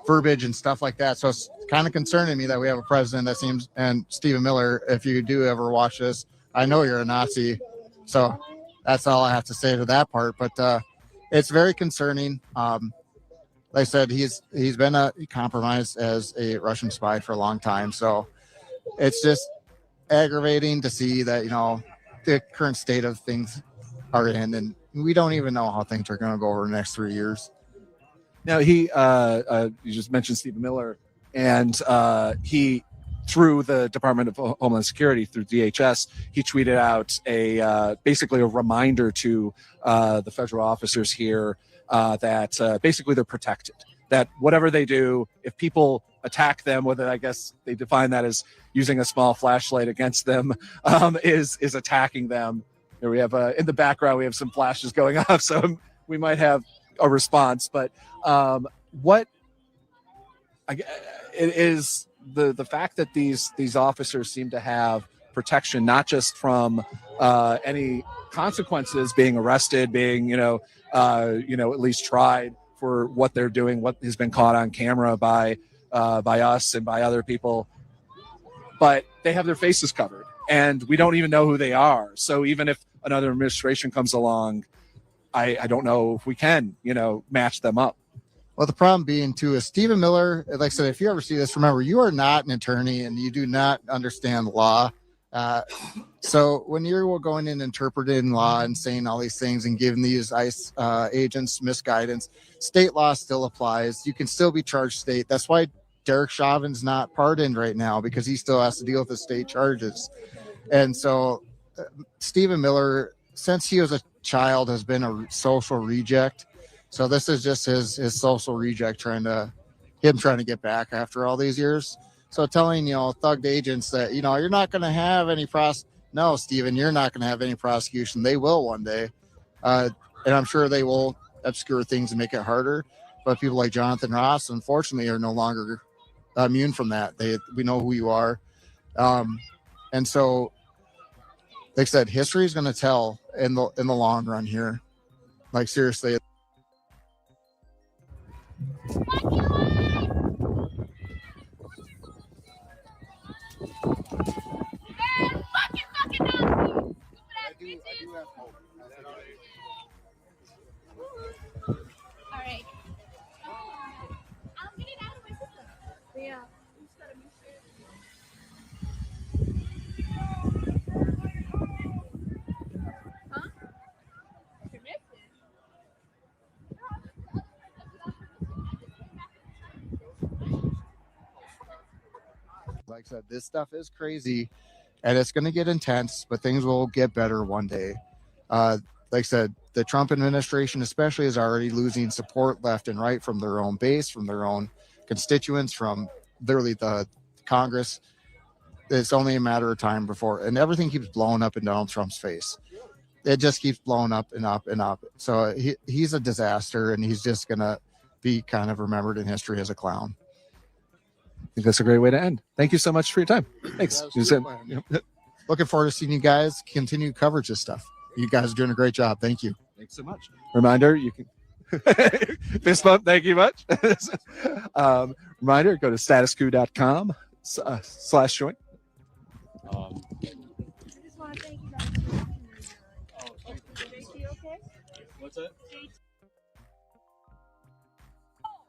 verbiage and stuff like that. So it's kind of concerning me that we have a president that seems, and Stephen Miller, if you do ever watch this, I know you're a Nazi. So that's all I have to say to that part. But it's very concerning. Like I said, he's been compromised as a Russian spy for a long time. So it's just aggravating to see that, the current state of things are in, and we don't even know how things are going to go over the next 3 years. Now, you just mentioned Stephen Miller, and he, through the Department of Homeland Security, through DHS, he tweeted out basically a reminder to the federal officers here that basically they're protected. That whatever they do, if people attack them, whether I guess they define that as using a small flashlight against them, is attacking them. Here we have in the background, we have some flashes going off, so we might have a response. But it is the fact that these officers seem to have protection, not just from any consequences, being arrested, being at least tried for what they're doing, what has been caught on camera by us and by other people, but they have their faces covered, and we don't even know who they are. So even if another administration comes along, I don't know if we can, match them up. Well, the problem being, too, is Stephen Miller, like I said, if you ever see this, remember, you are not an attorney and you do not understand law. So when you're going in interpreting law and saying all these things and giving these ICE agents misguidance, state law still applies. You can still be charged state. That's why Derek Chauvin's not pardoned right now, because he still has to deal with the state charges. And so Stephen Miller, since he was a child, has been a social reject. So this is just his social reject trying to get back after all these years. So telling, thugged agents that, you're not going to have any no, Stephen, you're not going to have any prosecution. They will one day. And I'm sure they will obscure things and make it harder. But people like Jonathan Ross, unfortunately, are no longer immune from that. We know who you are. And so, like I said, history is going to tell in the long run here. Like, seriously. Alright. I'm getting out of my system. Yeah. Huh? You missed it. Like I said, this stuff is crazy and it's going to get intense, but things will get better one day. Like I said, the Trump administration especially is already losing support left and right from their own base, from their own constituents, from literally the Congress. It's only a matter of time before, and everything keeps blowing up in Donald Trump's face. It just keeps blowing up and up and up. So he's a disaster, and he's just going to be kind of remembered in history as a clown. I think that's a great way to end. Thank you so much for your time. Thanks. Looking forward to seeing you guys continue coverage of stuff. You guys are doing a great job. Thank you. Thanks so much. Reminder, you can fist bump. Thank you much. Reminder, go to statuscoup.com/join. I just want to thank you guys. Okay? What's that?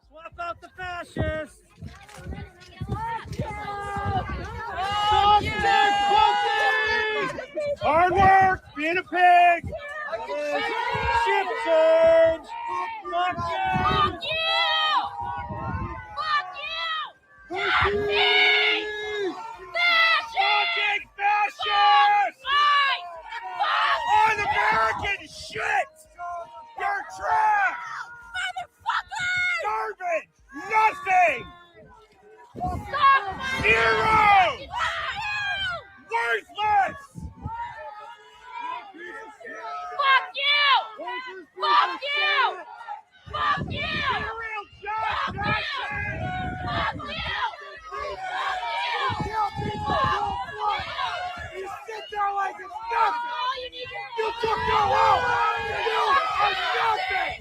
Swap out the fascists. Hard work, being a pig. Ship change. Fuck you. Fuck you. Fuck you. Fucking fascists. Un-American shit. You're trash. Motherfucker. Garbage. Nothing. Zero. Worthless. Fuck you! Fuck you! Fuck you! Fuck you! You sit there like it's nothing. You took no oath. You are nothing.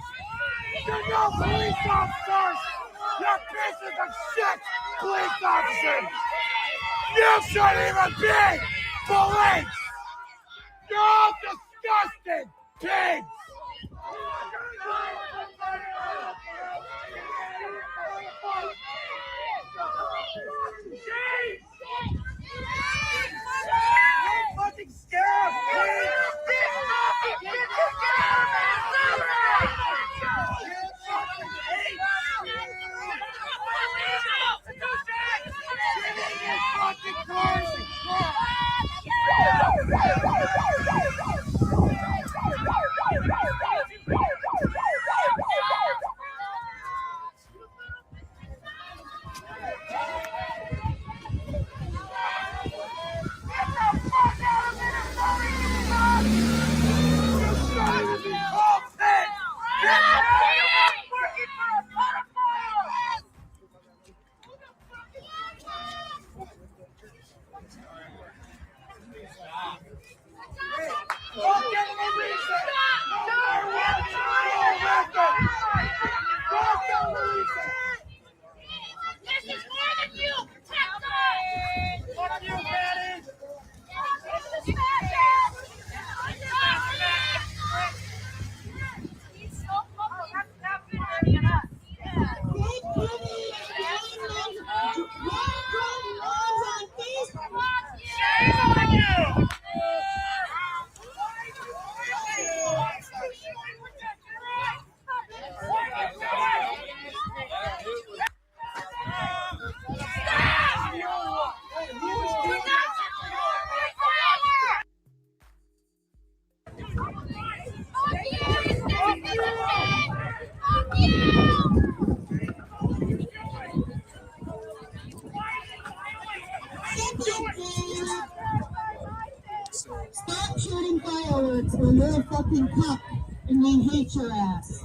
You're no police officers. You're pieces of shit police officers. You shouldn't even be police. You're all disgusting pigs. You're fucking scared, please. fireworks or you're a fucking cuck and we hate your ass.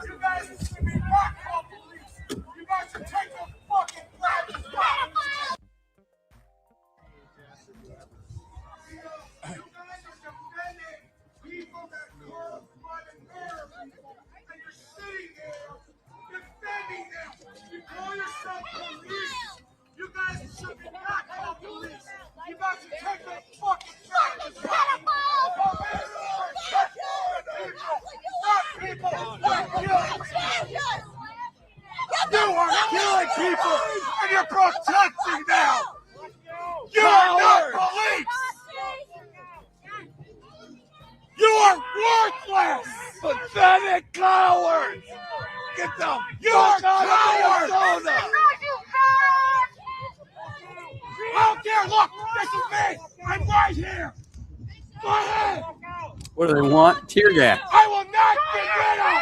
You guys should be not called police. You guys should take the fucking flags back. People that cold blooded murder people, and you're sitting there defending them. You call yourself police. You guys should be not called police. You guys should take the fucking flags back. You are killing people and you're protesting now! You are not police! You are worthless! Pathetic cowards! Get them! You are cowards! I don't care! Look! This is me! I'm right here! Go ahead! What do they want? Tear gas. I will not get rid of!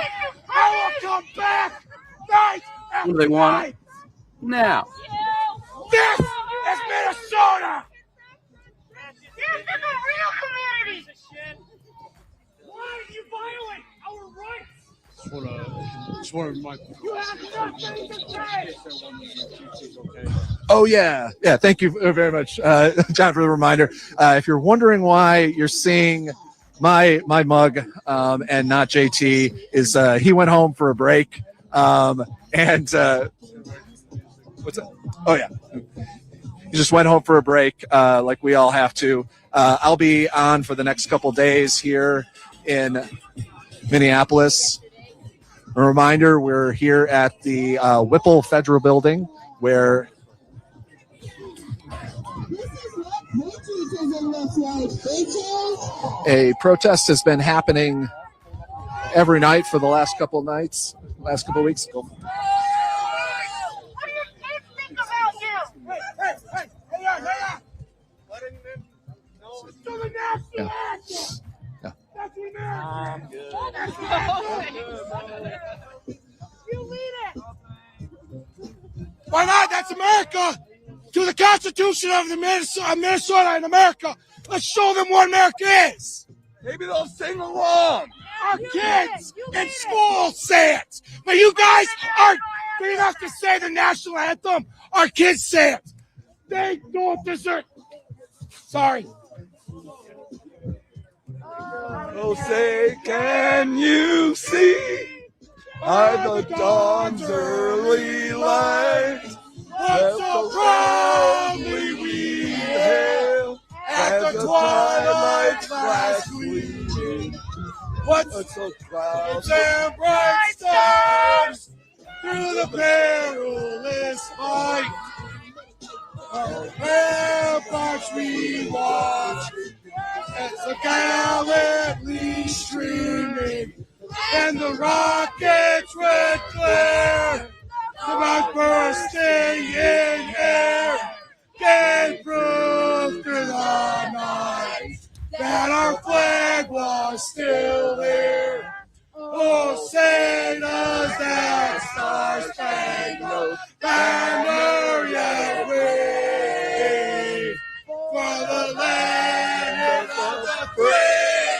I will come back! Night What do they want? Now. This is Minnesota! This is a real community! Why are you violate our rights? Just want to remind You have nothing to say! Oh yeah, yeah. Thank you very much, John, for the reminder. If you're wondering why you're seeing my mug and not JT, is he went home for a break, and what's that? Oh yeah, he just went home for a break, like we all have to. I'll be on for the next couple days here in Minneapolis. A reminder: we're here at the Whipple Federal Building, where a protest has been happening every night for the last couple nights, last couple weeks. Yeah. I'm good. You lead it. Why not? That's America. To the Constitution of the Minnesota and America. Let's show them what America is. Maybe they'll sing along. Our kids in school say it. But you guys aren't big enough to say the national anthem. Our kids say it. They don't deserve. Sorry. Oh, say, can you see by the dawn's early light What so proudly we hailed at the twilight's last gleaming? What's so clouds and bright stars through the perilous fight? Our ramparts we watch as the gallantly streaming, and the rockets red glare, about bursting in air, gave proof through the night that our flag was still here. Oh, say does that star-spangled banner yet wave for the land of the free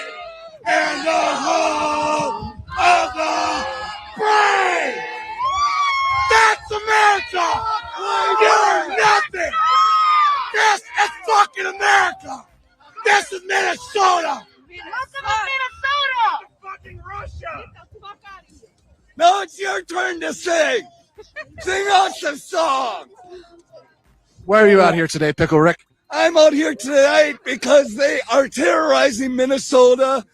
and the home of the brave. That's America! You're nothing! This is fucking America! This is Minnesota! Minnesota! Fucking Russia! Now it's your turn to sing. Sing us a song. Why are you out here today, Pickle Rick? I'm out here tonight because they are terrorizing Minnesota.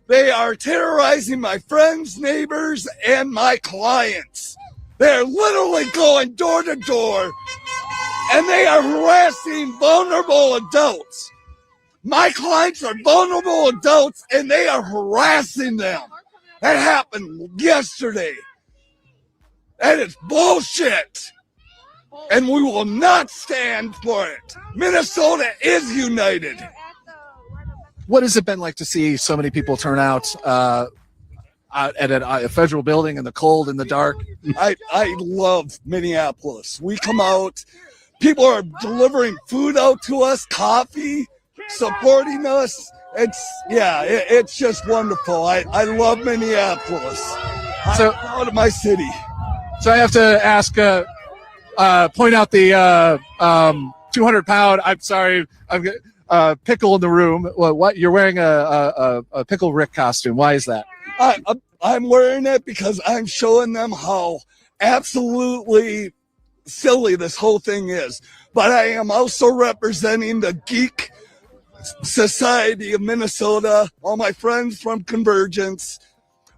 They are terrorizing my friends, neighbors, and my clients. They're literally going door to door, and they are harassing vulnerable adults. My clients are vulnerable adults, and they are harassing them. That happened yesterday. That is bullshit. And we will not stand for it. Minnesota is united. What has it been like to see so many people turn out at a federal building in the cold, in the dark. I love Minneapolis. We come out, people are delivering food out to us, coffee, supporting us. It's just wonderful. I love Minneapolis. I'm proud of my city. So I have to ask, point out the 200-pound. I'm sorry, pickle in the room. Well, what you're wearing a Pickle Rick costume? Why is that? I'm wearing it because I'm showing them how absolutely silly this whole thing is. But I am also representing the geek society of Minnesota, all my friends from Convergence.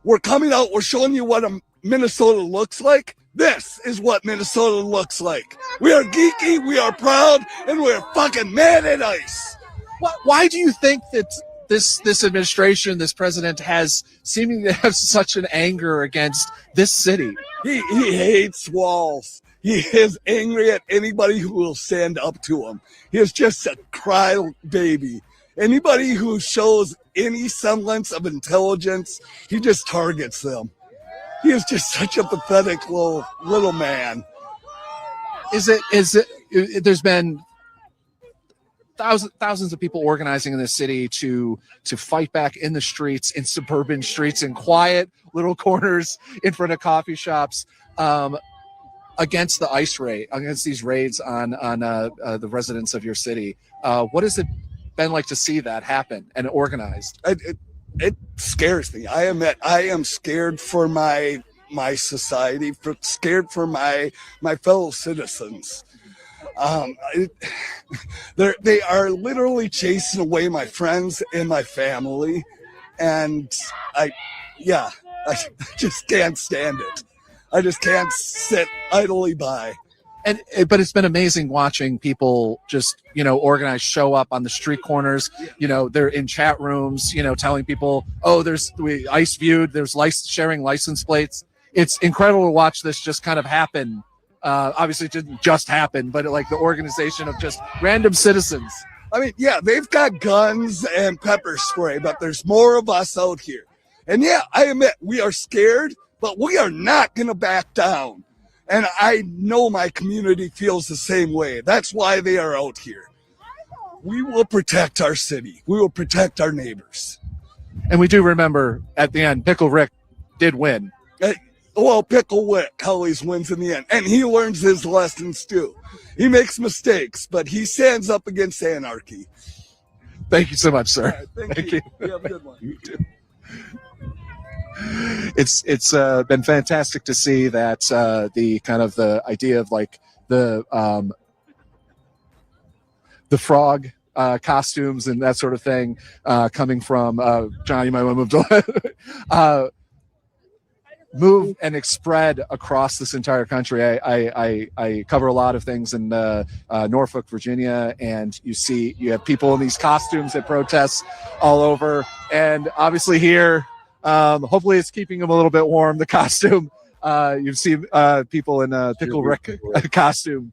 We're coming out, we're showing you what Minnesota looks like. This is what Minnesota looks like. We are geeky, we are proud, and we're fucking mad at ICE. Why do you think that this administration, this president, has seeming to have such an anger against this city? He hates walls. He is angry at anybody who will stand up to him. He is just a crybaby. Anybody who shows any semblance of intelligence, he just targets them. He is just such a pathetic little man. Is it? There's been thousands of people organizing in the city to fight back in the streets, in suburban streets, in quiet little corners in front of coffee shops, against the ICE raid, against these raids on the residents of your city. What has it been like to see that happen and organized? It scares me. I am scared for my society, scared for my fellow citizens. They are literally chasing away my friends and my family, and I just can't stand it. I just can't sit idly by. But it's been amazing watching people just, organize, show up on the street corners. They're in chat rooms, telling people, there's ICE viewed, there's sharing license plates. It's incredible to watch this just kind of happen. Obviously it didn't just happen, but like the organization of just random citizens. I mean, yeah, they've got guns and pepper spray, but there's more of us out here. And yeah, I admit we are scared, but we are not going to back down. And I know my community feels the same way. That's why they are out here. We will protect our city. We will protect our neighbors. And we do remember at the end, Pickle Rick did win. Well, Pickle Rick always wins in the end. And he learns his lessons too. He makes mistakes, but he stands up against anarchy. Thank you so much, sir. Right, thank you. You have a good one. You too. It's been fantastic to see that the kind of the idea of like the frog costumes and that sort of thing coming from John, you might want to move and spread across this entire country. I cover a lot of things in Norfolk, Virginia, and you have people in these costumes at protests all over, and obviously here. Hopefully it's keeping them a little bit warm, the costume. You've seen people in a Pickle Rick costume.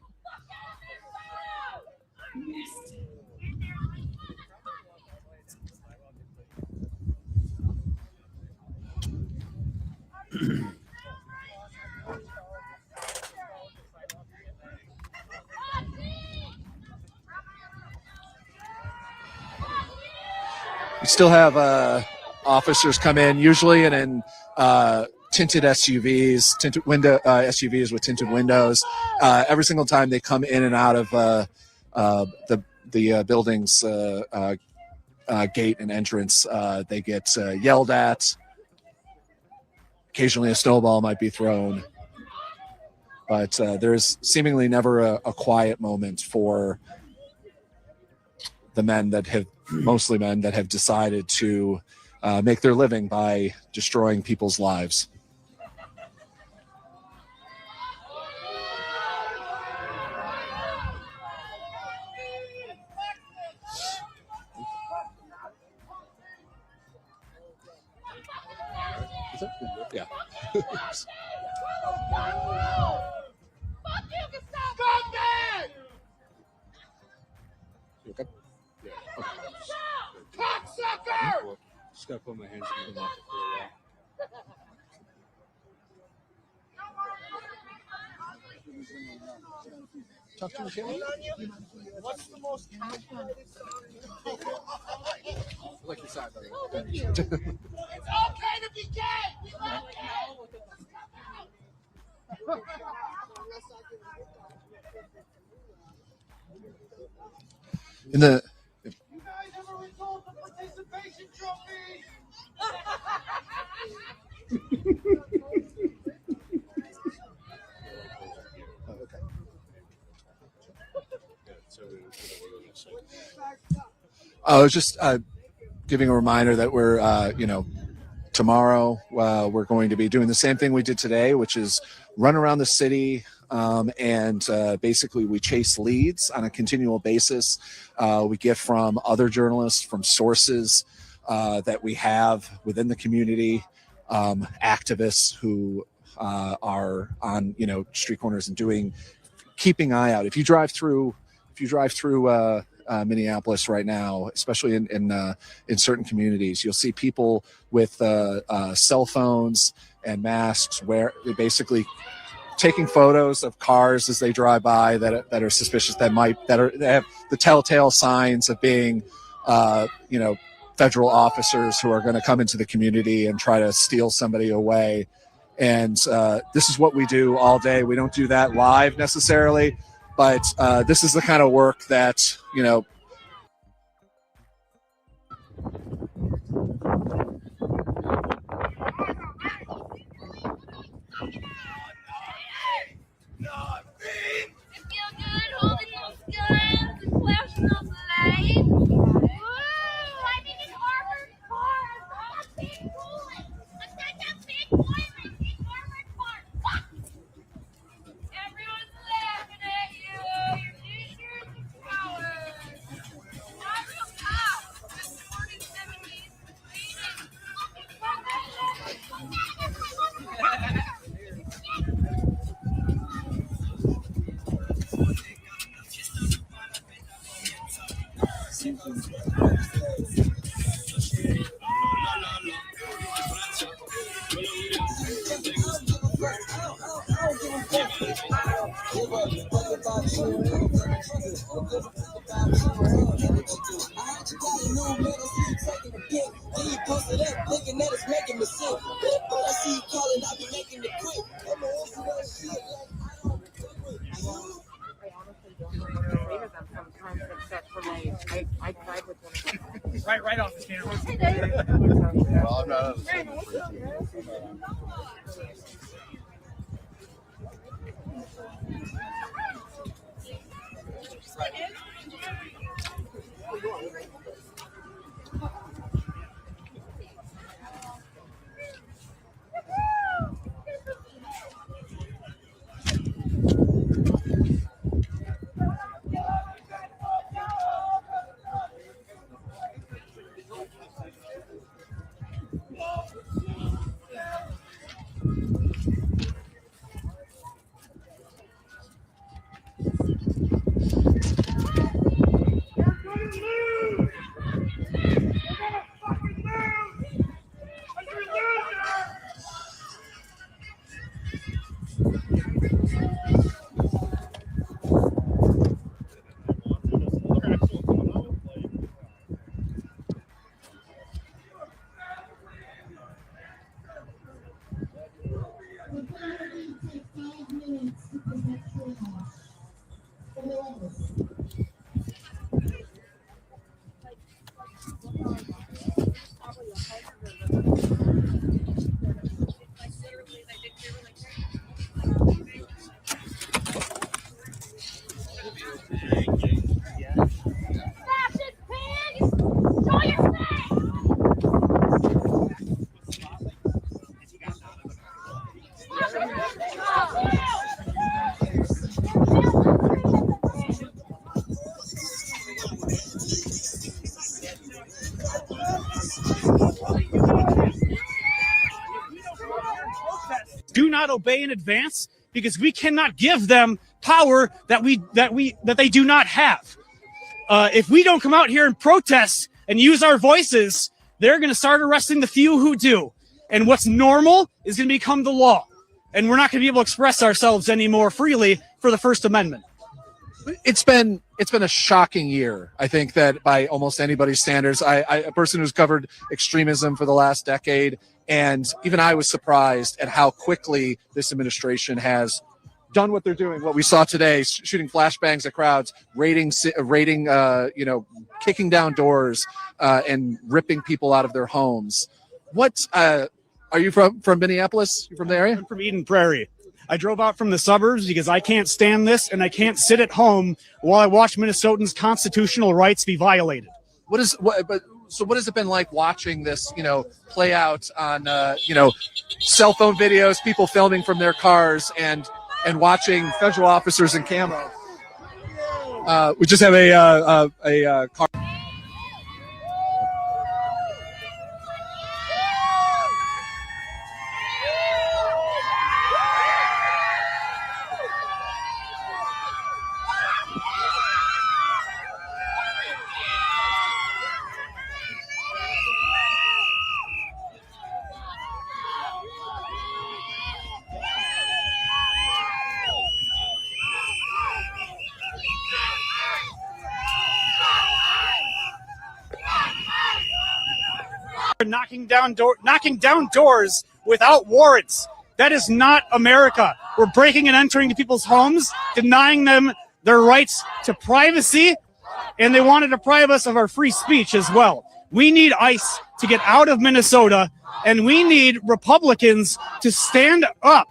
We still have officers come in, usually in tinted SUVs, tinted window SUVs with tinted windows. Every single time they come in and out of the building's gate and entrance, they get yelled at. Occasionally, a snowball might be thrown, but there's seemingly never a quiet moment for the mostly men that have decided to make their living by destroying people's lives. Yeah. You okay? Yeah. Okay. Cocksucker! Just gotta put my hands in the mouth for a while. Talk to Michelle. What's the most copyrighted song? Like your side, buddy. Oh, thank you. It's okay to be gay. We love In the you guys ever resolved the participation trophy? I was just giving a reminder that we're, tomorrow we're going to be doing the same thing we did today, which is run around the city and basically we chase leads on a continual basis. We get from other journalists, from sources that we have within the community, activists who are on, street corners and keeping eye out. If you drive through Minneapolis right now, especially in certain communities, you'll see people with cell phones and masks where they're basically taking photos of cars as they drive by that are suspicious, that have the telltale signs of being federal officers who are going to come into the community and try to steal somebody away. And this is what we do all day. We don't do that live necessarily, but this is the kind of work that, Right off the camera. Well, I'm not. Do not obey in advance, because we cannot give them power that they do not have. If we don't come out here and protest and use our voices, they're going to start arresting the few who do. And what's normal is going to become the law. And we're not going to be able to express ourselves any more freely for the First Amendment. It's been a shocking year. I think that by almost anybody's standards, I a person who's covered extremism for the last decade, and even I was surprised at how quickly this administration has done what they're doing. What we saw today, shooting flashbangs at crowds, raiding, kicking down doors, and ripping people out of their homes. What are you from Minneapolis? You from the area? I'm from Eden Prairie. I drove out from the suburbs because I can't stand this, and I can't sit at home while I watch Minnesotans' constitutional rights be violated. So what has it been like watching this, play out on, cell phone videos, people filming from their cars, and watching federal officers in camo? We just have a car. Knocking down doors without warrants. That is not America. We're breaking and entering to people's homes, denying them their rights to privacy, and they want to deprive us of our free speech as well. We need ICE to get out of Minnesota, and we need Republicans to stand up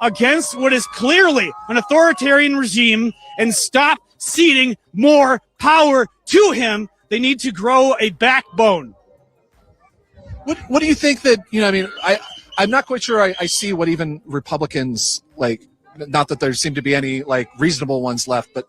against what is clearly an authoritarian regime and stop ceding more power to him. They need to grow a backbone. What do you think that, I'm not quite sure I see what even Republicans, not that there seem to be any, reasonable ones left, but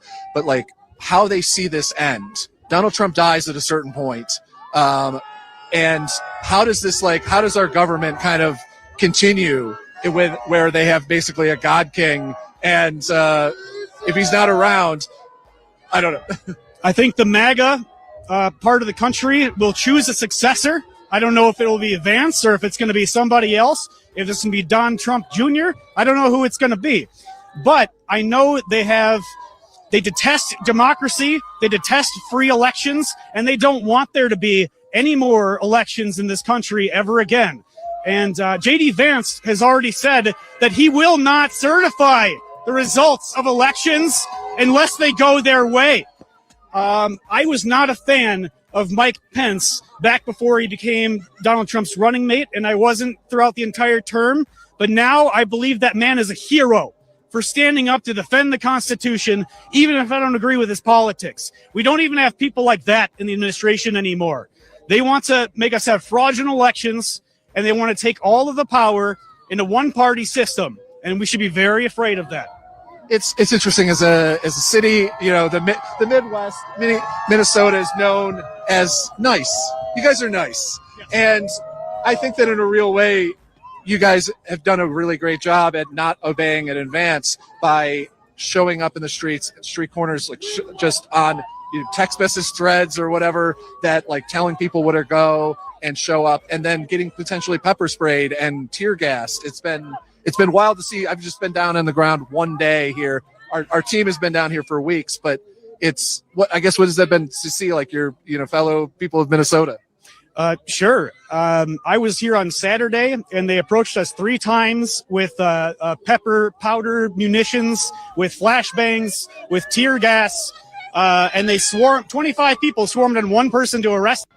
how they see this end. Donald Trump dies at a certain point. And how does our government kind of continue with where they have basically a God king, and if he's not around, I don't know. I think the MAGA part of the country will choose a successor. I don't know if it will be Vance or if it's going to be somebody else. If it's going to be Don Trump Jr., I don't know who it's going to be. But I know they detest democracy, they detest free elections, and they don't want there to be any more elections in this country ever again. And J.D. Vance has already said that he will not certify the results of elections unless they go their way. I was not a fan of Mike Pence back before he became Donald Trump's running mate, and I wasn't throughout the entire term. But now I believe that man is a hero for standing up to defend the Constitution, even if I don't agree with his politics. We don't even have people like that in the administration anymore. They want to make us have fraudulent elections, and they want to take all of the power in a one-party system, and we should be very afraid of that. It's interesting as a city, the Midwest, Minnesota is known as nice. You guys are nice. And I think that in a real way, you guys have done a really great job at not obeying in advance by showing up in the street corners, just on text message threads or whatever, that telling people where to go and show up, and then getting potentially pepper sprayed and tear gassed. It's been wild to see. I've just been down on the ground one day here. Our team has been down here for weeks, but what has that been to see, your fellow people of Minnesota? Sure. I was here on Saturday, and they approached us 3 times with pepper powder munitions, with flashbangs, with tear gas, and 25 people swarmed on one person to arrest.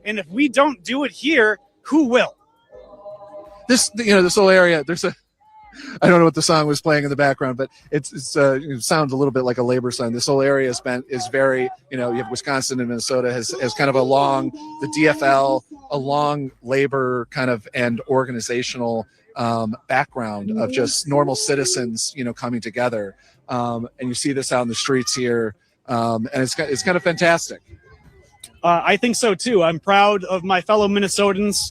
And if we don't do it here, who will? This whole area, I don't know what the song was playing in the background, but it sounds a little bit like a labor sign. This whole area is very, you have Wisconsin and Minnesota has kind of the DFL, a long labor kind of and organizational background of just normal citizens, coming together. And you see this out in the streets here, and it's kind of fantastic. I think so too. I'm proud of my fellow Minnesotans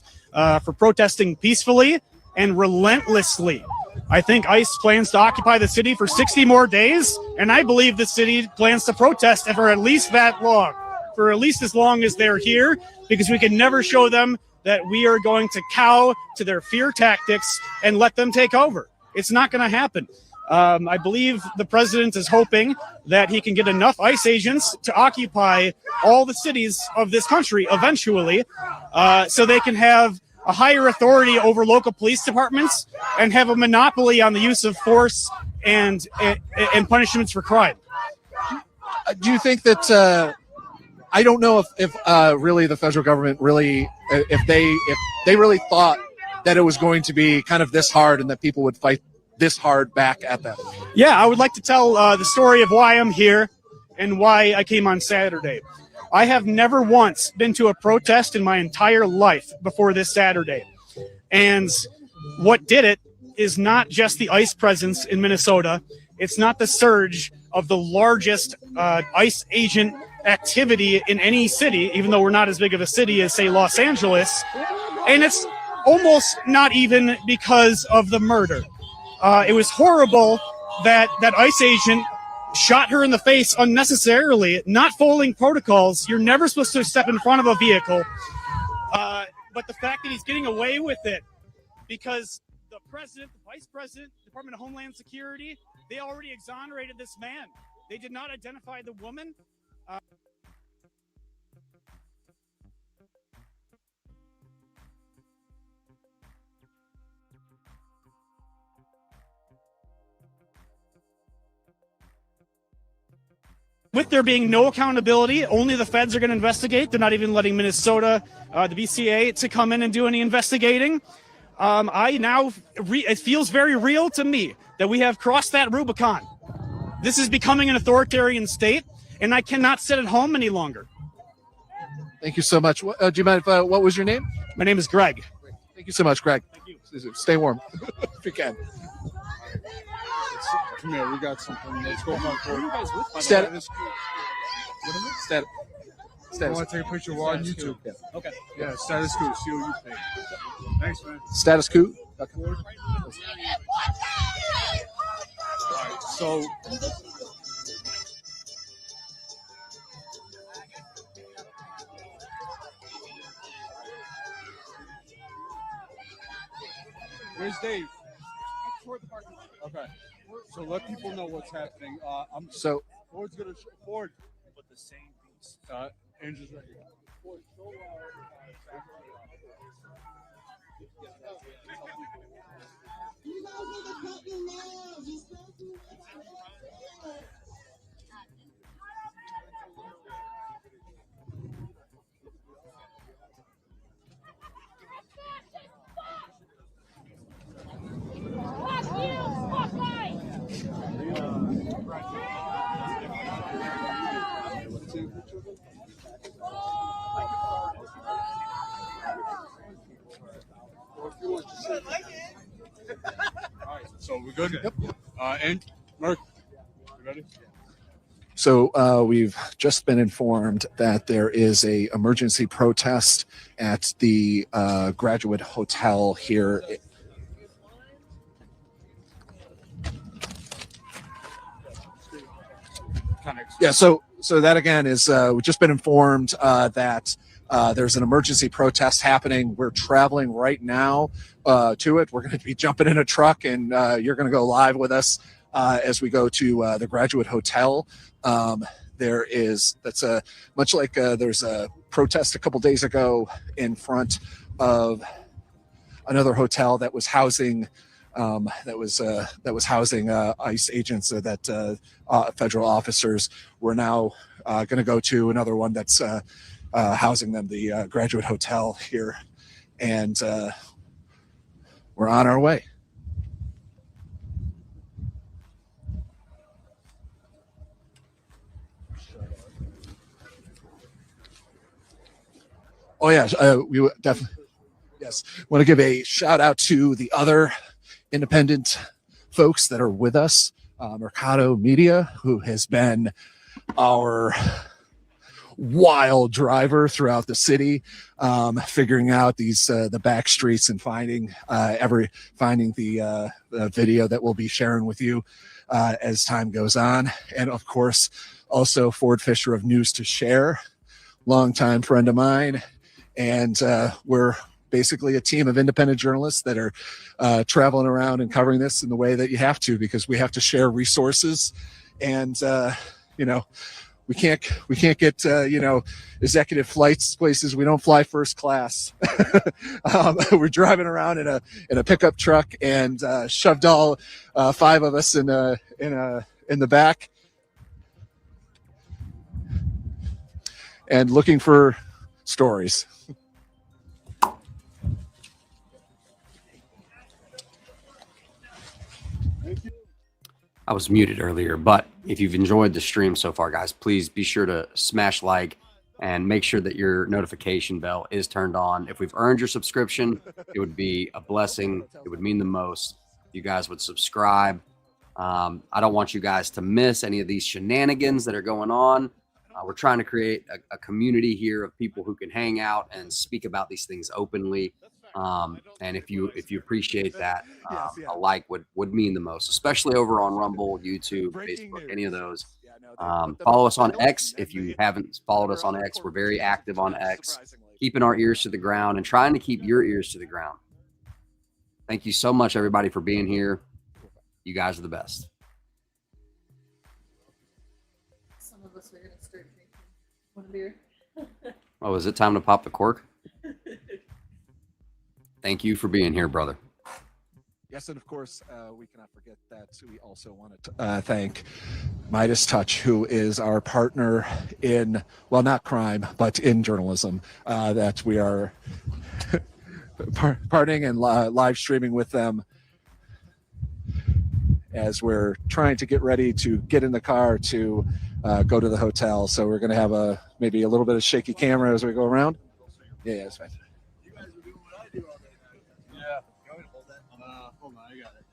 for protesting peacefully and relentlessly. I think ICE plans to occupy the city for 60 more days, and I believe the city plans to protest for at least that long, for at least as long as they're here, because we can never show them that we are going to cow to their fear tactics and let them take over. It's not going to happen. I believe the president is hoping that he can get enough ICE agents to occupy all the cities of this country eventually, so they can have a higher authority over local police departments and have a monopoly on the use of force and punishments for crime. Do you think that I don't know if really the federal government really if they really thought that it was going to be kind of this hard and that people would fight this hard back at them? Yeah, I would like to tell the story of why I'm here and why I came on Saturday. I have never once been to a protest in my entire life before this Saturday. And what did it is not just the ICE presence in Minnesota. It's not the surge of the largest ICE agent activity in any city, even though we're not as big of a city as, say, Los Angeles. And it's almost not even because of the murder. It was horrible that ICE agent shot her in the face unnecessarily, not following protocols. You're never supposed to step in front of a vehicle. But the fact that he's getting away with it because the president, the vice president, Department of Homeland Security, they already exonerated this man. They did not identify the woman. With there being no accountability, only the feds are going to investigate. They're not even letting Minnesota, the BCA, to come in and do any investigating. It feels very real to me that we have crossed that Rubicon. This is becoming an authoritarian state, and I cannot sit at home any longer. Thank you so much. Do you mind if, what was your name? My name is Greg. Thank you so much, Greg. Thank you. Stay warm if you can. Come here, we got something. Let's go on forward. Status. I want to take a picture while on YouTube. Yeah. Okay. Yeah, status quo. See what you think. Thanks, man. Status quo. Okay. All right, so where's Dave? Okay. So let people know what's happening. Ford's gonna Ford with the same piece. Andrew's right here. Ford, show All right, so we're good. Yep. And Mark, you ready? So we've just been informed that there is a emergency protest at the Graduate Hotel here. Yeah, so that again is we've just been informed that there's an emergency protest happening. We're traveling right now to it. We're going to be jumping in a truck, and you're going to go live with us as we go to the Graduate Hotel. That's much like there's a protest a couple days ago in front of another hotel that was housing ICE agents, that federal officers. We're now going to go to another one that's housing them, the Graduate Hotel here, and we're on our way. Oh yeah, we would definitely. Yes, want to give a shout out to the other independent folks that are with us. Mercado Media, who has been our wild driver throughout the city, figuring out these the back streets and finding the video that we'll be sharing with you as time goes on. And of course, also Ford Fisher of News to Share, longtime friend of mine, and we're basically a team of independent journalists that are traveling around and covering this in the way that you have to, because we have to share resources. And we can't get executive flights places. We don't fly first class. We're driving around in a pickup truck and shoved all 5 of us in the back and looking for stories. I was muted earlier, but if you've enjoyed the stream so far, guys, please be sure to smash like and make sure that your notification bell is turned on. If we've earned your subscription, it would be a blessing. It would mean the most. You guys would subscribe. I don't want you guys to miss any of these shenanigans that are going on. We're trying to create a community here of people who can hang out and speak about these things openly. And if you appreciate that, a like would mean the most, especially over on Rumble, YouTube, Facebook, any of those. Follow us on X. If you haven't followed us on X, we're very active on X, keeping our ears to the ground and trying to keep your ears to the ground. Thank you so much, everybody, for being here. You guys are the best. Some of us are going to start drinking one beer. Oh, is it time to pop the cork? Thank you for being here, brother. Yes, and of course, we cannot forget that we also want to thank Midas Touch, who is our partner in, well, not crime, but in journalism, that we are partnering and live streaming with them as we're trying to get ready to get in the car to go to the hotel. So we're going to have maybe a little bit of shaky camera as we go around. Yeah, that's fine. Hold on, I got it.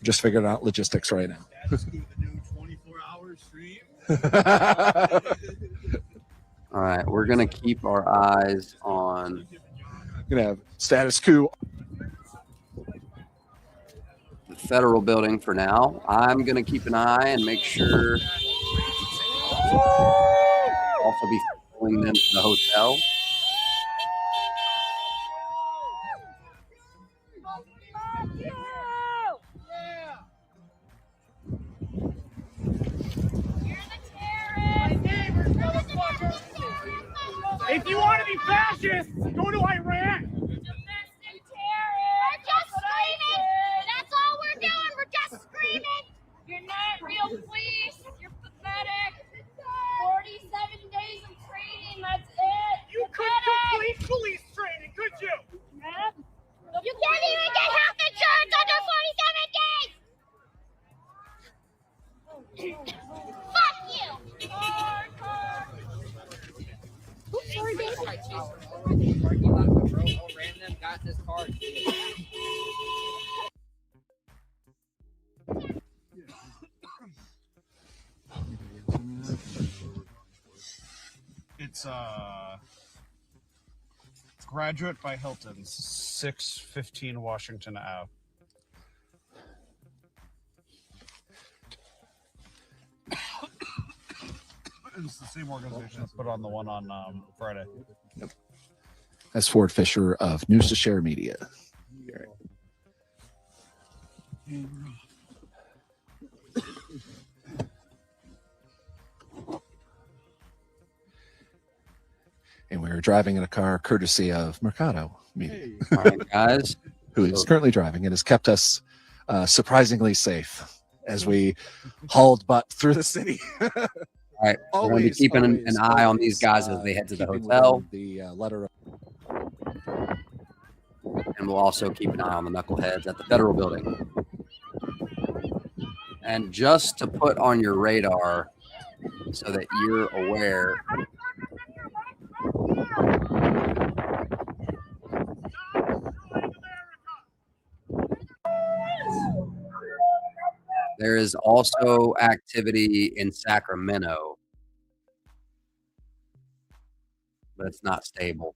Just figuring out logistics right now. That's the new 24-hour stream. All right, we're going to keep our eyes on... Going to have status quo. The federal building for now. I'm going to keep an eye and make sure... also be following them to the hotel. If you want to be fascist, go to Iran. We're just screaming. That's all we're doing. We're just screaming. You're not real police. You're pathetic. 47 days of training. That's it. You couldn't complete police training, could you? Yeah. You can't even get health insurance under 47 days. Fuck you. Sorry, baby. Got this card. It's Graduate by Hilton, 615 Washington Ave. It's the same organization that put on the one on Friday. Yep. That's Ford Fisher of News to Share Media. And we're driving in a car courtesy of Mercado Media. All right, guys. Who is currently driving and has kept us surprisingly safe as we hauled butt through the city. All right, we're going to be keeping an eye on these guys as they head to the hotel. The letter. And we'll also keep an eye on the knuckleheads at the federal building. And just to put on your radar so that you're aware, there is also activity in Sacramento. but it's not stable.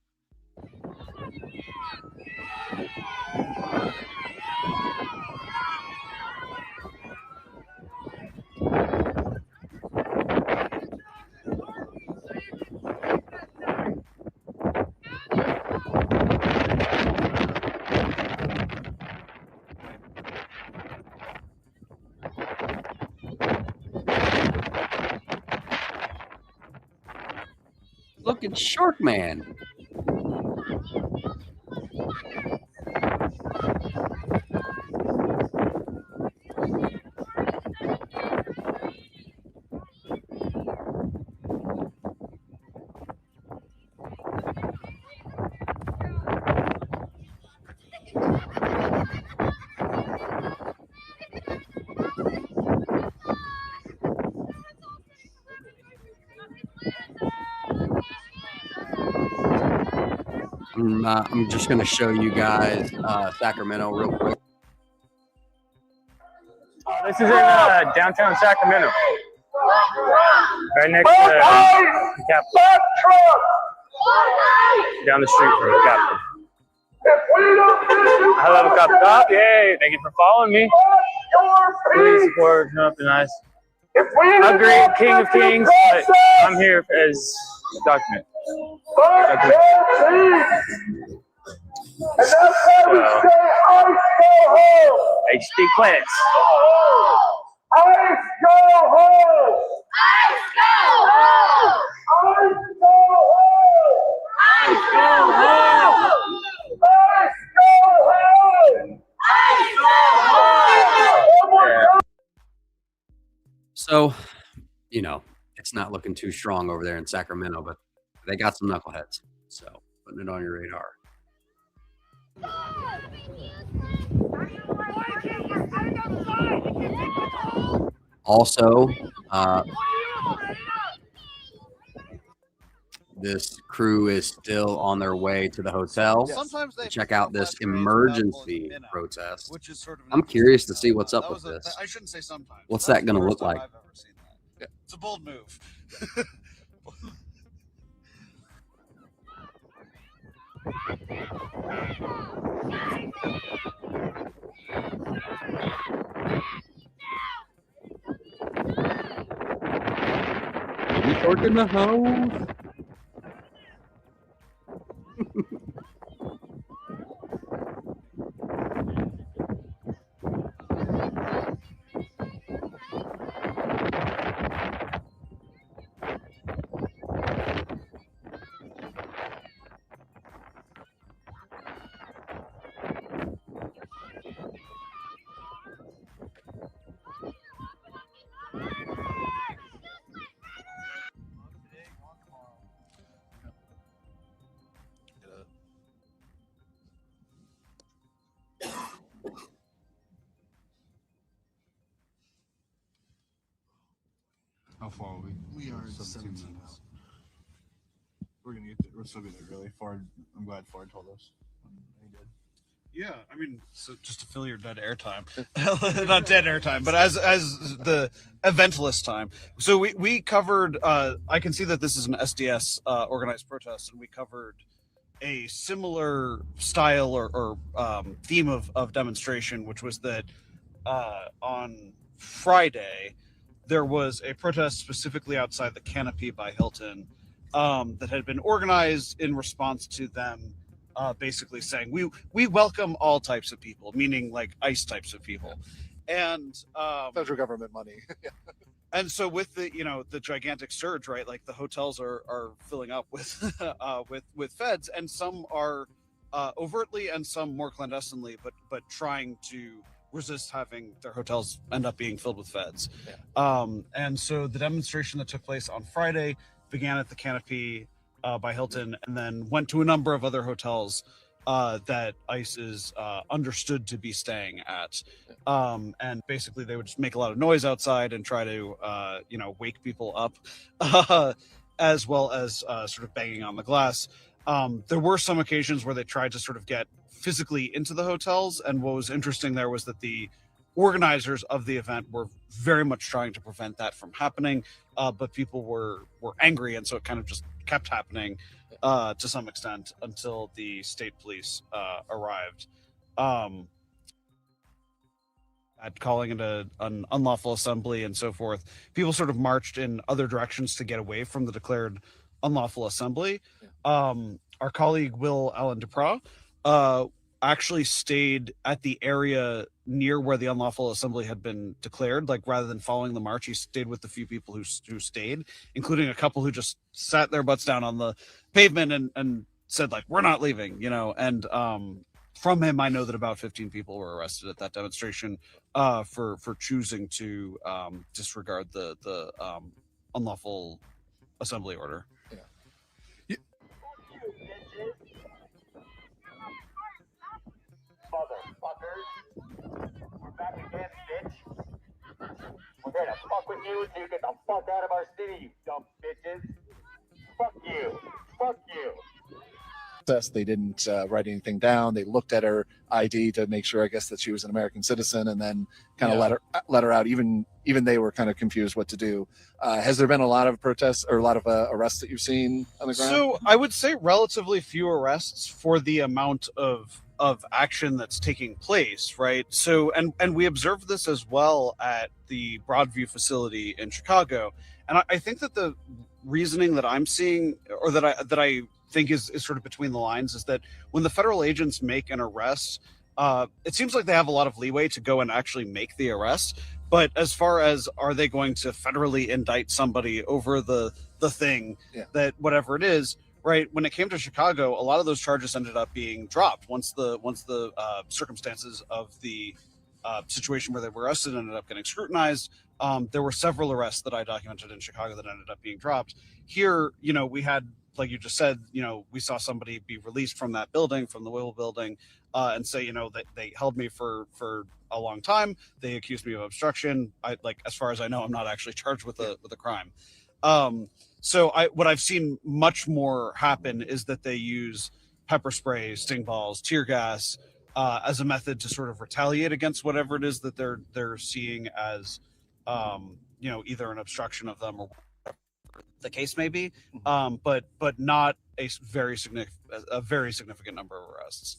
Look at Shark Man. I'm just going to show you guys Sacramento real quick. This is in downtown Sacramento, right next to the Capitol, down the street from the Capitol. I love a cup of coffee. Yay! Thank you for following me. Please support, nothing nice. I'm great, King of Kings, but I'm here as document. HD Plants. Ice go home! Ice go home! Ice go home! Ice go home! Ice go home! Ice go home! So, you know, it's not looking too strong over there in Sacramento, but they got some knuckleheads. So, putting it on your radar. Also, this crew is still on their way to the hotel to check out this emergency protest. I'm curious to see what's up with this. I shouldn't say sometimes. What's that going to look like? Yeah, it's a bold move. You work in the house. How far are we? We are 17 minutes. minutes. We're still gonna get really. Ford, I'm glad Ford told us. He did. Yeah, I mean, so just to fill your dead air time, not dead air time, but as the eventless time. So we covered. I can see that this is an SDS organized protest, and we covered a similar style or theme of demonstration, which was that on Friday there was a protest specifically outside the Canopy by Hilton that had been organized in response to them basically saying we welcome all types of people, meaning like ICE types of people, and federal government money. and so with the gigantic surge, right, like the hotels are filling up with with feds, and some are overtly and some more clandestinely, but trying to resist having their hotels end up being filled with feds. And so the demonstration that took place on Friday began at the Canopy by Hilton, and then went to a number of other hotels that ICE is understood to be staying at. And basically they would just make a lot of noise outside and try to wake people up, as well as sort of banging on the glass. There were some occasions where they tried to sort of get physically into the hotels, and what was interesting there was that the organizers of the event were very much trying to prevent that from happening, but people were angry, and so it kind of just kept happening. to some extent until the state police arrived. At calling it an unlawful assembly and so forth, people sort of marched in other directions to get away from the declared unlawful assembly. Our colleague Will Allen Duprat actually stayed at the area near where the unlawful assembly had been declared. Like, rather than following the march, he stayed with the few people who stayed, including a couple who just sat their butts down on the pavement and said, like, we're not leaving, you know. And from him, I know that about 15 people were arrested at that demonstration for choosing to disregard the unlawful assembly order. Motherfuckers. We're back again, bitch. We're here to fuck with you until you get the fuck out of our city, you dumb bitches. Fuck you. Fuck you. They didn't write anything down. They looked at her ID to make sure, I guess, that she was an American citizen, and then kind of let her out. Even they were kind of confused what to do. Has there been a lot of protests or a lot of arrests that you've seen on the ground? So I would say relatively few arrests for the amount of action that's taking place, right? So and we observed this as well at the Broadview facility in Chicago, and I think that the reasoning that I'm seeing, or that I think is sort of between the lines, is that when the federal agents make an arrest, it seems like they have a lot of leeway to go and actually make the arrest. But as far as, are they going to federally indict somebody over the thing that whatever it is, right? When it came to Chicago, a lot of those charges ended up being dropped once the circumstances of the situation where they were arrested ended up getting scrutinized. There were several arrests that I documented in Chicago that ended up being dropped. Here, you know, we had, like you just said, you know, we saw somebody be released from that building, from the Will building, and say, you know, that they held me for a long time. They accused me of obstruction. As far as I know, I'm not actually charged with a crime. So what I've seen much more happen is that they use pepper spray, sting balls, tear gas as a method to sort of retaliate against whatever it is that they're seeing as, you know, either an obstruction of them or whatever the case may be, but not a very significant number of arrests.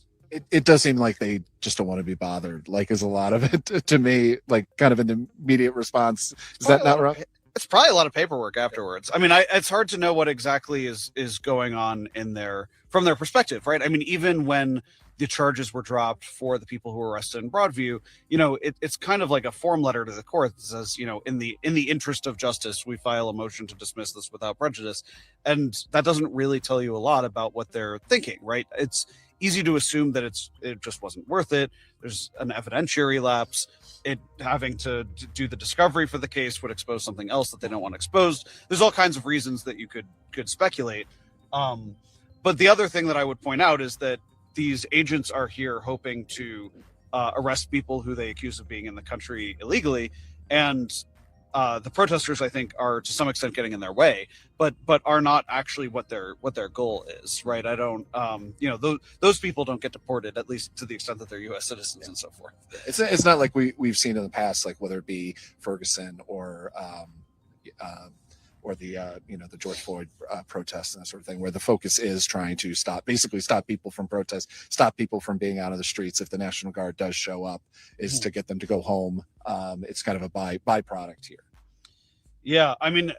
It does seem like they just don't want to be bothered. Like, is a lot of it to me, like kind of an immediate response. Is that not right? It's probably a lot of paperwork afterwards. I mean, it's hard to know what exactly is going on in there from their perspective, right? I mean, even when the charges were dropped for the people who were arrested in Broadview, you know, it's kind of like a form letter to the court that says, you know, in the interest of justice, we file a motion to dismiss this without prejudice. And that doesn't really tell you a lot about what they're thinking, right? It's easy to assume that it just wasn't worth it. There's an evidentiary lapse. It having to do the discovery for the case would expose something else that they don't want exposed. There's all kinds of reasons that you could speculate. But the other thing that I would point out is that these agents are here hoping to arrest people who they accuse of being in the country illegally, and the protesters, I think, are to some extent getting in their way, but are not actually what their goal is, right? I don't, you know, those people don't get deported, at least to the extent that they're U.S. citizens and so forth. It's not like we've seen in the past, like whether it be Ferguson or the you know, the George Floyd protests and that sort of thing, where the focus is trying to stop people from protest, stop people from being out of the streets. If the National Guard does show up, is to get them to go home. It's kind of a byproduct here. Yeah, I mean,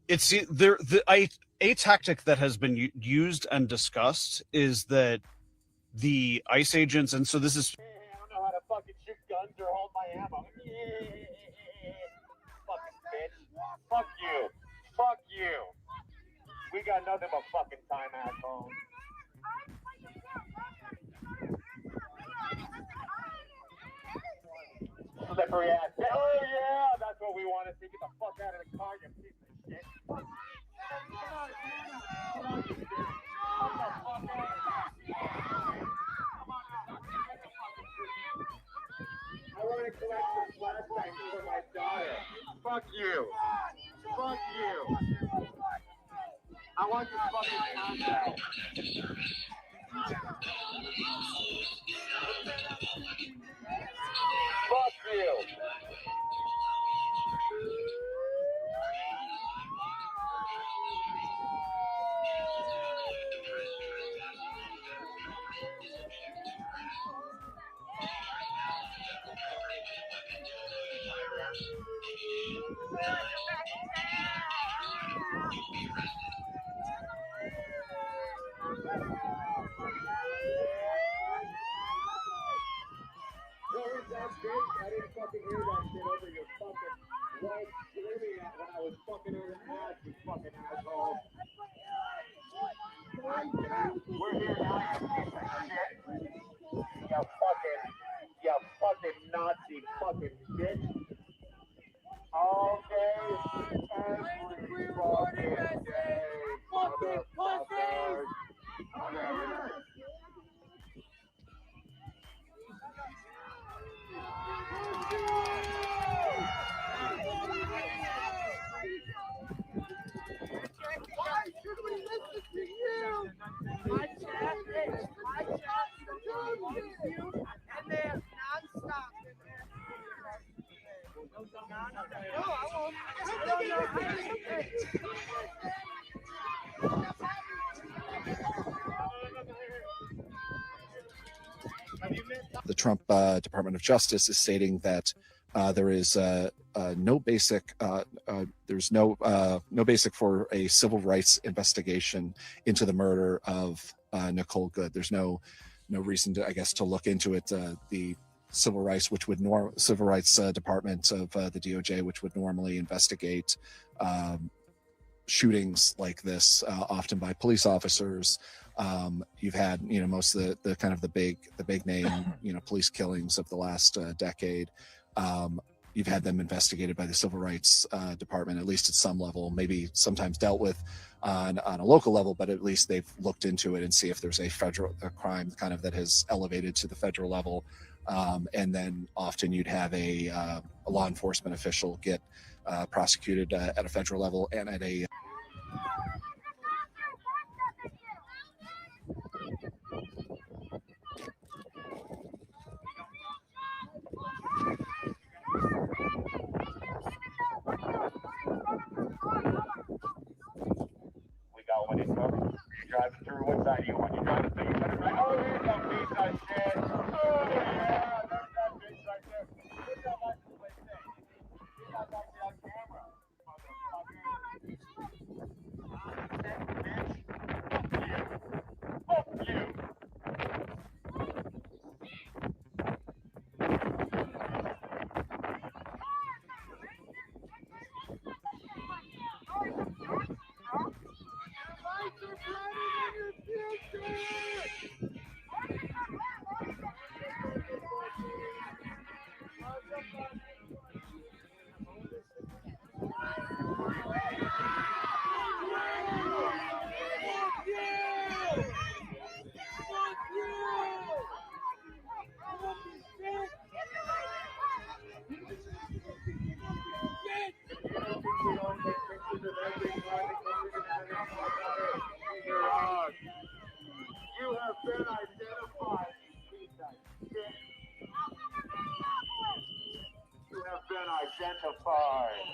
it's a tactic that has been used and discussed is that the ICE agents, and so this is. I don't know how to fucking shoot guns or hold my ammo. Fucking bitch. Fuck you. Fuck you. We got nothing but fucking time, assholes. Slippery ass. Oh yeah, that's what we want to see. Get the fuck out of the car, you piece of shit. I want to collect some flashbacks for my daughter. Fuck you. Fuck you. I want this fucking contact. Fuck you. bitch. I didn't fucking hear that shit over your fucking wife screaming at when I was fucking her ass, you fucking asshole. We're here now, you piece of shit. You fucking Nazi fucking bitch. All day, every fucking day. Fucking pussies! Why should we listen to you? My chat, you, and they're non-stop in there. No, I won't. The Trump Department of Justice is stating that there is no basic there's no basic for a civil rights investigation into the murder of Nicole Good. There's no reason to, I guess, to look into it. The civil rights department of the DOJ, which would normally investigate shootings like this, often by police officers. You've had, most of the kind of the big name, police killings of the last decade. You've had them investigated by the civil rights department, at least at some level, maybe sometimes dealt with on a local level, but at least they've looked into it and see if there's a crime kind of that has elevated to the federal level. And then often you'd have a law enforcement official get prosecuted at a federal level and at a We got one in cover. You're driving through. What side do you want? You're driving through. You better drive. Oh, here's that piece of shit. Oh, yeah. There's that bitch right there. What's that license plate say? Get that back to that camera. Fuck you. You have been identified, you piece of shit. You have been identified.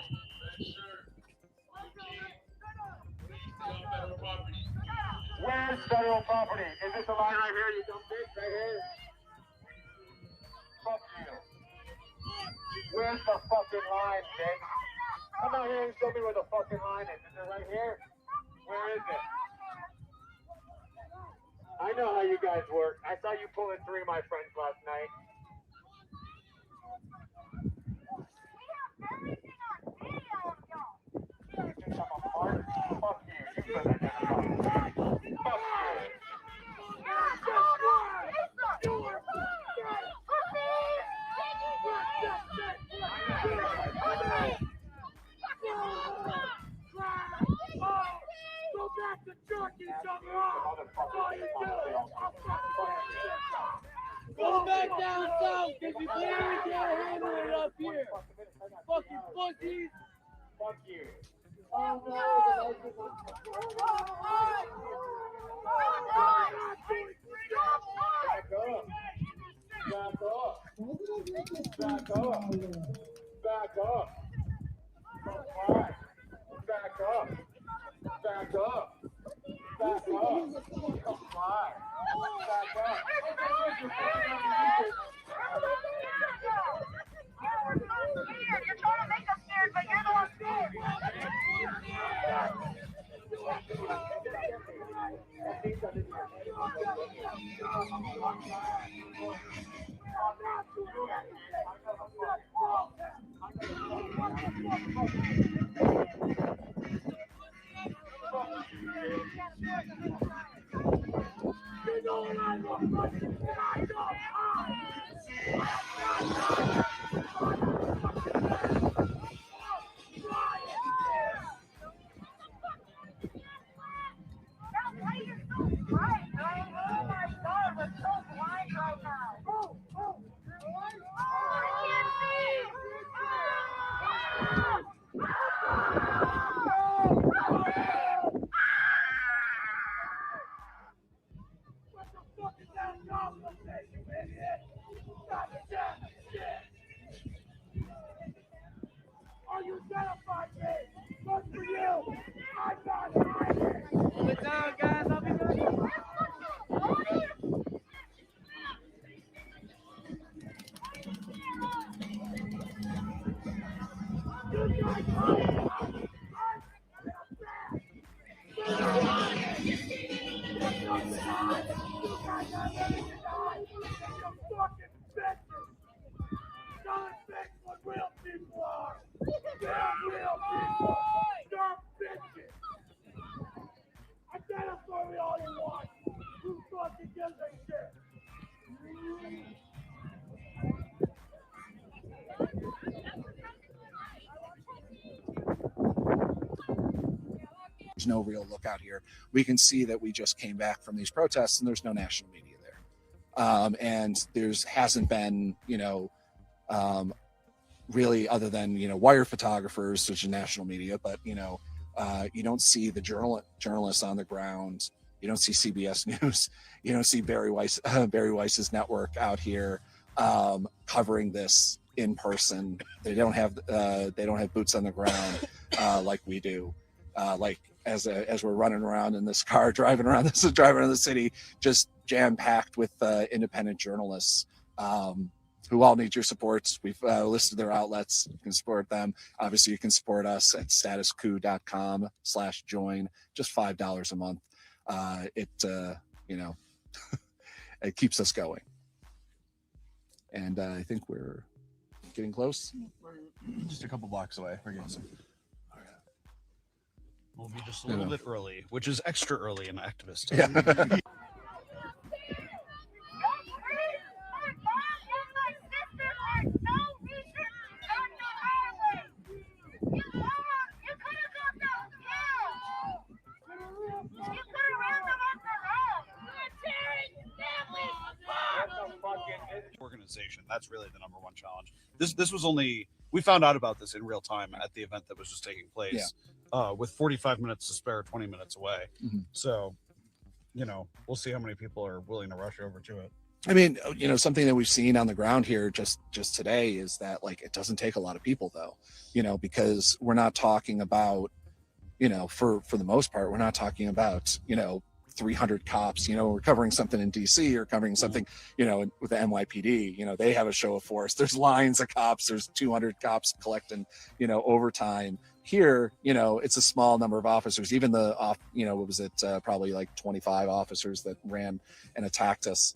Where's federal property? Is this a line right here, you dumb bitch? Right here? Fuck you. Where's the fucking line, bitch? Come out here and show me where the fucking line is. Is it right here? Where is it? I know how you guys work. I saw you pulling three of my friends last night. Fuck you. You've been identified. Fuck you. Go back to jerking each other off. That's all you do. Go back down south because you clearly can't handle it up here. Fucking pussies. Fuck you. Oh no. Back up. Back up. Back up. Comply. Back up. Back up. Back up. Comply. Back up. You're trying to make us scared, but you're the one scared. Are you satisfied, Dave? Good for you. I'm not hiding. Hold it down, guys. I'll be back. Identify me all you want. Who fucking gives a shit? There's no real lookout here. We can see that we just came back from these protests and there's no national media there. And there's hasn't been, really other than, wire photographers, which is national media, but, you don't see the journalists on the ground. You don't see CBS News. You don't see Barry Weiss's network out here covering this in person. They don't have boots on the ground like we do. As we're running around in this car, driving around the city, just jam packed with independent journalists who all need your support. We've listed their outlets. You can support them. Obviously, you can support us at statuscoup.com/join. Just $5 a month. It keeps us going. And I think we're getting close. We're just a couple blocks away. We're getting some. We'll be just a little bit early, which is extra early in activist. Yeah. Organization. That's really the number one challenge. This was only, we found out about this in real time at the event that was just taking place, with 45 minutes to spare, 20 minutes away. Mm-hmm. So, we'll see how many people are willing to rush over to it. I mean, something that we've seen on the ground here just today is that it doesn't take a lot of people though, because we're not talking about, for the most part, we're not talking about, 300 cops, we're covering something in DC or covering something, with the NYPD, they have a show of force. There's lines of cops, there's 200 cops collecting, overtime. Here, it's a small number of officers, even what was it? Probably 25 officers that ran and attacked us.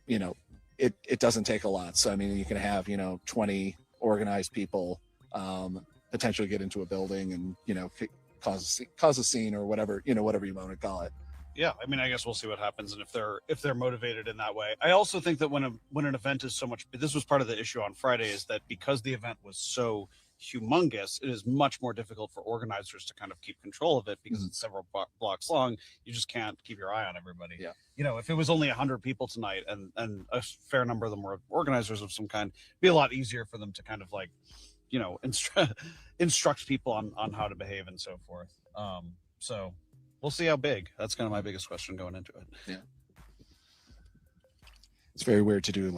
It doesn't take a lot. So, I mean, you can have, 20 organized people, potentially get into a building and, cause a scene or whatever you want to call it. Yeah, I mean, I guess we'll see what happens, and if they're motivated in that way. I also think that when an event is so much, this was part of the issue on Friday, is that because the event was so humongous, it is much more difficult for organizers to kind of keep control of it because it's several blocks long. You just can't keep your eye on everybody. Yeah. If it was only 100 people tonight and a fair number of them were organizers of some kind, it'd be a lot easier for them to kind of instruct people on how to behave and so forth. So we'll see how big. That's kind of my biggest question going into it. Yeah. It's very weird to do a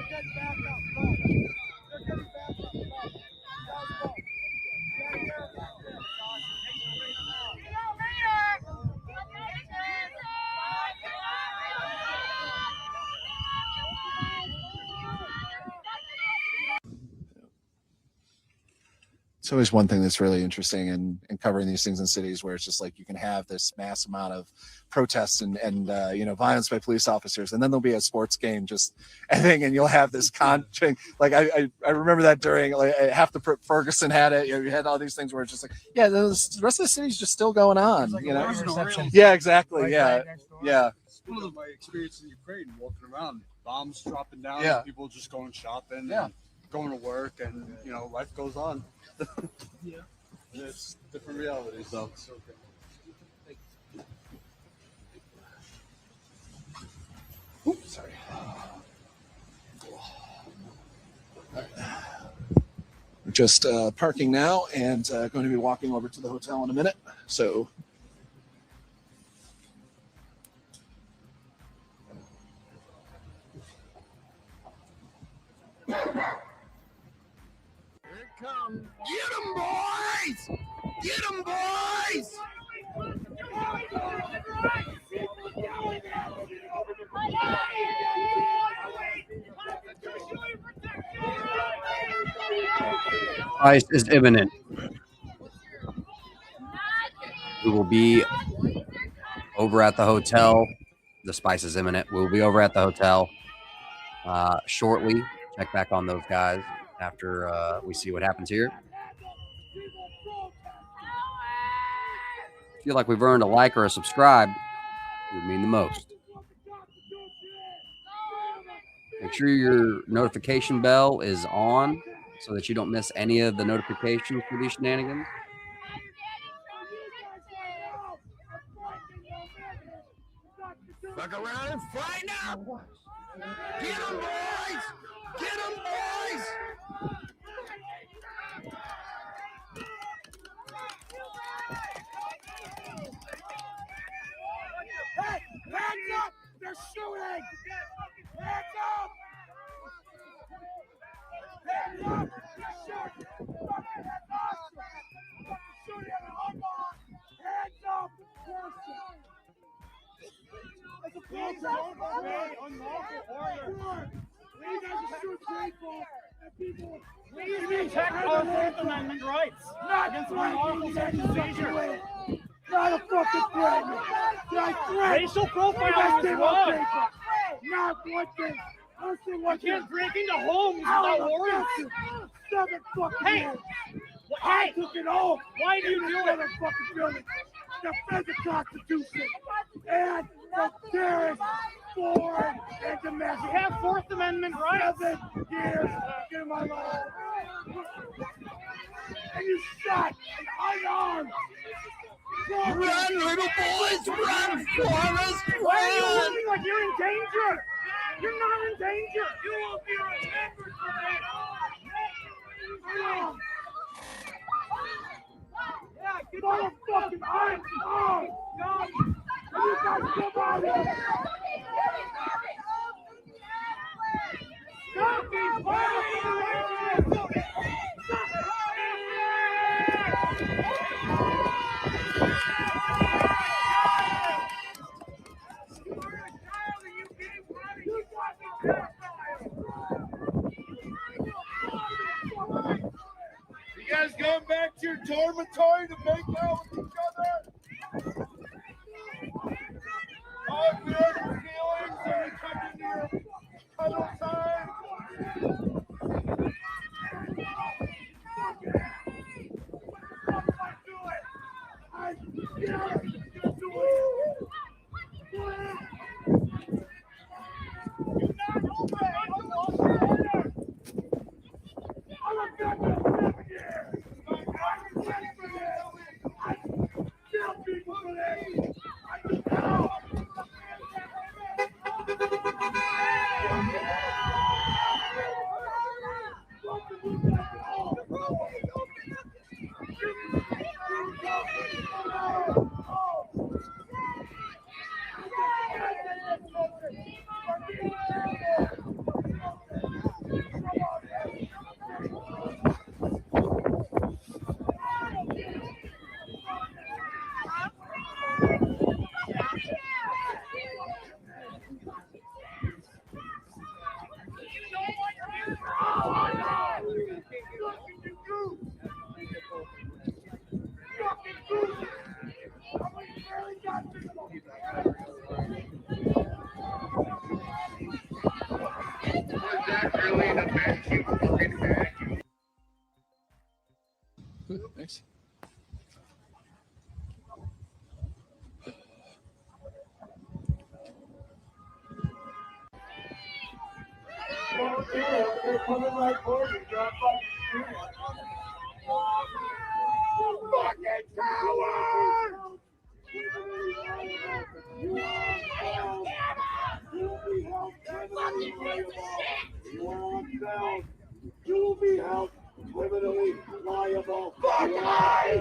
getting back up. Go. They're getting back up. Go. Guys, go. Back there, back there. Josh, take the lead now. It's always one thing that's really interesting in covering these things in cities where it's just like you can have this mass amount of protests and violence by police officers, and then there'll be a sports game just ending, and you'll have this like I remember that during like half the Ferguson had it. You had all these things where it's just like, yeah, the rest of the city's just still going on. Like Yeah, exactly. Yeah. It's one of my experiences in Ukraine, walking around, bombs dropping down, Yeah. and people just going shopping, Yeah. and going to work, and life goes on. Yeah. It's different realities, though. So Oops, sorry. We're just parking now and going to be walking over to the hotel in a minute. So. Come. Get them, boys! Get them, boys! Ice is imminent. We will be over at the hotel. The spice is imminent. We will be over at the hotel shortly. Check back on those guys after we see what happens here. Feel like we've earned a like or a subscribe, it would mean the most. Make sure your notification bell is on so that you don't miss any of the notifications for these shenanigans. Look around and find out! Get them, boys! Get them, boys! Hey, hands up! They're shooting! Hands up! Hands up! They're shooting! Fucking that's awesome! Fucking shooting at an unlock! Hands up! It's a protest! Very unlawful order! You guys are shooting people and people... We protect our Fourth Amendment rights against unlawful search and seizure. Not a fucking threat. Racial profiling is wrong. Not one thing. You can't break into homes without warrants. 7 fucking years. I took it all. Why do you do it? Fucking building. Defend the Constitution and the terrorist foreign and domestic. You have Fourth Amendment rights. 7 years in my life. And you shot an unarmed. Run, little boys, run, Forrest, Why are you run! moving like you're in danger? You're not in danger. You will be remembered for that. Yeah, get motherfucking eyes on! God! You guys come out here! Stop these violent. You guys going back to your dormitory to make out with each other? All good feelings when you come into your cuddle time? coming right for you. You're fucking screaming. Fucking coward! You will be held criminally liable. Fuck me! Hey,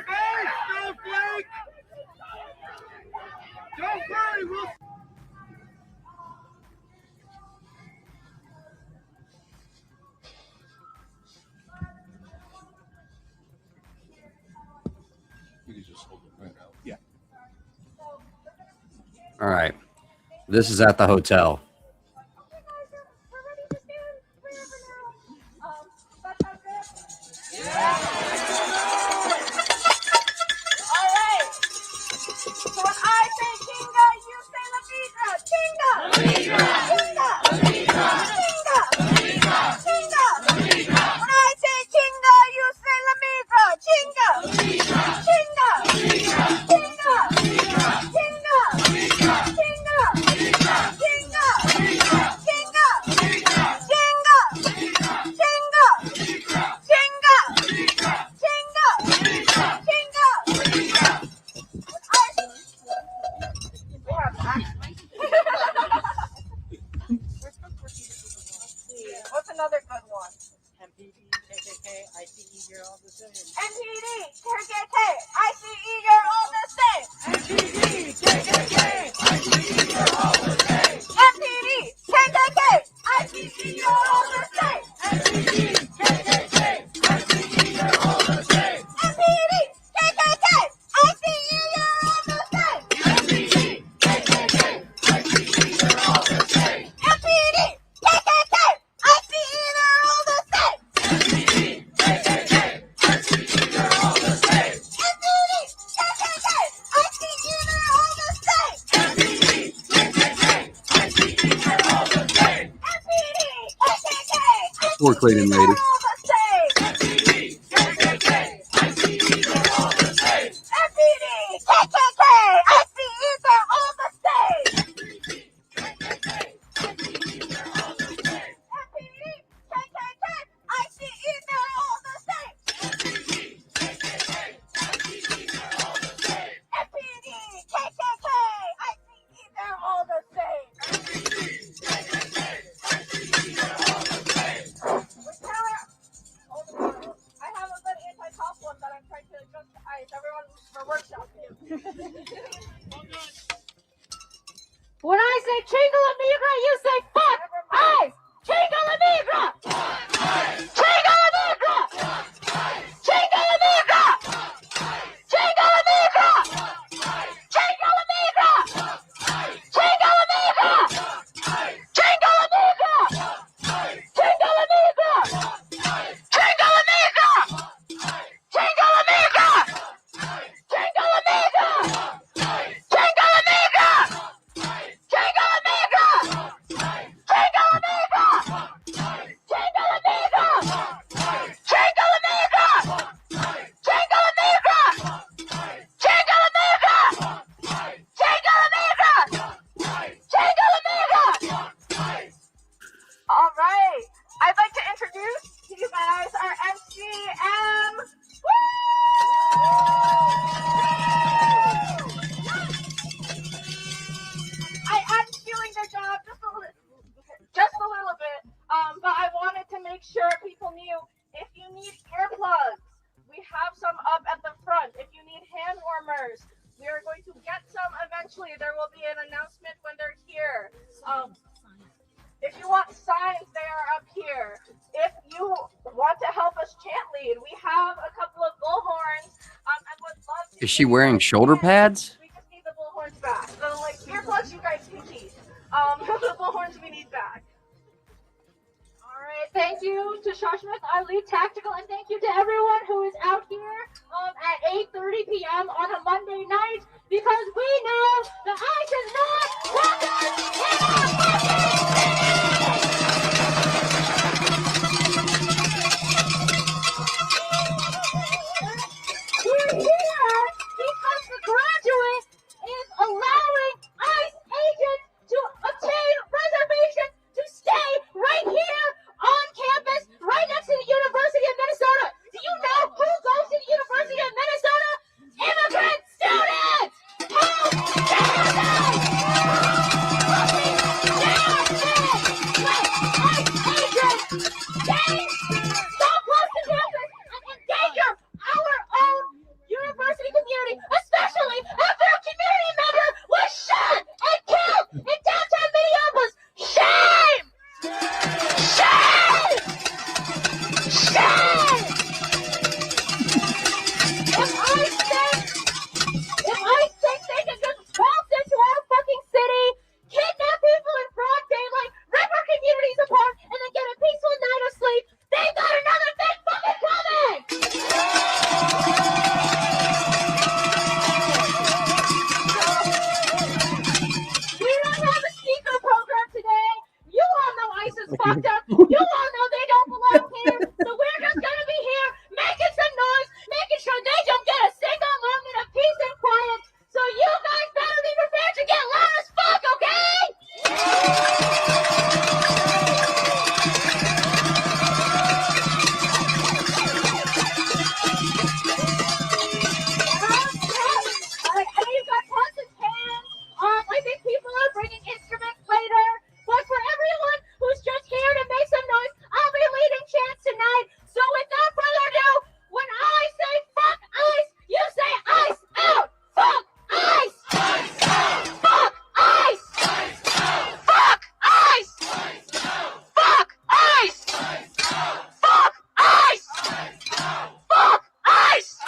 man! Snowflake! Don't worry, we'll... Yeah. All right. This is at the hotel. Alright. So when I say chinga, you say la vidra. Chinga! Chinga! Chinga! Chinga! Chinga! When I say chinga, you say la vidra. Chinga! Chinga! Chinga! Chinga! Chinga! Chinga! Chinga! Chinga! What's another good one? MPD, KKK, ICE, you're all the same. MPD, KKK, ICE, you're all the same. MPD, KKK, ICE, you're all the same. MPD, KKK, ICE, you're all the same. MPD, KKK, ICE, you're all the same. MPD, KKK, ICE, you're all the same. MPD, KKK, ICE, you're all the same. MPD, KKK, ICE, they're all the same. MPD, KKK, ICE, they're all the same. MPD, KKK, ICE, they're all the same. MPD, KKK, ICE, they're all the same. MPD, KKK, Floor cleaning lady. MPD, KKK, ICE, they're all the same. MPD, KKK, ICE, they're all the same. When I say chinga la migra, you say fuck eyes. Chinga la migra. Chinga la migra. Chinga la migra. Chinga la migra. Chinga la migra. Chinga la migra. Chinga la migra. Chinga la migra. Chinga la migra. Chinga la migra. Chinga la migra. Chinga la migra. Chinga la migra! Chinga la migra! Chinga la migra! Chinga la migra! Chinga la migra! Chinga la migra! Chinga la migra! Chinga la migra! All right, I'd like to introduce to you guys our MCM. I am stealing their job just a little bit, but I wanted to make sure people knew if you need earplugs, we have some up at the front. If you need hand warmers, we are going to get some eventually. There will be an announcement when they're here. If you want signs, they are up here. If you want to help us chant lead, we have a couple of bullhorns and would love to. Is she wearing shoulder pads? We just need the bullhorns back. So, like, earplugs you guys can keep. The bullhorns we need back. All right, thank you to Shashmith, our lead tactical, and thank you to everyone who is out here at 8:30 p.m. on a Monday night, because we know the ice is not welcome in our We're here because the graduate fucked up. You all know they don't belong here. So we're just gonna be here making some noise, making sure they don't get a single moment of peace and quiet. So you guys better be prepared to get loud as fuck, okay? I know you've got pots and pans. I think people are bringing instruments later. But for everyone who's just here to make some noise, I'll be leading chants tonight. So without further ado, when I say fuck ice, you say ice out. Fuck ice. Ice out. Fuck ice. Ice out. Fuck ice. Ice out. Fuck ice. Ice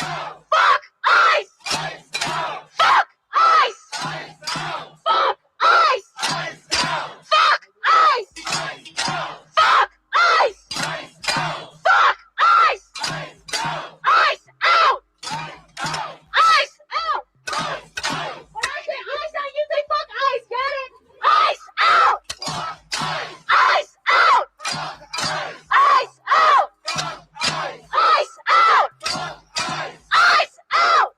out. Fuck ice. Ice out. Fuck ice. Ice out. Fuck ice. Ice out. Fuck ice. Ice out. Fuck ice. Ice out. Fuck ice. Ice out. Fuck ice. Ice out. Fuck ice. Ice out. Ice out. Ice out. When I say ice out, you say fuck ice. Get it? Ice out. Ice out. Ice out. Ice out. Ice out. Ice out.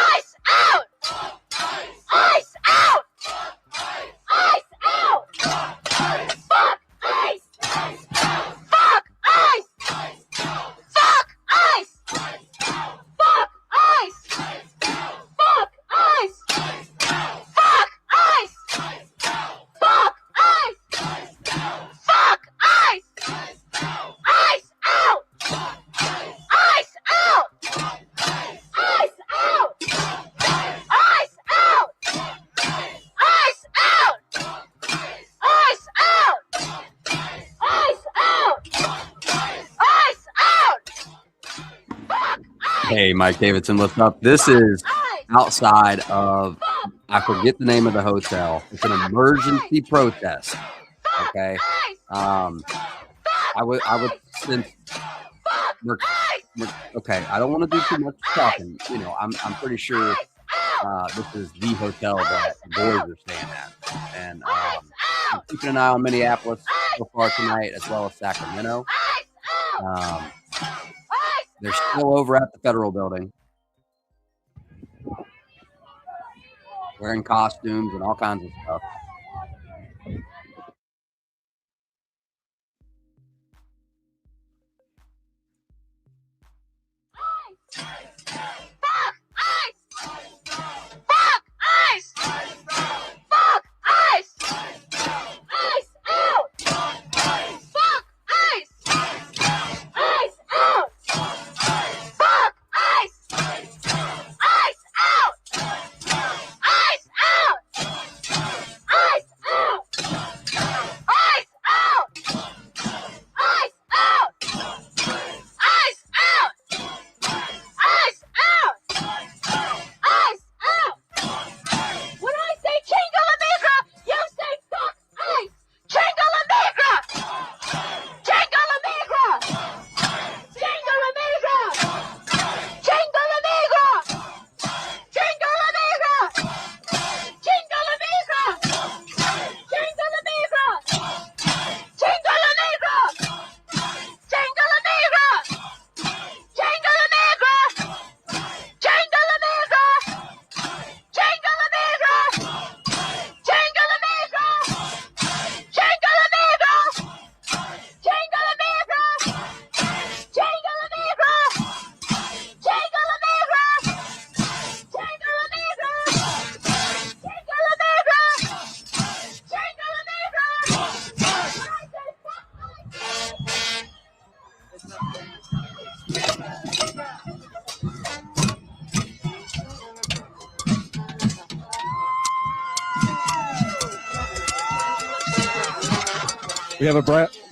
Ice out. Ice out. Fuck ice. Fuck ice. Fuck ice. Fuck ice. Fuck ice. Fuck ice. Fuck ice. Fuck ice. Ice out. Ice out. Ice out. Ice out. Ice out. Ice out. Ice out. Ice out. Hey, Mike Davidson, what's up? This is outside of, I forget the name of the hotel. It's an emergency protest. Okay. I would since okay, I don't want to do too much talking. You know, I'm pretty sure this is the hotel that the boys are staying at. And I'm keeping an eye on Minneapolis so far tonight, as well as Sacramento. They're still over at the Federal Building, wearing costumes and all kinds of stuff.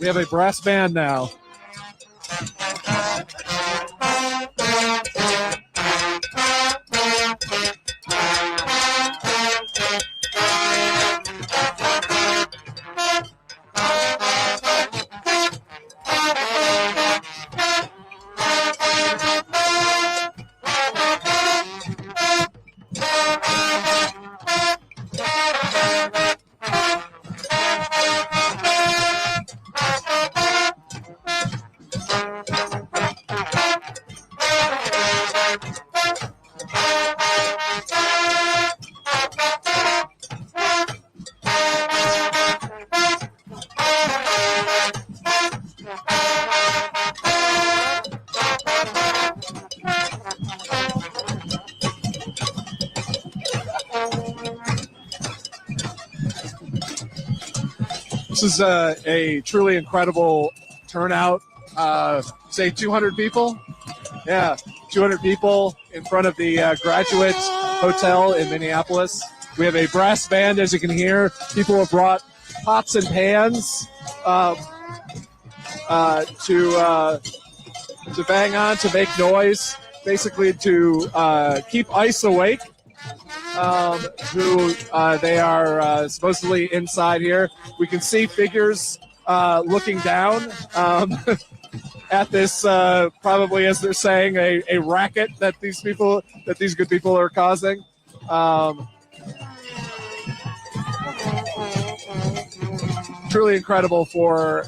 We have a brass band now. This is a truly incredible turnout. Say 200 people. Yeah, 200 people in front of the Graduate Hotel in Minneapolis. We have a brass band, as you can hear. People have brought pots and pans to bang on, to make noise, basically to keep ICE awake. They are supposedly inside here. We can see figures looking down at this, probably, as they're saying, a racket that these good people are causing. Truly incredible for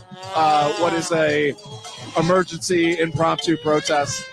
what is a emergency impromptu protest.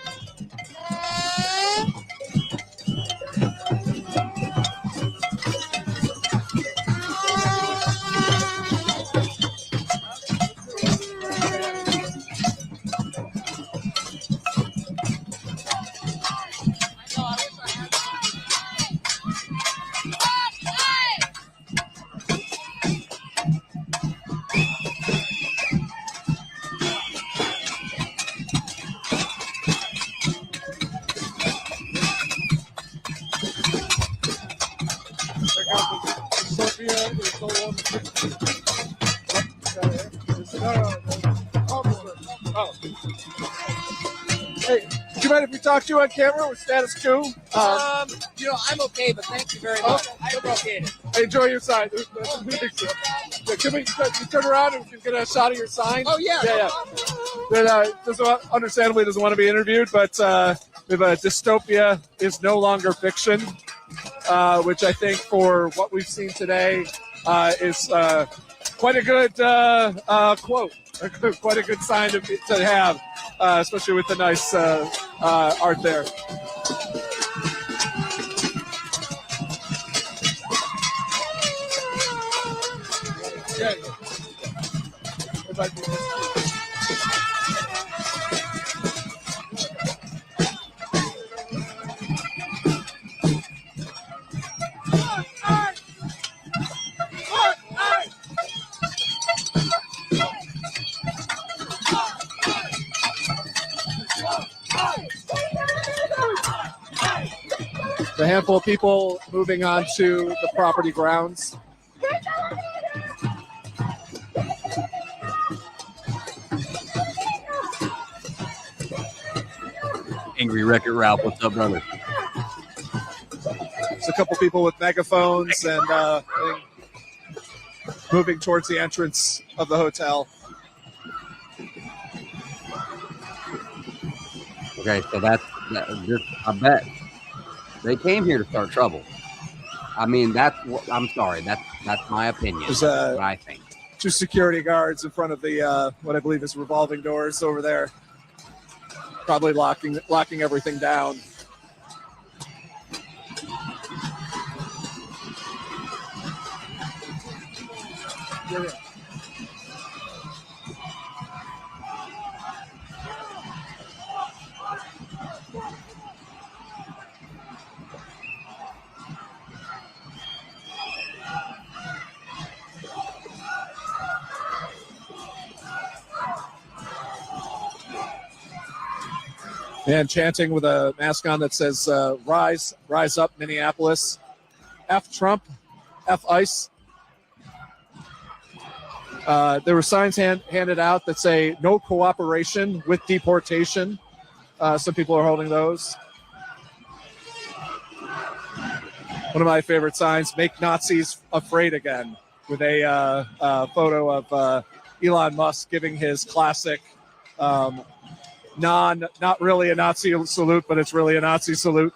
Hey, do you mind if we talk to you on camera with status quo? I'm okay, but thank you very much. I appreciate it. Hey, enjoy your sign. Yeah, can we turn around and we can get a shot of your sign? Oh, yeah. Yeah. That understandably doesn't want to be interviewed, but we have a dystopia is no longer fiction, which I think for what we've seen today is quite a good quote, quite a good sign to have, especially with the nice art there. A handful of people moving on to the property grounds. Angry Wreck-It Ralph, what's up, brother? There's a couple people with megaphones and moving towards the entrance of the hotel. Okay, so I bet they came here to start trouble. I mean, I'm sorry. That's my opinion. There's what I think. 2 security guards in front of the what I believe is revolving doors over there, probably locking everything down. Yeah. And chanting with a mask on that says, rise up, Minneapolis. F Trump, F ICE. There were signs handed out that say, no cooperation with deportation. Some people are holding those. One of my favorite signs, make Nazis afraid again, with a photo of Elon Musk giving his classic not really a Nazi salute, but it's really a Nazi salute.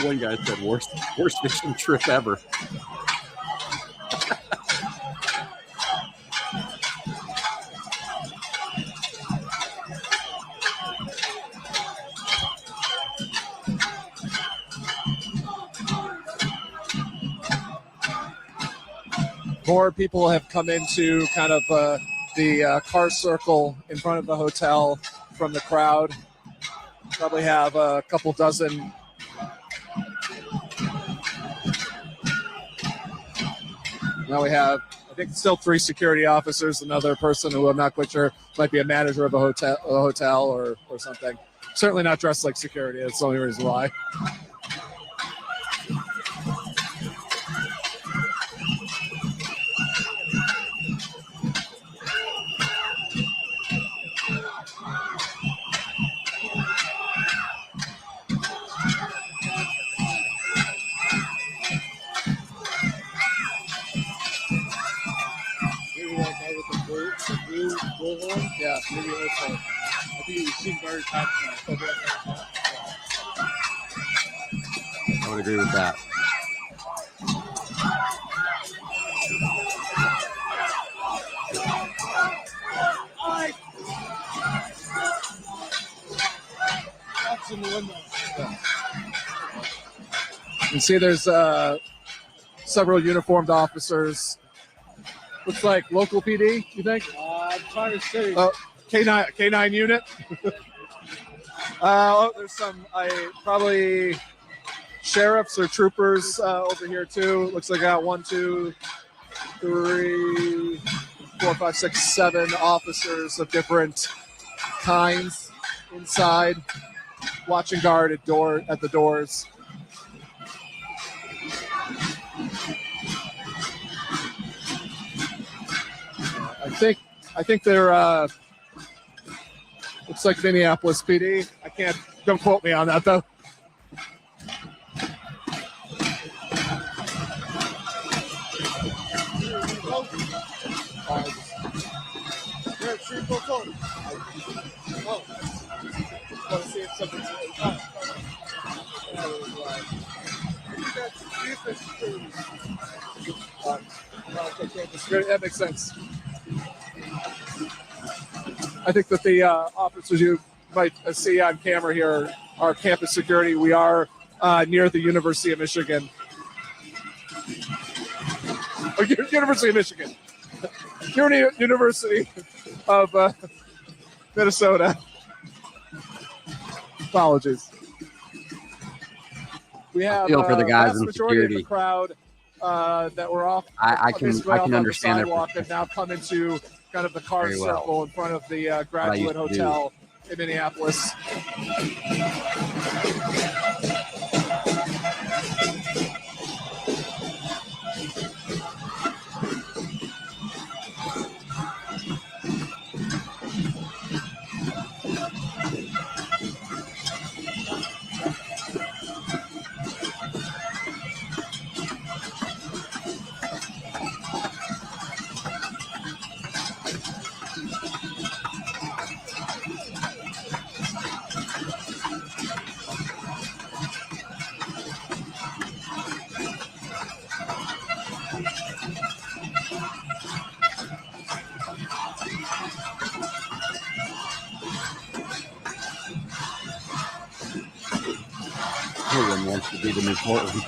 One guy said worst fishing trip ever. More people have come into kind of the car circle in front of the hotel from the crowd. Probably have a couple dozen. Now we have, I think, still 3 security officers, another person who I'm not quite sure might be a manager of a hotel or something. Certainly not dressed like security. That's the only reason why. Yeah, maybe also. I think he seemed very passionate. I would agree with that. That's in the window. You can see there's several uniformed officers. Looks like local PD, you think? I'm trying to see. K9 unit. There's some probably sheriffs or troopers over here too. Looks like I got 1, 2, 3, 4, 5, 6, 7 officers of different kinds inside, watching guard at the doors. I think they're looks like Minneapolis PD. Don't quote me on that though. Want to see if something's that makes sense. I think that the officers you might see on camera here are campus security. We are near the University of Michigan. University of Michigan. University of Minnesota. Apologies. We have feel for the guys vast in majority of the security. crowd that were off. I can understand their sidewalk and now come into kind of the car Very well. circle in front of the Graduate used to Hotel in Minneapolis. Everyone wants to be the new Portland.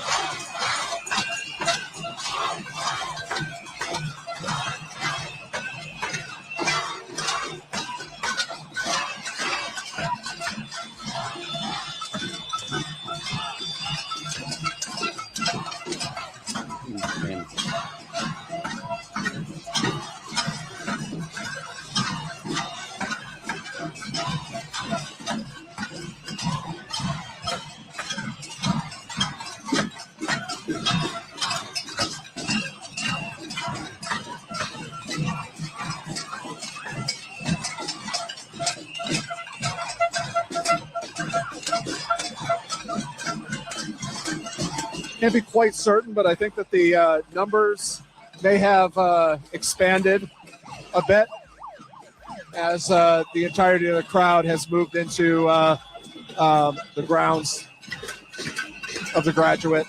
Can't be quite certain, but I think that the numbers may have expanded a bit as the entirety of the crowd has moved into the grounds. of the graduate.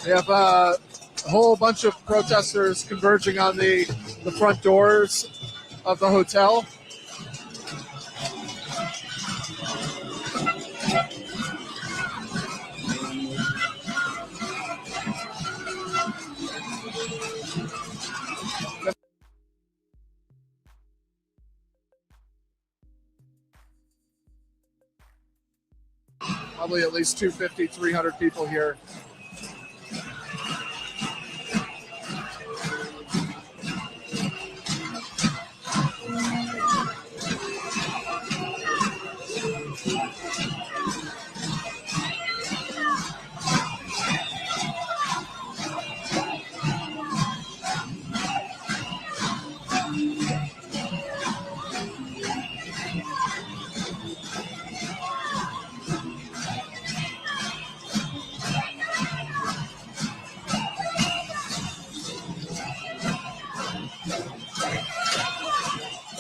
We have a whole bunch of protesters converging on the front doors of the hotel. Probably at least 250, 300 people here.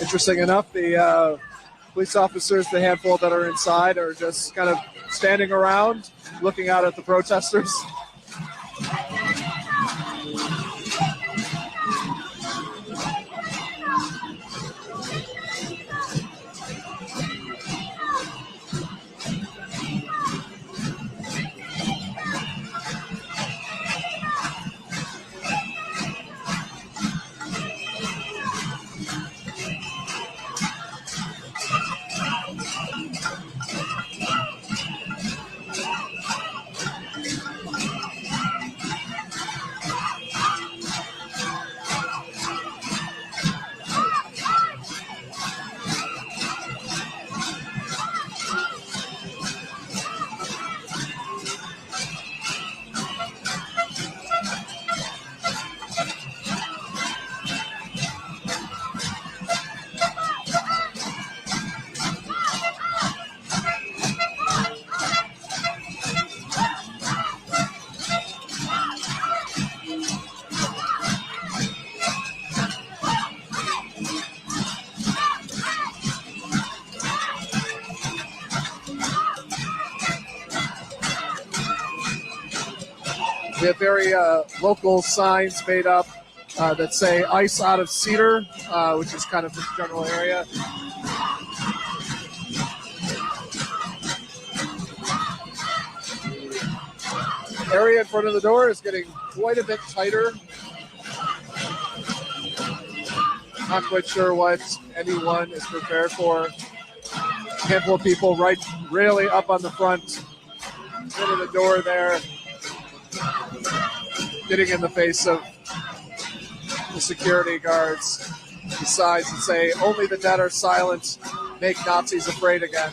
Interesting enough, the police officers, the handful that are inside, are just kind of standing around, looking out at the protesters. We have very local signs made up that say "Ice out of Cedar," which is kind of the general area. Area in front of the door is getting quite a bit tighter. Not quite sure what anyone is prepared for. A handful of people right really up on the front, bit of the door there, getting in the face of the security guards. The signs that say, "Only the dead are silent, make Nazis afraid again."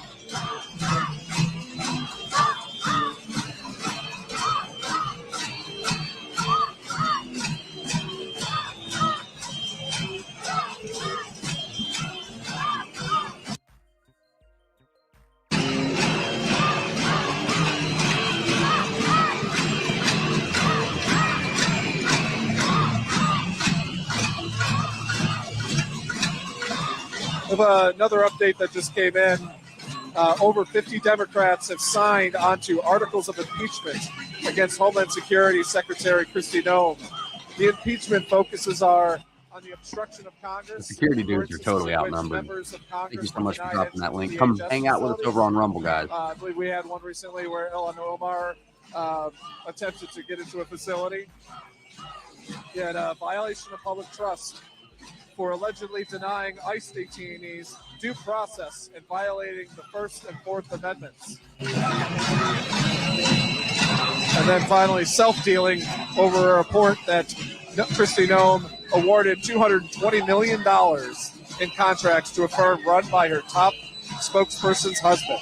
We have another update that just came in. Over 50 Democrats have signed onto articles of impeachment against Homeland Security Secretary Kristi Noem. The impeachment focuses are on the obstruction of Congress. The security dudes are totally outnumbered. Thank you so much for dropping that link. Come hang out with us over on Rumble, guys. I believe we had one recently where Ilhan Omar attempted to get into a facility. He had a violation of public trust for allegedly denying ICE detainees due process and violating the First and Fourth Amendments. And then finally, self-dealing over a report that Kristi Noem awarded $220 million in contracts to a firm run by her top spokesperson's husband.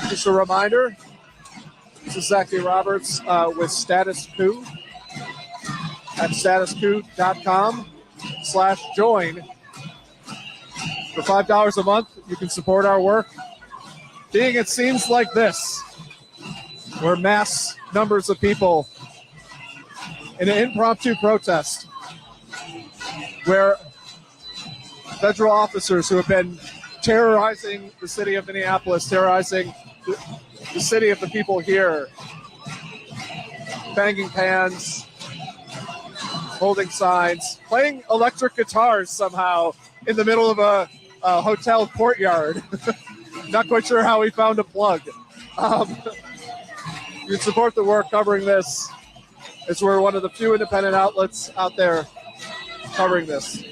Just a reminder, this is Zachary Roberts with Status Coup at statuscoup.com/join. For $5 a month, you can support our work. Being at scenes like this, where mass numbers of people in an impromptu protest, where federal officers who have been terrorizing the city of Minneapolis, terrorizing the city of the people here, banging pans, holding signs, playing electric guitars somehow in the middle of a hotel courtyard. Not quite sure how he found a plug. You can support the work covering this, as we're one of the few independent outlets out there covering this.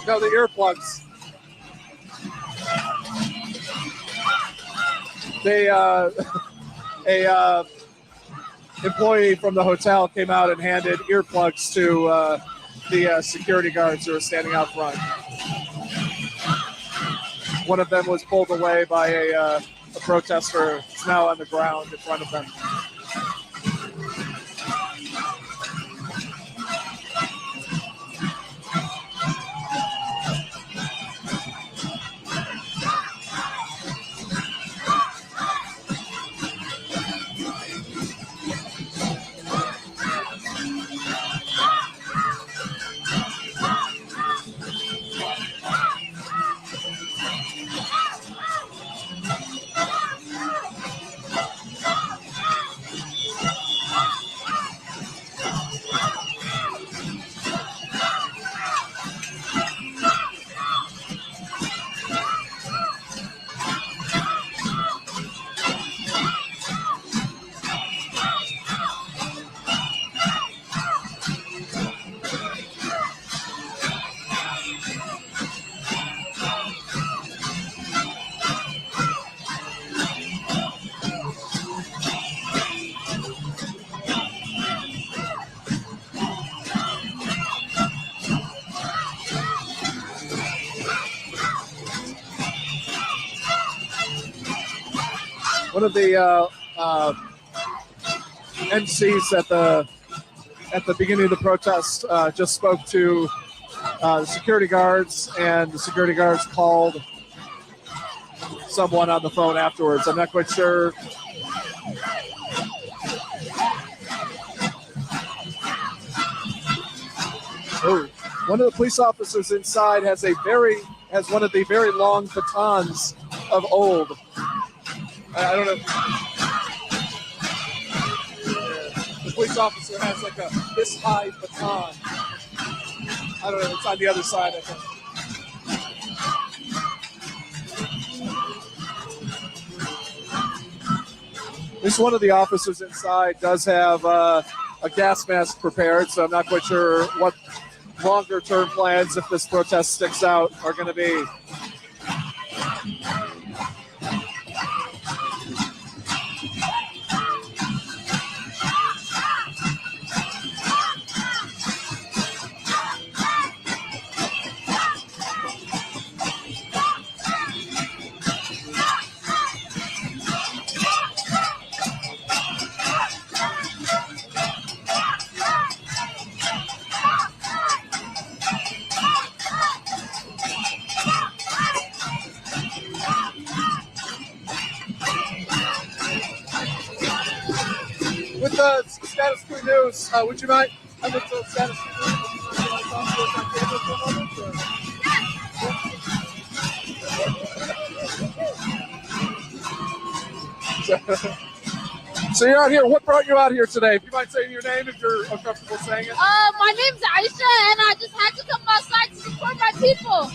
No, the earplugs. They, a employee from the hotel came out and handed earplugs to the security guards who were standing out front. One of them was pulled away by a protester. It's now on the ground in front of them. One of the MCs at the beginning of the protest just spoke to the security guards, and the security guards called someone on the phone afterwards. I'm not quite sure. Oh, one of the police officers inside has one of the very long batons of old. I don't know. The police officer has like this high baton. I don't know. It's on the other side, I think. At least one of the officers inside does have a gas mask prepared, so I'm not quite sure what longer-term plans, if this protest sticks out, are going to be. With the status quo news, would you mind? I'm with the status quo news. Would you like to talk to us on camera for a moment? So you're out here. What brought you out here today? If you might say your name, if you're uncomfortable saying it. My name's Aisha, and I just had to come outside to support my people,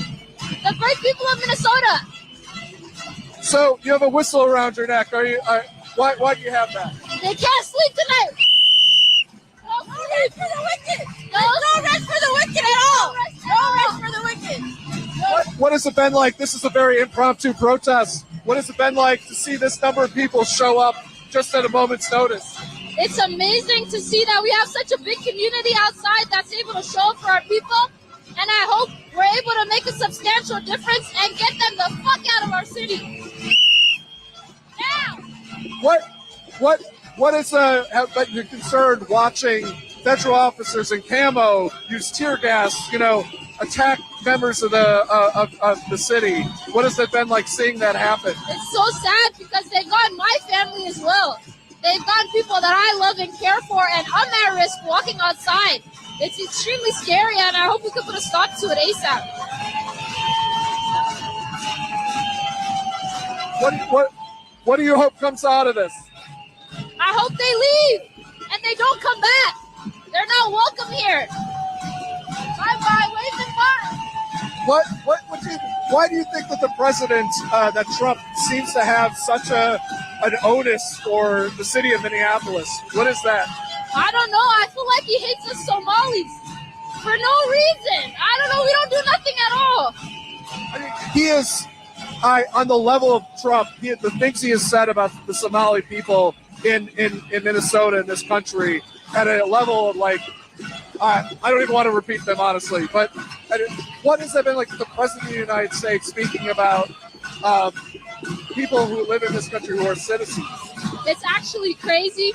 the great people of Minnesota. So you have a whistle around your neck. Why do you have that? They can't sleep tonight. No rest for the wicked. No rest for the wicked at all. No rest for the wicked. What has it been like? This is a very impromptu protest. What has it been like to see this number of people show up just at a moment's notice? It's amazing to see that we have such a big community outside that's able to show up for our people. And I hope we're able to make a substantial difference and get them the fuck out of our city. city. Now. What is but you're concerned watching federal officers in camo use tear gas, attack members of the city? What has it been like seeing that happen? It's so sad because they've gotten my family as well. They've gotten people that I love and care for, and I'm at risk walking outside. It's extremely scary, and I hope we can put a stop to it ASAP. What do you hope comes out of this? I hope they leave and they don't come back. They're not welcome here. Bye-bye, wave and bye. Why do you think that the president, that Trump, seems to have such an onus for the city of Minneapolis? What is that? I don't know. I feel like he hates us Somalis for no reason. I don't know. We don't do nothing at all. I mean, he is, on the level of Trump, the things he has said about the Somali people in Minnesota, in this country, at a level of I don't even want to repeat them, honestly, but what has that been like the president of the United States speaking about people who live in this country who are citizens? It's actually crazy.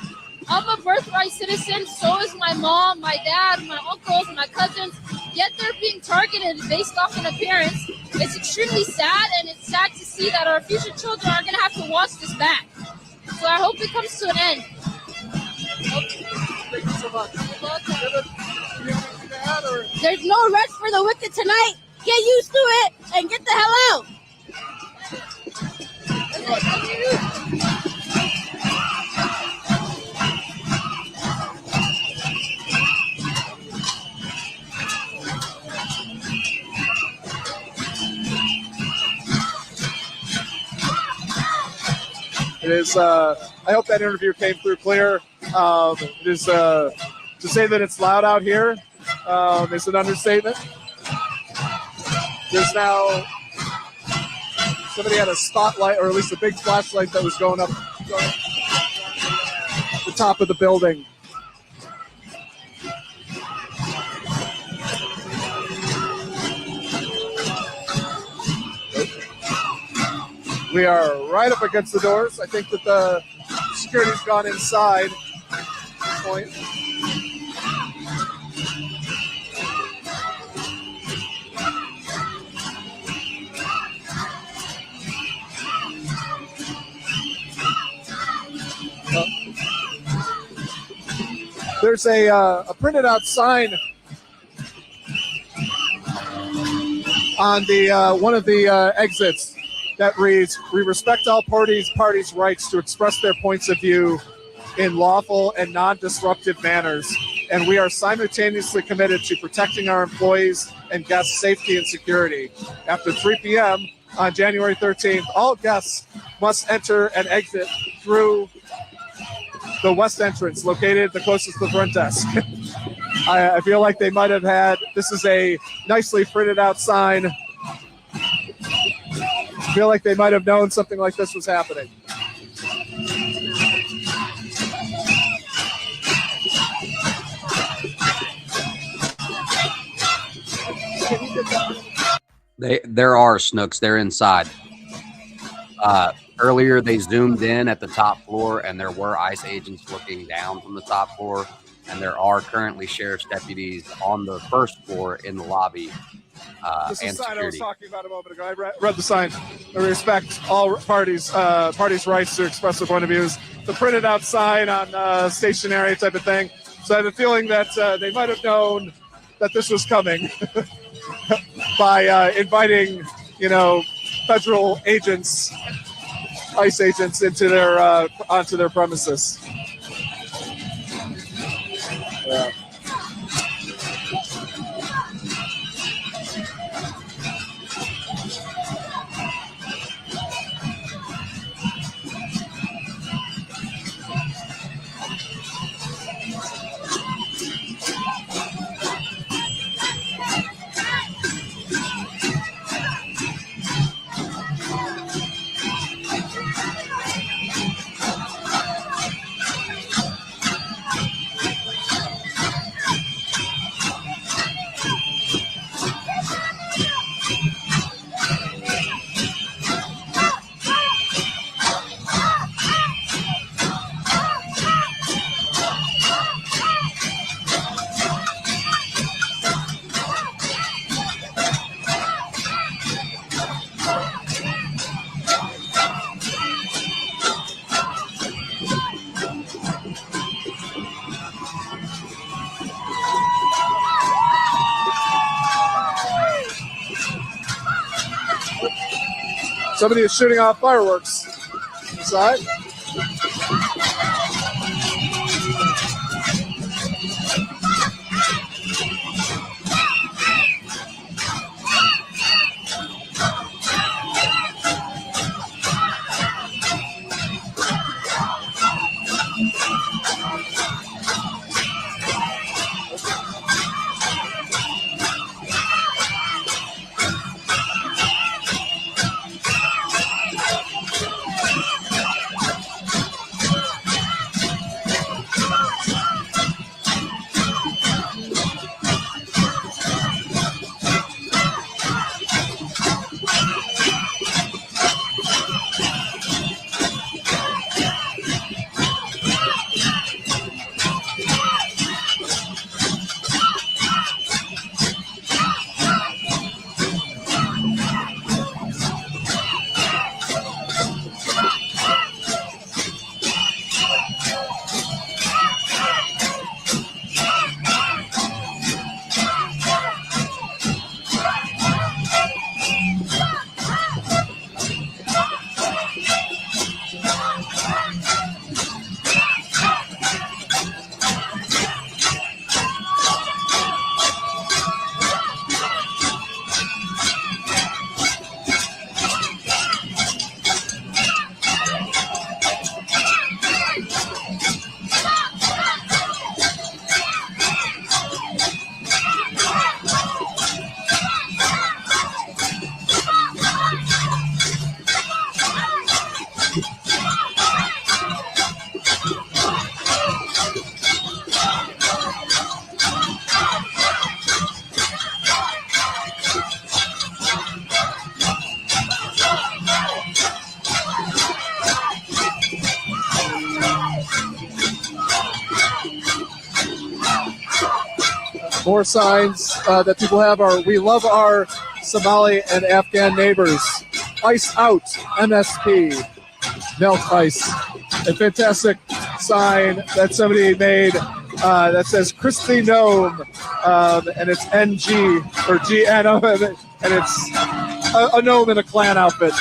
I'm a birthright citizen, so is my mom, my dad, my uncles, and my cousins, yet they're being targeted based off an appearance. It's extremely sad, and it's sad to see that our future children are going to have to watch this back. So I hope it comes to an end. Thank you so much. There's no rest for the wicked tonight. Get used to it and get the hell out. It is. I hope that interview came through clear. It is to say that it's loud out here is an understatement. There's now somebody had a spotlight, or at least a big flashlight that was going up the top of the building. We are right up against the doors. I think that the security's gone inside at this point. There's a printed out sign on the one of the exits that reads, "We respect all parties' rights to express their points of view in lawful and non-disruptive manners, and we are simultaneously committed to protecting our employees and guests' safety and security. After 3 p.m. on January 13th, all guests must enter and exit through the west entrance, located the closest to the front desk." I feel like they might have had, this is a nicely printed out sign. I feel like they might have known something like this was happening. There are Snooks. They're inside. Earlier, they zoomed in at the top floor, and there were ICE agents looking down from the top floor. And there are currently sheriff's deputies on the first floor in the lobby. This is And the sign I was security. talking about a moment ago. I read the sign. I respect all parties' rights to express their point of views. The printed out sign on stationery type of thing. So I have a feeling that they might have known that this was coming by inviting, federal agents, ICE agents, into their onto their premises. Yeah. Somebody is shooting off fireworks inside. More signs that people have are, we love our Somali and Afghan neighbors. Ice out, MSP, melt ice. A fantastic sign that somebody made that says Crispy Gnome, and it's NG, or GNO, and it's a gnome in a clan outfit.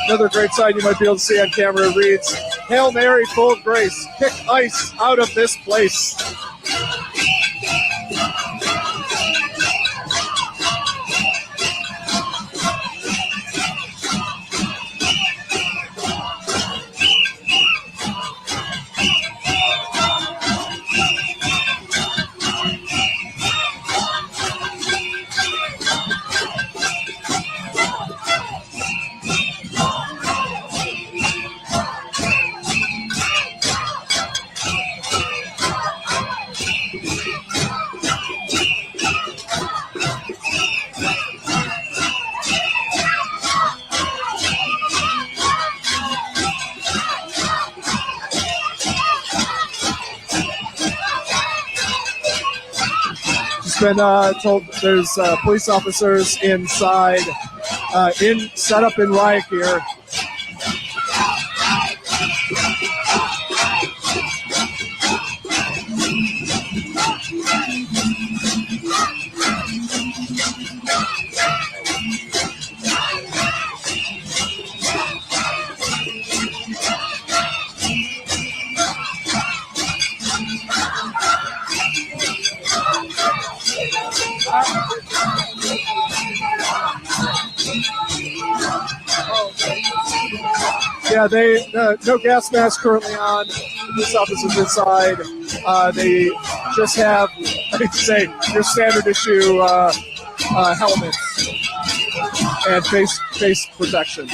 Another great sign you might be able to see on camera reads, Hail Mary, full of grace, kick ice out of this place. There's been told there's police officers inside, set up in riot gear. Yeah, they no gas mask currently on. Police officers inside. They just have, I'd say, your standard issue helmets and face protection.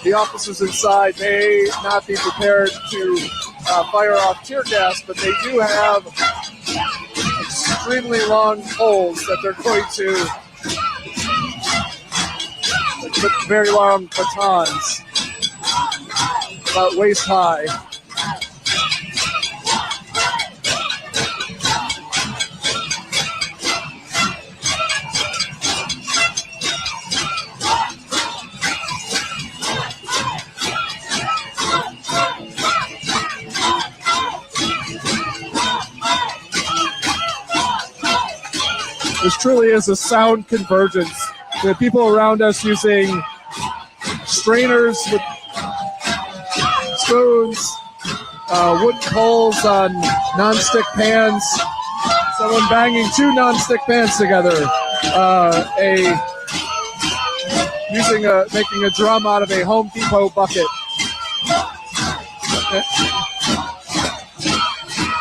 The officers inside may not be prepared to fire off tear gas, but they do have extremely long poles that they're going to, very long batons, about waist high. This truly is a sound convergence. The people around us using strainers with spoons, wooden poles on non-stick pans, someone banging two non-stick pans together, making a drum out of a Home Depot bucket.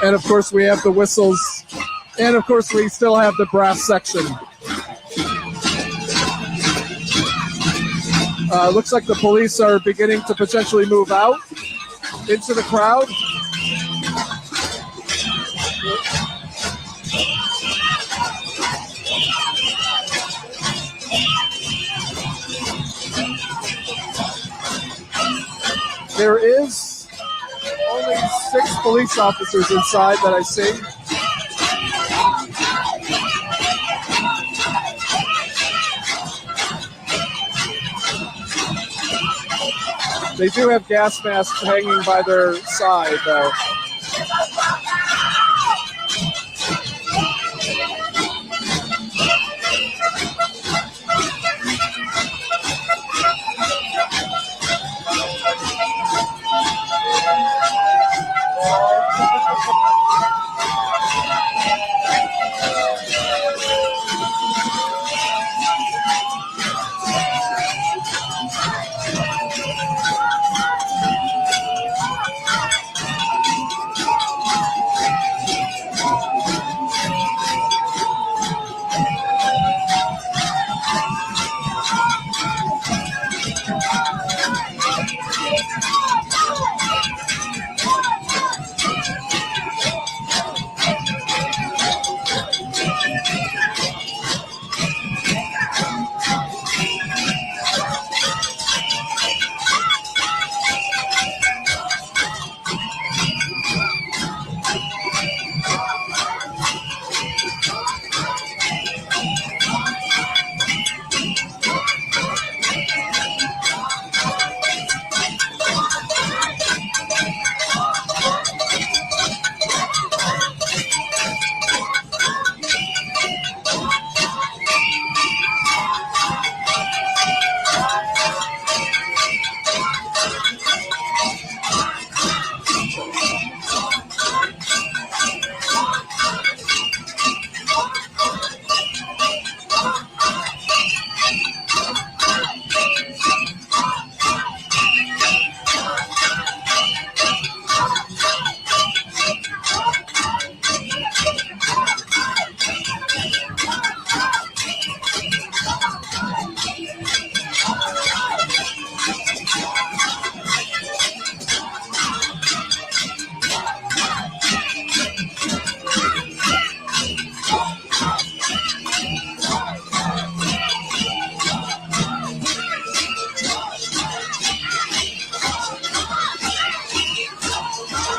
And of course we have the whistles. And of course, we still have the brass section. Looks like the police are beginning to potentially move out into the crowd. There is only 6 police officers inside that I see. They do have gas masks hanging by their side, though.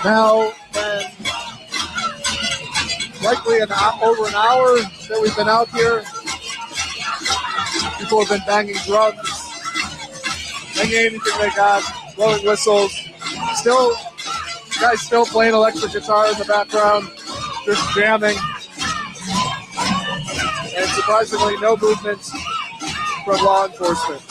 Now, when likely over an hour that we've been out here, people have been banging drums, banging anything they got, blowing whistles. Still, guys still playing electric guitar in the background, just jamming. And surprisingly, no movement from law enforcement.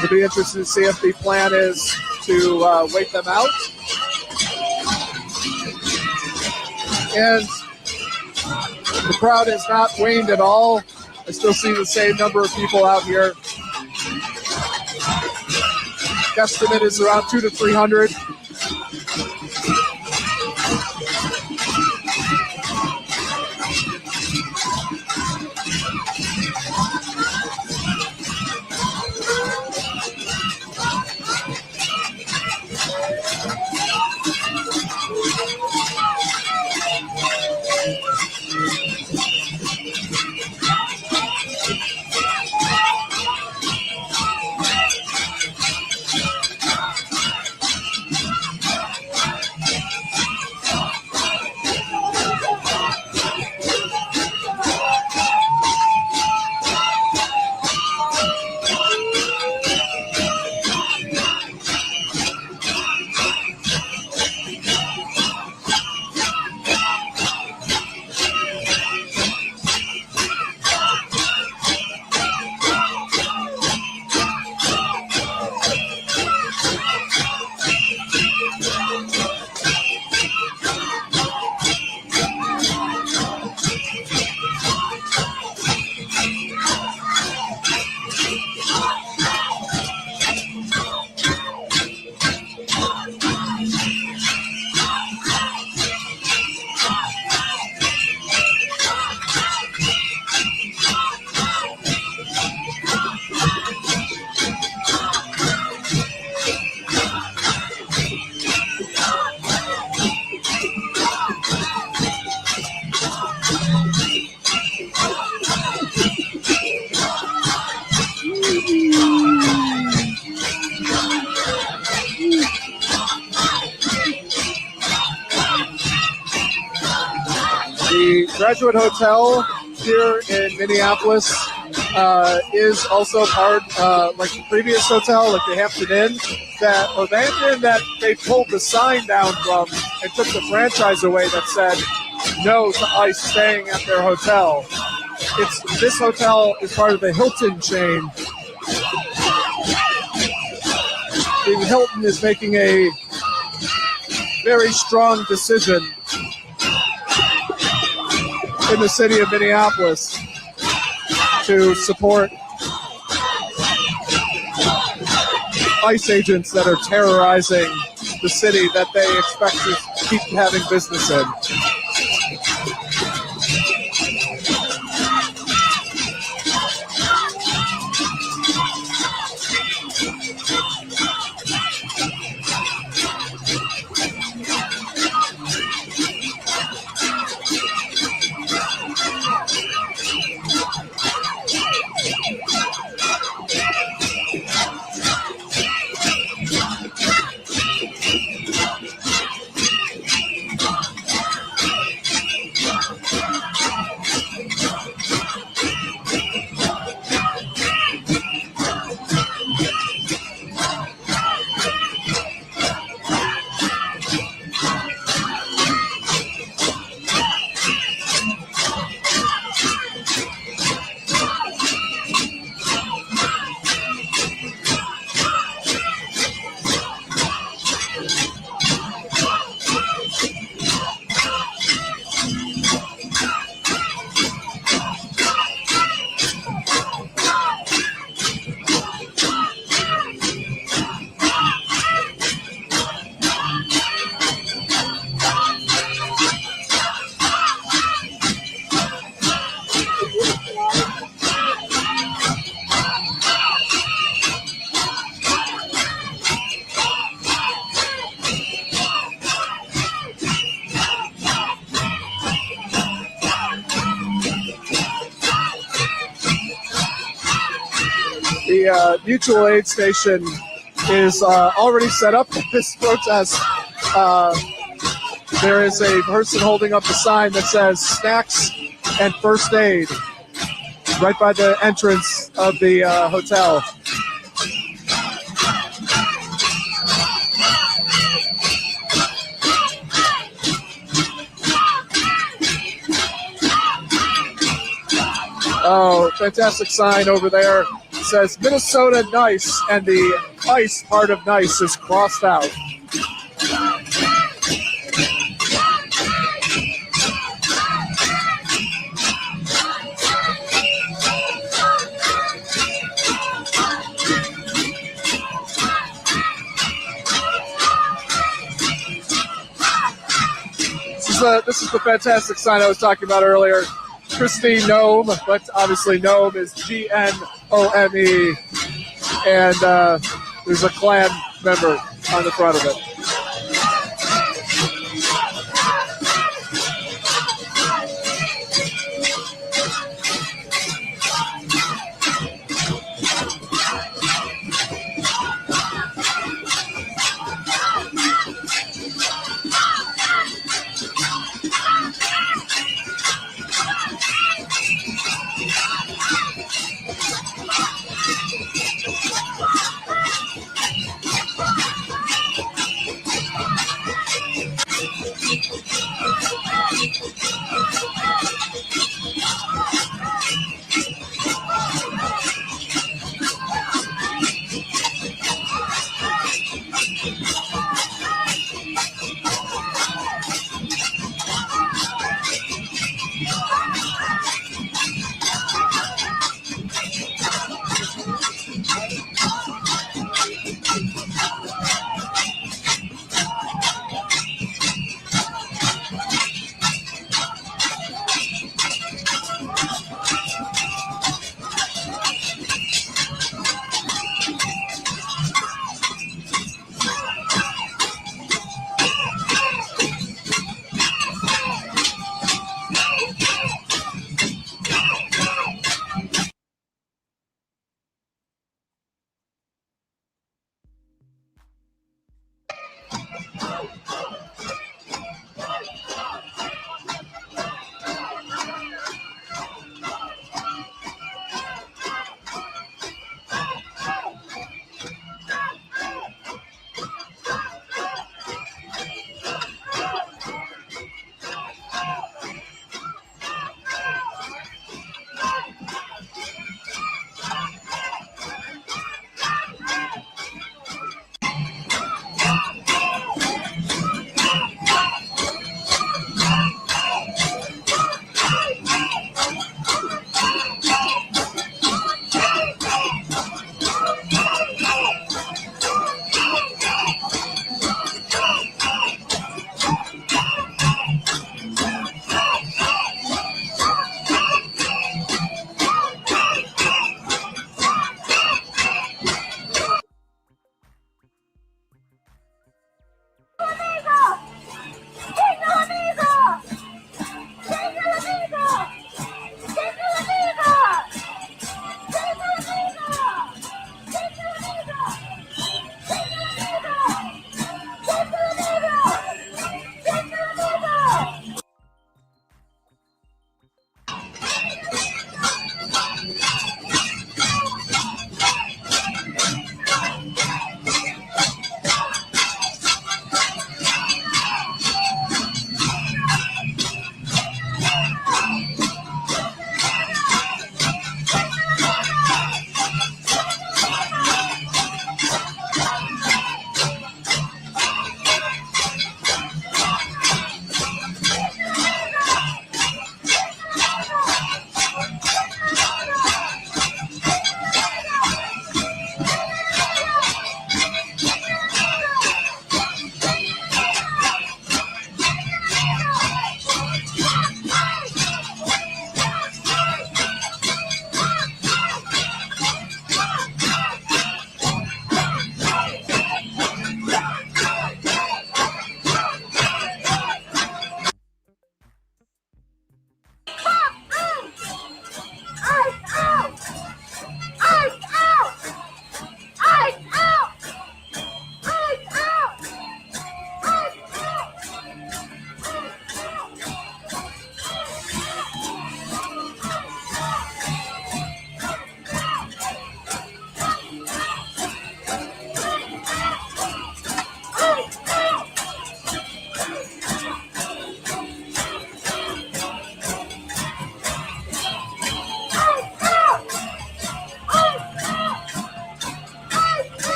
It'll be interesting to see if the plan is to wait them out. And the crowd has not waned at all. I still see the same number of people out here. Guesstimate is around 200 to 300. Graduate Hotel here in Minneapolis is also part, like the previous hotel, like the Hampton Inn, that they pulled the sign down from and took the franchise away that said no to ICE staying at their hotel. This hotel is part of the Hilton chain. The Hilton is making a very strong decision in the city of Minneapolis to support ICE agents that are terrorizing the city that they expect to keep having business in. The mutual aid station is already set up for this protest. There is a person holding up a sign that says snacks and first aid right by the entrance of the hotel. Oh, fantastic sign over there. It says Minnesota nice, and the ICE part of nice is crossed out. This is the fantastic sign I was talking about earlier. Christine Nome, but obviously Nome is Gnome, and there's a Klan member on the front of it.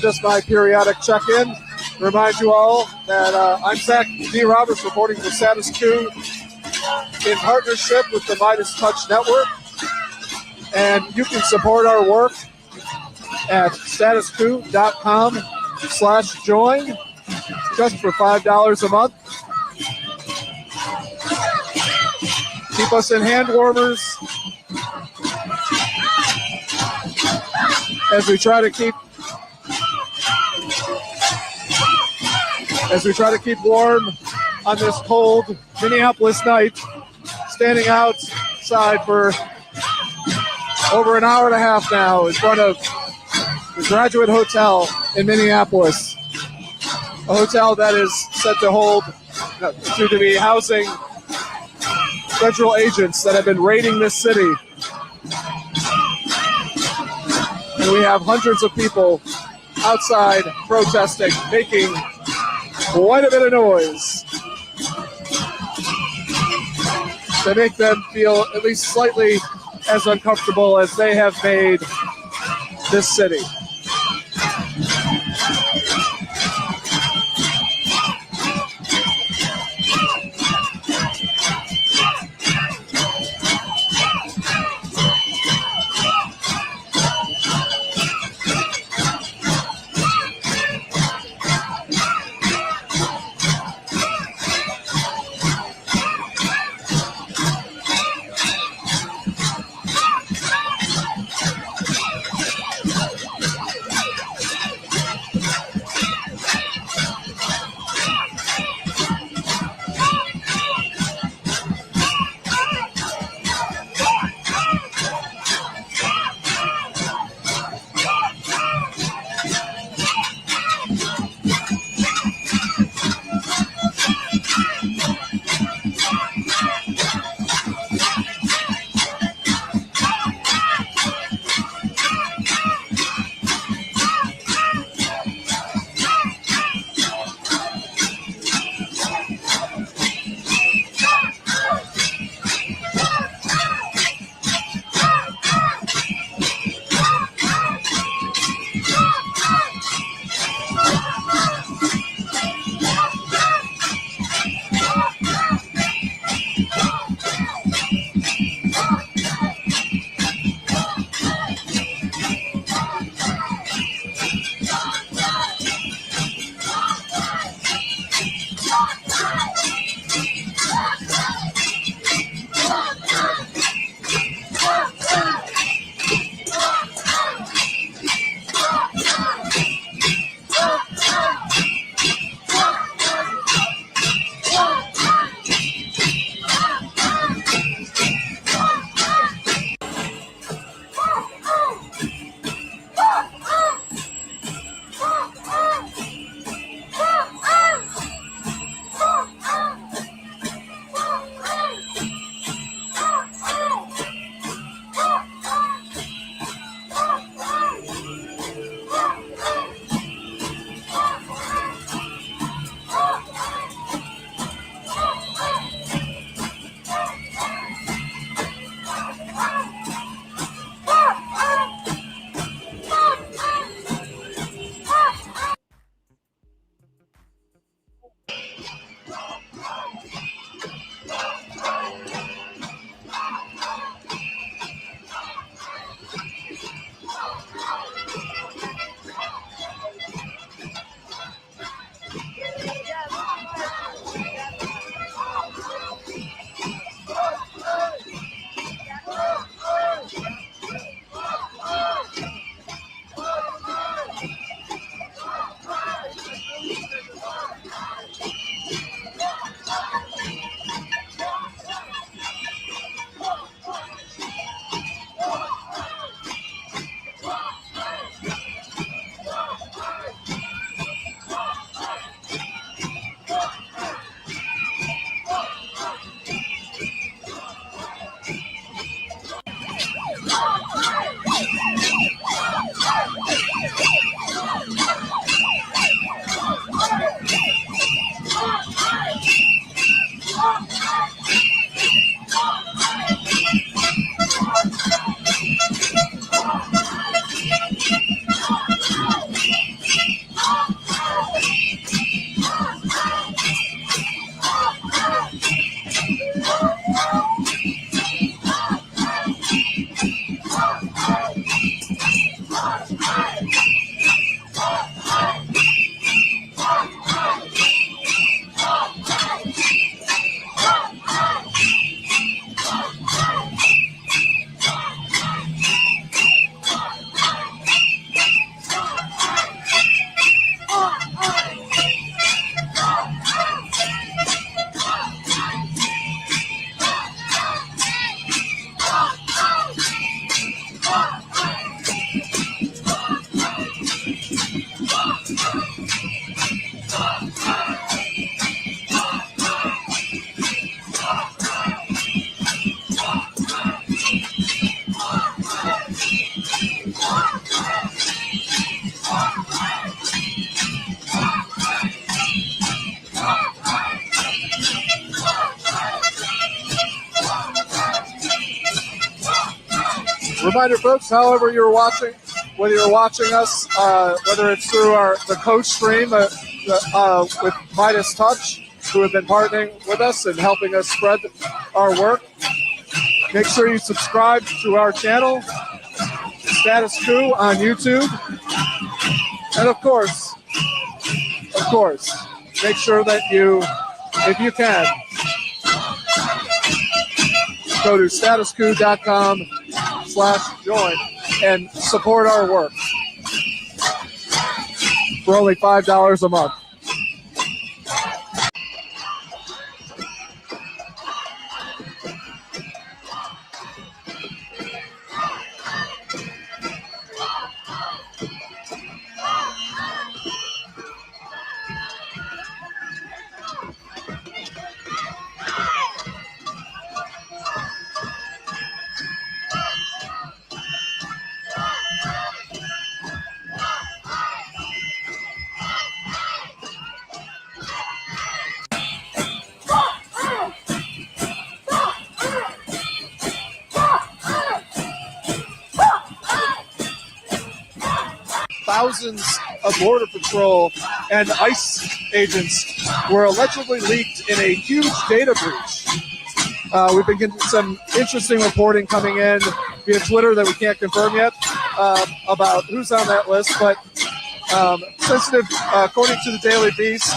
just my periodic check-in. Remind you all that I'm Zach D. Roberts reporting for Status Quo in partnership with the Midas Touch Network. And you can support our work at statusquo.com/join just for $5 a month. Keep us in hand warmers as we try to keep warm on this cold Minneapolis night, standing outside for over an hour and a half now in front of the Graduate Hotel in Minneapolis, a hotel that is set to be housing federal agents that have been raiding this city. And we have hundreds of people outside protesting, making quite a bit of noise to make them feel at least slightly as uncomfortable as they have made this city. Reminder, folks, however you're watching, whether you're watching us, whether it's through the coach stream with Midas Touch, who have been partnering with us and helping us spread our work, make sure you subscribe to our channel, Status Quo on YouTube. And of course, make sure that you, if you can, go to statusquo.com/join and support our work for only $5 a month. Thousands of Border Patrol and ICE agents were allegedly leaked in a huge data breach. We've been getting some interesting reporting coming in via Twitter that we can't confirm yet about who's on that list, but sensitive, according to the Daily Beast,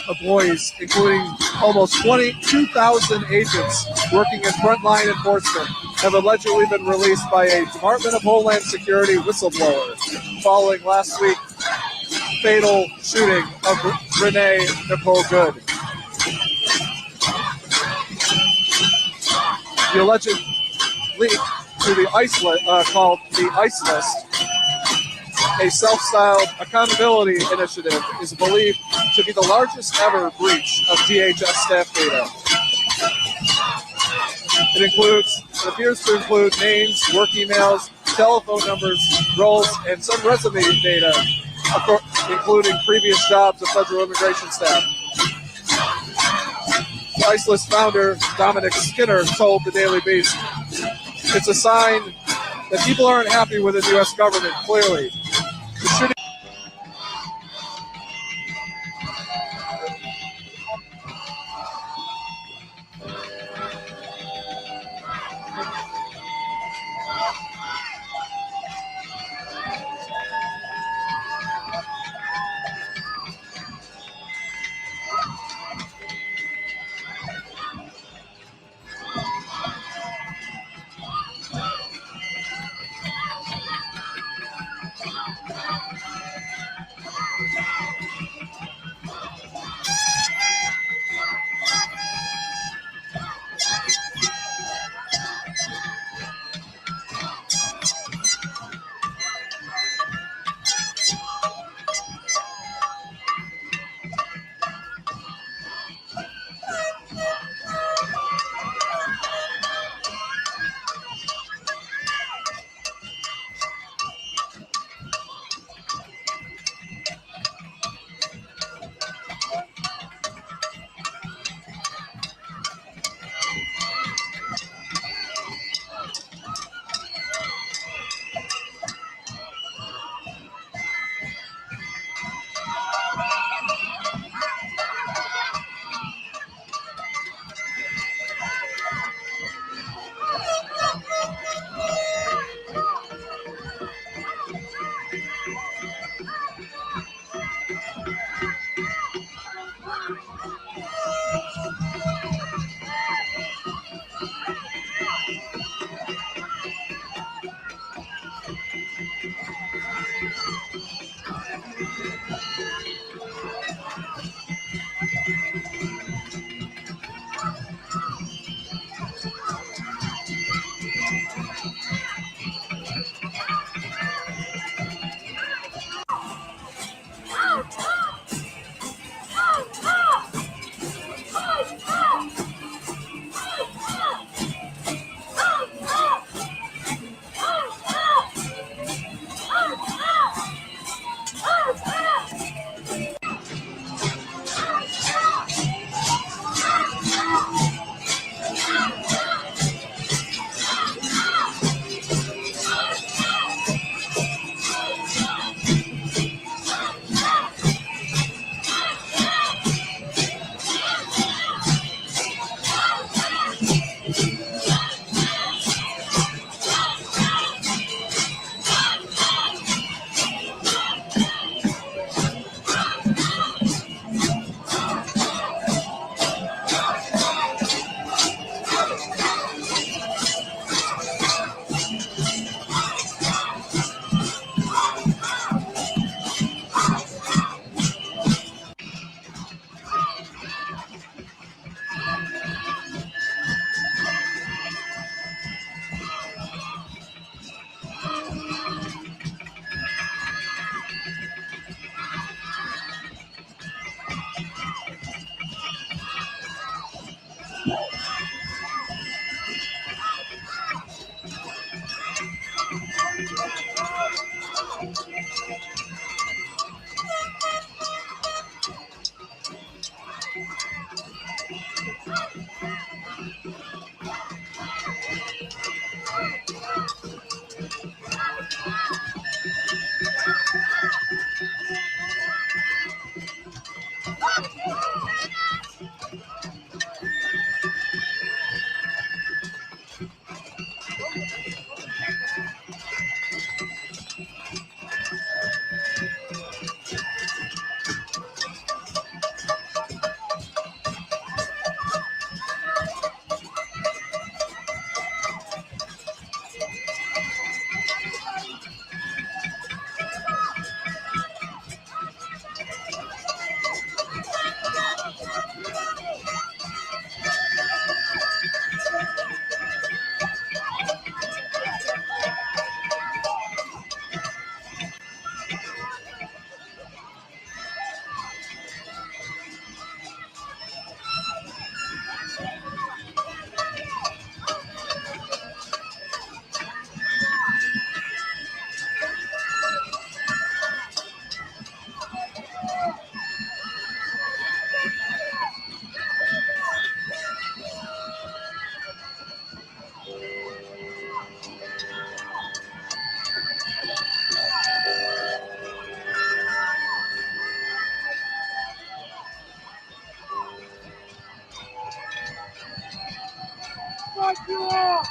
employees, including almost 22,000 agents working in frontline enforcement, have allegedly been released by a Department of Homeland Security whistleblower following last week's fatal shooting of Renee Nicole Good. The alleged leak to the ICE called the ICE List, a self-styled accountability initiative, is believed to be the largest ever breach of DHS staff data. It appears to include names, work emails, telephone numbers, roles, and some resume data, including previous jobs of federal immigration staff. The ICE List founder, Dominic Skinner, told the Daily Beast, "It's a sign that people aren't happy with the U.S. government, clearly. It should." Fuck you all!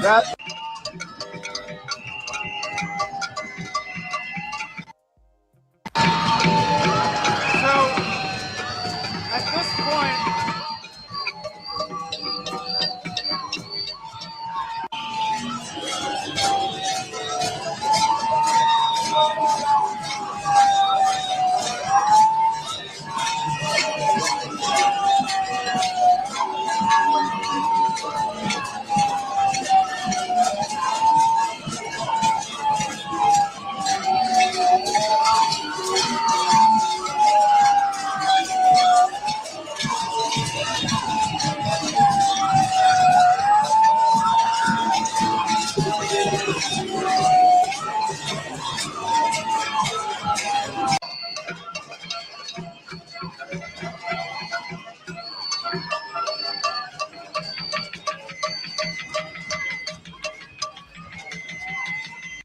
That At this point,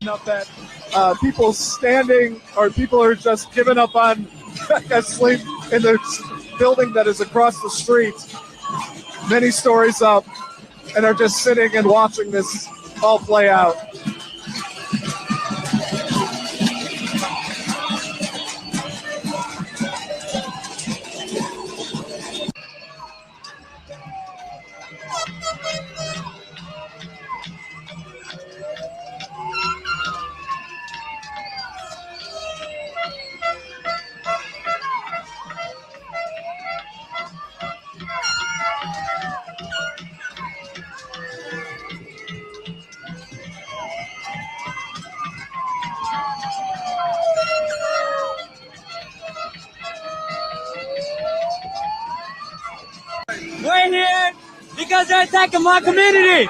enough that people standing or people are just giving up on asleep in the building that is across the street, many stories up, and are just sitting and watching this all play out. We're here because they're attacking my community.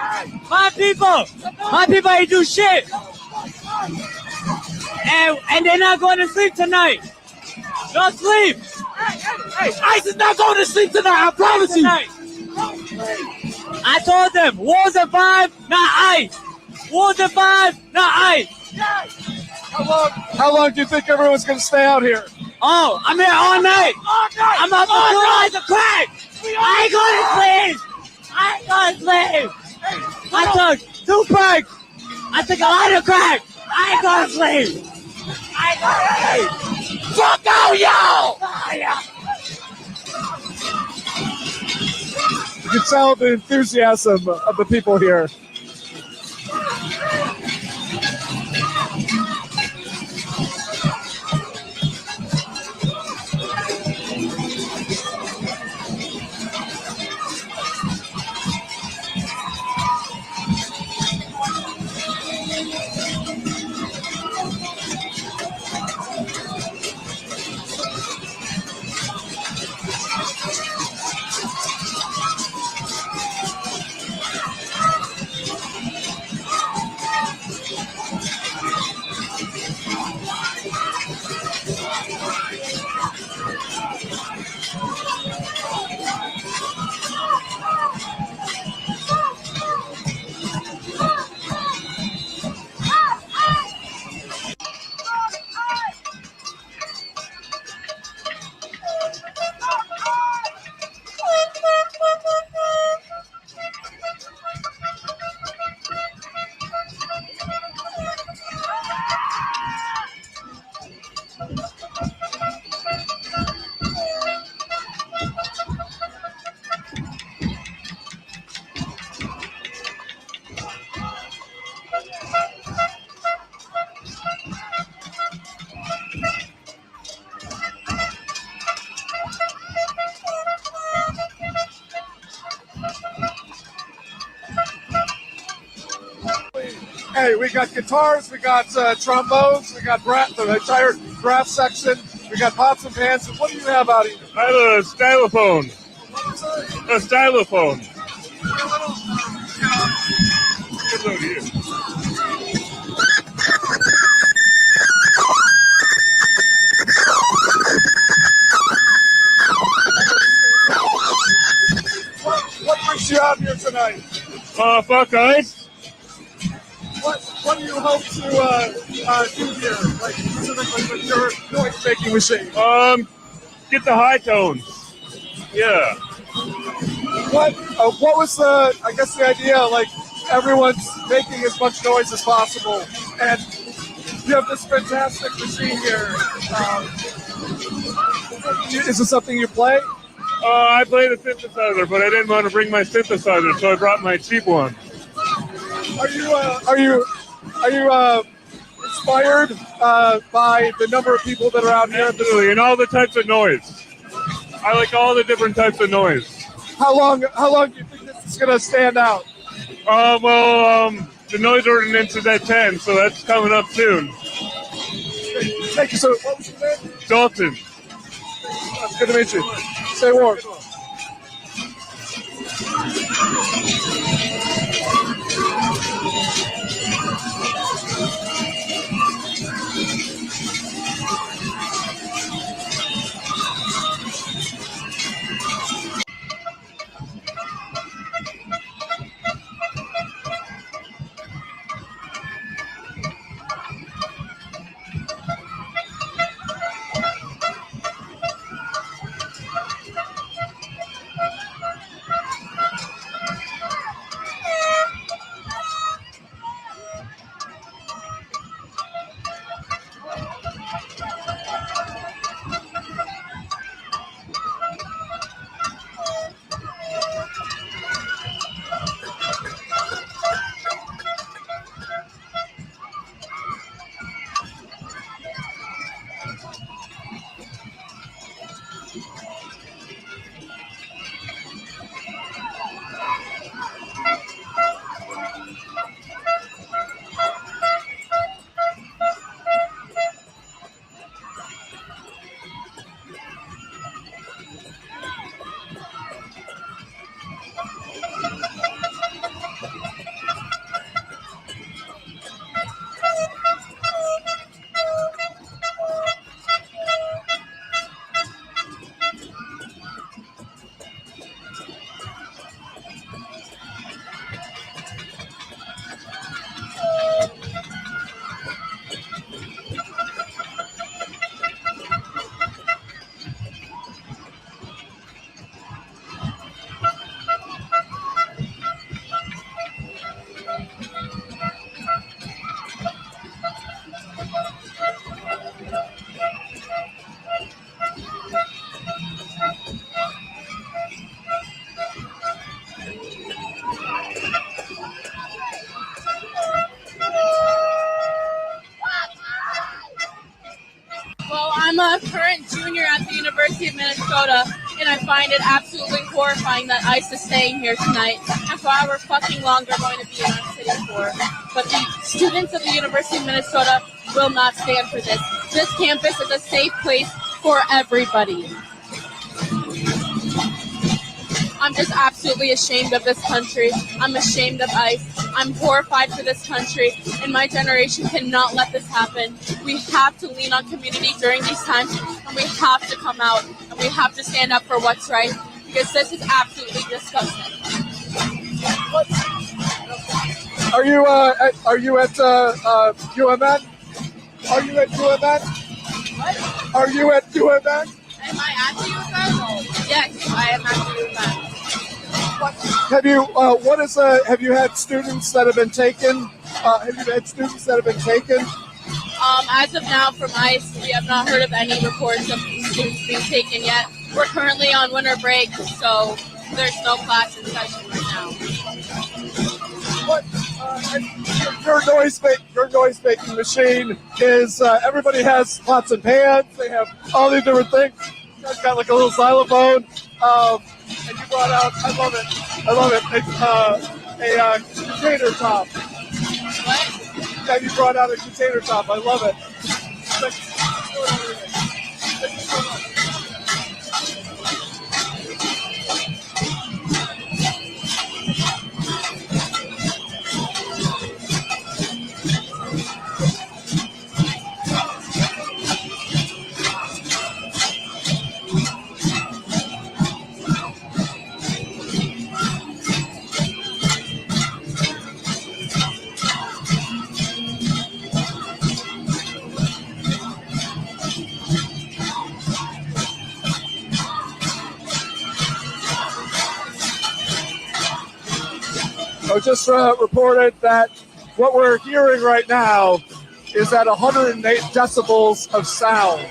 My people. My people ain't do shit. And they're not going to sleep tonight. Don't sleep. Hey, ICE is not going to sleep tonight, I promise you. I told them, Wars of 5, not ICE. Wars of 5, not ICE. How long do you think everyone's going to stay out here? Oh, I'm here all night. I'm up for 2 hours of crack. I ain't gonna sleep. I took 2 perks. I took a lot of crack. I ain't gonna sleep. Fuck out, y'all! You can tell the enthusiasm of the people here. Hey, we got guitars, we got trombones, we got the entire brass section. We got pots and pans. What do you have out here? I have a stylophone. A stylophone. Get over here. What brings you out here tonight? Fuck ice. What do you hope to do here, like specifically with your noise making machine? Get the high tones. Yeah. What was the idea? Like everyone's making as much noise as possible, and you have this fantastic machine here. Is this something you play? I play the synthesizer, but I didn't want to bring my synthesizer, so I brought my cheap one. Are you inspired by the number of people that are out here? Absolutely, and all the types of noise. I like all the different types of noise. How long do you think this is going to stand out? The noise ordinance is at 10, so that's coming up soon. Thank you, sir. What was your name? Dalton. It's good to meet you. Stay warm. Well, I'm a current junior at the University of Minnesota, and I find it absolutely horrifying that ICE is staying here tonight and for however fucking long they're going to be in our city for. But the students of the University of Minnesota will not stand for this. This campus is a safe place for everybody. I'm just absolutely ashamed of this country. I'm ashamed of ICE. I'm horrified for this country, and my generation cannot let this happen. We have to lean on community during these times, and we have to come out, and we have to stand up for what's right, because this is absolutely disgusting. Are you at UMN? Are you at UMN? What? Are you at UMN? Am I at the UMN? Yes, I am at the UMN. Have you had students that have been taken? As of now, from ICE, we have not heard of any reports of students being taken yet. We're currently on winter break, so there's no class in session right now. Your noise making machine is everybody has pots and pans. They have all these different things. You guys got like a little xylophone, and you brought out. I love it. A container top. What? Yeah, you brought out a container top. I love it. I just reported that what we're hearing right now is at 108 decibels of sound.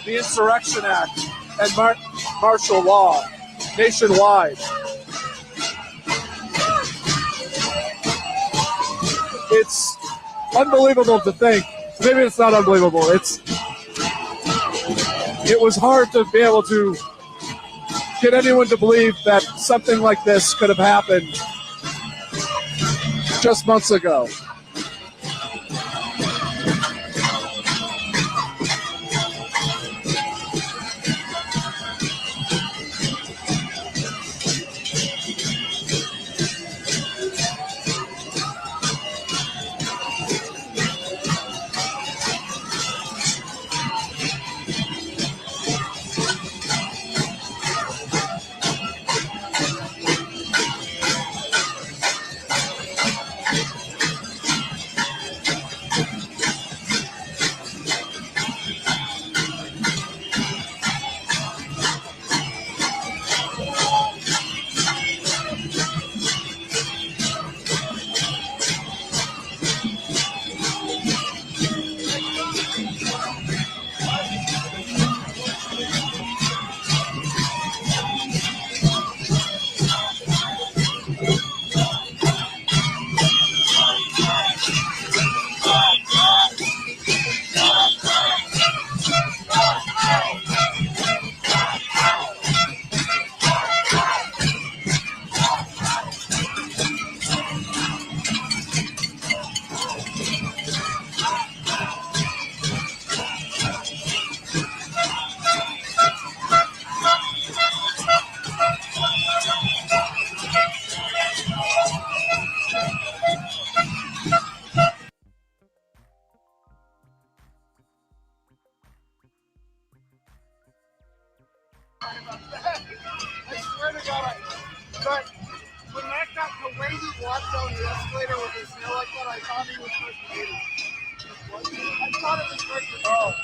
The Insurrection Act and martial law nationwide. It's unbelievable to think. Maybe it's not unbelievable. It was hard to be able to get anyone to believe that something like this could have happened just months ago. lady walked down the escalator with his hair like that, I thought he was first lady. I thought it was first lady. Oh,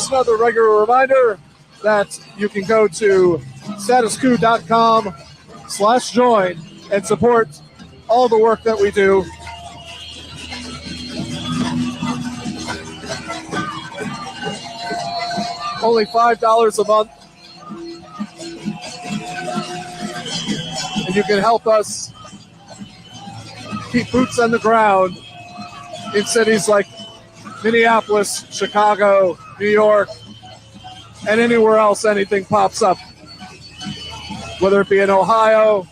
just another regular reminder that you can go to statuscoup.com/join and support all the work that we do. Only $5 a month. And you can help us keep boots on the ground in cities like Minneapolis, Chicago, New York, and anywhere else anything pops up. Whether it be in Ohio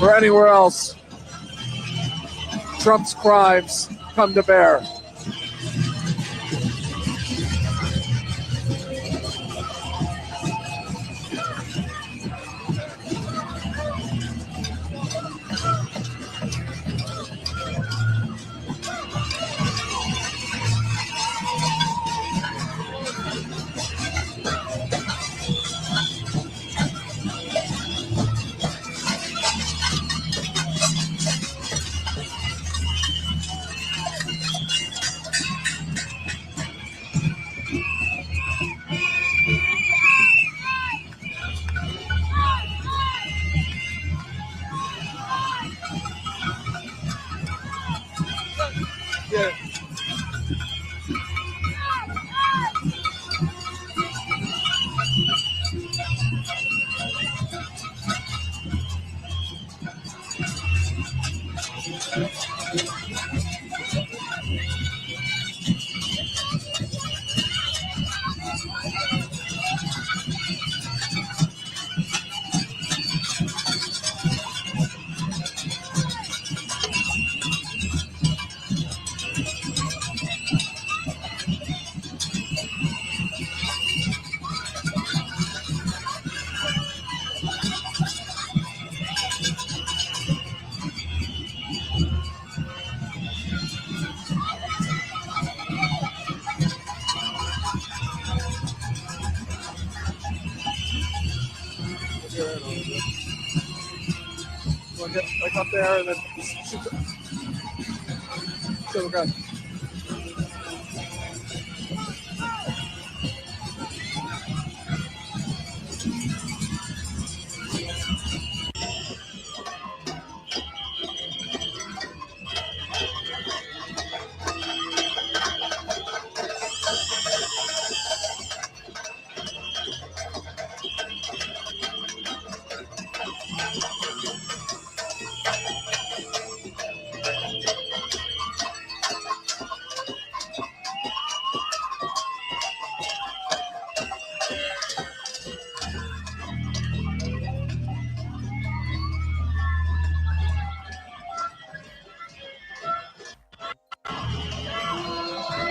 or anywhere else, Trump's crimes come to bear. get like up there and then shoot the... So, okay.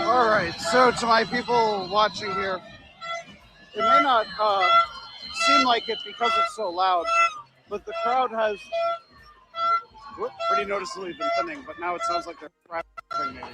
All right, so to my people watching here, it may not seem like it because it's so loud, but the crowd has pretty noticeably been thinning, but now it sounds like they're rapping maybe.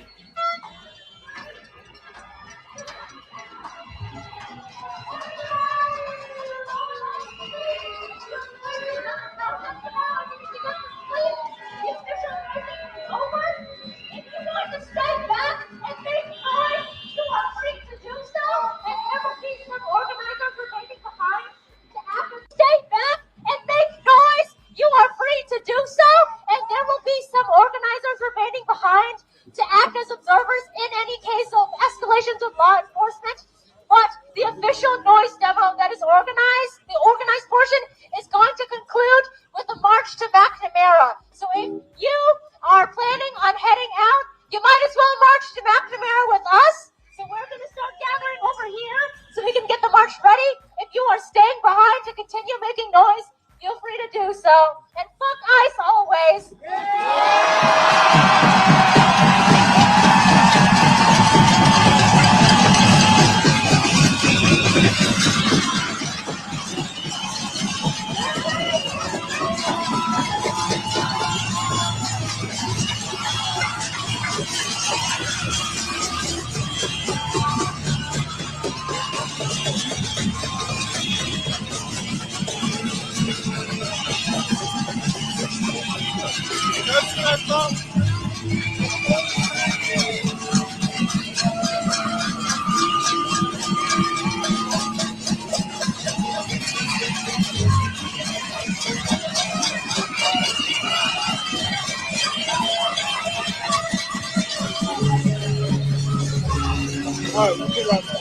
To act as observers in any case of escalations with law enforcement. But the official noise demo that is organized, the organized portion, is going to conclude with a march to McNamara. So if you are planning on heading out, you might as well march to McNamara with us. So we're going to start gathering over here so we can get the march ready. If you are staying behind to continue making noise, feel free to do so. And fuck ICE always. All right, let's get right there.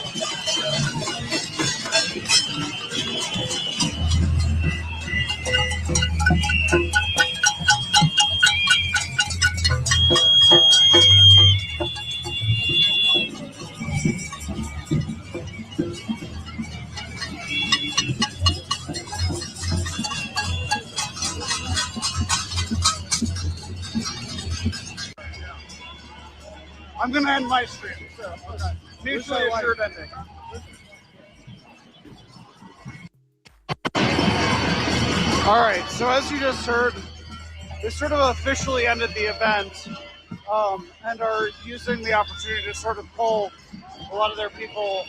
I'm going to end my stream. So, okay. Mutually assured ending. All right, so as you just heard, they sort of officially ended the event and are using the opportunity to sort of pull a lot of their people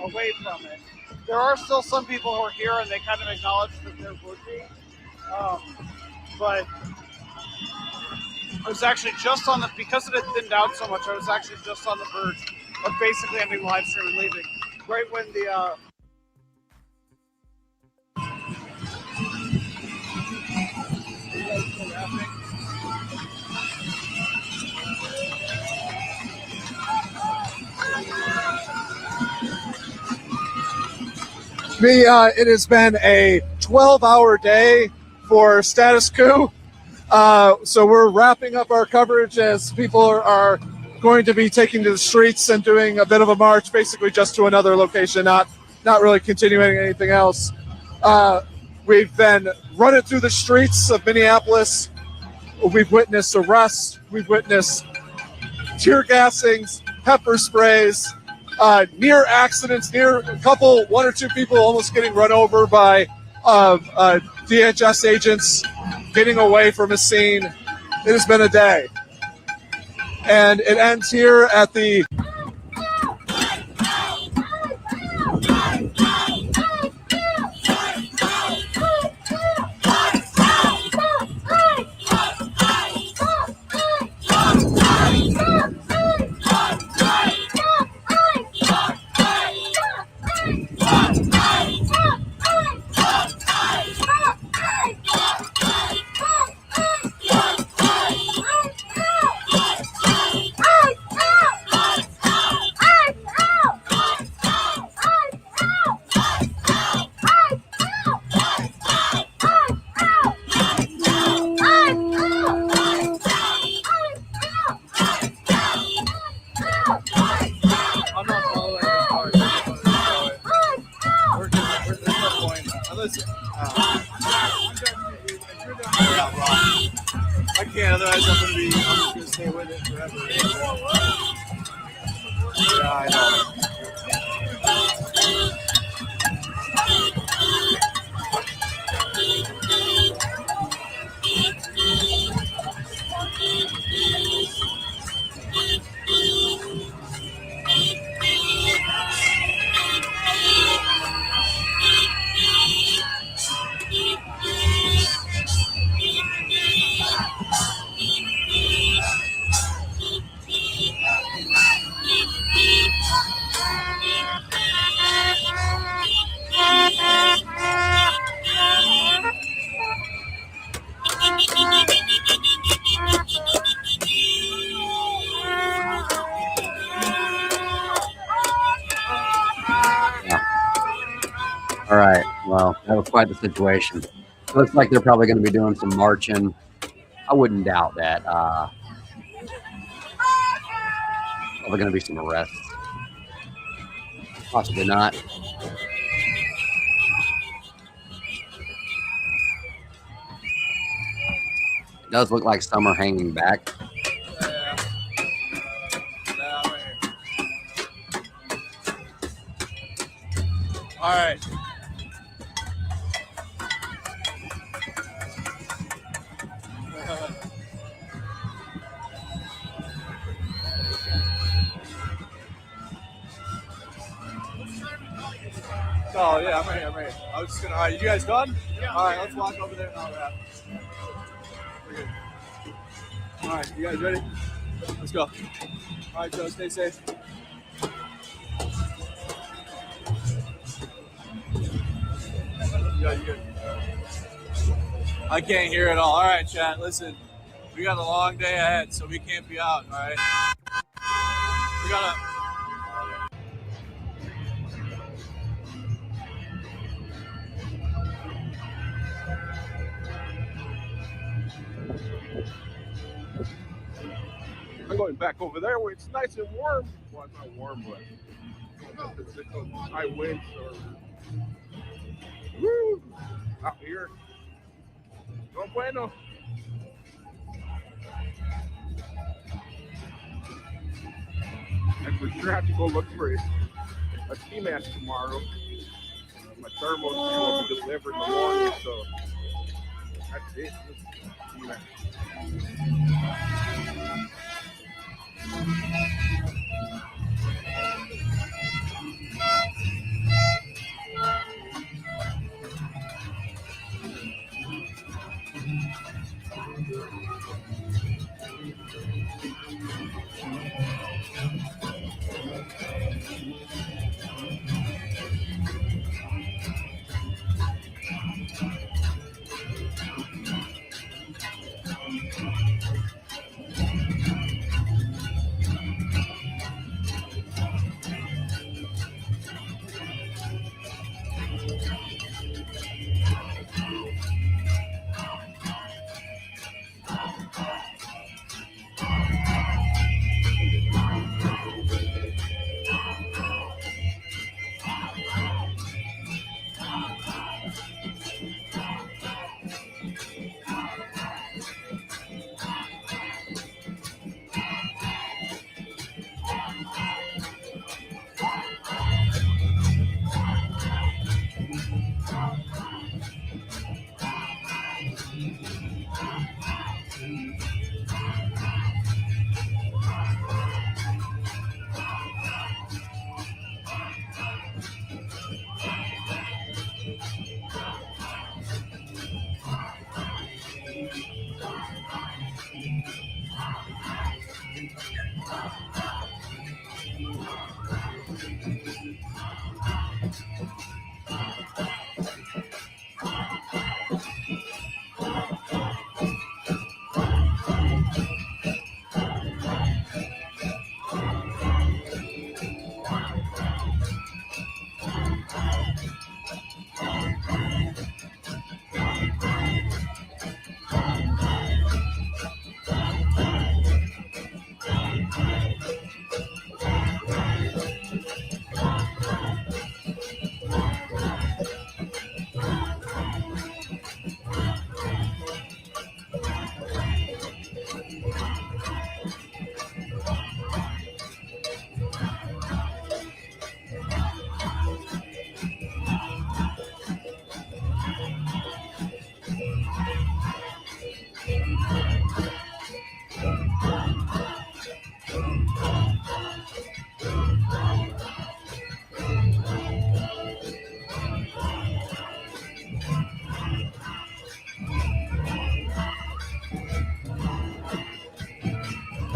away from it. There are still some people who are here and they kind of acknowledge that there would be, but I was actually just on the, because it had thinned out so much, I was actually just on the verge of basically ending the live stream and leaving. Right when the it has been a 12-hour day for Status Quo. So we're wrapping up our coverage as people are going to be taking to the streets and doing a bit of a march, basically just to another location, not really continuing anything else. We've been running through the streets of Minneapolis. We've witnessed arrests. We've witnessed tear gassings, pepper sprays, near accidents, one or two people almost getting run over by DHS agents getting away from a scene. It has been a day. And it ends here at the apologize. I'm just gonna stay with it forever. Yeah, I know. All right. Well, that was quite the situation. Looks like they're probably going to be doing some marching. I wouldn't doubt that. Probably going to be some arrests. Possibly not. It does look like some are hanging back. All right. Oh yeah, I'm right here. I was just gonna. All right, you guys done? Yeah. All right, let's walk over there and all that. We're good. All right, you guys ready? Let's go. All right, Joe, stay safe. Yeah, you good. I can't hear it all. All right, chat. Listen, we got a long day ahead, so we can't be out. All right. We gotta. I'm going back over there where it's nice and warm. Well, it's not warm, but it's high winds. Woo! Out here. No bueno. I for sure have to go look for a ski mask tomorrow. My thermals will be delivered in the morning, so that's it. Ski mask.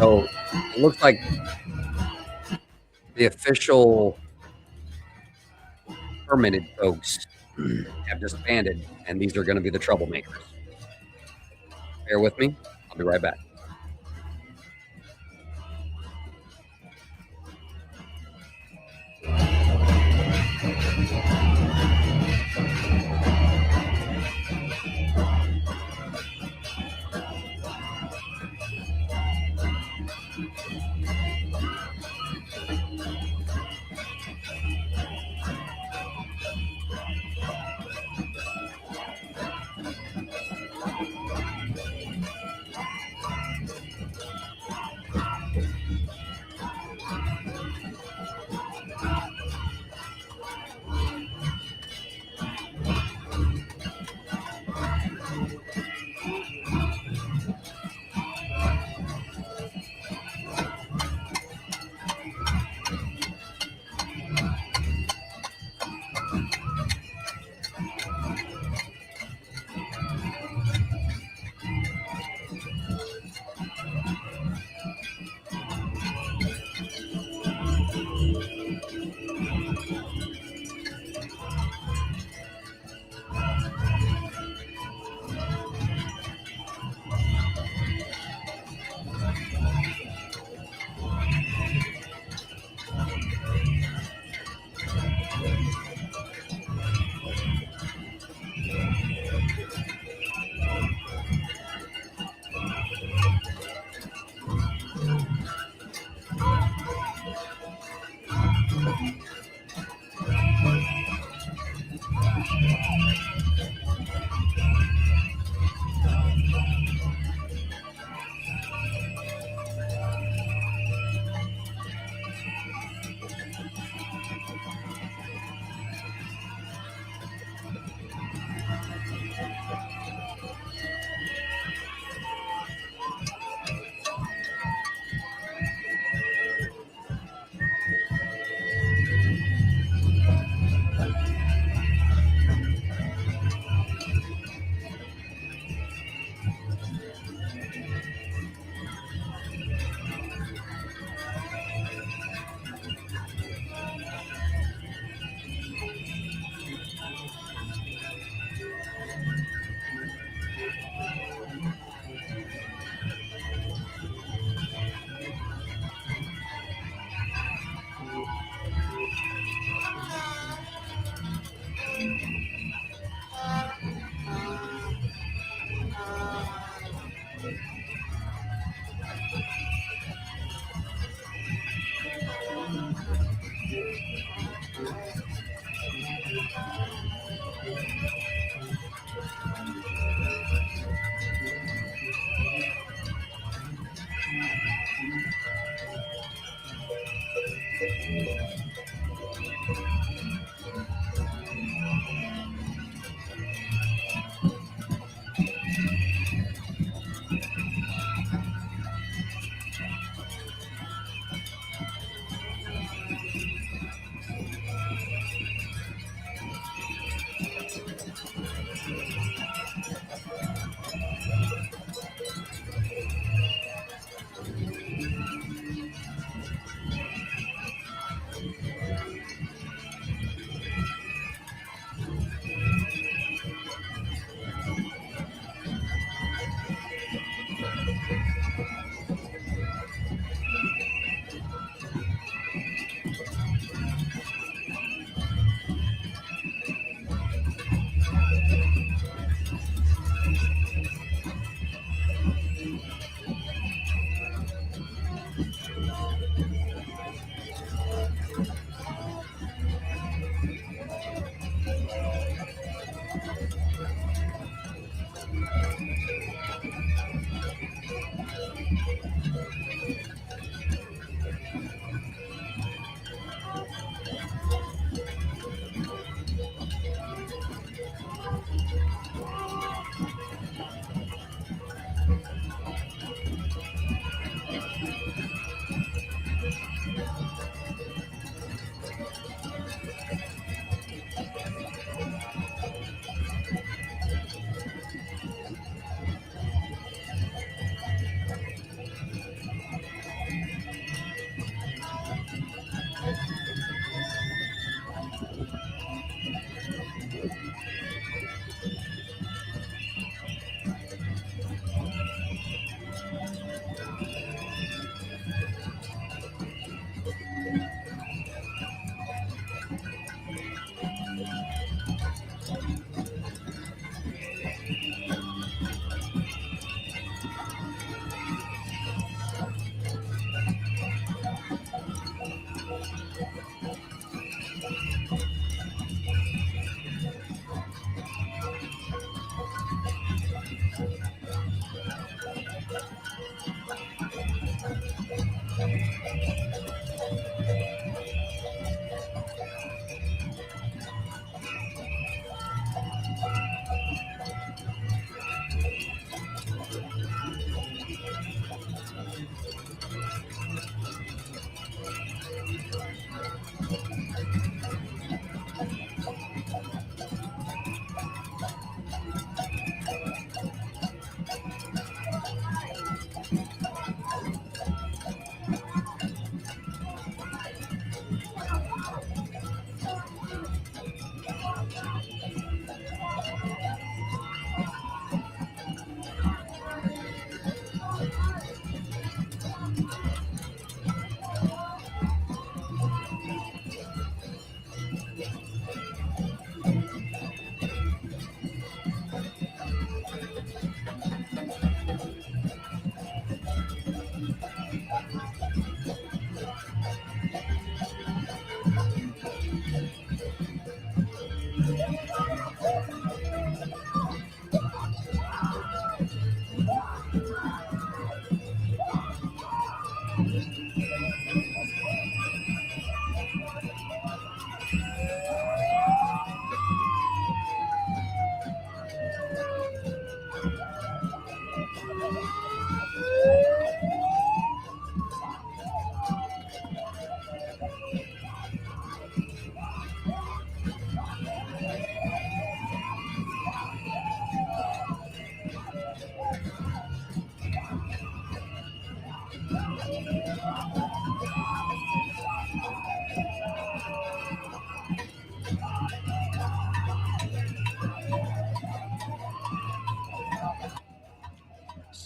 So it looks like the official permitted folks have disbanded, and these are going to be the troublemakers. Bear with me. I'll be right back.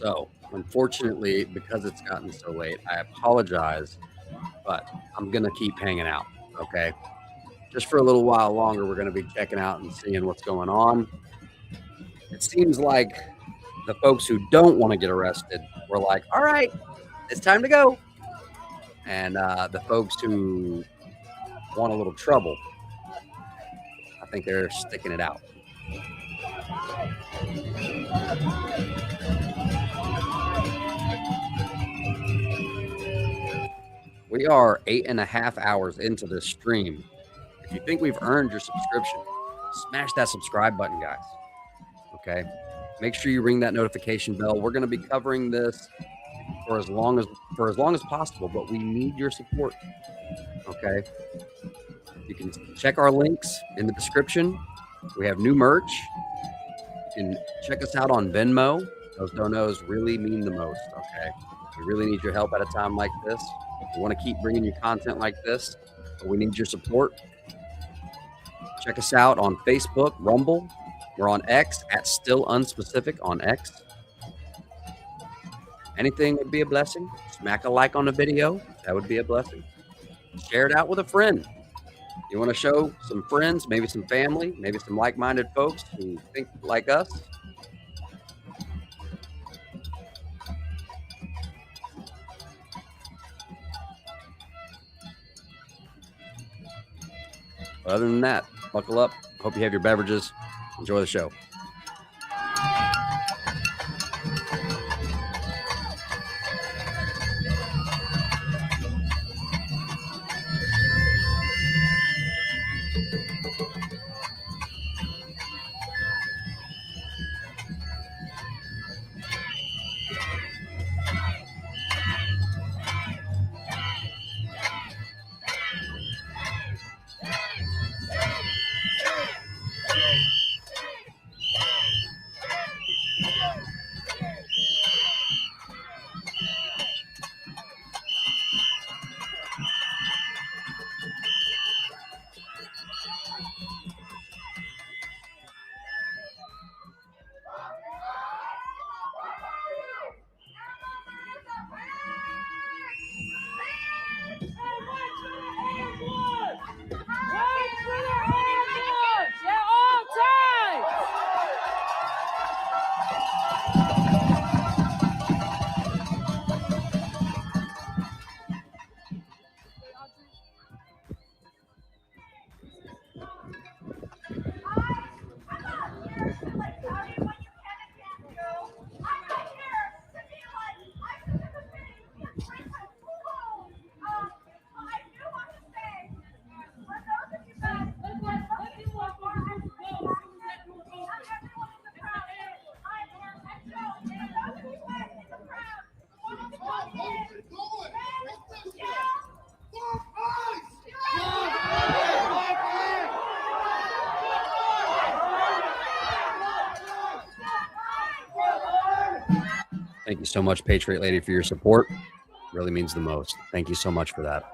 So, unfortunately, because it's gotten so late, I apologize, but I'm going to keep hanging out, okay? Just for a little while longer, we're going to be checking out and seeing what's going on. It seems like the folks who don't want to get arrested were like, all right, it's time to go. And the folks who want a little trouble, I think they're sticking it out. We are 8.5 hours into this stream. If you think we've earned your subscription, smash that subscribe button, guys. Okay? Make sure you ring that notification bell. We're going to be covering this for as long as possible, but we need your support. Okay? You can check our links in the description. We have new merch. You can check us out on Venmo. Those donos really mean the most, okay? We really need your help at a time like this. We want to keep bringing you content like this, but we need your support. Check us out on Facebook, Rumble. We're on X at Still Unspecific on X. Anything would be a blessing. Smack a like on the video. That would be a blessing. Share it out with a friend. You want to show some friends, maybe some family, maybe some like-minded folks who think like us. Other than that, buckle up. Hope you have your beverages. Enjoy the show. Thank you so much, Patriot Lady, for your support. Really means the most. Thank you so much for that.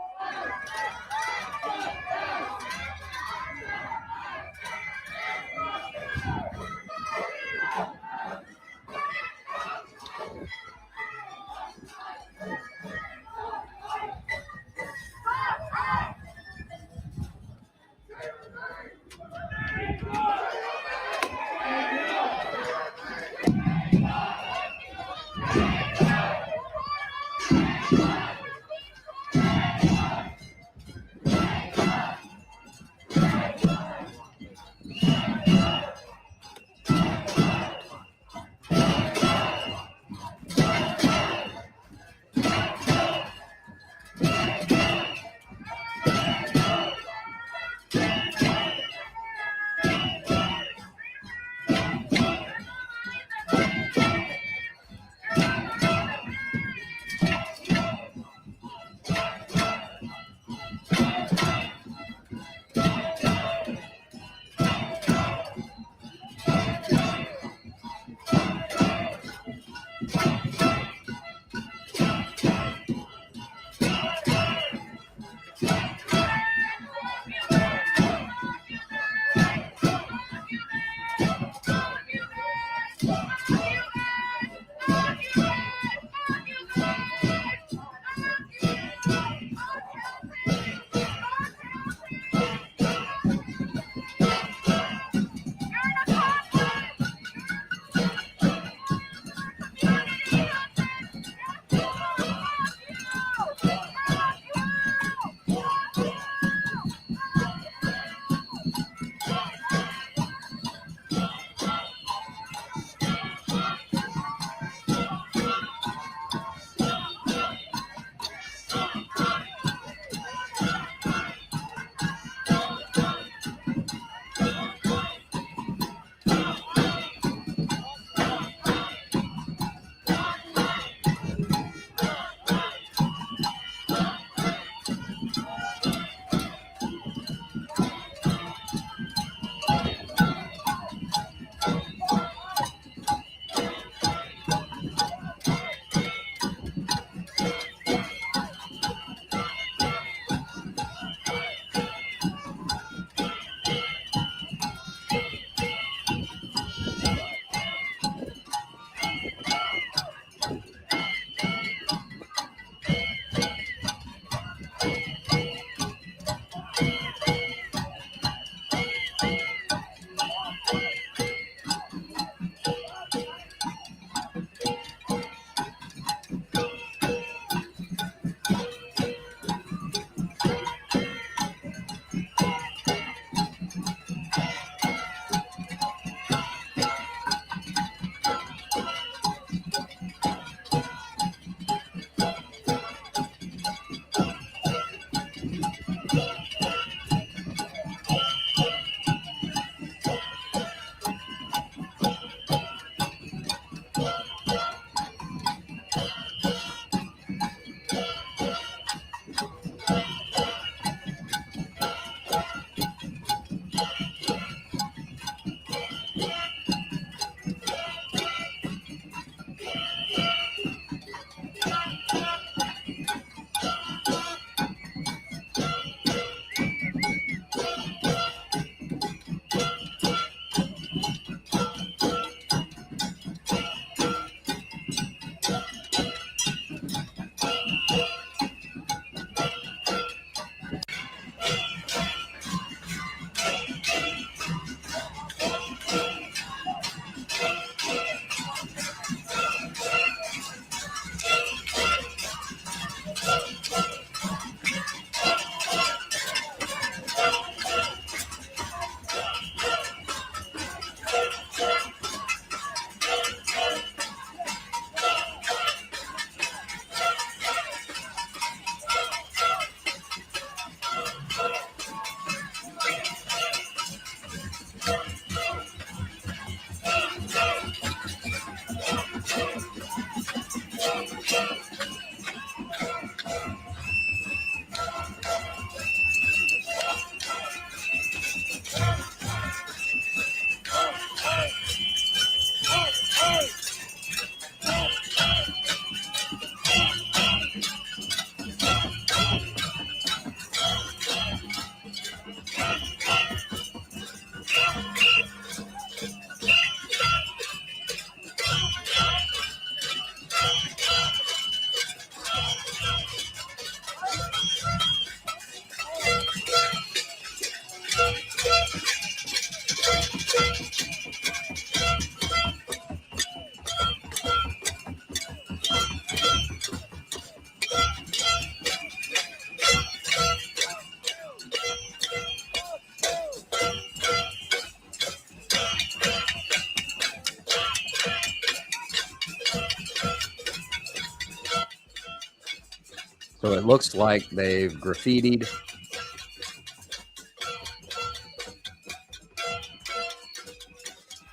So it looks like they've graffitied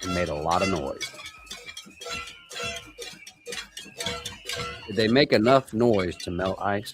and made a lot of noise. Did they make enough noise to melt ice?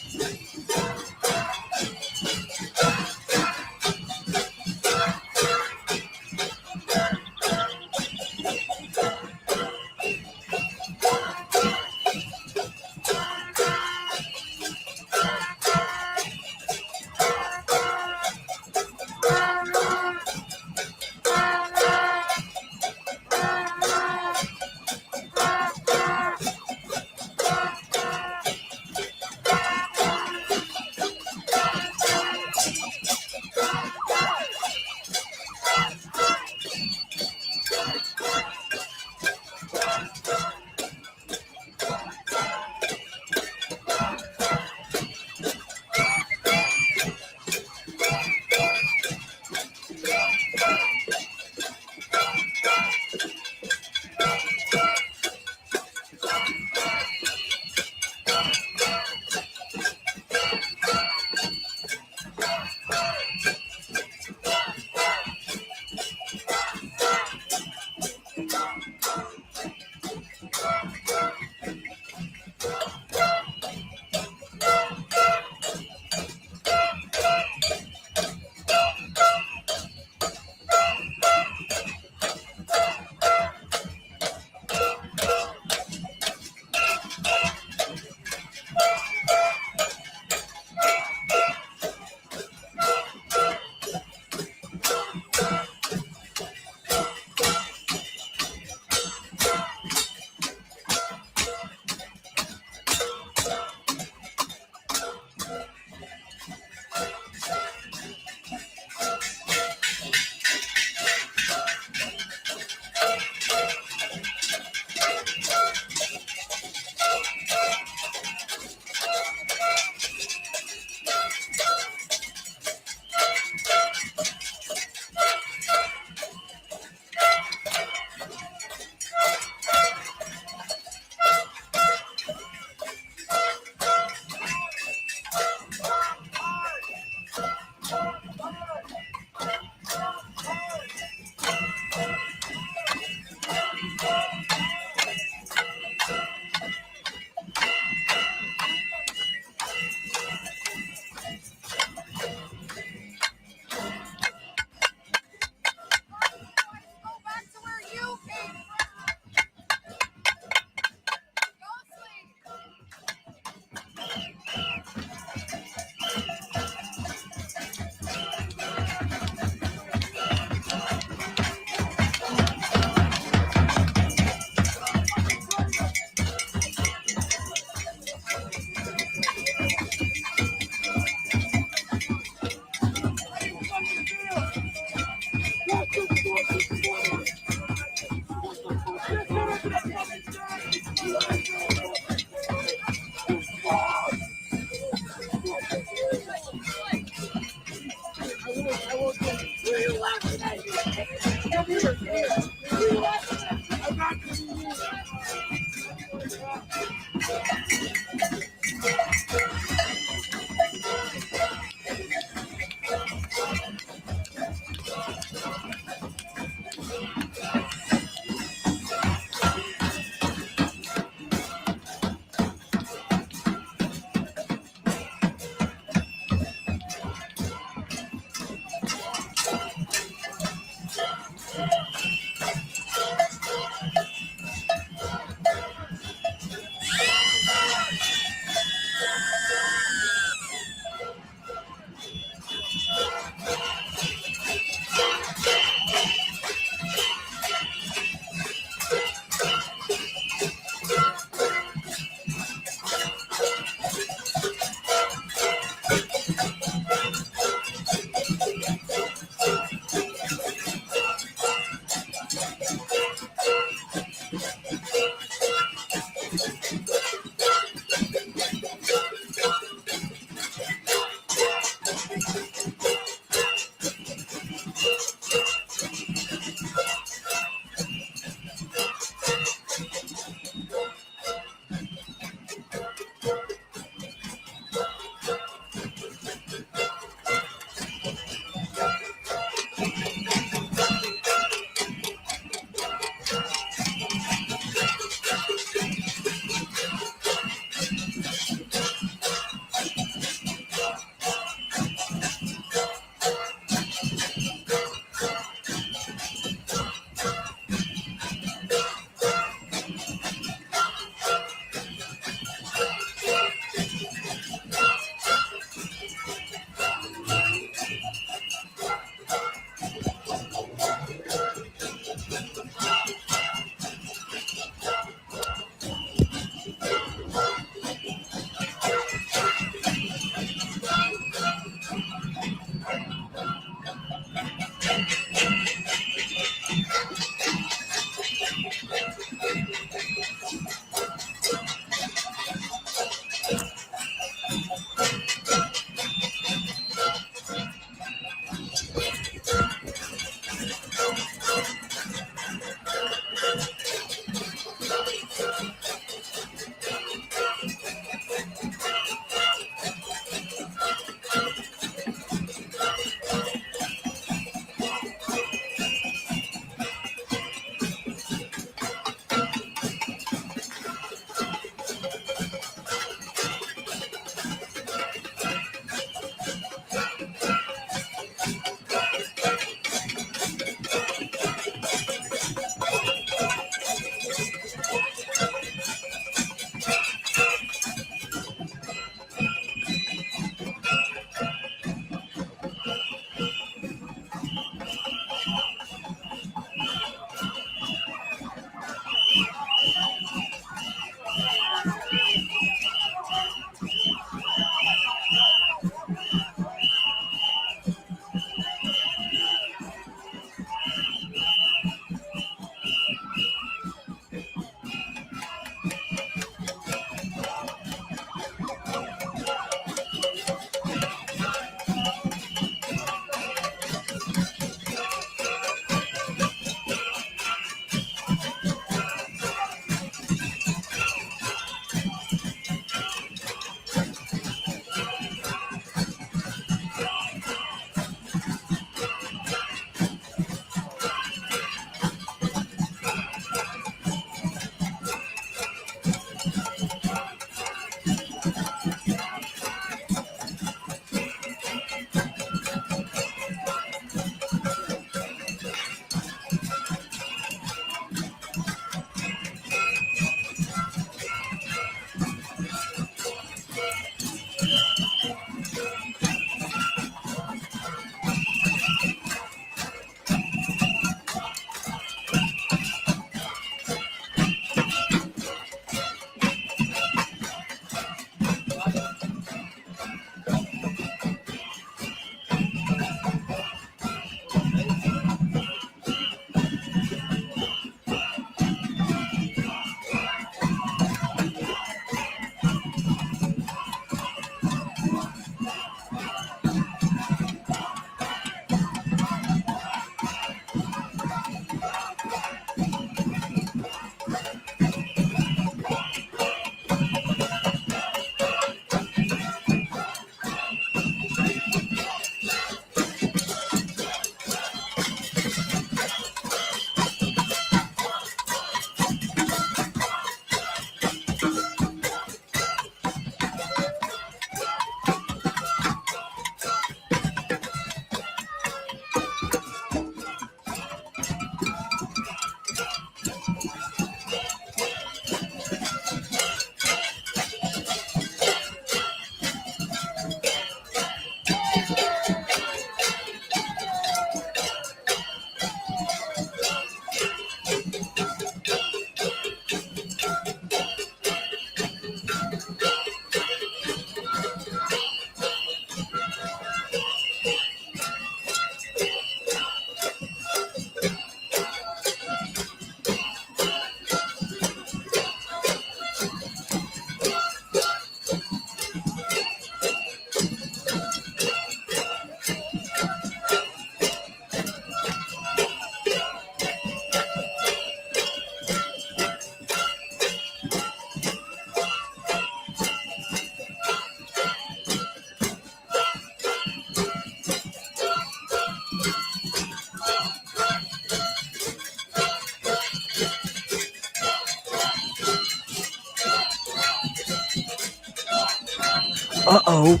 Uh-oh.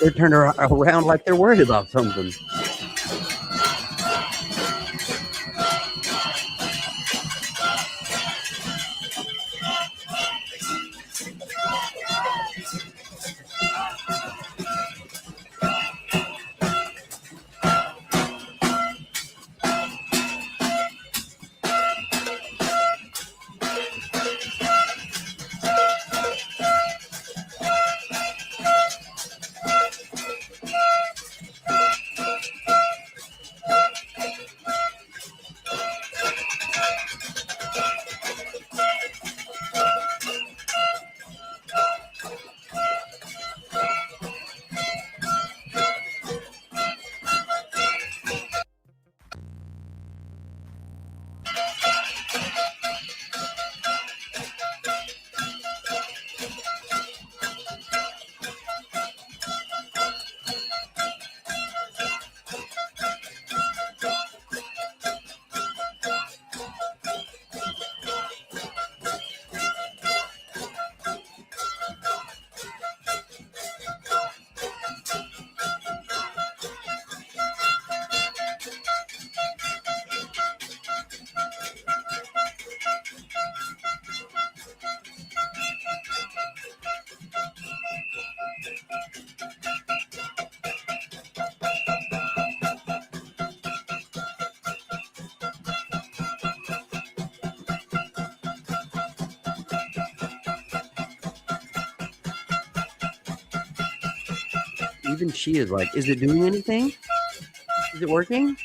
They're turned around like they're worried about something. Even she is like, is it doing anything? Is it working?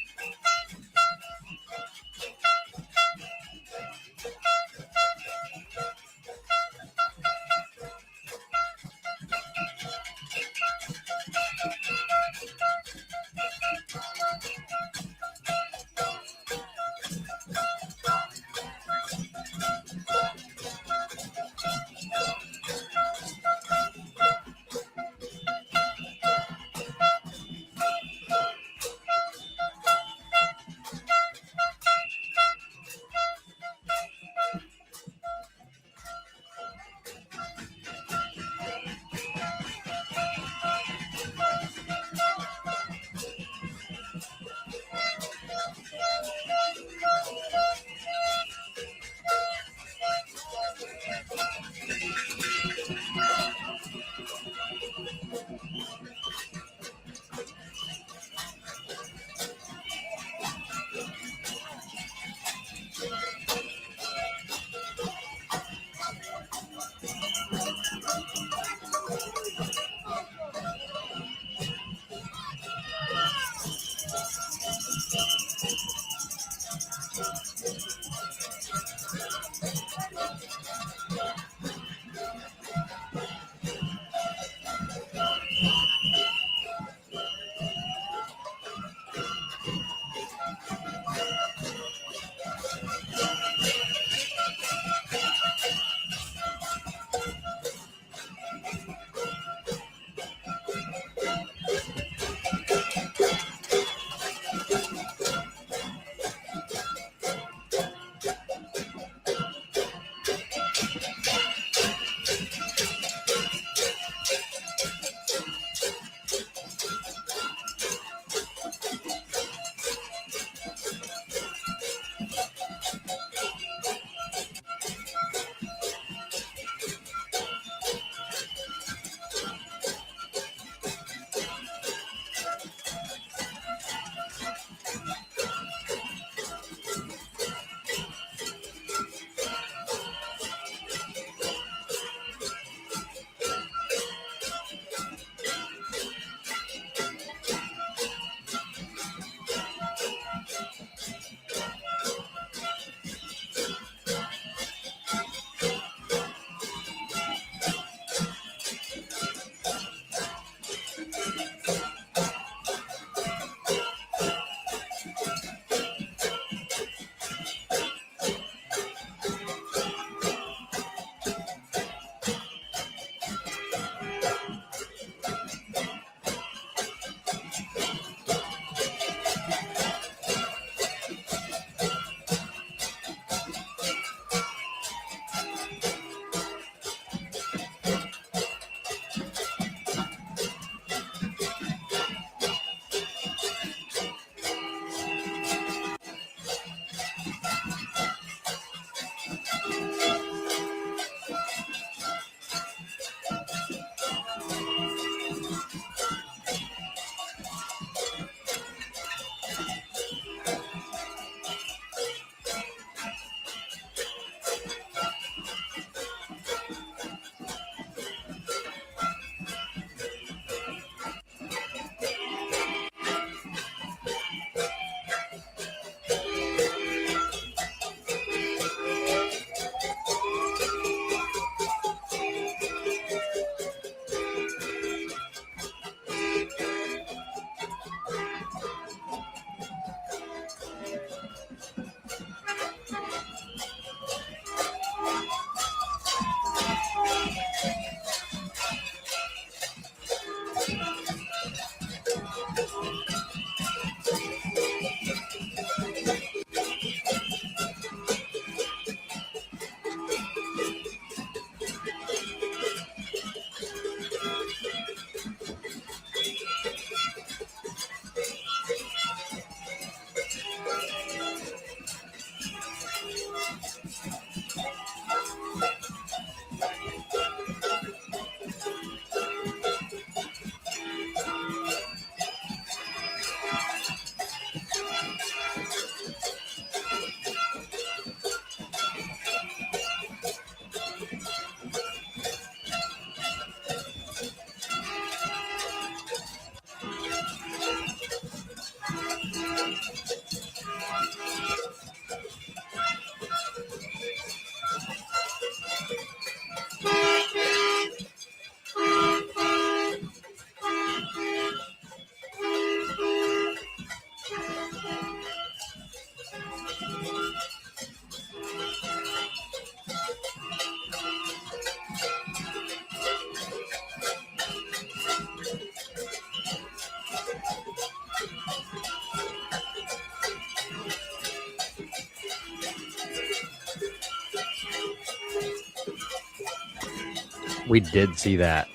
We did see that,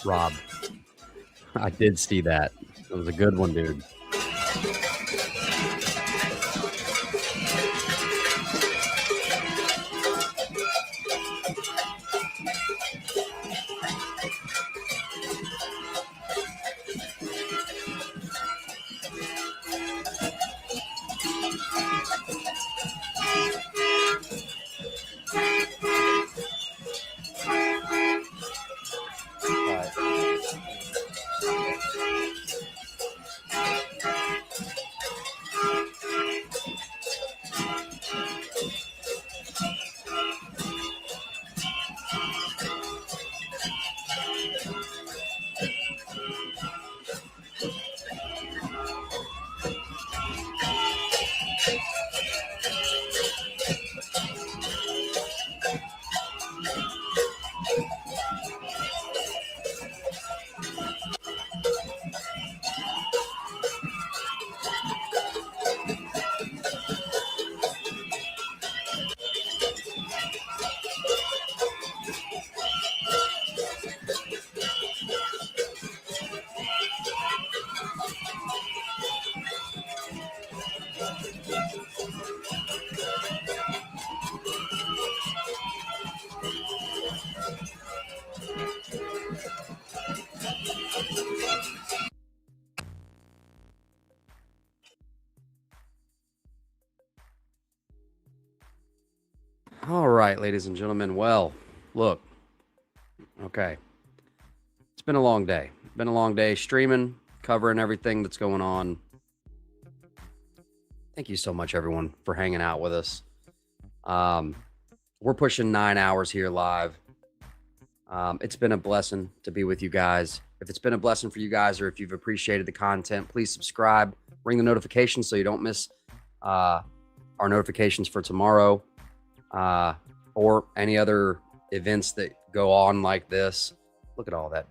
Rob. I did see that. It was a good one, dude. All right, ladies and gentlemen. Well, look. Okay. It's been a long day. Been a long day streaming, covering everything that's going on. Thank you so much, everyone, for hanging out with us. We're pushing 9 hours here live. It's been a blessing to be with you guys. If it's been a blessing for you guys, or if you've appreciated the content, please subscribe, ring the notifications so you don't miss our notifications for tomorrow, or any other events that go on like this. Look at all that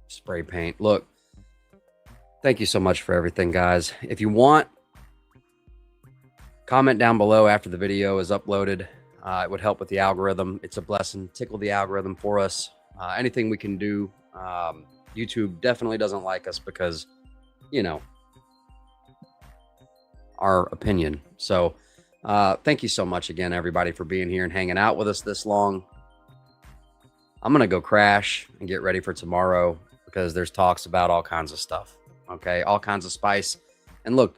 spray paint. Look, thank you so much for everything, guys. If you want, comment down below after the video is uploaded. It would help with the algorithm. It's a blessing. Tickle the algorithm for us. Anything we can do. YouTube definitely doesn't like us because, you know, our opinion. So thank you so much again, everybody, for being here and hanging out with us this long. I'm going to go crash and get ready for tomorrow because there's talks about all kinds of stuff. Okay. All kinds of spice. And look,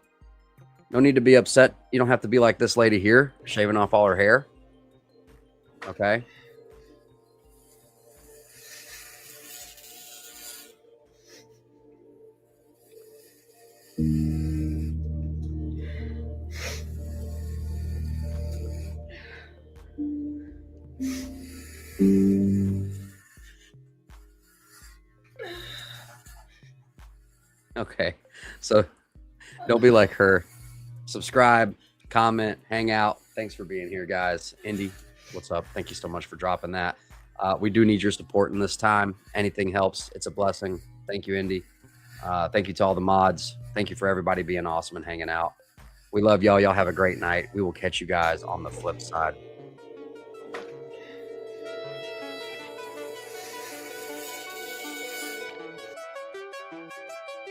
no need to be upset. You don't have to be like this lady here, shaving off all her hair. Okay. Okay. So don't be like her. Subscribe, comment, hang out. Thanks for being here, guys. Indy, what's up? Thank you so much for dropping that. We do need your support in this time. Anything helps. It's a blessing. Thank you, Indy. Thank you to all the mods. Thank you for everybody being awesome and hanging out. We love y'all. Y'all have a great night. We will catch you guys on the flip side.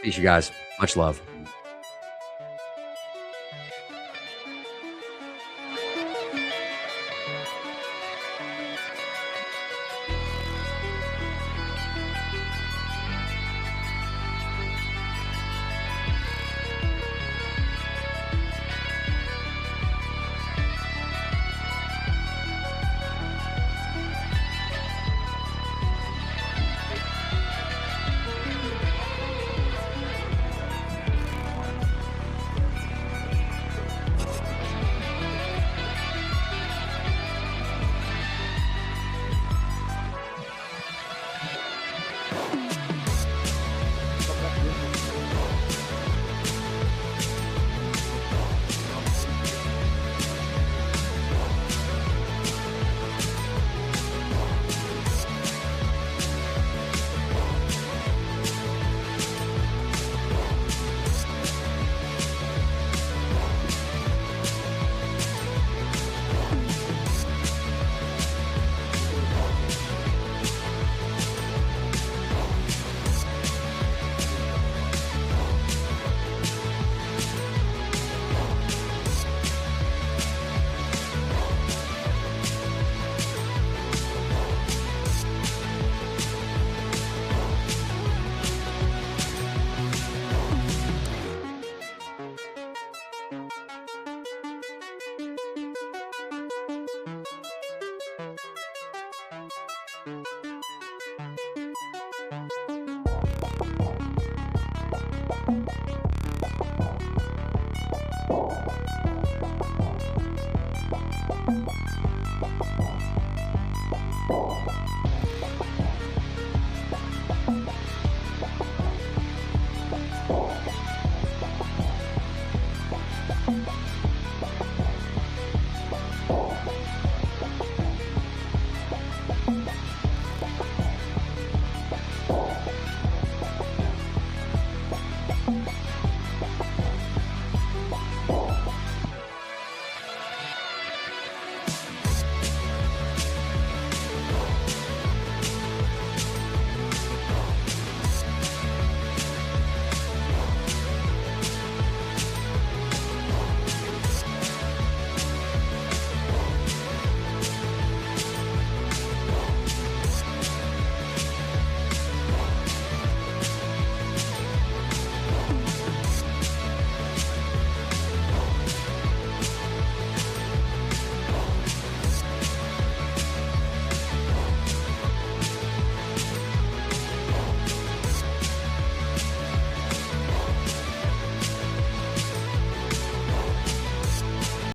Peace, you guys. Much love.